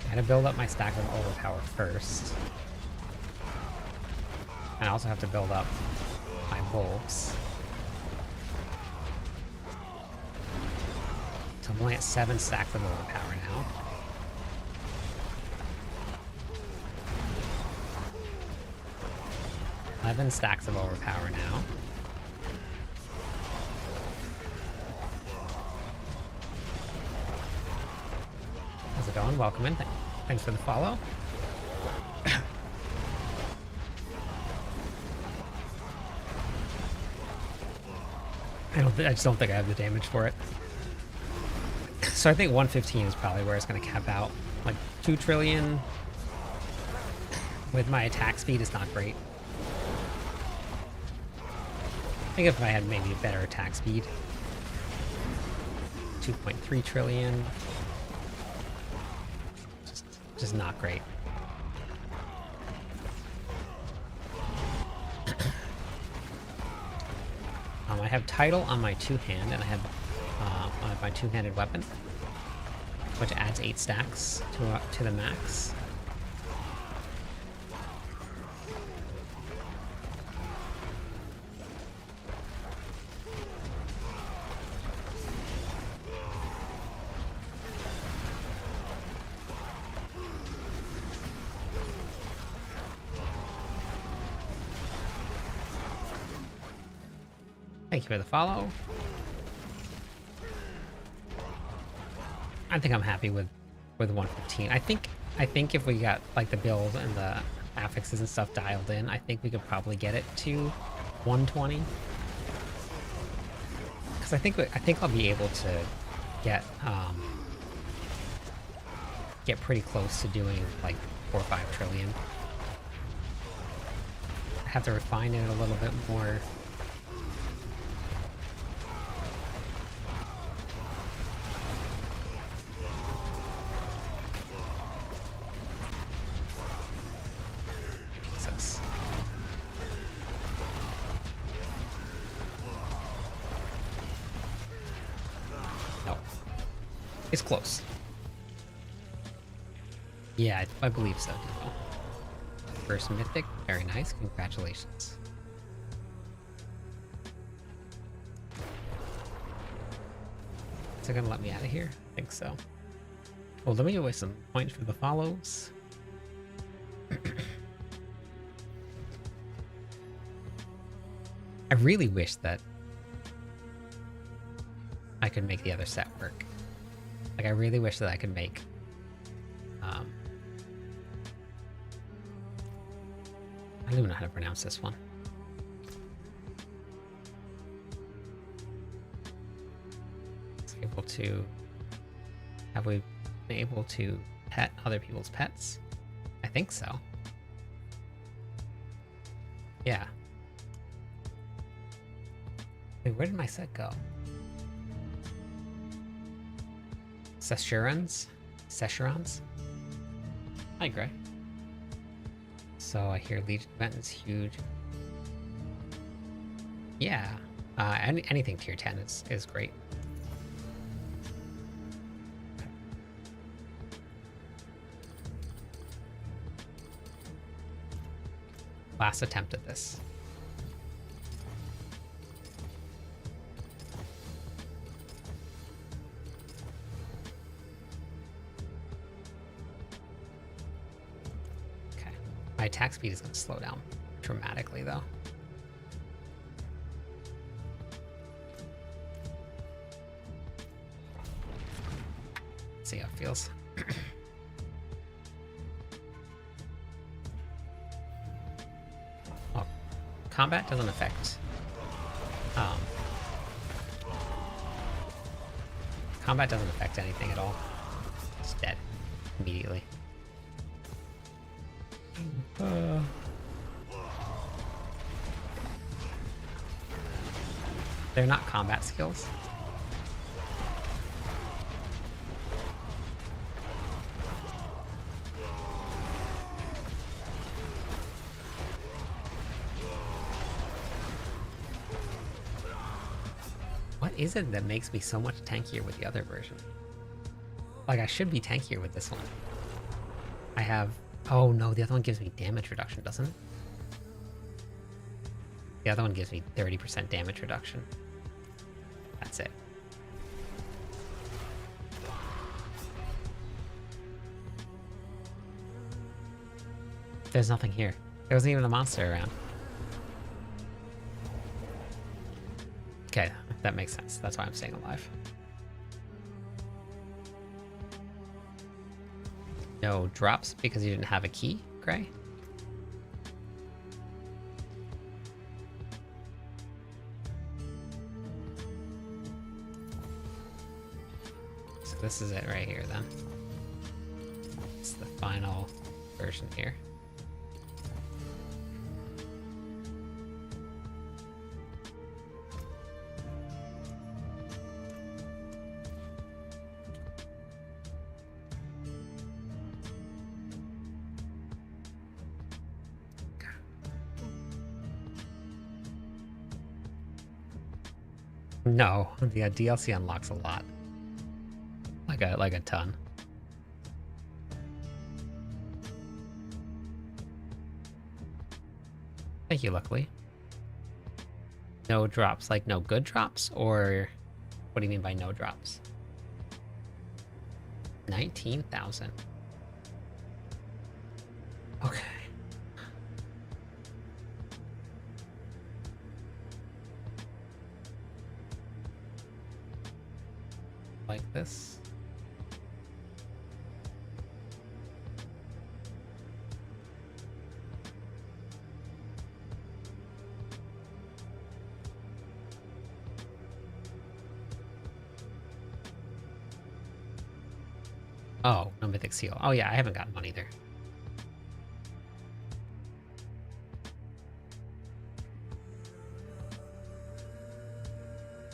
I gotta build up my stack of overpower first. And I also have to build up my wolves. So I'm only at 7 stacks of overpower now. Eleven stacks of overpower now. How's it going? Welcome in. Thanks for the follow. I just don't think I have the damage for it. So I think 115 is probably where it's going to cap out. Like 2 trillion with my attack speed is not great. I think if I had maybe a better attack speed. 2.3 trillion. Just not great. I have title on my 2-hand, and I have my 2-handed weapon, which adds 8 stacks to the max. Thank you for the follow. I think I'm happy with 115. I think if we got like the build and the affixes and stuff dialed in, I think we could probably get it to 120. Because I think I'll be able to get pretty close to doing like 4 or 5 trillion. I have to refine it a little bit more. It's close. Yeah, I believe so, Devo. First mythic, very nice, congratulations. Is it gonna let me out of here? I think so. Well, let me give away some points for the follows. I really wish that I could make the other set work. Like, I really wish that I could make, I don't even know how to pronounce this one. It's able to, have we been able to pet other people's pets? I think so. Yeah. Wait, where did my set go? Seshurans? Hi, Gray. So I hear Legion event is huge. Yeah, anything tier 10 is great. Last attempt at this. My attack speed is going to slow down dramatically, though. Let's see how it feels. Oh, combat doesn't affect. Combat doesn't affect anything at all. It's dead immediately. They're not combat skills. What is it that makes me so much tankier with the other version? Like, I should be tankier with this one. I have... Oh no, the other one gives me damage reduction, doesn't it? The other one gives me 30% damage reduction. That's it. There's nothing here. There wasn't even a monster around. Okay, that makes sense. That's why I'm staying alive. No drops because you didn't have a key, Gray? So this is it right here then. It's the final version here. No, the DLC unlocks a lot. Like a ton. Thank you, luckily. No drops, like no good drops? Or what do you mean by no drops? 19,000. Okay. Like this. Oh, no mythic seal. Oh yeah, I haven't gotten one either.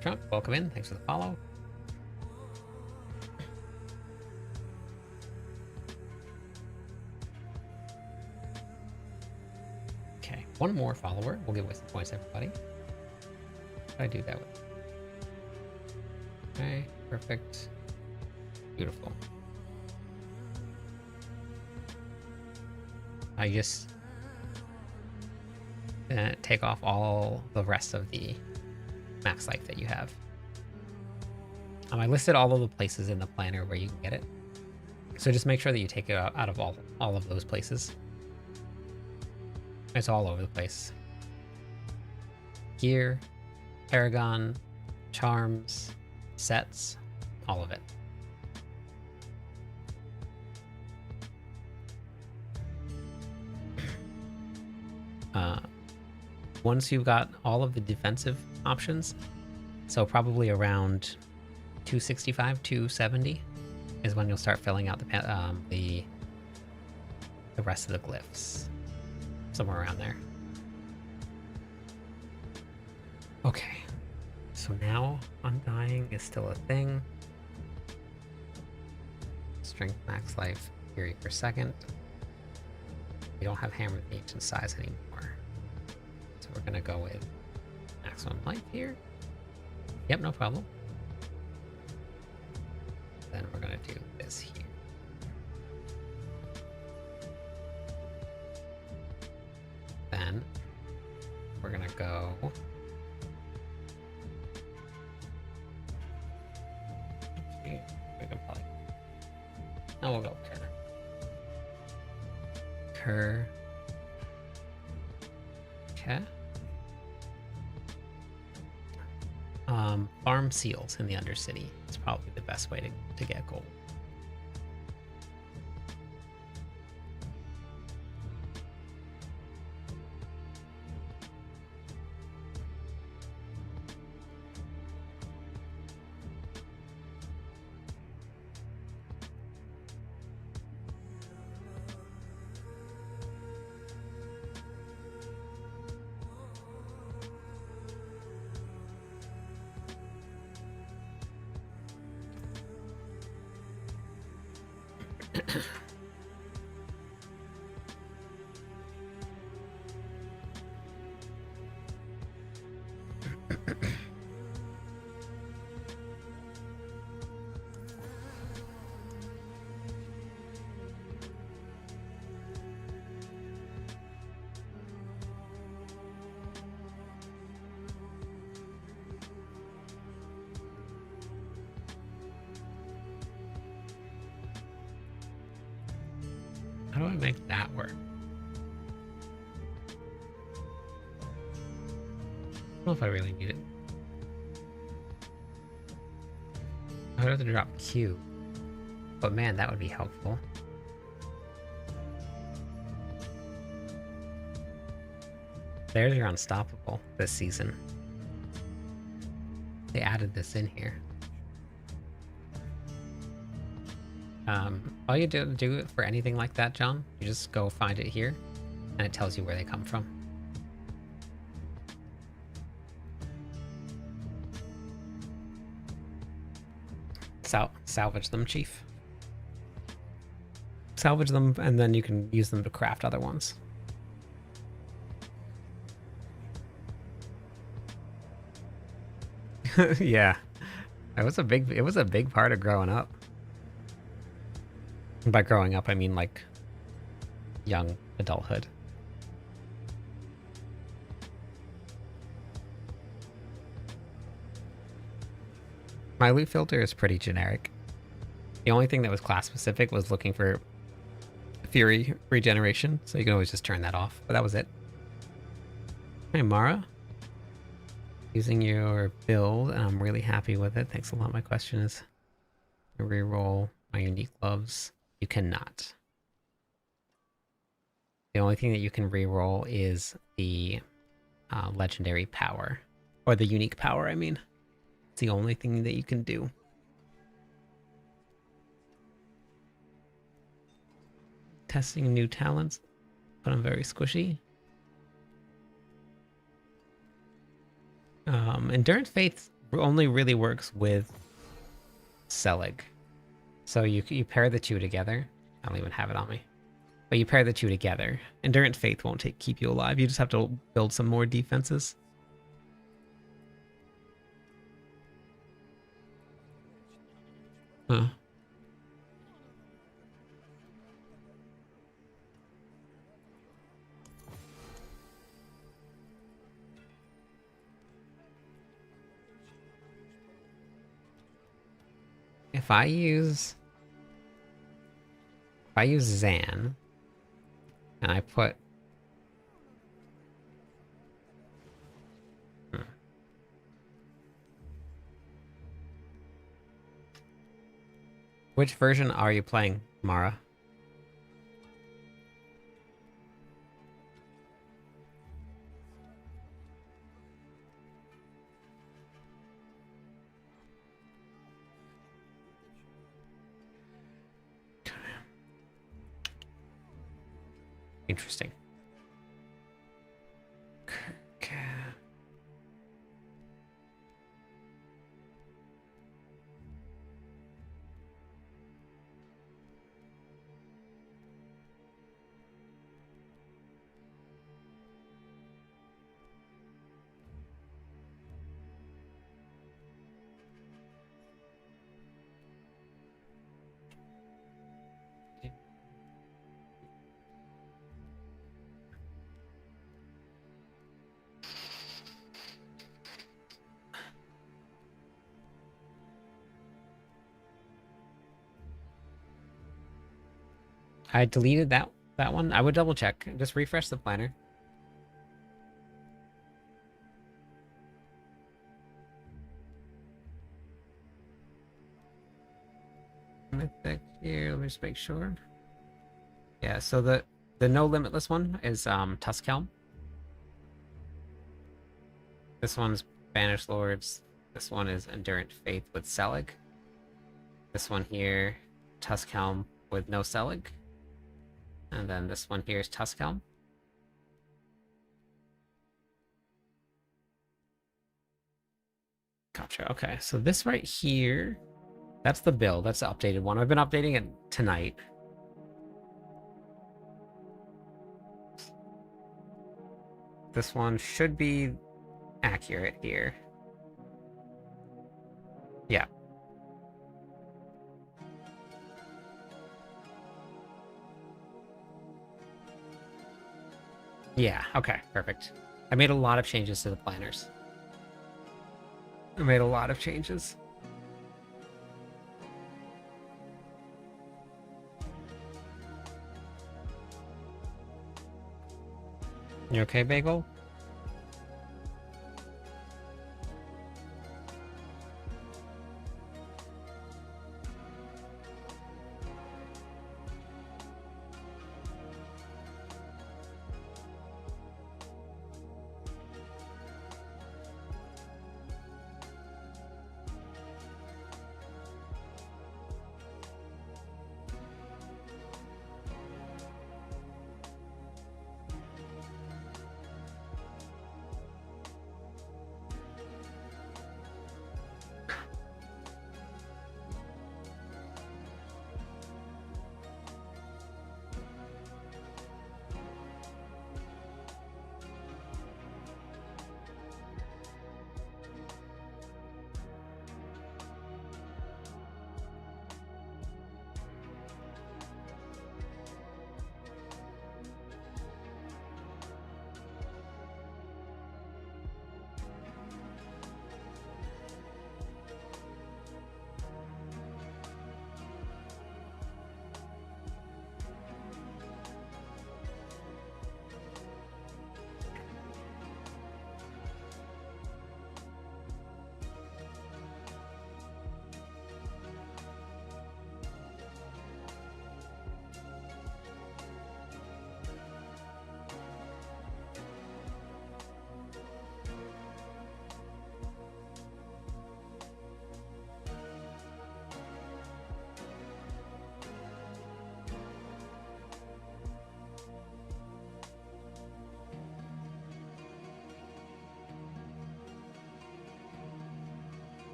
Trump, welcome in. Thanks for the follow. Okay, one more follower. We'll give away some points, everybody. What did I do that with? Okay, perfect. Beautiful. I just take off all the rest of the max life that you have. I listed all of the places in the planner where you can get it. So just make sure that you take it out of all of those places. It's all over the place. Gear, Paragon, charms, sets, all of it. Once you've got all of the defensive options, so probably around 265, 270 is when you'll start filling out the rest of the glyphs. Somewhere around there. Okay, so now Undying is still a thing. Strength max life, fury per second. We don't have Hammer of the Ancient Size anymore. So we're gonna go with maximum life here. Yep, no problem. Then we're gonna do this here. Then we're gonna go okay, we can probably now we'll go Kerr. Okay. Farm seals in the Undercity. It's probably the best way to get gold. How do I make that work? I don't know if I really need it. I would have to drop Q. But man, that would be helpful. There's your unstoppable this season. They added this in here. All you do it for anything like that, John, you just go find it here, and it tells you where they come from. Salvage them, Chief. Salvage them, and then you can use them to craft other ones. Yeah, it was a big part of growing up. And by growing up, I mean like young adulthood. My loot filter is pretty generic. The only thing that was class specific was looking for Fury regeneration, so you can always just turn that off, but that was it. Hey, Mara. Using your build, and I'm really happy with it. Thanks a lot. My question is, reroll my unique gloves. You cannot. The only thing that you can reroll is the legendary power, or the unique power, I mean. It's the only thing that you can do. Testing new talents, but I'm very squishy. Endurance Faith only really works with Selig. So you pair the two together. I don't even have it on me. But you pair the two together. Endurance Faith won't keep you alive. You just have to build some more defenses. Huh. If I use Zan and I put Which version are you playing, Mara? Interesting. Okay. I deleted that one. I would double check. Just refresh the planner. Mythic here. Let me just make sure. Yeah. So the no limitless one is Tuskhelm. This one's Banished Lords. This one is Endurant Faith with Selig. This one here, Tuskhelm with no Selig. And then this one here is Tuskhelm. Gotcha. Okay, so this right here, that's the build. That's the updated one. I've been updating it tonight. this one should be accurate here. Yeah. Yeah, okay, perfect. I made a lot of changes to the planners. I made a lot of changes. You okay, Bagel?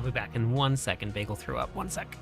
I'll be back in 1 second. Bagel threw up. 1 sec.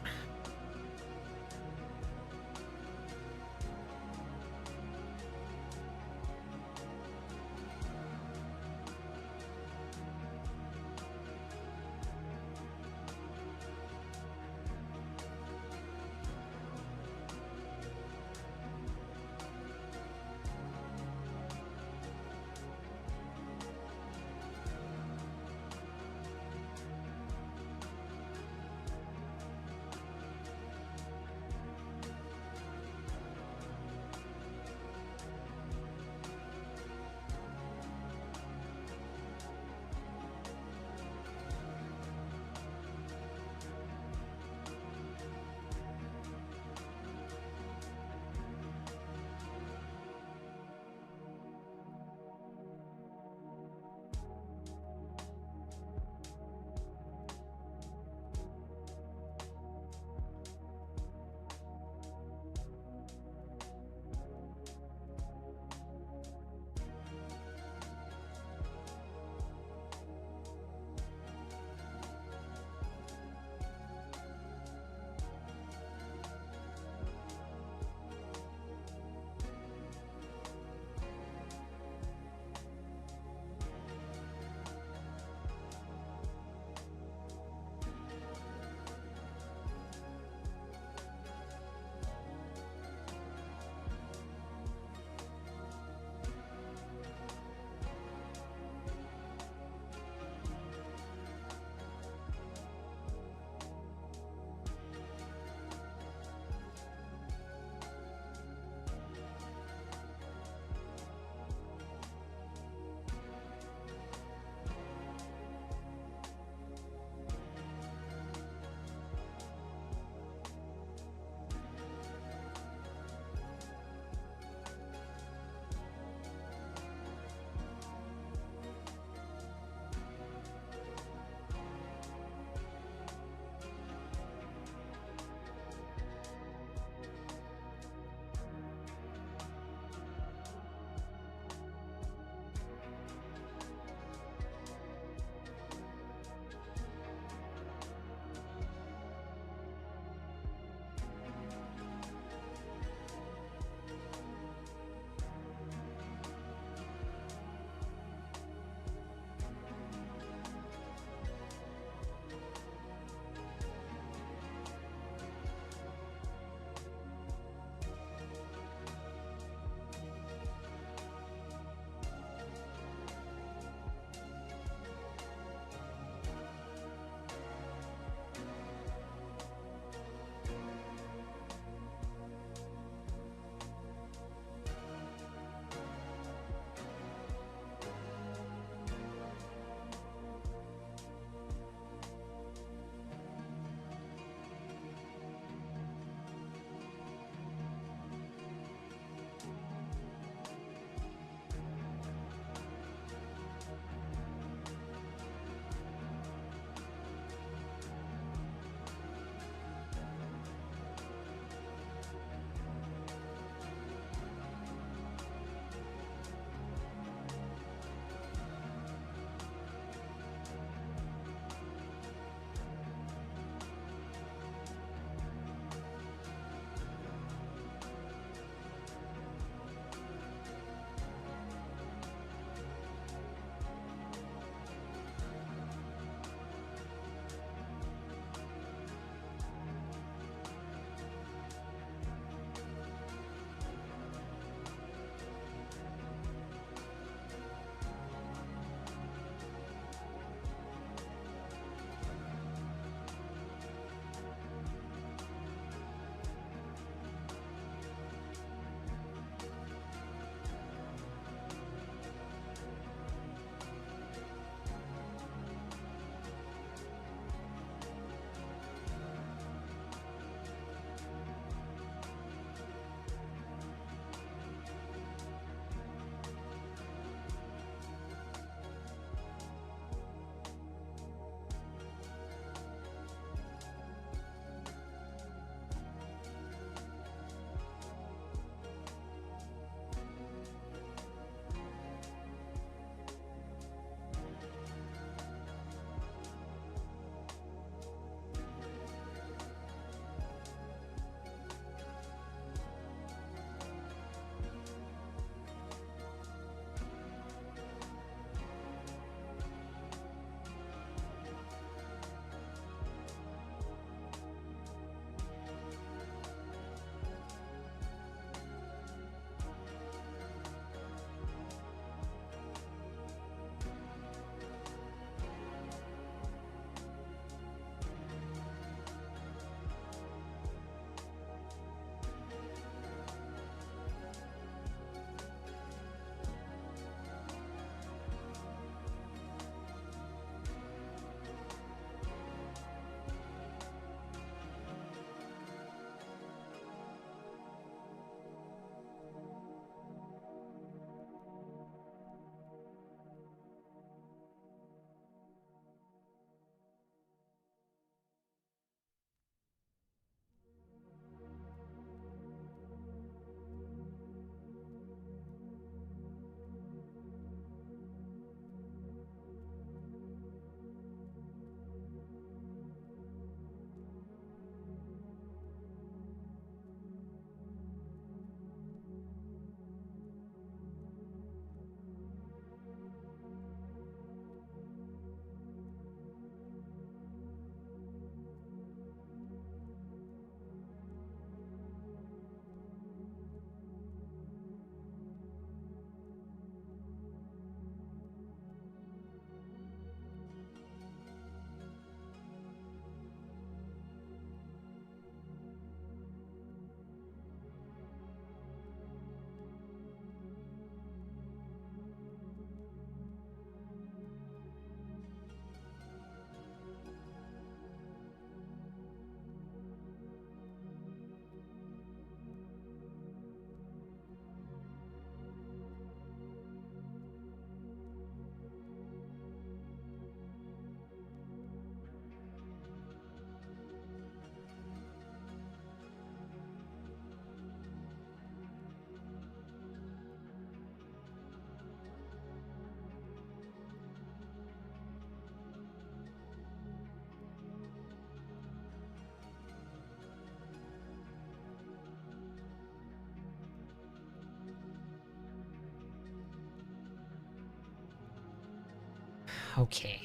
Okay.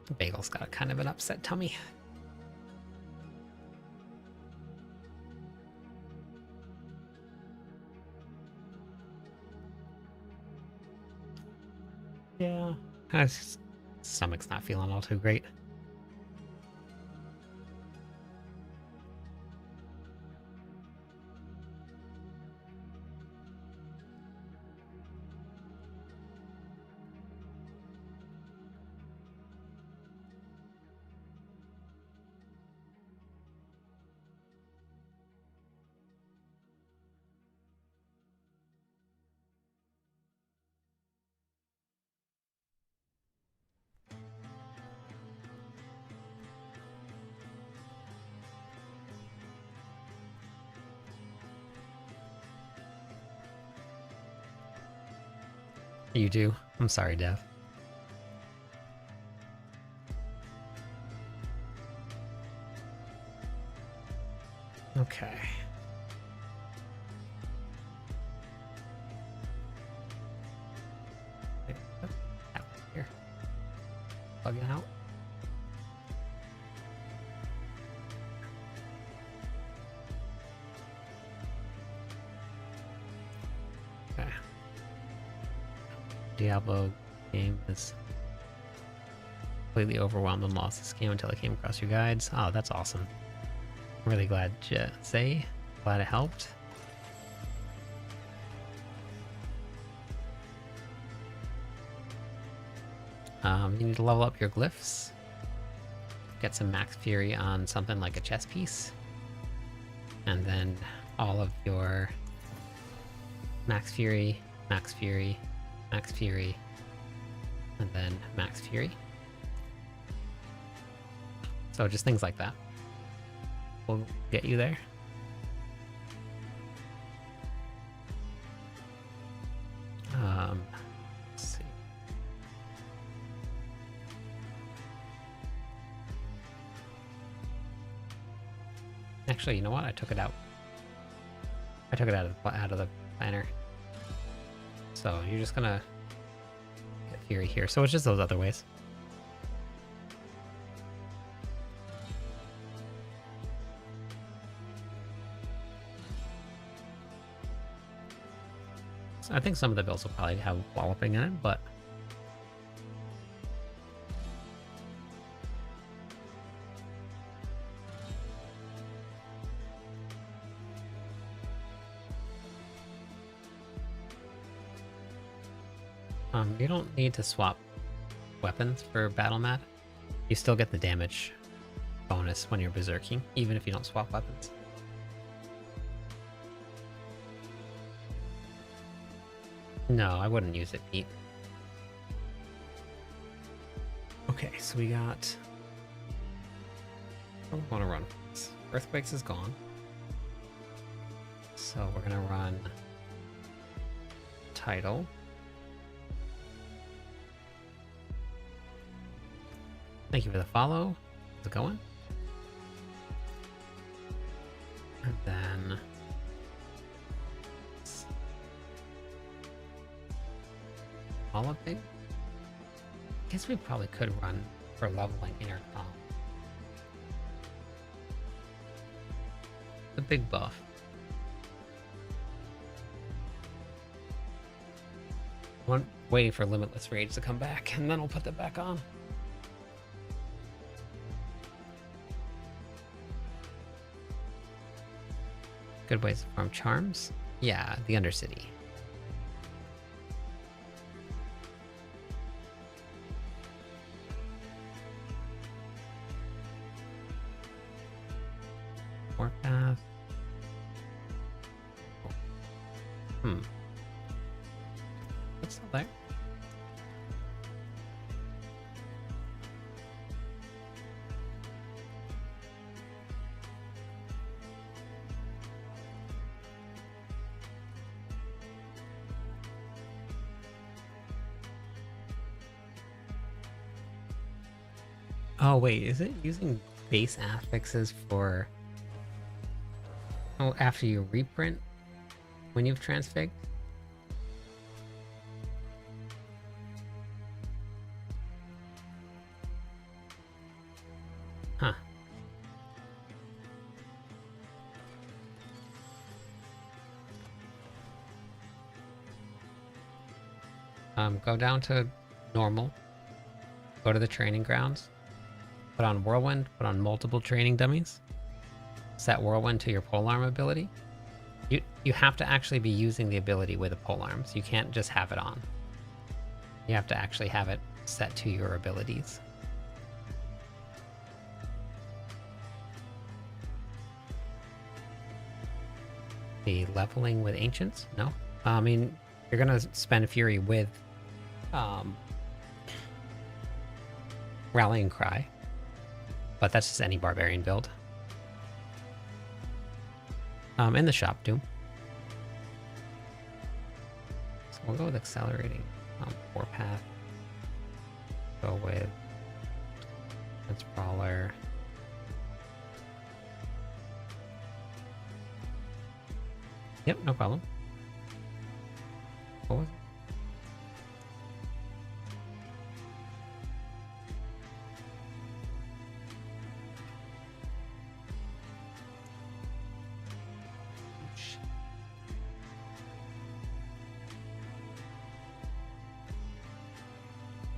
The bagel's got kind of an upset tummy. Yeah. His stomach's not feeling all too great. You do? I'm sorry, Dev. Okay. Wait, what happened here? Plug it out. Okay. Diablo game is completely overwhelmed and lost this game until I came across your guides. Oh, that's awesome. I'm really glad to say. Glad it helped. You need to level up your glyphs. Get some max fury on something like a chess piece. And then all of your max fury, max fury, max fury, and then max fury. So just things like that will get you there. Let's see. Actually, you know what? I took it out. I took it out of the planner. So you're just gonna get fury here. So it's just those other ways. So I think some of the builds will probably have walloping in it, but you don't need to swap weapons for Battle Mat. You still get the damage bonus when you're berserking, even if you don't swap weapons. No, I wouldn't use it, Pete. Okay, so we got... I don't want to run. Earthquakes is gone. So we're gonna run... Title. Thank you for the follow. How's it going? And then... all of it? Guess we probably could run for leveling intercom. The big buff. I'm waiting for Limitless Rage to come back, and then we'll put that back on. Good ways to farm charms? Yeah, the Undercity. Warpath. What's still there? Oh wait, is it using base affixes for... Oh, after you reprint? When you've transfigured? Huh. Go down to normal. Go to the training grounds. Put on Whirlwind. Put on multiple training dummies. Set Whirlwind to your polearm ability. You have to actually be using the ability with a polearm, so you can't just have it on. You have to actually have it set to your abilities. The leveling with ancients? No. I mean, you're gonna spend Fury with Rallying Cry, but that's just any barbarian build. In the shop, Doom. So we'll go with accelerating warpath. Go with Lance Brawler. Yep, no problem. What was it?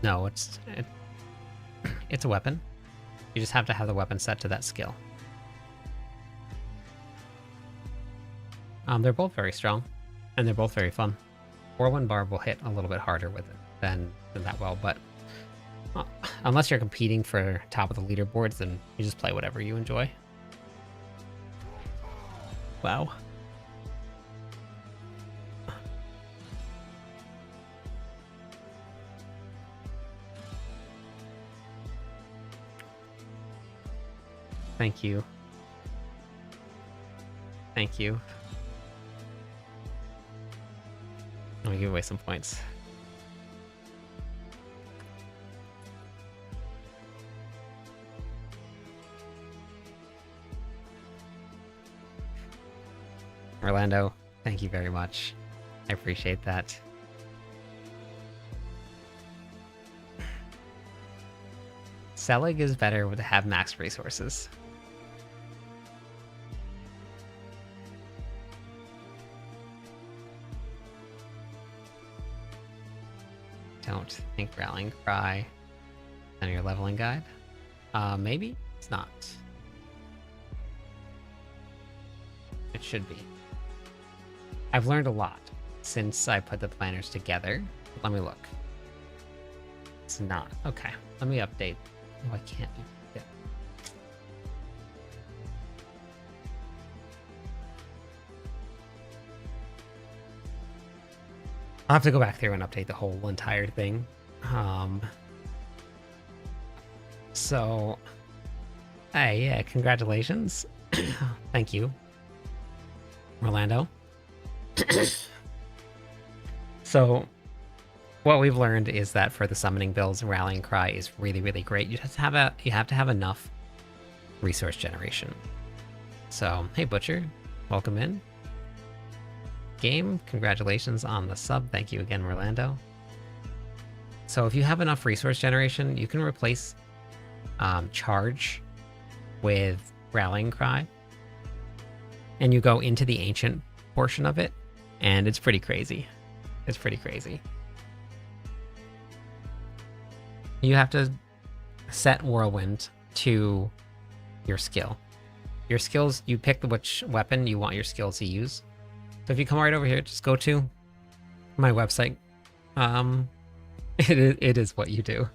No, it's a weapon. You just have to have the weapon set to that skill. They're both very strong, and they're both very fun. Whirlwind Barb will hit a little bit harder with it than that well, but unless you're competing for top of the leaderboards, then you just play whatever you enjoy. Wow. Thank you. Thank you. Let me give away some points. Orlando, thank you very much. I appreciate that. Selig is better to have max resources. Don't think Rallying Cry and your leveling guide. Maybe it's not. It should be. I've learned a lot since I put the planners together. Let me look. It's not. Okay, let me update. Oh, I can't. Yeah. I'll have to go back through and update the whole entire thing. So, hey, yeah, congratulations. Thank you, Orlando. So, what we've learned is that for the summoning builds, Rallying Cry is really, really great. You have to have enough resource generation. So, hey Butcher, welcome in. Game, congratulations on the sub. Thank you again, Orlando. So if you have enough resource generation, you can replace Charge with Rallying Cry, and you go into the ancient portion of it, and it's pretty crazy. It's pretty crazy. You have to set Whirlwind to your skill. Your skills, you pick which weapon you want your skills to use. So if you come right over here, just go to my website. It is what you do.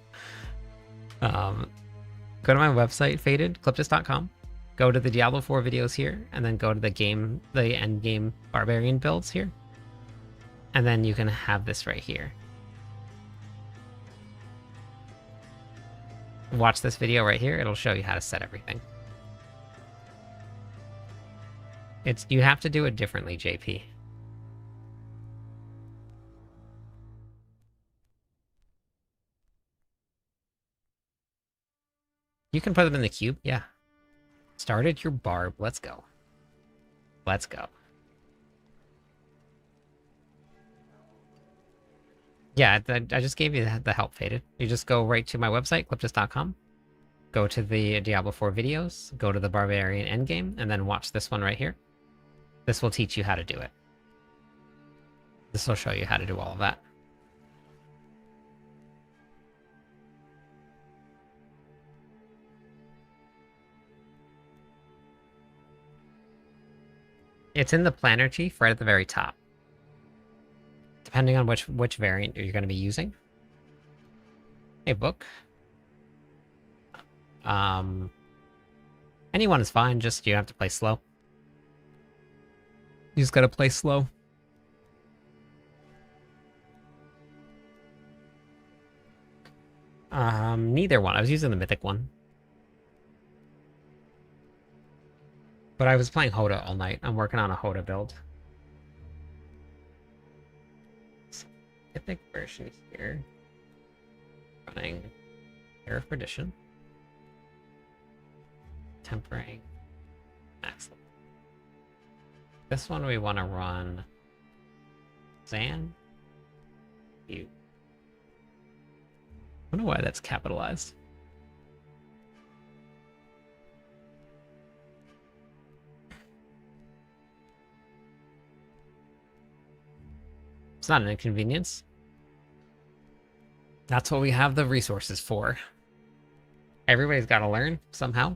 Go to my website, fadedcliptus.com. Go to the Diablo 4 videos here, and then go to the Endgame Barbarian builds here. And then you can have this right here. Watch this video right here. It'll show you how to set everything. You have to do it differently, JP. You can put them in the cube, yeah. Started your barb. Let's go. Let's go. Yeah, I just gave you the help, Faded. You just go right to my website, cliptus.com. go to the Diablo 4 videos, go to the Barbarian Endgame, and then watch this one right here. This will teach you how to do it. This will show you how to do all of that. It's in the planner chief right at the very top. Depending on which variant you're going to be using. Hey, book. Anyone is fine, just you have to play slow. You just gotta play slow. Neither one. I was using the mythic one. But I was playing Hoda all night. I'm working on a Hoda build. Mythic version here. Running Air of Perdition. Tempering. Max. This one we want to run Zan. You. I don't know why that's capitalized. It's not an inconvenience. That's what we have the resources for. Everybody's got to learn somehow.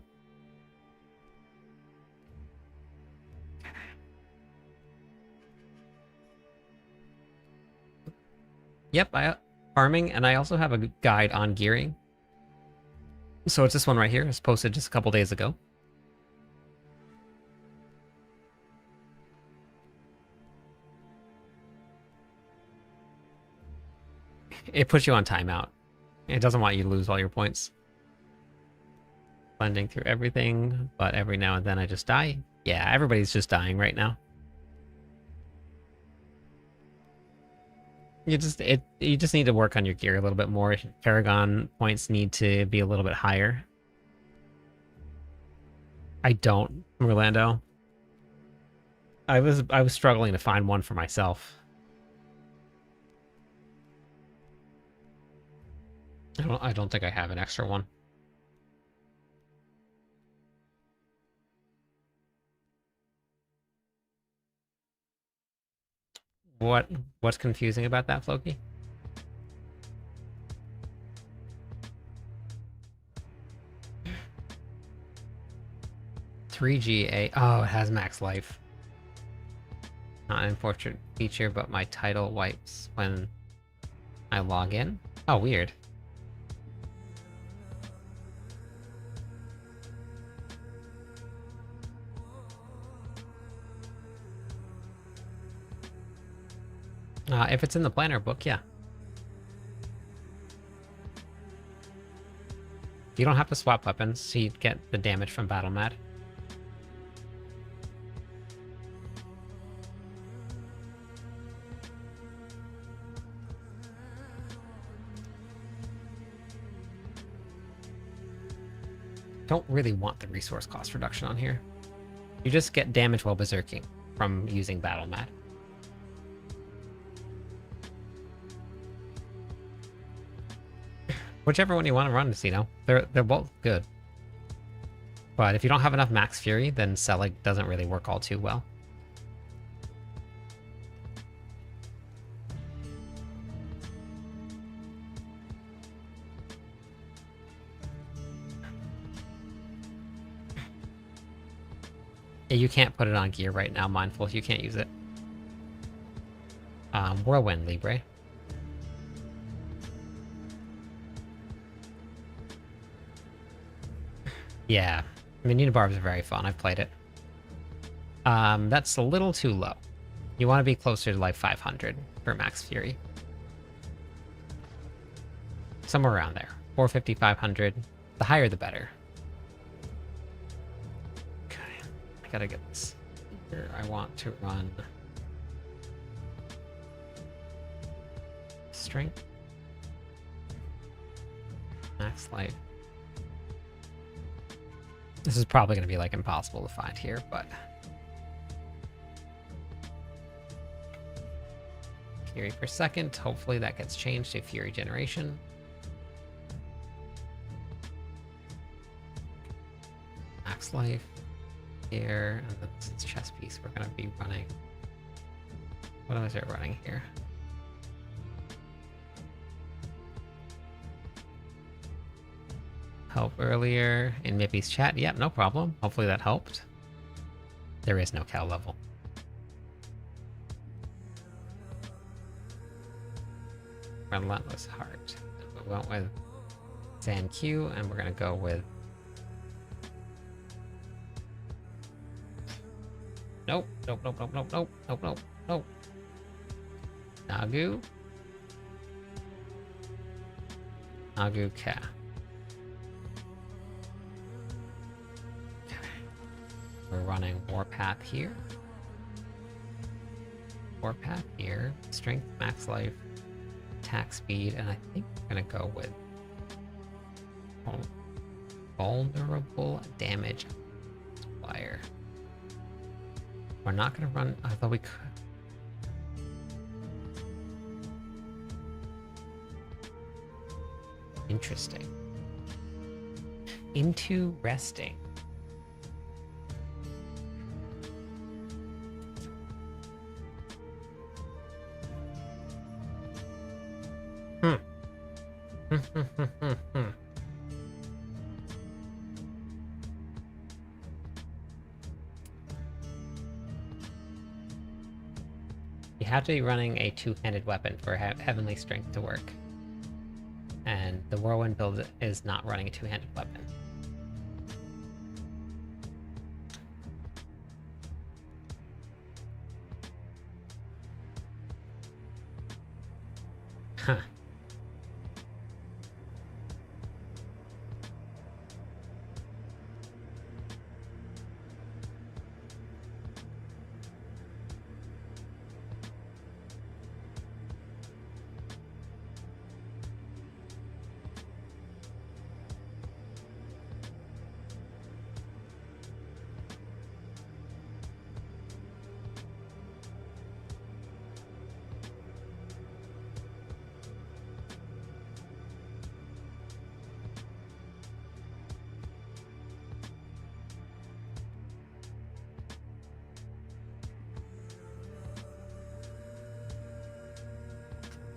Yep, farming, and I also have a guide on gearing. So it's this one right here. It's posted just a couple days ago. It puts you on timeout. It doesn't want you to lose all your points. Blending through everything, but every now and then I just die. Yeah, everybody's just dying right now. You just need to work on your gear a little bit more. Paragon points need to be a little bit higher. I don't, Orlando. I was struggling to find one for myself. I don't think I have an extra one. What's confusing about that, Floki? $3GA. Oh, it has max life. Not an unfortunate feature, but my title wipes when I log in. Oh, weird. If it's in the planner book, yeah. You don't have to swap weapons, so you get the damage from Battle Mad. Don't really want the resource cost reduction on here. You just get damage while berserking from using Battle Mad. Whichever one you want to run, you know, they're both good. But if you don't have enough max fury, then Selig doesn't really work all too well. Yeah, you can't put it on gear right now, Mindful. You can't use it. Whirlwind, Libre. Yeah, Minion Barbs are very fun. I've played it. That's a little too low. You want to be closer to like 500 for max fury. Somewhere around there. 450, 500. The higher the better. Okay, I gotta get this here. I want to run strength. Max life. This is probably going to be like impossible to find here, but Fury per second. Hopefully that gets changed to Fury generation. max life here, and then this is chess piece. We're gonna be running. What is it running here? Help earlier in Mippy's chat. Yep, no problem. Hopefully that helped. There is no cow level. Relentless Heart. We went with Zan Q, and we're gonna go with. Nope, nope, nope, nope, nope, nope, nope, nope, nope. Nagu. Nagu Ka. We're running Warpath here. Warpath here. Strength, max life, attack speed, and I think we're gonna go with vulnerable damage multiplier. We're not gonna run, although we could. Interesting. Into resting. You have to be running a two-handed weapon for Heavenly Strength to work. And the Whirlwind build is not running a two-handed weapon. Huh.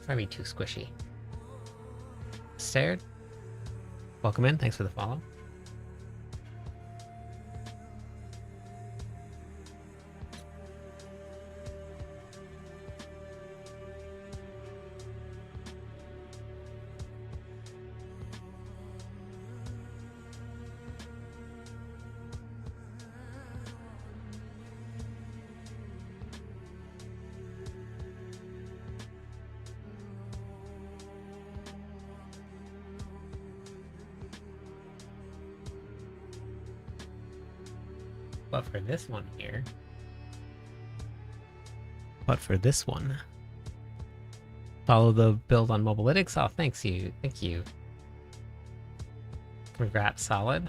Might be too squishy. Stared. Welcome in. Thanks for the follow. But for this one here. But for this one. Follow the build on Mobalytics. Oh, thanks you. Thank you. Congrats, solid.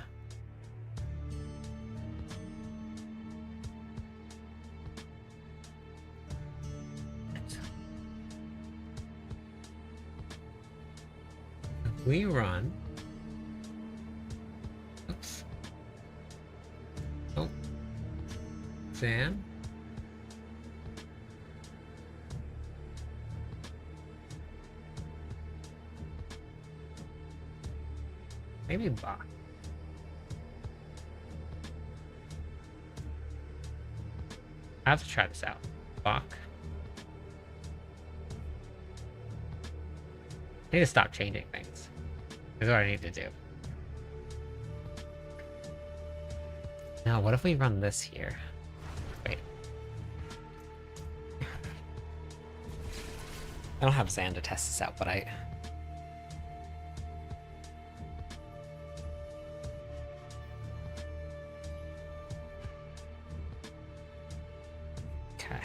We run. Oops. Oh. Zan. Maybe Bach. I have to try this out. Bach. I need to stop changing things. That's what I need to do. Now, what if we run this here? Wait. I don't have Zan to test this out, but I... Okay.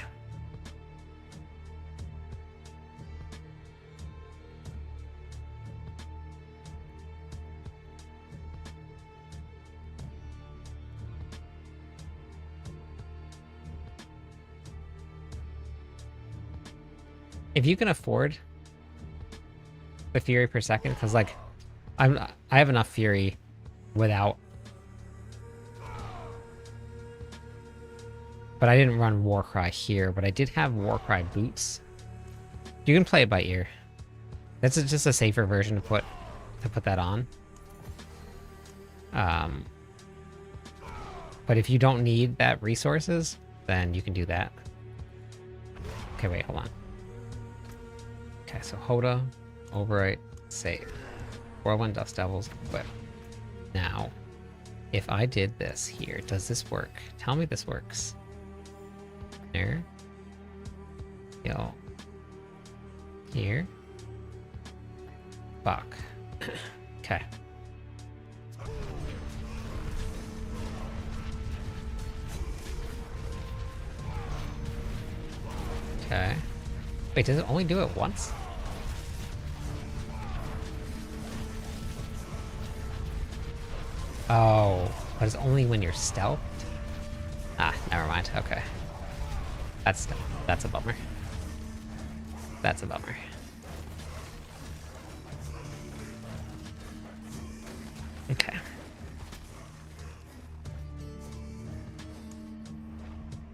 If you can afford the fury per second, because like I have enough fury without But I didn't run Warcry here, but I did have Warcry boots. You can play it by ear. That's just a safer version to put that on. But if you don't need that resources, then you can do that. Okay, wait, hold on. Okay, so Hoda, overwrite, save. Whirlwind, Dust Devils, equip. Now, if I did this here, does this work? Tell me this works. There. Yo. Here. Fuck. Okay. Okay. Wait, does it only do it once? Oh, but it's only when you're stealthed? Ah, never mind. Okay. That's a bummer. That's a bummer. Okay.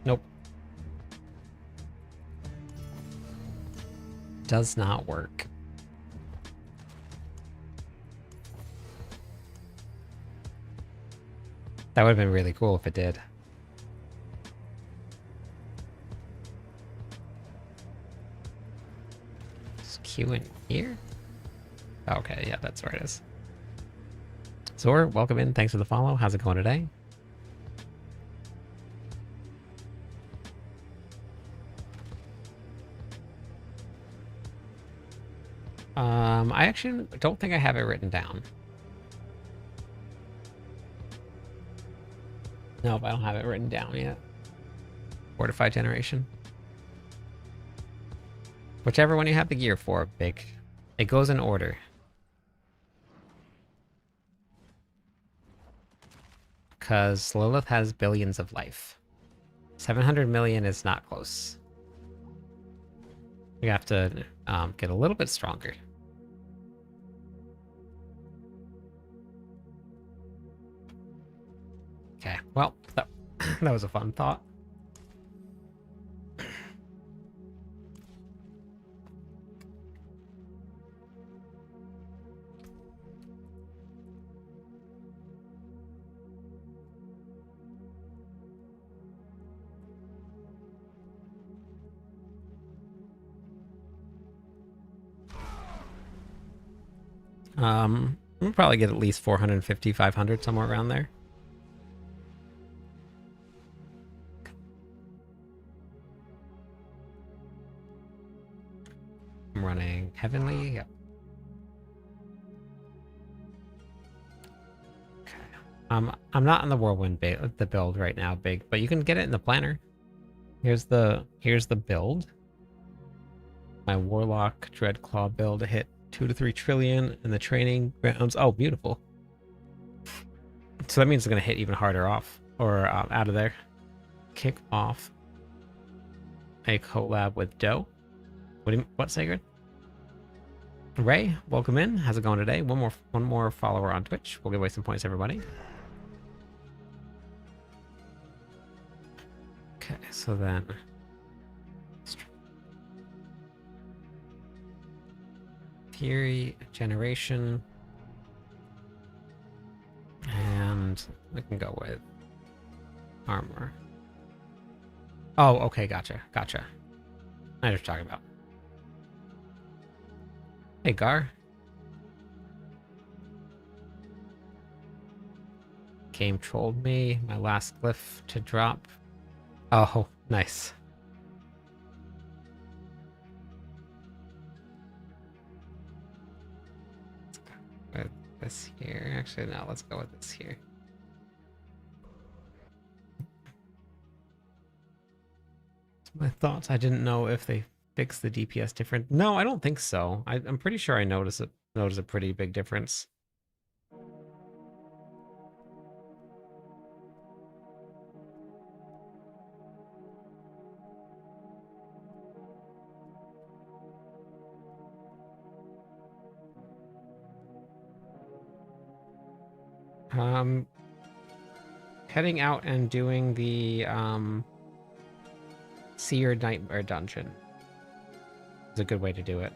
Nope. Does not work. That would have been really cool if it did. Is Q in here? Okay, yeah, that's where it is. Zor, welcome in. Thanks for the follow. How's it going today? I actually don't think I have it written down. Nope, I don't have it written down yet. Fortified generation. Whichever one you have the gear for, Big. It goes in order. Because Lilith has billions of life. 700 million is not close. We have to get a little bit stronger. Okay, well, that was a fun thought. We'll probably get at least 450, 500, somewhere around there. I'm running Heavenly. Yep. Okay. I'm not on the Whirlwind the build right now, Big, but you can get it in the planner. Here's the build. My Warlock Dreadclaw build to hit 2 to 3 trillion in the training grounds. Oh, beautiful. So that means it's going to hit even harder off, or out of there. Kick off a collab with Doe. What, Sacred? Ray, welcome in. How's it going today? One more follower on Twitch. We'll give away some points, everybody. Okay, so then Fury generation, and we can go with armor. Oh, okay, gotcha. I know what you're talking about. Hey, Gar. Game trolled me. My last glyph to drop. Oh, nice. Let's go with this here. Actually, no, let's go with this here. My thoughts. I didn't know if they fixed the DPS different. No, I don't think so. I'm pretty sure I noticed a pretty big difference. Heading out and doing the Seer Nightmare Dungeon is a good way to do it.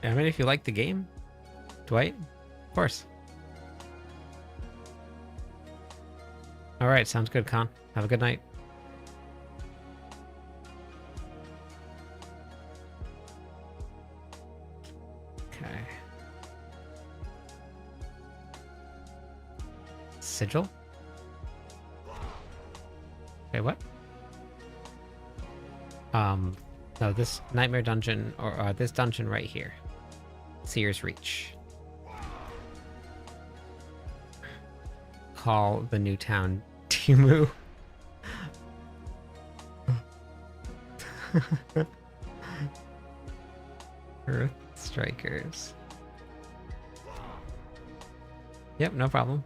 I mean, if you like the game, Dwight, of course. All right, sounds good, Con. Have a good night. Okay. Sigil? Okay, what? No, this Nightmare Dungeon, or this dungeon right here. Seer's Reach. Call the new town Timu. Earth Strikers. Yep, no problem.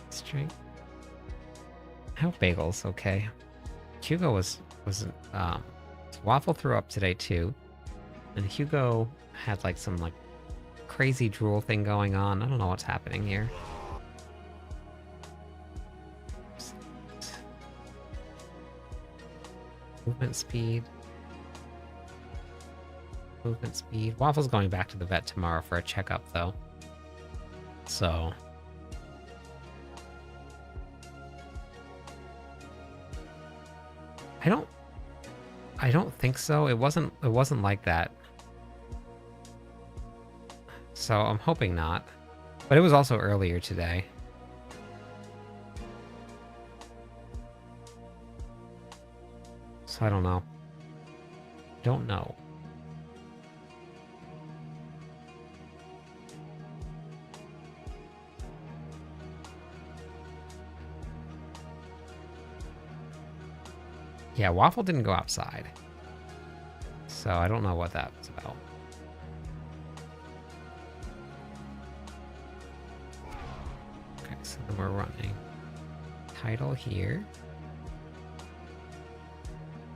Strike. I hope Bagel's okay. Hugo was Waffle threw up today too, and Hugo had like some like crazy drool thing going on. I don't know what's happening here. Movement speed. Movement speed. Waffle's going back to the vet tomorrow for a checkup though. So I don't think so. It wasn't like that. So I'm hoping not. But it was also earlier today. So I don't know. Don't know. Yeah, Waffle didn't go outside. So I don't know what that was about. Okay, so then we're running title here.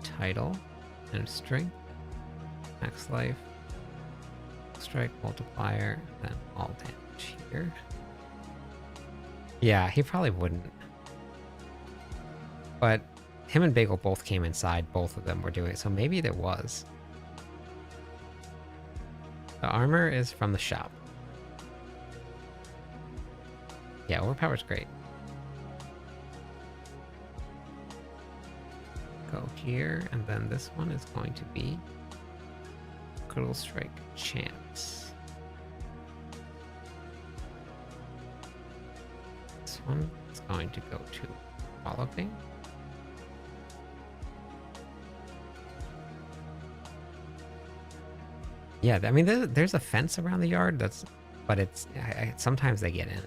Title and string. Max life. Strike multiplier. Then all damage here. Yeah, he probably wouldn't. But him and Bagel both came inside. Both of them were doing it. So maybe there was. The armor is from the shop. Yeah, overpower's great. Go here, and then this one is going to be Critical Strike Chance. This one is going to go to Walloping. Yeah, I mean, there's a fence around the yard. But it's sometimes they get in.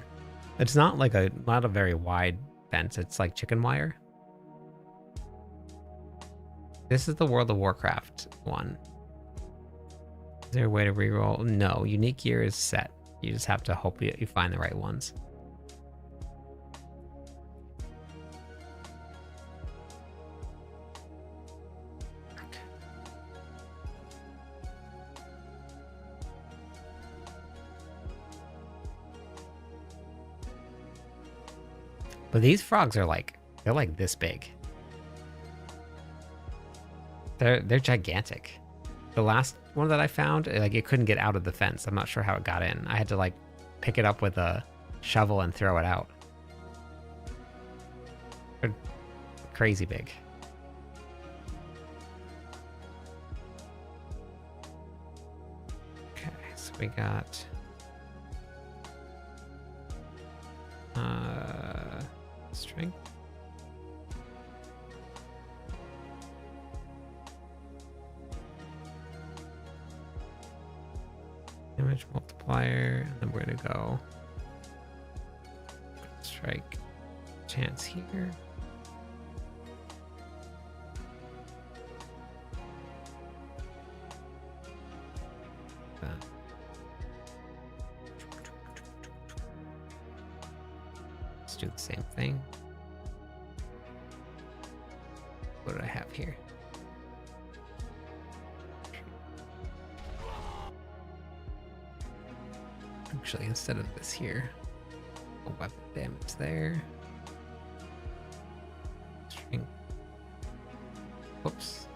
It's not like not a very wide fence. It's like chicken wire. This is the World of Warcraft one. Is there a way to reroll? No, unique gear is set. You just have to hope you find the right ones. But these frogs are they're like this big. They're gigantic. The last one that I found, like it couldn't get out of the fence. I'm not sure how it got in. I had to like pick it up with a shovel and throw it out. They're crazy big. Okay, so we got strength. Damage multiplier, and then we're gonna go strike chance here. Let's do the same thing. Put have here? Actually, instead of this here, a weapon damage there. String. Whoops.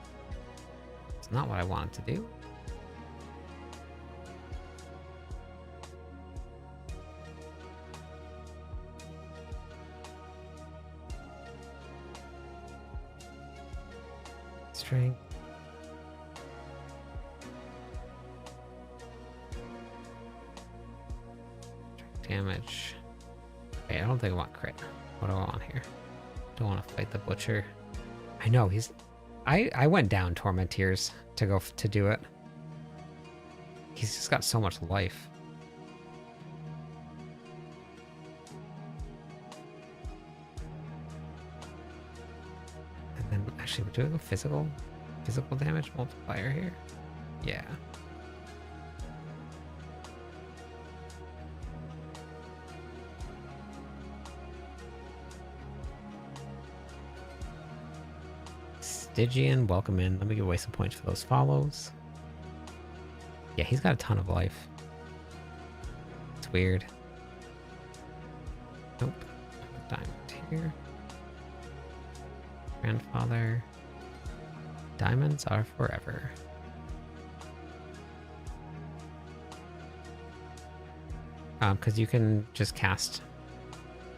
It's not what I wanted to do. Strength. Damage. Okay, I don't think I want crit. What do I want here? Don't want to fight the butcher. I know he's. I went down Tormenteers to go to do it. He's just got so much life. And then actually, we're doing a physical damage multiplier here. Yeah. Stygian, welcome in. Let me give away some points for those follows. Yeah, he's got a ton of life. It's weird. Nope. Diamond here. Grandfather. Diamonds are forever. Because you can just cast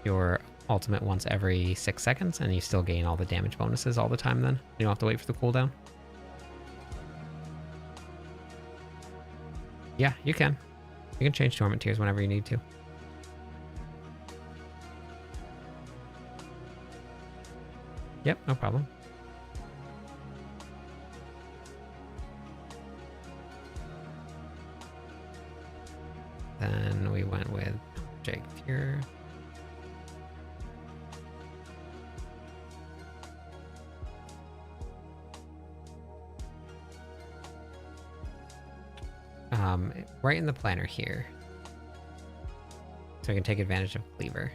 your ultimate once every 6 seconds, and you still gain all the damage bonuses all the time then. You don't have to wait for the cooldown. Yeah, you can. You can change Torment Tears whenever you need to. Yep, no problem. Then we went with Jake Fuhrer. Right in the planner here. So I can take advantage of Cleaver.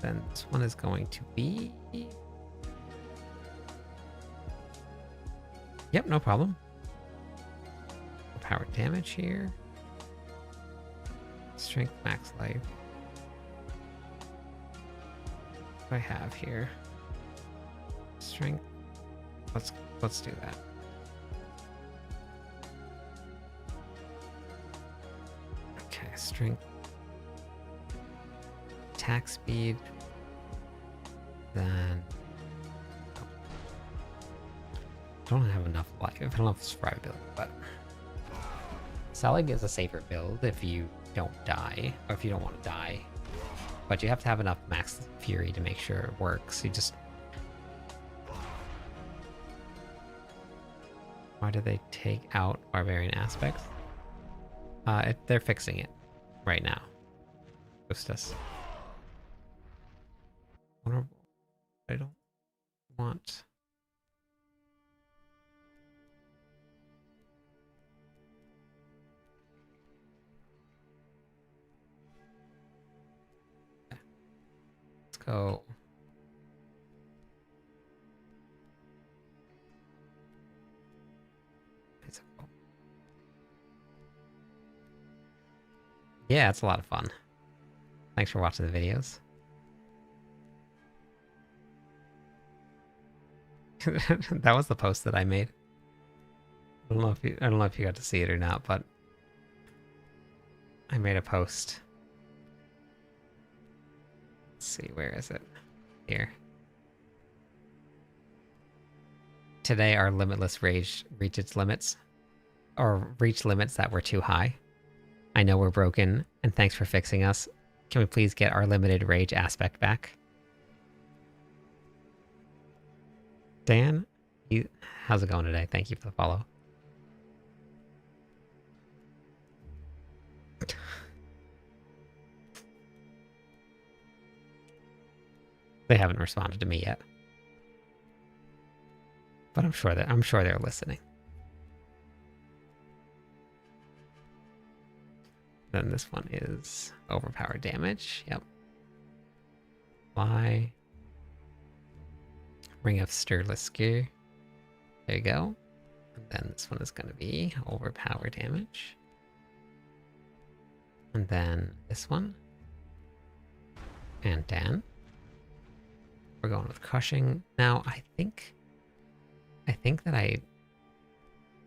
Then this one is going to be... Yep, no problem. Power damage here. Strength max life. What do I have here? Strength. Let's do that. Okay, strength. Attack speed. Then I don't have enough life. I don't have survivability, but Selig is a safer build if you don't die, or if you don't want to die. But you have to have enough max fury to make sure it works. You just... Why do they take out barbarian aspects? They're fixing it right now. Boost us. Vulnerable. I don't want... Let's go. Yeah, it's a lot of fun. Thanks for watching the videos. That was the post that I made. I don't know if you got to see it or not, but I made a post. Let's see, where is it? Here. Today our limitless rage reached its limits, or reached limits that were too high. I know we're broken, and thanks for fixing us. Can we please get our limited rage aspect back? Dan, how's it going today? Thank you for the follow. They haven't responded to me yet, but I'm sure they're listening. Then this one is overpowered damage. Yep. Fly. Ring of Stirless Gear. There you go. And then this one is going to be overpower damage. And then this one. And Dan. We're going with Crushing. Now, I think that I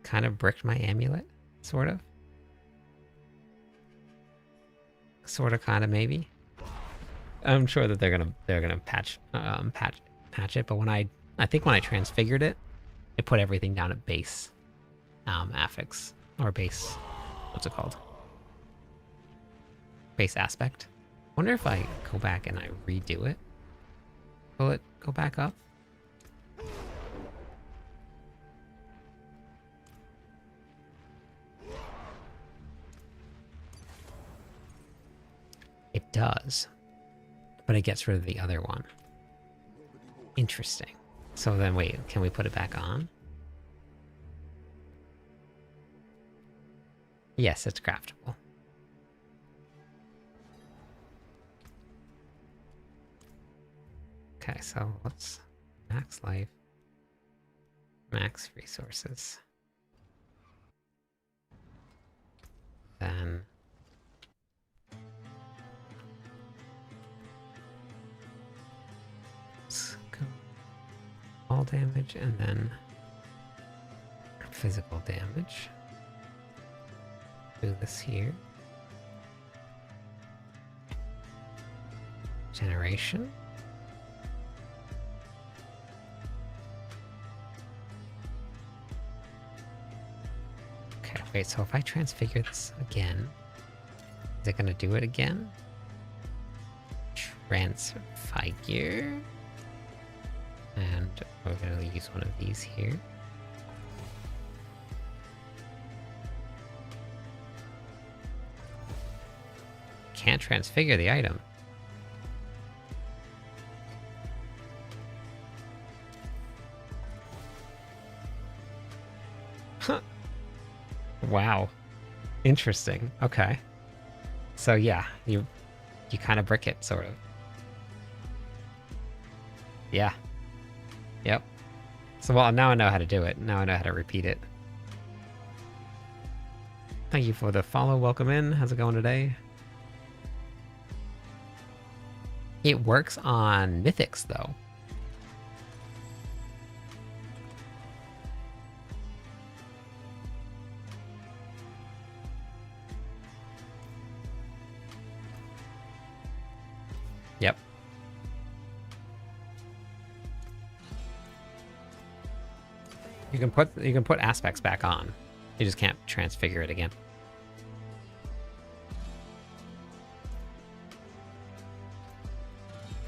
kind of bricked my amulet, sort of. Sort of, kind of, maybe. I'm sure that they're gonna patch it, but when I think when I transfigured it, it put everything down at base affix or base, what's it called? Base aspect. Wonder if I go back and I redo it, will it go back up? It does, but it gets rid of the other one. Interesting. So then wait, can we put it back on? Yes, it's craftable. Okay, so let's max life, max resources. Then let's go all damage and then physical damage. Do this here. Generation. Okay, wait, so if I transfigure this again, is it gonna do it again? Transfigure. And we're gonna use one of these here. Can't transfigure the item. Huh. Wow. Interesting. Okay. So yeah, you kind of brick it, sort of. Yeah. Yep. So well, now I know how to do it. Now I know how to repeat it. Thank you for the follow. Welcome in. How's it going today? It works on mythics, though. Yep. You can put aspects back on. You just can't transfigure it again.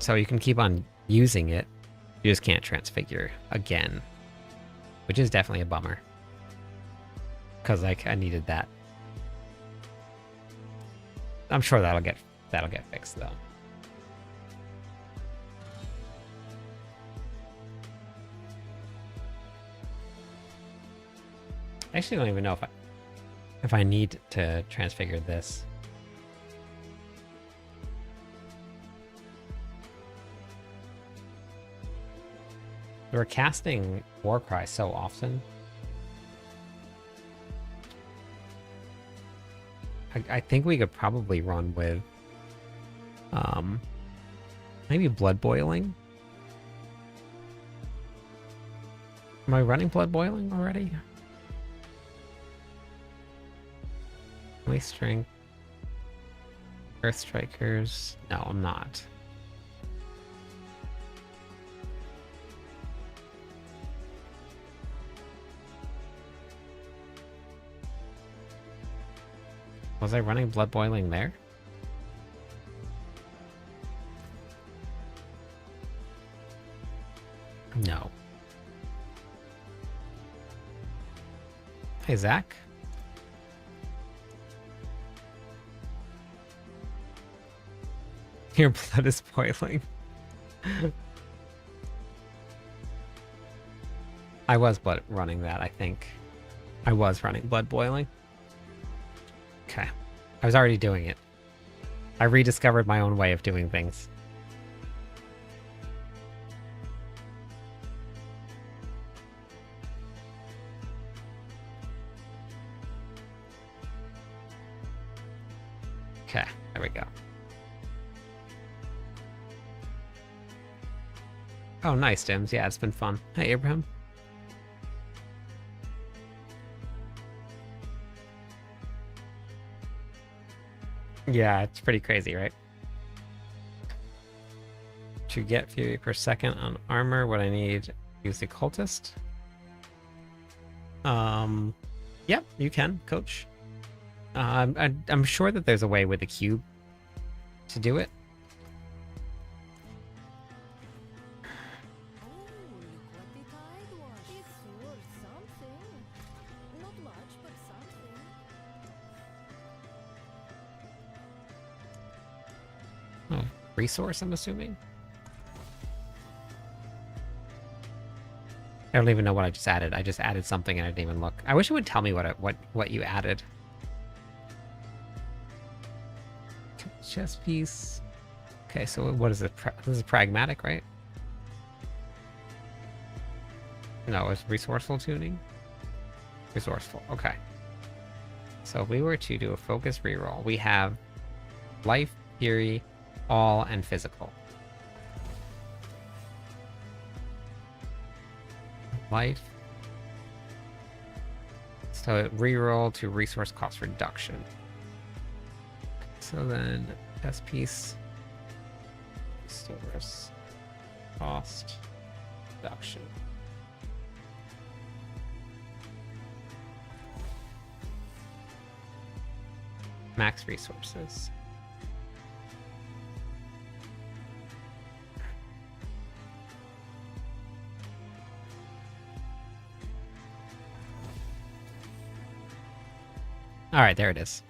So you can keep on using it, you just can't transfigure again, which is definitely a bummer. Cause like I needed that. I'm sure that'll get fixed though. I actually don't even know if I need to transfigure this. We're casting Warcry so often. I think we could probably run with maybe Blood Boiling. Am I running Blood Boiling already? Waste Strength. Earth Strikers. No, I'm not. Was I running Blood Boiling there? No. Hey, Zach. Your blood is boiling. I was running that, I think. I was running Blood Boiling. Okay. I was already doing it. I rediscovered my own way of doing things. Okay, there we go. Oh, nice, Dims. Yeah, it's been fun. Hey, Abraham. Yeah, it's pretty crazy, right? To get fury per second on armor, what I need, use the cultist. Yep, you can, coach. I'm sure that there's a way with the cube to do it. Oh, look what the tide was. It's worth something. Not much, but something. Oh, resource, I'm assuming. I don't even know what I just added. I just added something and I didn't even look. I wish it would tell me what you added. Chess piece. Okay, so what is it? This is pragmatic, right? No, it's resourceful tuning. Resourceful. Okay. So if we were to do a focus reroll, we have life, fury, all, and physical. Life. So reroll to resource cost reduction. So then chess piece, resource cost reduction. Max resources. All right, there it is.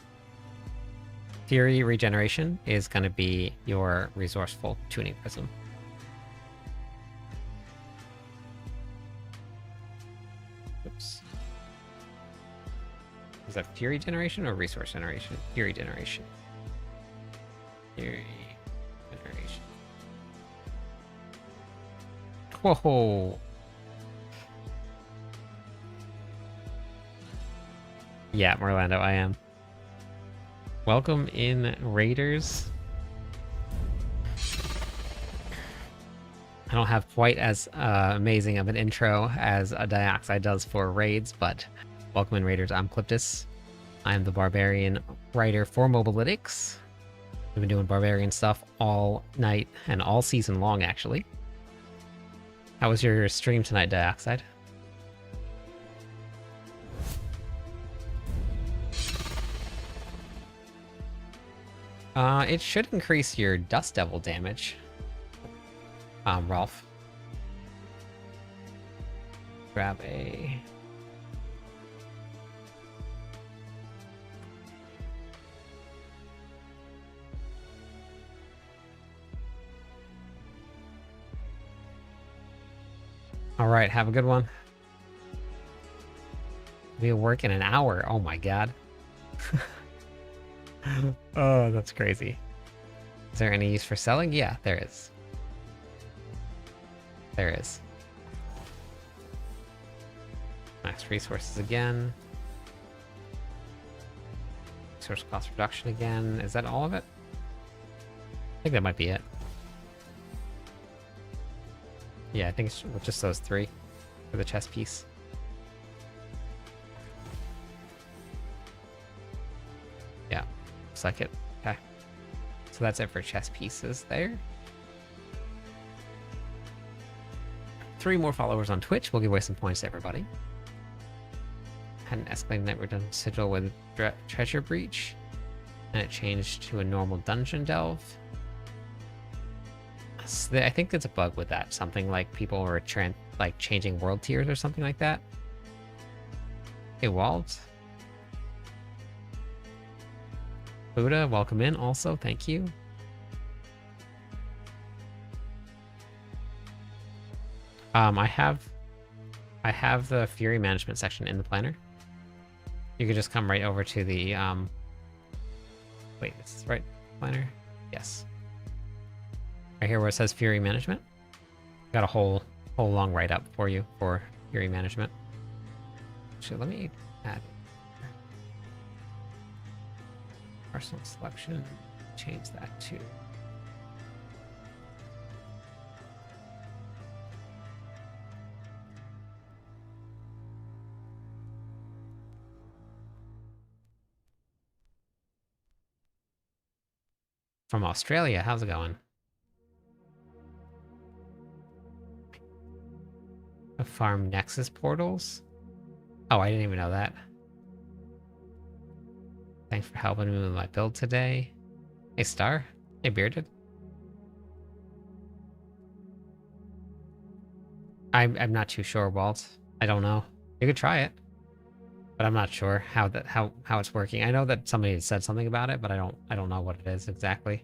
Fury regeneration is going to be your resourceful tuning prism. Oops. Is that Fury generation or resource generation? Fury generation. Fury generation. Whoa. Yeah, Merlando, I am. Welcome in, Raiders. I don't have quite as amazing of an intro as a Dioxide does for raids, but welcome in, Raiders. I'm Cliptus. I'm the Barbarian writer for Mobalytics. We've been doing Barbarian stuff all night and all season long, actually. How was your stream tonight, Dioxide? It should increase your Dust Devil damage. Rolf. Grab a... Alright, have a good one. We'll work in an hour. Oh my god. Oh, that's crazy. Is there any use for selling? Yeah, there is. There is. Max resources again. Resource cost reduction again. Is that all of it? I think that might be it. Yeah, I think it's just those three for the chess piece. Yeah, looks like it. Okay. So that's it for chess pieces there. 3 more followers on Twitch. We'll give away some points to everybody. Had an escalating night redundant sigil with treasure breach, and it changed to a normal dungeon delve. So I think there's a bug with that. Something like people were like changing world tiers or something like that. Hey, Walt. Buddha, welcome in also. Thank you. I have the Fury management section in the planner. You could just come right over to the wait, this is right planner? Yes. Right here where it says Fury management. Got a whole long write-up for you for Fury management. Actually, let me add Arsenal selection. Change that to. From Australia, how's it going? Farm Nexus portals? Oh, I didn't even know that. Thanks for helping me with my build today. Hey, Star. Hey, Bearded. I'm not too sure, Walt. I don't know. You could try it, but I'm not sure how it's working. I know that somebody had said something about it, but I don't know what it is exactly.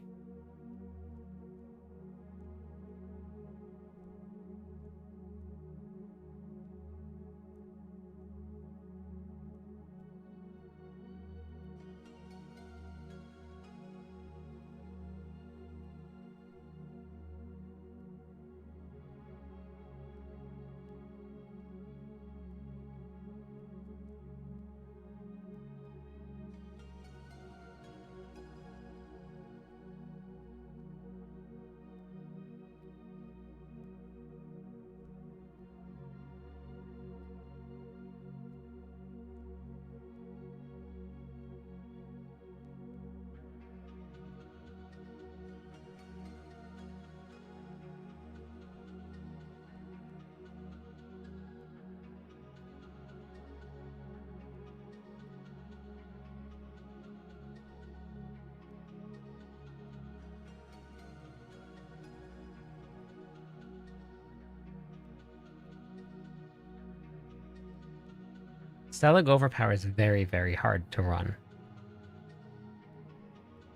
Stellig Overpower is very, very hard to run.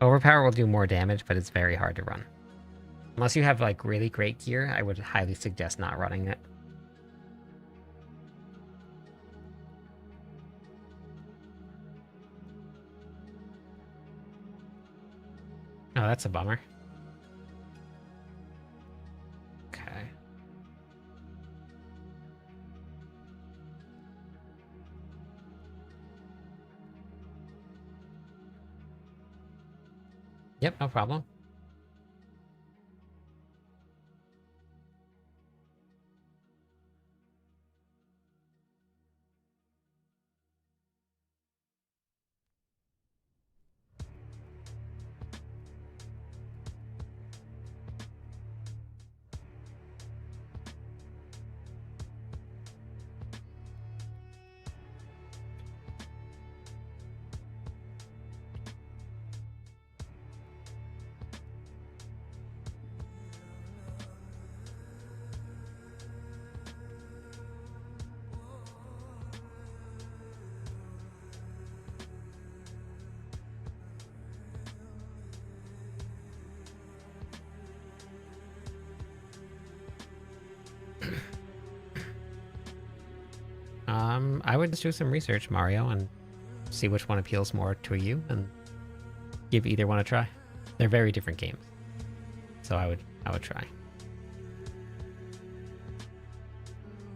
Overpower will do more damage, but it's very hard to run. Unless you have, like, really great gear, I would highly suggest not running it. Oh, that's a bummer. Okay. Yep, no problem. I would just do some research, Mario, and see which one appeals more to you, and give either one a try. They're very different games, so I would try.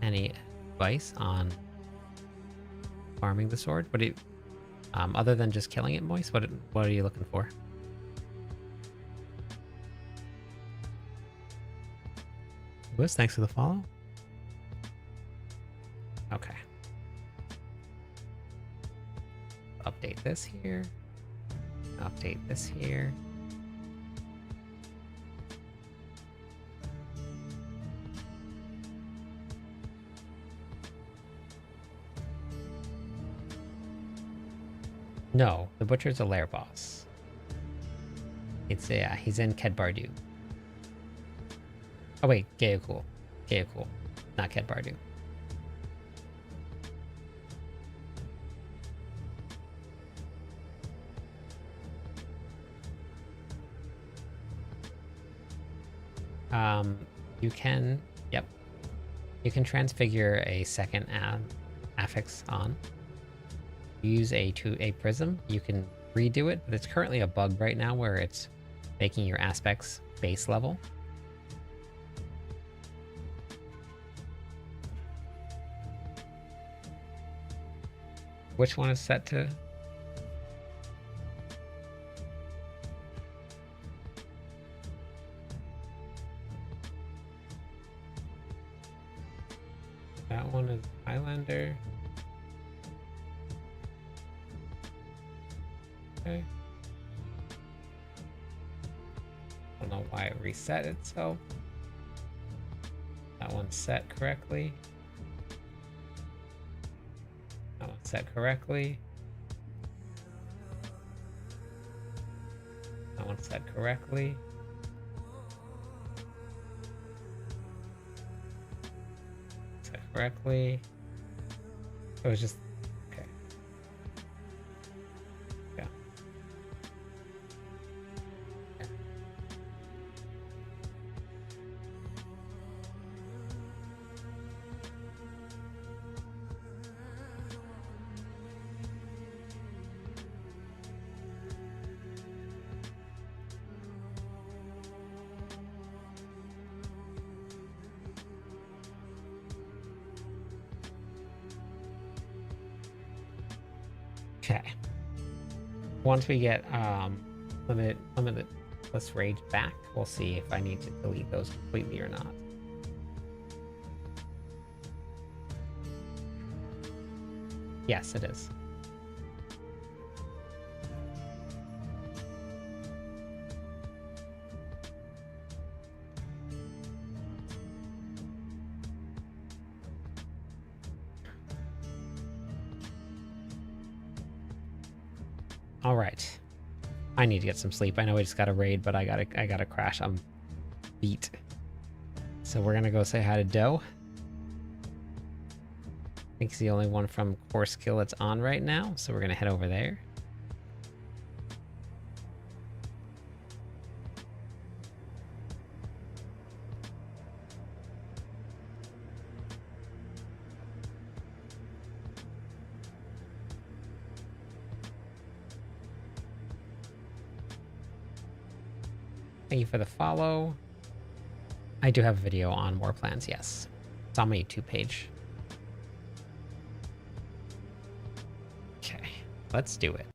Any advice on farming the sword? What do you, other than just killing it, Moist? What are you looking for? Lewis, thanks for the follow. Okay. Update this here. Update this here. No, the Butcher's a lair boss. It's yeah, he's in Ked Bardu. Oh wait, Gaokul. Gaokul, not Ked Bardu. You can, yep. You can transfigure a second affix on. Use a prism. You can redo it, but it's currently a bug right now where it's making your aspects base level. Which one is set to? Okay. I don't know why it reset itself. That one's set correctly. That one's set correctly. That one's set correctly. Set correctly. It was just okay. Yeah. Okay. Once we get limitless rage back, we'll see if I need to delete those completely or not. Yes, it is. All right. I need to get some sleep. I know we just got a raid, but I gotta crash. I'm beat. So we're gonna go say hi to Doe. I think he's the only one from Core Skill that's on right now, so we're gonna head over there. Thank you for the follow. I do have a video on War Plans, yes. It's on my YouTube page. Okay, let's do it.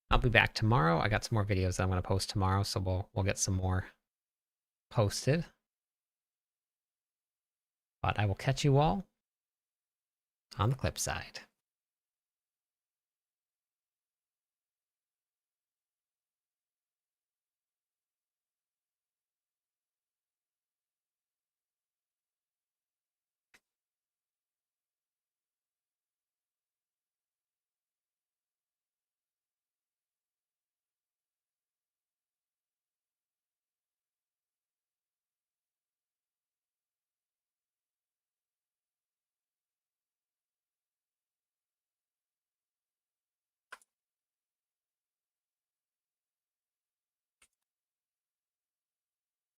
I'll be back tomorrow. I got some more videos that I'm going to post tomorrow, so we'll get some more posted. But I will catch you all on the clip side.